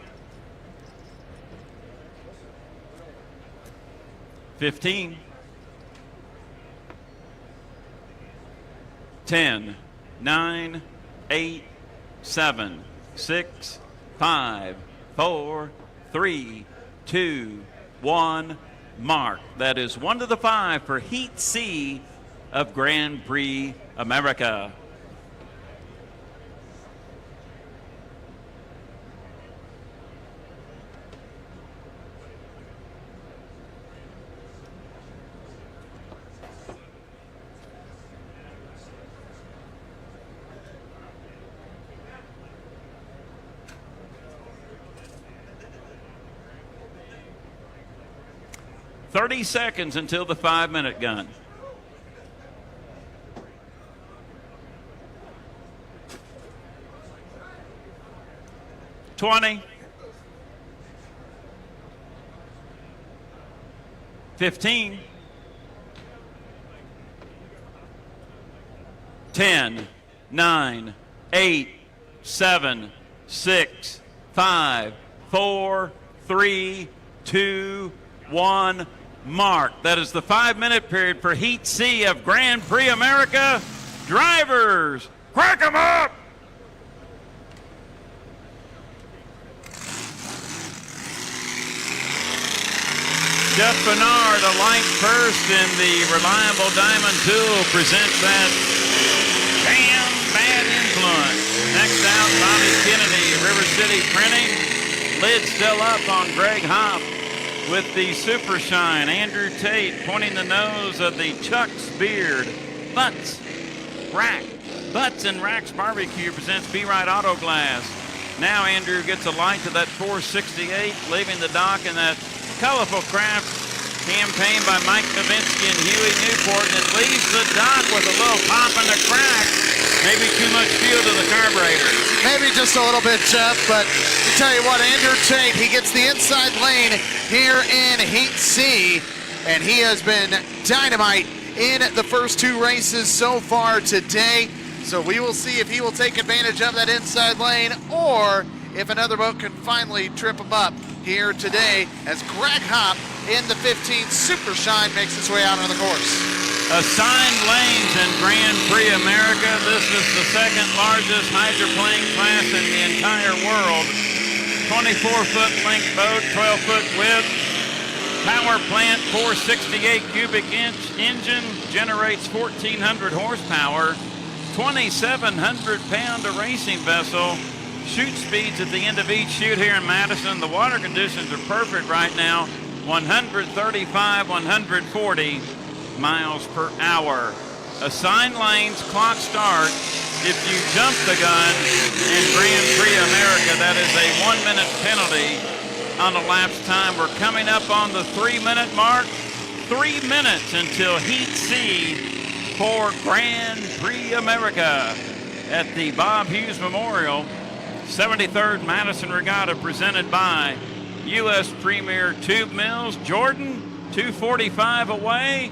15, 10, 9, 8, 7, 6, 5, 4, 3, 2, 1, mark." That is 1 to the 5 for Heat C of Grand Prix America. "30 seconds until the 5-minute gun. "20, 15, 10, 9, 8, 7, 6, 5, 4, 3, 2, 1, mark. That is the 5-minute period for Heat C of Grand Prix America. Drivers, crack 'em up! Jeff Bernard, a light first in the Reliable Diamond Tool, presents that damn bad influence. Next out, Bobby Kennedy, River City Printing. Lid still up on Greg Hopp with the Super Shine. Andrew Tate pointing the nose of the Chuck's Beard. Butts and Racks Barbecue presents B-Ride Auto Glass. Now Andrew gets a light to that 468, leaving the dock in that colorful craft campaign by Mike Novinsky and Huey Newport, and it leaves the dock with a little pop in the crack. Maybe too much fuel to the carburetor. Maybe just a little bit, Jeff, but to tell you what, Andrew Tate, he gets the inside lane here in Heat C, and he has been dynamite in the first 2 races so far today. So we will see if he will take advantage of that inside lane or if another boat can finally trip him up here today as Greg Hopp in the 15 Super Shine makes its way out on the course. Assigned lanes in Grand Prix America. This is the second largest hydroplane class in the entire world. 24-foot length boat, 12-foot width. Power plant, 468 cubic inch engine, generates 1,400 horsepower. 2,700 pound racing vessel. Shoot speeds at the end of each shoot here in Madison. The water conditions are perfect right now. 135, 140 miles per hour. Assigned lanes, clock start. If you jump the gun in Grand Prix America, that is a 1-minute penalty on elapsed time. We're coming up on the 3-minute mark. 3 minutes until Heat C for Grand Prix America at the Bob Hughes Memorial 73rd Madison Regatta, presented by U.S. Premier Tube Mills. Jordan, 2:45 away.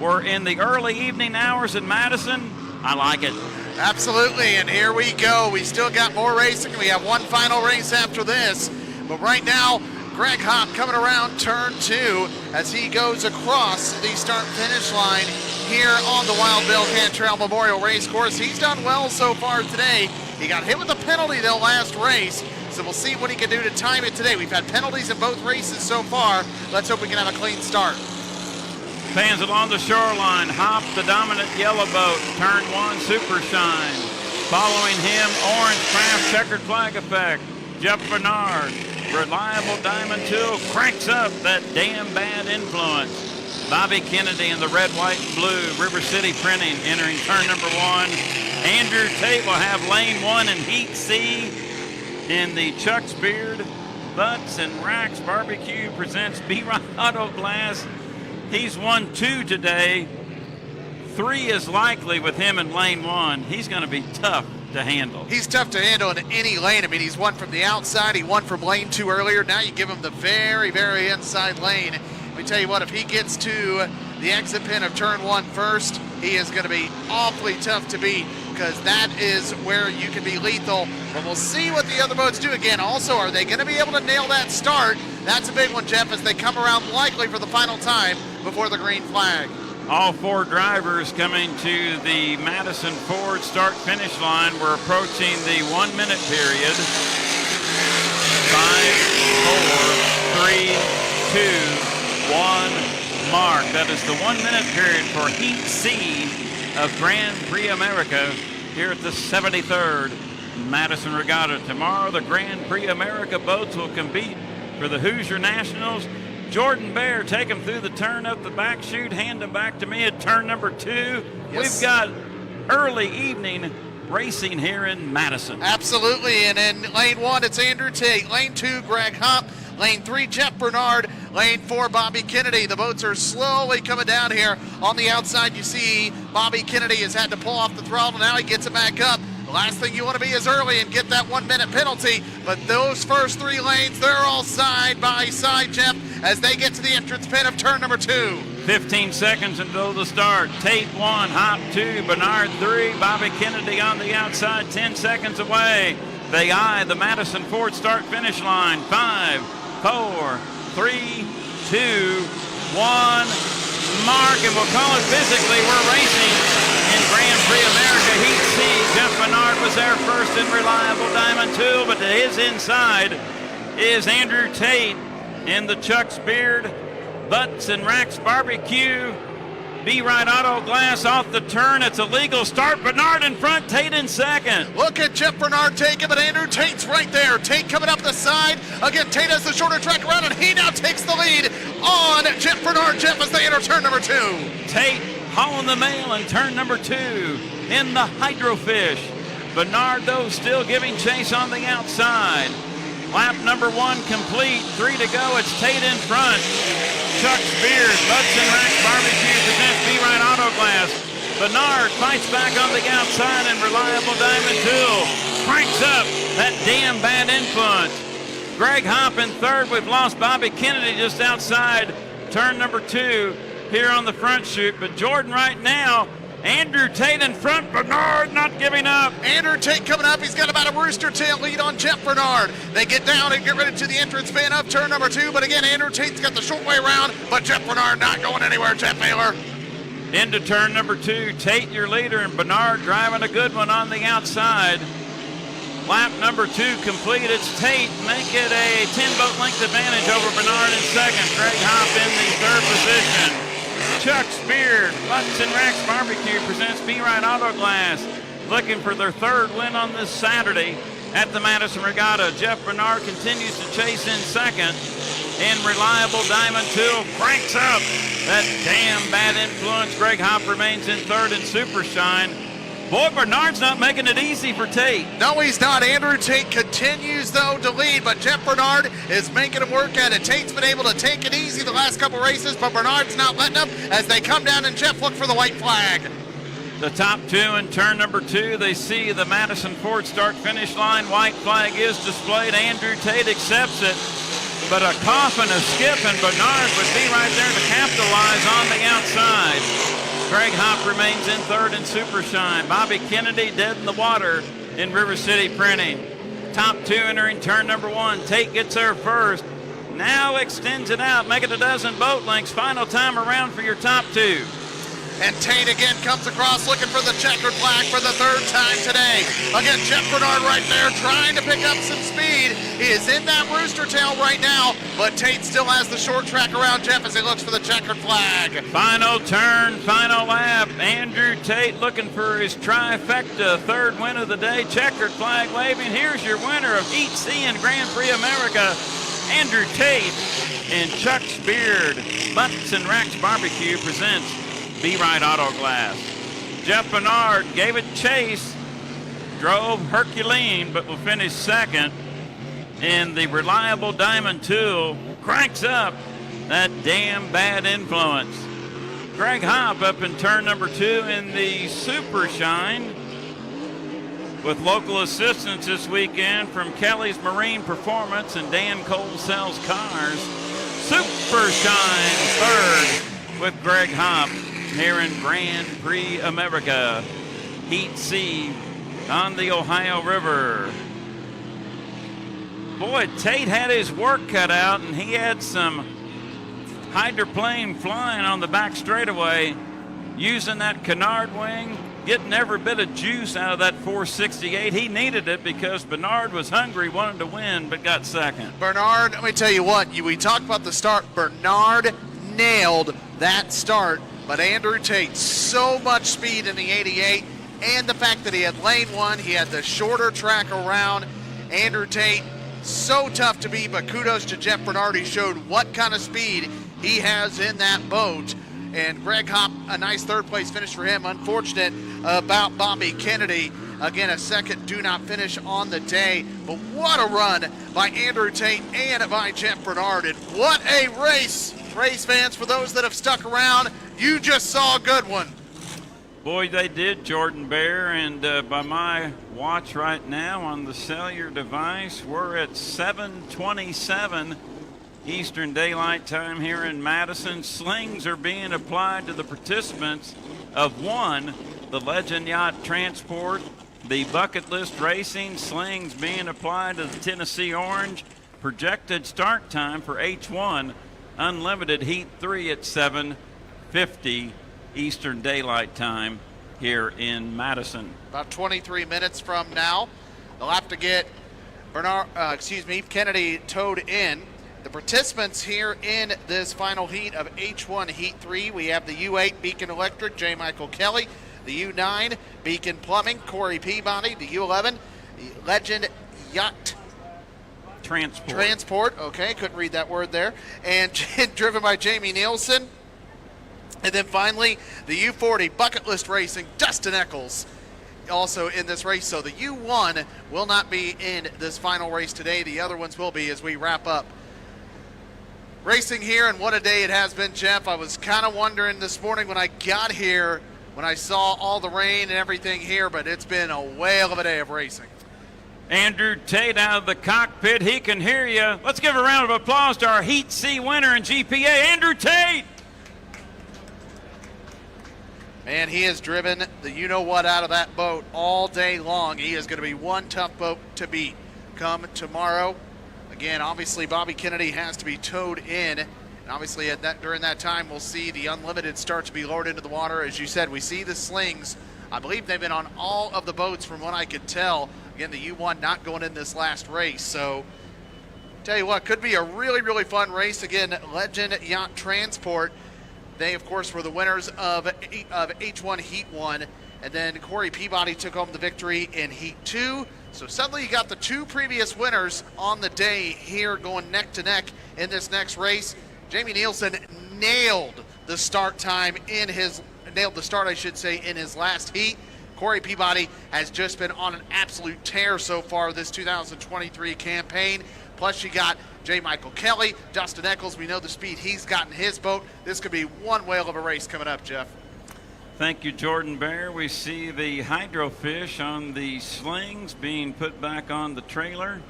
We're in the early evening hours in Madison. I like it. Absolutely, and here we go. We still got more racing. We have one final race after this. But right now, Greg Hopp coming around turn 2 as he goes across the start-finish line here on the Wild Bill Cantrell Memorial Racecourse. He's done well so far today. He got hit with a penalty the last race, so we'll see what he can do to time it today. We've had penalties in both races so far. Let's hope we can have a clean start. Fans along the shoreline, Hop, the dominant yellow boat, turn 1, Super Shine. Following him, Orange Craft, checkered flag effect. Jeff Bernard, Reliable Diamond Tool, cranks up that damn bad influence. Bobby Kennedy in the red, white, and blue. River City Printing entering turn number 1. Andrew Tate will have lane 1 in Heat C in the Chuck's Beard. Butts and Racks Barbecue presents B-Ride Auto Glass. He's won 2 today. 3 is likely with him in lane 1. He's going to be tough to handle. He's tough to handle in any lane. I mean, he's won from the outside. He won from lane 2 earlier. Now you give him the very, very inside lane. Let me tell you what, if he gets to the exit pin of turn 1 first, he is going to be awfully tough to beat because that is where you can be lethal. But we'll see what the other boats do again. Also, are they going to be able to nail that start? That's a big one, Jeff, as they come around likely for the final time before the green flag. All 4 drivers coming to the Madison Ford start-finish line. We're approaching the 1-minute period. 5, 4, 3, 2, 1, mark. That is the 1-minute period for Heat C of Grand Prix America here at the 73rd Madison Regatta. Tomorrow, the Grand Prix America boats will compete for the Hoosier Nationals. Jordan Bear, take him through the turn up the back chute, hand him back to me at turn number 2. Yes. We've got early evening racing here in Madison. Absolutely, and in lane 1, it's Andrew Tate. Lane 2, Greg Hopp. Lane 3, Jeff Bernard. Lane 4, Bobby Kennedy. The boats are slowly coming down here. On the outside, you see Bobby Kennedy has had to pull off the throttle. Now he gets it back up. The last thing you want to be is early and get that 1-minute penalty. But those first 3 lanes, they're all side by side, Jeff, as they get to the entrance pin of turn number 2. 15 seconds until the start. Tate 1, Hop 2, Bernard 3, Bobby Kennedy on the outside, 10 seconds away. They eye the Madison Ford start-finish line. 5, 4, 3, 2, 1. Mark, and we'll call it physically. We're racing in Grand Prix America Heat C. Jeff Bernard was there first in Reliable Diamond Tool, but to his inside is Andrew Tate in the Chuck's Beard, Butts and Racks Barbecue. Be Right Auto Glass off the turn. It's a legal start. Bernard in front, Tate in second. Look at Jeff Bernard taking, but Andrew Tate's right there. Tate coming up the side. Again, Tate has the shorter track around, and he now takes the lead on Jeff Bernard. Jeff as they enter turn number 2. Tate hauling the mail in turn number 2 in the Hydrofish. Bernard, though, still giving chase on the outside. Lap number 1 complete. 3 to go. It's Tate in front. Chuck's Beard, Butts and Racks Barbecue presents Be Right Auto Glass. Bernard fights back on the outside, and Reliable Diamond Tool cranks up that damn bad influence. Greg Hopp in third. We've lost Bobby Kennedy just outside turn number 2 here on the front chute. But Jordan right now, Andrew Tate in front, Bernard not giving up. Andrew Tate coming up. He's got about a rooster tail lead on Jeff Bernard. They get down and get ready to the entrance fan of turn number 2. But again, Andrew Tate's got the short way around, but Jeff Bernard not going anywhere, Jeff Baylor. Into turn number 2, Tate your leader, and Bernard driving a good one on the outside. Lap number 2 complete. It's Tate make it a 10-boat length advantage over Bernard in second. Greg Hopp in the third position. Chuck's Beard, Butts and Racks Barbecue presents Be Right Auto Glass, looking for their third win on this Saturday at the Madison Regatta. Jeff Bernard continues to chase in second, and Reliable Diamond Tool cranks up that damn bad influence. Greg Hopp remains in third in Super Shine. Boy, Bernard's not making it easy for Tate. No, he's not. Andrew Tate continues, though, to lead, but Jeff Bernard is making him work at it. Tate's been able to take it easy the last couple races, but Bernard's not letting him as they come down, and Jeff look for the white flag. The top 2 in turn number 2, they see the Madison Ford start-finish line. White flag is displayed. Andrew Tate accepts it, but a cough and a skip, and Bernard would be right there to capitalize on the outside. Greg Hopp remains in third in Super Shine. Bobby Kennedy dead in the water in River City Printing. Top 2 entering turn number 1. Tate gets there first. Now extends it out, make it a dozen boat lengths. Final time around for your top 2. And Tate again comes across looking for the checkered flag for the third time today. Again, Jeff Bernard right there trying to pick up some speed. He is in that rooster tail right now, but Tate still has the short track around Jeff as he looks for the checkered flag. Final turn, final lap. Andrew Tate looking for his trifecta, third win of the day. Checkered flag waving. Here's your winner of Heat C and Grand Prix America, Andrew Tate. And Chuck's Beard, Butts and Racks Barbecue presents Be Right Auto Glass. Jeff Bernard gave it chase, drove Herculean, but will finish second. And the Reliable Diamond Tool cranks up that damn bad influence. Greg Hopp up in turn number 2 in the Super Shine, with local assistance this weekend from Kelly's Marine Performance and Dan Cole Sells Cars. Super Shine third with Greg Hopp here in Grand Prix America Heat C on the Ohio River. Boy, Tate had his work cut out, and he had some hydroplane flying on the back straightaway, using that canard wing, getting every bit of juice out of that 468. He needed it because Bernard was hungry, wanted to win, but got second. Bernard, let me tell you what, we talked about the start. Bernard nailed that start, but Andrew Tate, so much speed in the 88, and the fact that he had lane 1, he had the shorter track around. Andrew Tate, so tough to beat, but kudos to Jeff Bernard. He showed what kind of speed he has in that boat. And Greg Hopp, a nice third place finish for him. Unfortunate about Bobby Kennedy. Again, a second do not finish on the day. But what a run by Andrew Tate and by Jeff Bernard. And what a race. Race fans, for those that have stuck around, you just saw a good one. Boy, they did, Jordan Bear, and by my watch right now on the cellular device, we're at 7:27 Eastern Daylight Time here in Madison. Slings are being applied to the participants of one, the Legend Yacht Transport, the Bucket List Racing. Slings being applied to the Tennessee Orange, projected start time for H1 Unlimited Heat 3 at 7:50 Eastern Daylight Time here in Madison. About 23 minutes from now, they'll have to get Kennedy towed in. The participants here in this final heat of H1 Heat 3, we have the U8 Beacon Electric, J. Michael Kelly, the U9 Beacon Plumbing, Corey Peabody, the U11 Legend Yacht Transport, okay, couldn't read that word there, and driven by Jamie Nielsen. And then finally, the U40 Bucket List Racing, Dustin Eccles, also in this race. So the U1 will not be in this final race today. The other ones will be as we wrap up racing here. And what a day it has been, Jeff. I was kind of wondering this morning when I got here, when I saw all the rain and everything here, but it's been a whale of a day of racing. Andrew Tate out of the cockpit. He can hear you. Let's give a round of applause to our Heat C winner in GPA, Andrew Tate. Man, he has driven the you-know-what out of that boat all day long. He is going to be one tough boat to beat come tomorrow. Again, obviously, Bobby Kennedy has to be towed in. And obviously, during that time, we'll see the Unlimited start to be lowered into the water. As you said, we see the slings. I believe they've been on all of the boats from what I could tell. Again, the U1 not going in this last race. So, tell you what, could be a really, really fun race. Again, Legend Yacht Transport. They, of course, were the winners of H1 Heat 1. And then Corey Peabody took home the victory in Heat 2. So suddenly you got the two previous winners on the day here going neck to neck in this next race. Jamie Nielsen nailed the start in his last heat. Corey Peabody has just been on an absolute tear so far this 2023 campaign. Plus you got J. Michael Kelly, Dustin Eccles. We know the speed he's got in his boat. This could be one whale of a race coming up, Jeff. Thank you, Jordan Bear. We see the hydrofish on the slings being put back on the trailer.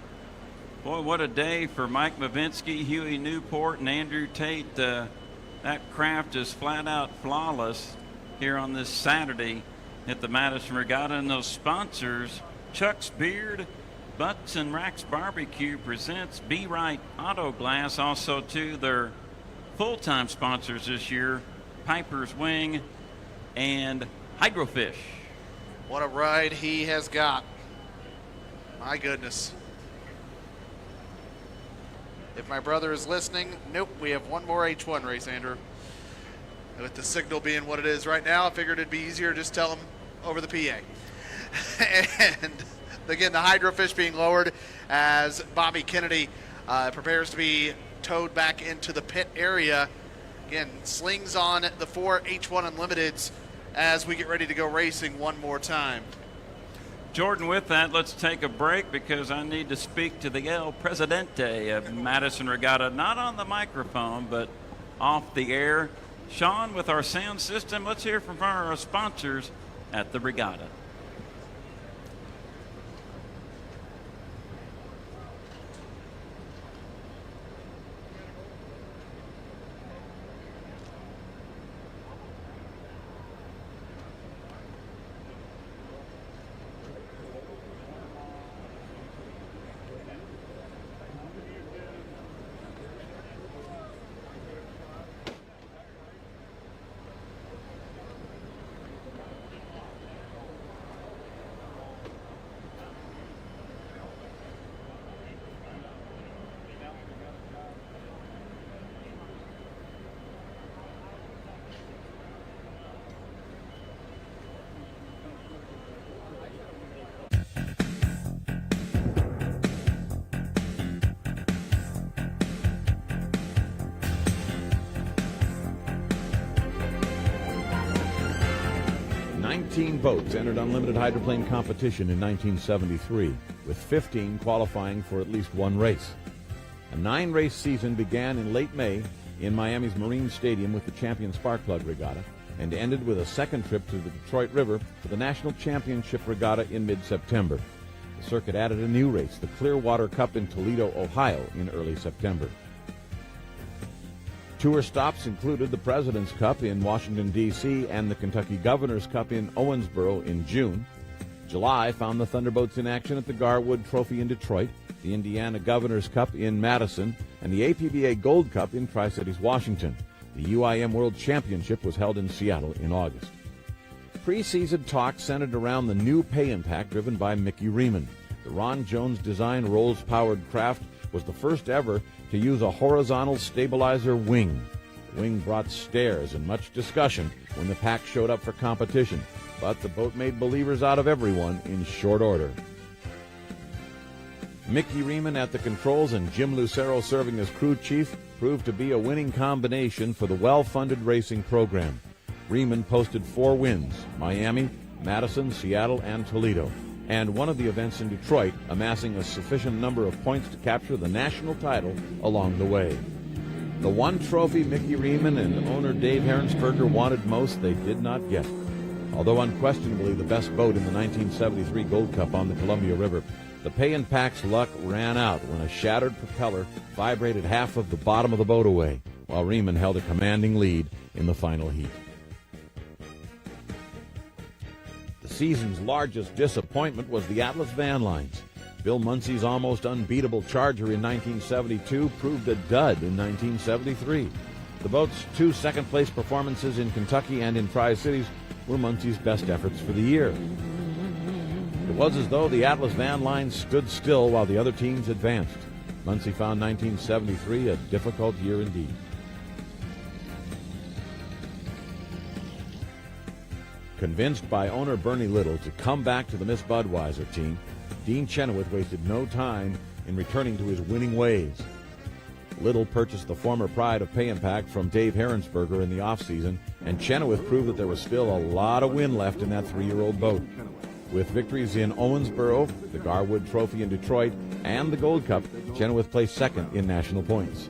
Boy, what a day for Mike Mavinsky, Huey Newport, and Andrew Tate. That craft is flat out flawless here on this Saturday at the Madison Regatta. And those sponsors, Chuck's Beard, Butts and Racks Barbecue presents Be Right Auto Glass. Also, to their full-time sponsors this year, Piper's Wing and Hydrofish. What a ride he has got. My goodness. If my brother is listening, nope, we have one more H1 race, Andrew. With the signal being what it is right now, I figured it'd be easier to just tell him over the PA. And again, the hydrofish being lowered as Bobby Kennedy prepares to be towed back into the pit area. Again, slings on the 4 H1 Unlimiteds as we get ready to go racing one more time. Jordan, with that, let's take a break because I need to speak to the El Presidente of Madison Regatta, not on the microphone, but off the air. Sean, with our sound system, let's hear from our sponsors at the regatta. Boats entered unlimited hydroplane competition in 1973, with 15 qualifying for at least one race. A 9-race season began in late May in Miami's Marine Stadium with the Champion Sparkplug Regatta and ended with a second trip to the Detroit River for the National Championship Regatta in mid-September. The circuit added a new race, the Clearwater Cup in Toledo, Ohio, in early September. Tour stops included the President's Cup in Washington, D.C., and the Kentucky Governor's Cup in Owensboro in June. July found the Thunderbolts in action at the Garwood Trophy in Detroit, the Indiana Governor's Cup in Madison, and the APBA Gold Cup in Tri-Cities, Washington. The UIM World Championship was held in Seattle in August. Preseason talk centered around the new pay impact driven by Mickey Riemann. The Ron Jones designed Rolls-powered craft was the first ever to use a horizontal stabilizer wing. The wing brought stares and much discussion when the pack showed up for competition, but the boat made believers out of everyone in short order. Mickey Riemann at the controls and Jim Lucero serving as crew chief proved to be a winning combination for the well-funded racing program. Riemann posted 4 wins: Miami, Madison, Seattle, and Toledo, and one of the events in Detroit, amassing a sufficient number of points to capture the national title along the way. The one trophy Mickey Riemann and owner Dave Herensberger wanted most, they did not get. Although unquestionably the best boat in the 1973 Gold Cup on the Columbia River, the Pay and Pack's luck ran out when a shattered propeller vibrated half of the bottom of the boat away, while Riemann held a commanding lead in the final heat. The season's largest disappointment was the Atlas Van Lines. Bill Muncie's almost unbeatable Charger in 1972 proved a dud in 1973. The boat's 2 second-place performances in Kentucky and in Tri-Cities were Muncie's best efforts for the year. It was as though the Atlas Van Lines stood still while the other teams advanced. Muncie found 1973 a difficult year indeed. Convinced by owner Bernie Little to come back to the Miss Budweiser team, Dean Chenoweth wasted no time in returning to his winning ways. Little purchased the former pride of Pay and Pack from Dave Herensberger in the offseason, and Chenoweth proved that there was still a lot of wind left in that 3-year-old boat. With victories in Owensboro, the Garwood Trophy in Detroit, and the Gold Cup, Chenoweth placed second in national points.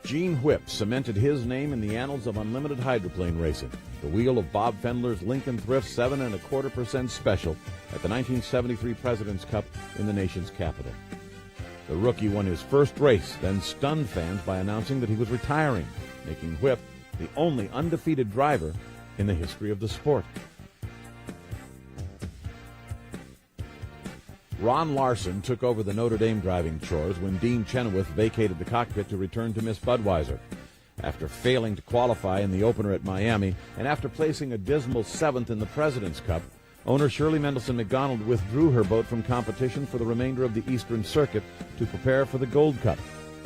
Gene Whipp cemented his name in the annals of unlimited hydroplane racing. The wheel of Bob Fendler's Lincoln Thrift 7.25% Special at the 1973 President's Cup in the nation's capital. The rookie won his first race, then stunned fans by announcing that he was retiring, making Whipp the only undefeated driver in the history of the sport. Ron Larson took over the Notre Dame driving chores when Dean Chenoweth vacated the cockpit to return to Miss Budweiser. After failing to qualify in the opener at Miami and after placing a dismal 7th in the President's Cup, owner Shirley Mendelson McDonald withdrew her boat from competition for the remainder of the Eastern Circuit to prepare for the Gold Cup.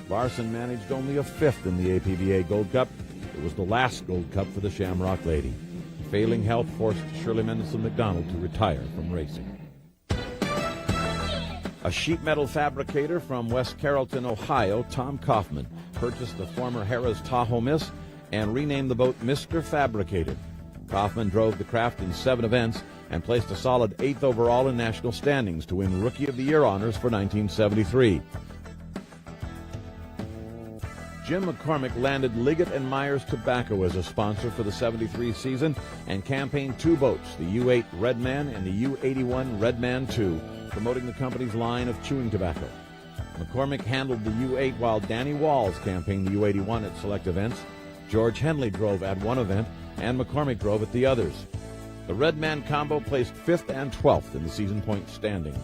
Larson managed only a 5th in the APBA Gold Cup. It was the last Gold Cup for the Shamrock Lady. Failing health forced Shirley Mendelson McDonald to retire from racing. A sheet metal fabricator from West Carrollton, Ohio, Tom Kaufman, purchased the former Harrah's Tahoe Miss and renamed the boat Mr. Fabricator. Kaufman drove the craft in 7 events and placed a solid 8th overall in national standings to win Rookie of the Year honors for 1973. Jim McCormick landed Liggett & Myers Tobacco as a sponsor for the 73 season and campaigned 2 boats, the U-8 Redman and the U-81 Redman II, promoting the company's line of chewing tobacco. McCormick handled the U-8 while Danny Walls campaigned the U-81 at select events. George Henley drove at one event, and McCormick drove at the others. The Redman combo placed 5th and 12th in the season point standings.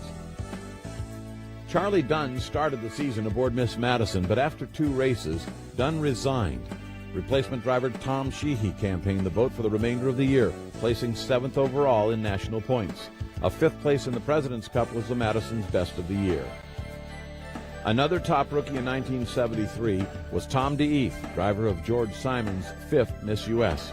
Charlie Dunn started the season aboard Miss Madison, but after 2 races, Dunn resigned. Replacement driver Tom Sheehy campaigned the boat for the remainder of the year, placing 7th overall in national points. A 5th place in the President's Cup was the Madison's best of the year. Another top rookie in 1973 was Tom DeEath, driver of George Simon's 5th Miss US.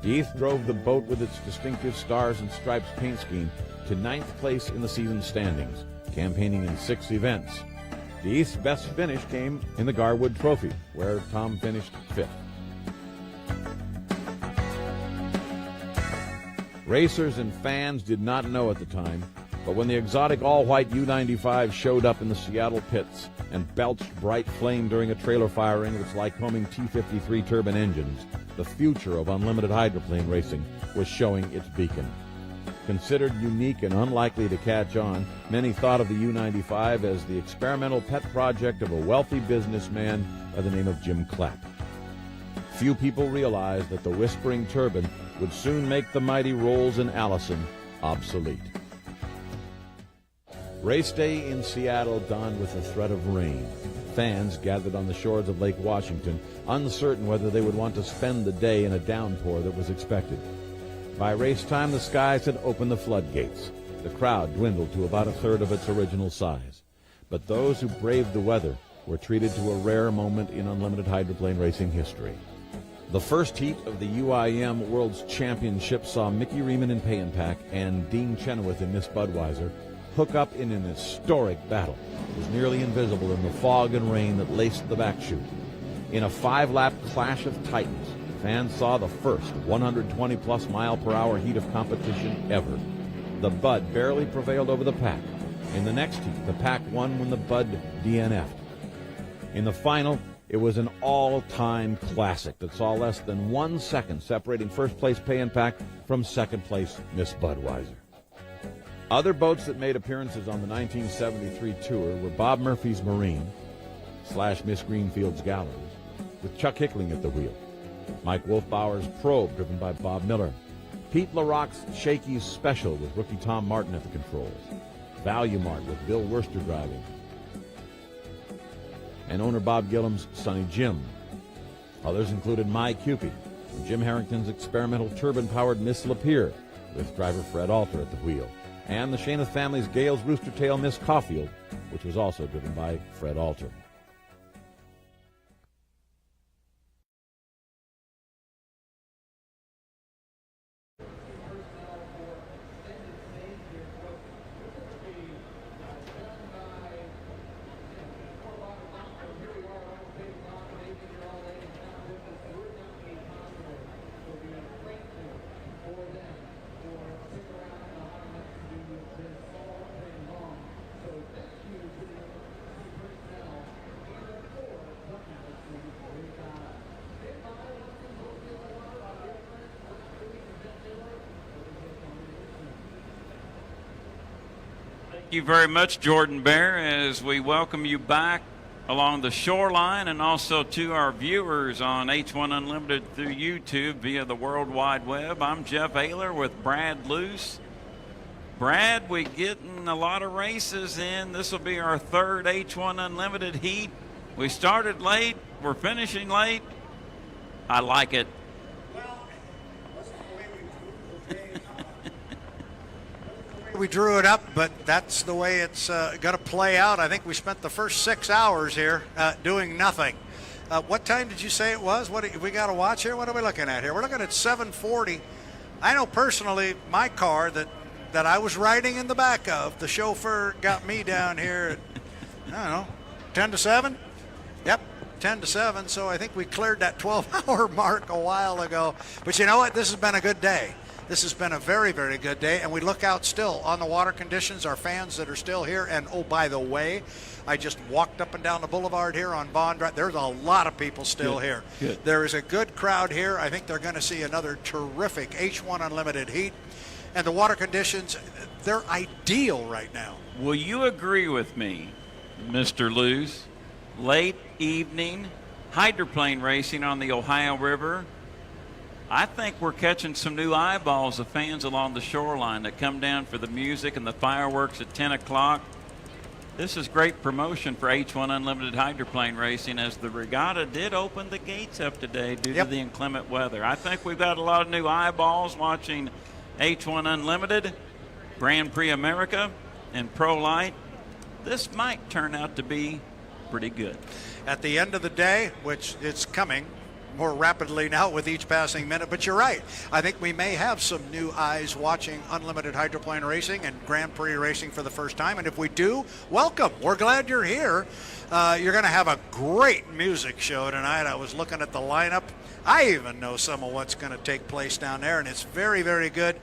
DeEath drove the boat with its distinctive stars and stripes paint scheme to 9th place in the season standings, campaigning in 6 events. DeEath's best finish came in the Garwood Trophy, where Tom finished 5th. Racers and fans did not know at the time, but when the exotic all-white U-95 showed up in the Seattle pits and belched bright flame during a trailer firing of its Lycoming T-53 turbine engines, the future of unlimited hydroplane racing was showing its beacon. Considered unique and unlikely to catch on, many thought of the U-95 as the experimental pet project of a wealthy businessman by the name of Jim Clapp. few people realized that the whispering turbine would soon make the mighty Rolls and Allison obsolete. Race day in Seattle dawned with the threat of rain. Fans gathered on the shores of Lake Washington, uncertain whether they would want to spend the day in a downpour that was expected. By race time, the skies had opened the floodgates. The crowd dwindled to about a third of its original size. But those who braved the weather were treated to a rare moment in unlimited hydroplane racing history. The first heat of the UIM World's Championship saw Mickey Riemann in Pay 'n Pack and Dean Chenoweth in Miss Budweiser hook up in an historic battle. It was nearly invisible in the fog and rain that laced the back chute. In a 5-lap clash of titans, fans saw the first 120-plus mile-per-hour heat of competition ever. The Bud barely prevailed over the Pack. In the next heat, the Pack won when the Bud DNF'd. In the final, it was an all-time classic that saw less than 1 second separating first-place Pay 'n Pack from second-place Miss Budweiser. Other boats that made appearances on the 1973 tour were Bob Murphy's Marine / Miss Greenfield's Galleries, with Chuck Hickling at the wheel, Mike Wolfbauer's Probe, driven by Bob Miller, Pete LaRocque's Shakey's Special with rookie Tom Martin at the controls, Value Mart with Bill Worcester driving, and owner Bob Gillum's Sonny Jim. Others included My Cupid, and Jim Harrington's experimental turbine-powered Miss Lapeer, with driver Fred Alter at the wheel, and the Shanath family's Gale's Rooster Tail Miss Caulfield, which was also driven by Fred Alter. Thank you very much, Jordan Bear, as we welcome you back along the shoreline and also to our viewers on H1 Unlimited through YouTube via the World Wide Web. I'm Jeff Ayler with Brad Luce. Brad, we're getting a lot of races in. This will be our third H1 Unlimited heat. We started late. We're finishing late. I like it. We drew it up, but that's the way it's going to play out. I think we spent the first 6 hours here doing nothing. What time did you say it was? What we got to watch here? What are we looking at here? We're looking at 7:40. I know personally my car that I was riding in the back of, the chauffeur got me down here at, I don't know, 10 to 7? Yep, 10 to 7. So I think we cleared that 12-hour mark a while ago. But you know what? This has been a good day. This has been a very, very good day, and we look out still on the water conditions, our fans that are still here. And, oh, by the way, I just walked up and down the boulevard here on Bond Drive. There's a lot of people still here. Good. There is a good crowd here. I think they're going to see another terrific H1 Unlimited heat. And the water conditions, they're ideal right now. Will you agree with me, Mr. Luce? Late evening hydroplane racing on the Ohio River. I think we're catching some new eyeballs of fans along the shoreline that come down for the music and the fireworks at 10 o'clock. This is great promotion for H1 Unlimited hydroplane racing, as the regatta did open the gates up today due to the inclement weather. I think we've got a lot of new eyeballs watching H1 Unlimited, Grand Prix America, and Pro Light. This might turn out to be pretty good. At the end of the day, which it's coming more rapidly now with each passing minute, but you're right. I think we may have some new eyes watching unlimited hydroplane racing and Grand Prix racing for the first time, and if we do, welcome. We're glad you're here. You're going to have a great music show tonight. I was looking at the lineup. I even know some of what's going to take place down there, and it's very, very good.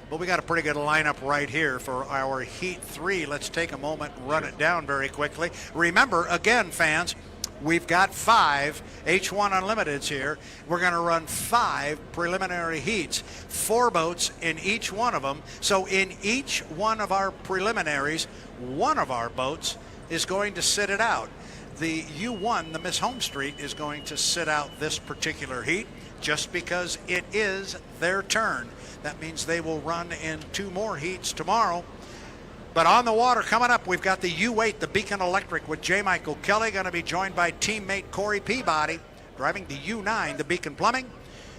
But we got a pretty good lineup right here for our Heat 3. Let's take a moment and run it down very quickly. Remember, again, fans, we've got 5 H1 Unlimiteds here. We're going to run 5 preliminary heats, 4 boats in each one of them. So in each one of our preliminaries, one of our boats is going to sit it out. the U1, the Miss Home Street, is going to sit out this particular heat just because it is their turn. That means they will run in 2 more heats tomorrow. But on the water coming up, we've got the U8, the Beacon Electric, with J. Michael Kelly, going to be joined by teammate Corey Peabody, driving the U9, the Beacon Plumbing.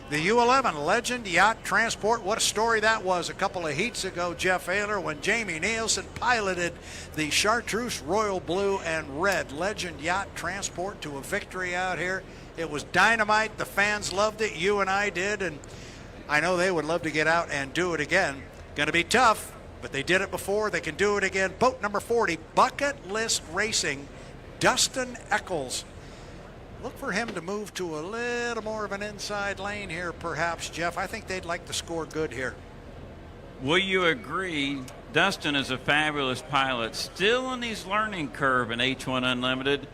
The U11, Legend Yacht Transport. What a story that was a couple of heats ago, Jeff Ayler, when Jamie Nielsen piloted the Chartreuse Royal Blue and Red Legend Yacht Transport to a victory out here. It was dynamite. The fans loved it. You and I did, and I know they would love to get out and do it again. Going to be tough, but they did it before. They can do it again. Boat number 40, Bucket List Racing, Dustin Eccles. Look for him to move to a little more of an inside lane here, perhaps, Jeff. I think they'd like to score good here. Will you agree? Dustin is a fabulous pilot, still on his learning curve in H1 Unlimited.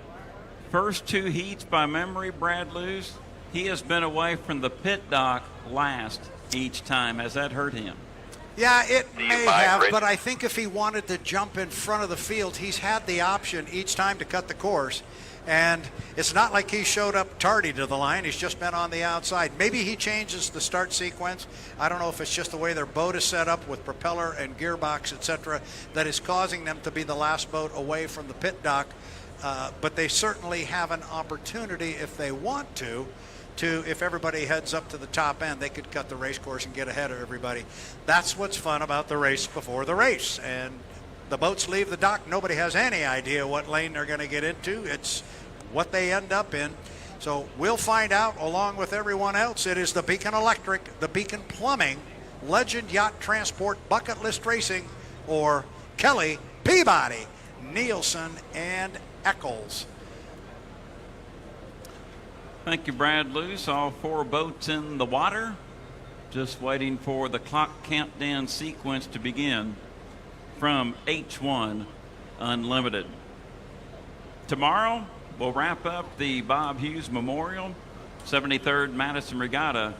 First 2 heats by memory, Brad Lewis. He has been away from the pit dock last each time. Has that hurt him? Yeah, it may have, but I think if he wanted to jump in front of the field, he's had the option each time to cut the course. And it's not like he showed up tardy to the line. He's just been on the outside. Maybe he changes the start sequence. I don't know if it's just the way their boat is set up with propeller and gearbox, etc., that is causing them to be the last boat away from the pit dock. But they certainly have an opportunity if they want to, if everybody heads up to the top end, they could cut the race course and get ahead of everybody. That's what's fun about the race before the race. And the boats leave the dock. Nobody has any idea what lane they're going to get into. It's what they end up in. So we'll find out along with everyone else. It is the Beacon Electric, the Beacon Plumbing, Legend Yacht Transport, Bucket List Racing, or Kelly, Peabody, Nielsen, and Eccles. Thank you, Brad Luce. All 4 boats in the water. Just waiting for the clock countdown sequence to begin from H1 Unlimited. Tomorrow, we'll wrap up the Bob Hughes Memorial 73rd Madison Regatta,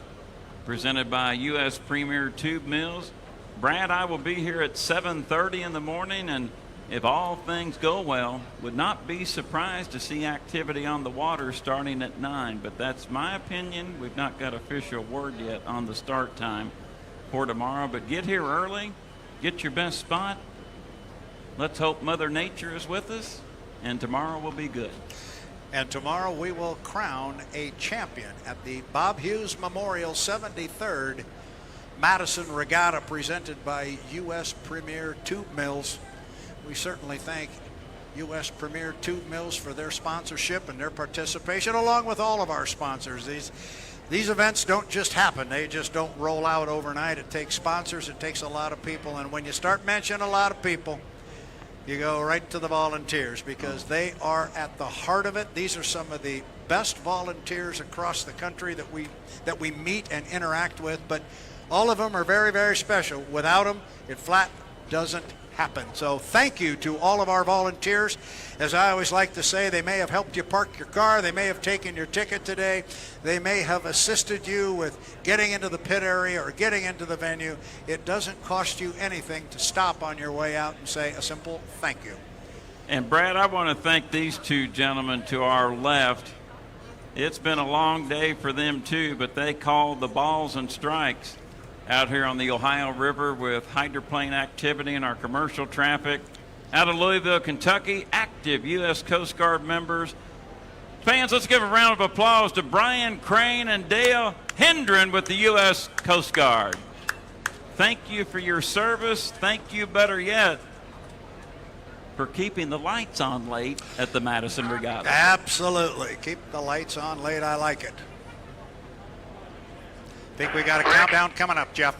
presented by U.S. Premier Tube Mills. Brad, I will be here at 7:30 in the morning, and if all things go well, would not be surprised to see activity on the water starting at 9, but that's my opinion. We've not got official word yet on the start time for tomorrow, but get here early, get your best spot. Let's hope Mother Nature is with us, and tomorrow will be good. And tomorrow we will crown a champion at the Bob Hughes Memorial 73rd Madison Regatta, presented by U.S. Premier Tube Mills. We certainly thank U.S. Premier Tube Mills for their sponsorship and their participation, along with all of our sponsors. These events don't just happen. They just don't roll out overnight. It takes sponsors. It takes a lot of people. And when you start mentioning a lot of people, you go right to the volunteers, because they are at the heart of it. These are some of the best volunteers across the country that we meet and interact with, but all of them are very, very special. Without them, it flat doesn't happen. So thank you to all of our volunteers. As I always like to say, they may have helped you park your car, they may have taken your ticket today, they may have assisted you with getting into the pit area or getting into the venue. It doesn't cost you anything to stop on your way out and say a simple thank you. And Brad, I want to thank these 2 gentlemen to our left. It's been a long day for them too, but they called the balls and strikes out here on the Ohio River with hydroplane activity in our commercial traffic. Out of Louisville, Kentucky, active U.S. Coast Guard members. Fans, let's give a round of applause to Brian Crane and Dale Hendren with the U.S. Coast Guard. Thank you for your service. Thank you, better yet, for keeping the lights on late at the Madison Regatta. Absolutely. Keep the lights on late. I like it. Think we got a countdown coming up, Jeff.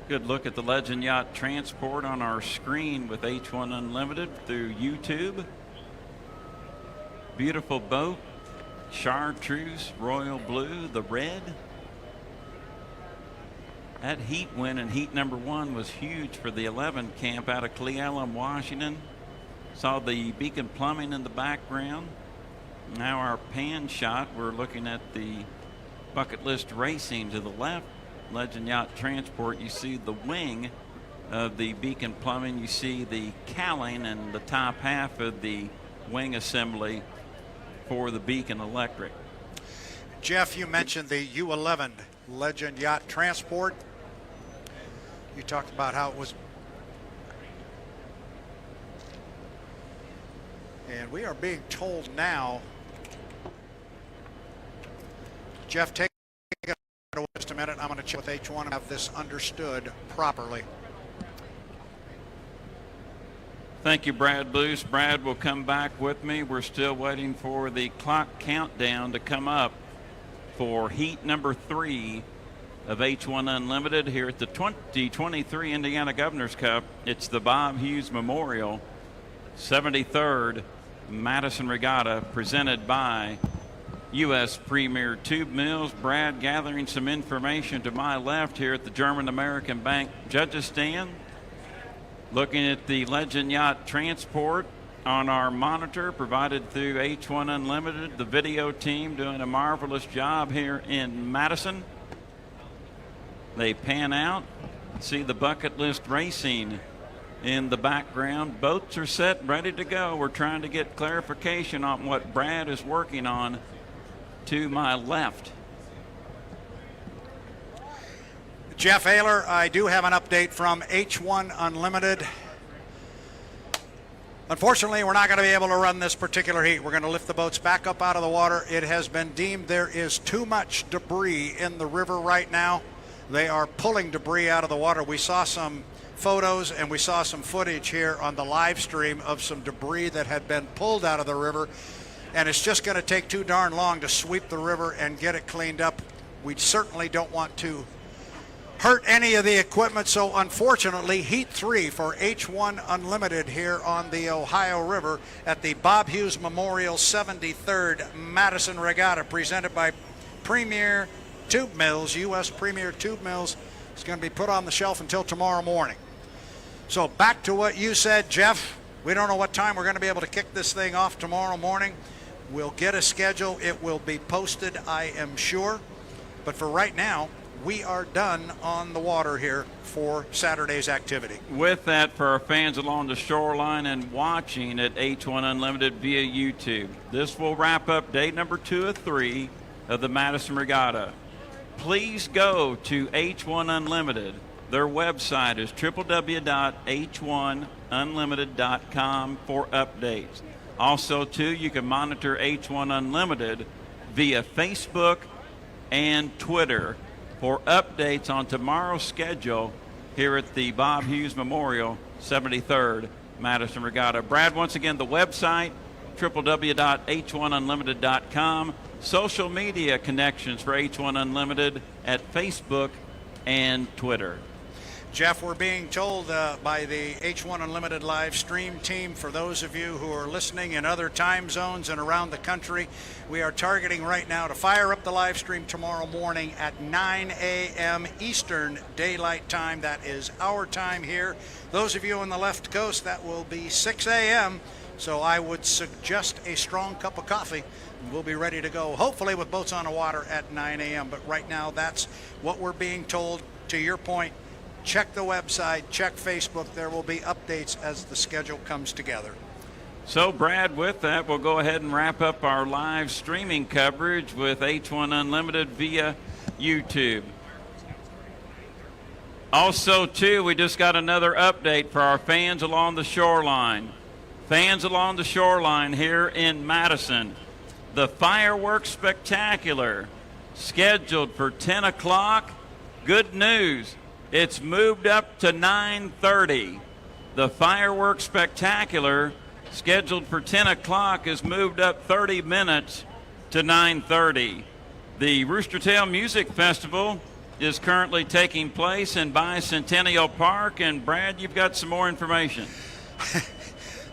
Good look at the Legend Yacht Transport on our screen with H1 Unlimited through YouTube. Beautiful boat, chartreuse, royal blue, the red. That heat win in heat number 1 was huge for the 11 camp out of Cle Elum, Washington. Saw the Beacon Plumbing in the background. Now our pan shot, we're looking at the Bucket List Racing to the left. Legend Yacht Transport, you see the wing of the Beacon Plumbing. You see the cowling and the top half of the wing assembly for the Beacon Electric. Jeff, you mentioned the U11 Legend Yacht Transport. You talked about how it was. And we are being told now, Jeff, take it just a minute. I'm going to check with H1 and have this understood properly. Thank you, Brad Luce. Brad will come back with me. We're still waiting for the clock countdown to come up for heat number 3 of H1 Unlimited here at the 2023 Indiana Governor's Cup. It's the Bob Hughes Memorial 73rd Madison Regatta, presented by U.S. Premier Tube Mills. Brad gathering some information to my left here at the German American Bank judges stand. Looking at the Legend Yacht Transport on our monitor provided through H1 Unlimited. The video team doing a marvelous job here in Madison. They pan out, see the Bucket List Racing in the background. Boats are set, ready to go. We're trying to get clarification on what Brad is working on to my left. Jeff Ayler, I do have an update from H1 Unlimited. Unfortunately, we're not going to be able to run this particular heat. We're going to lift the boats back up out of the water. It has been deemed there is too much debris in the river right now. They are pulling debris out of the water. We saw some photos and we saw some footage here on the live stream of some debris that had been pulled out of the river. And it's just going to take too darn long to sweep the river and get it cleaned up. We certainly don't want to hurt any of the equipment, so unfortunately heat 3 for H1 Unlimited here on the Ohio River at the Bob Hughes Memorial 73rd Madison Regatta, presented by Premier Tube Mills. U.S. Premier Tube Mills is going to be put on the shelf until tomorrow morning. So back to what you said, Jeff. We don't know what time we're going to be able to kick this thing off tomorrow morning. We'll get a schedule. It will be posted, I am sure. But for right now, we are done on the water here for Saturday's activity. With that, for our fans along the shoreline and watching at H1 Unlimited via YouTube, this will wrap up day number 2 of 3 of the Madison Regatta. Please go to H1 Unlimited. Their website is www.h1unlimited.com for updates. Also, too, you can monitor H1 Unlimited via Facebook and Twitter for updates on tomorrow's schedule here at the Bob Hughes Memorial 73rd Madison Regatta. Brad, once again, the website, www.h1unlimited.com. Social media connections for H1 Unlimited at Facebook and Twitter. Jeff, we're being told by the H1 Unlimited live stream team, for those of you who are listening in other time zones and around the country, we are targeting right now to fire up the live stream tomorrow morning at 9 a.m. Eastern Daylight Time. That is our time here. Those of you on the left coast, that will be 6 a.m. So I would suggest a strong cup of coffee. We'll be ready to go, hopefully with boats on the water at 9 a.m. But right now, that's what we're being told. To your point, check the website, check Facebook. There will be updates as the schedule comes together. So, Brad, with that, we'll go ahead and wrap up our live streaming coverage with H1 Unlimited via YouTube. Also, too, we just got another update for our fans along the shoreline. Fans along the shoreline here in Madison. The fireworks spectacular scheduled for 10 o'clock. Good news. It's moved up to 9:30. The fireworks spectacular scheduled for 10 o'clock is moved up 30 minutes to 9:30. The Rooster Tail Music Festival is currently taking place in Bicentennial Park. And Brad, you've got some more information.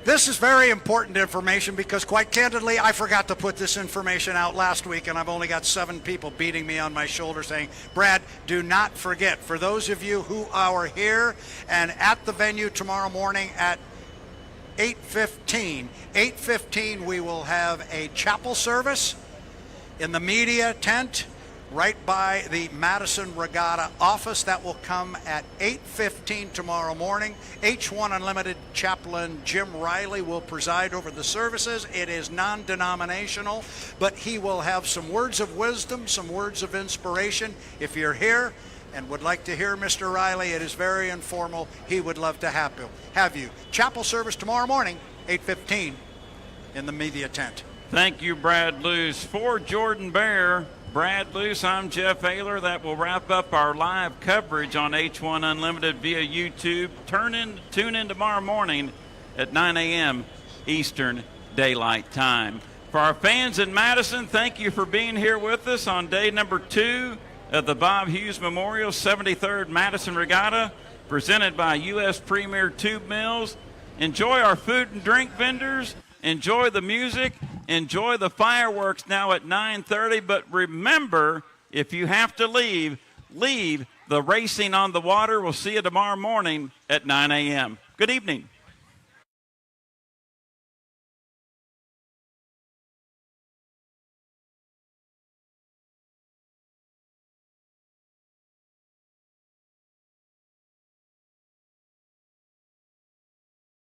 This is very important information because, quite candidly, I forgot to put this information out last week, and I've only got 7 people beating me on my shoulder saying, Brad, do not forget, for those of you who are here and at the venue tomorrow morning at 8:15, we will have a chapel service in the media tent right by the Madison Regatta office. That will come at 8:15 tomorrow morning. H1 Unlimited Chaplain Jim Riley will preside over the services. It is non-denominational, but he will have some words of wisdom, some words of inspiration. If you're here and would like to hear Mr. Riley, it is very informal. He would love to have you. Chapel service tomorrow morning, 8:15 in the media tent. Thank you, Brad Luce. For Jordan Bear, Brad Luce, I'm Jeff Ayler. That will wrap up our live coverage on H1 Unlimited via YouTube. Tune in tomorrow morning at 9 a.m. Eastern Daylight Time. For our fans in Madison, thank you for being here with us on day number 2 of the Bob Hughes Memorial 73rd Madison Regatta, presented by U.S. Premier Tube Mills. Enjoy our food and drink vendors. Enjoy the music. Enjoy the fireworks now at 9:30. But remember, if you have to leave the racing on the water. We'll see you tomorrow morning at 9 a.m. Good evening.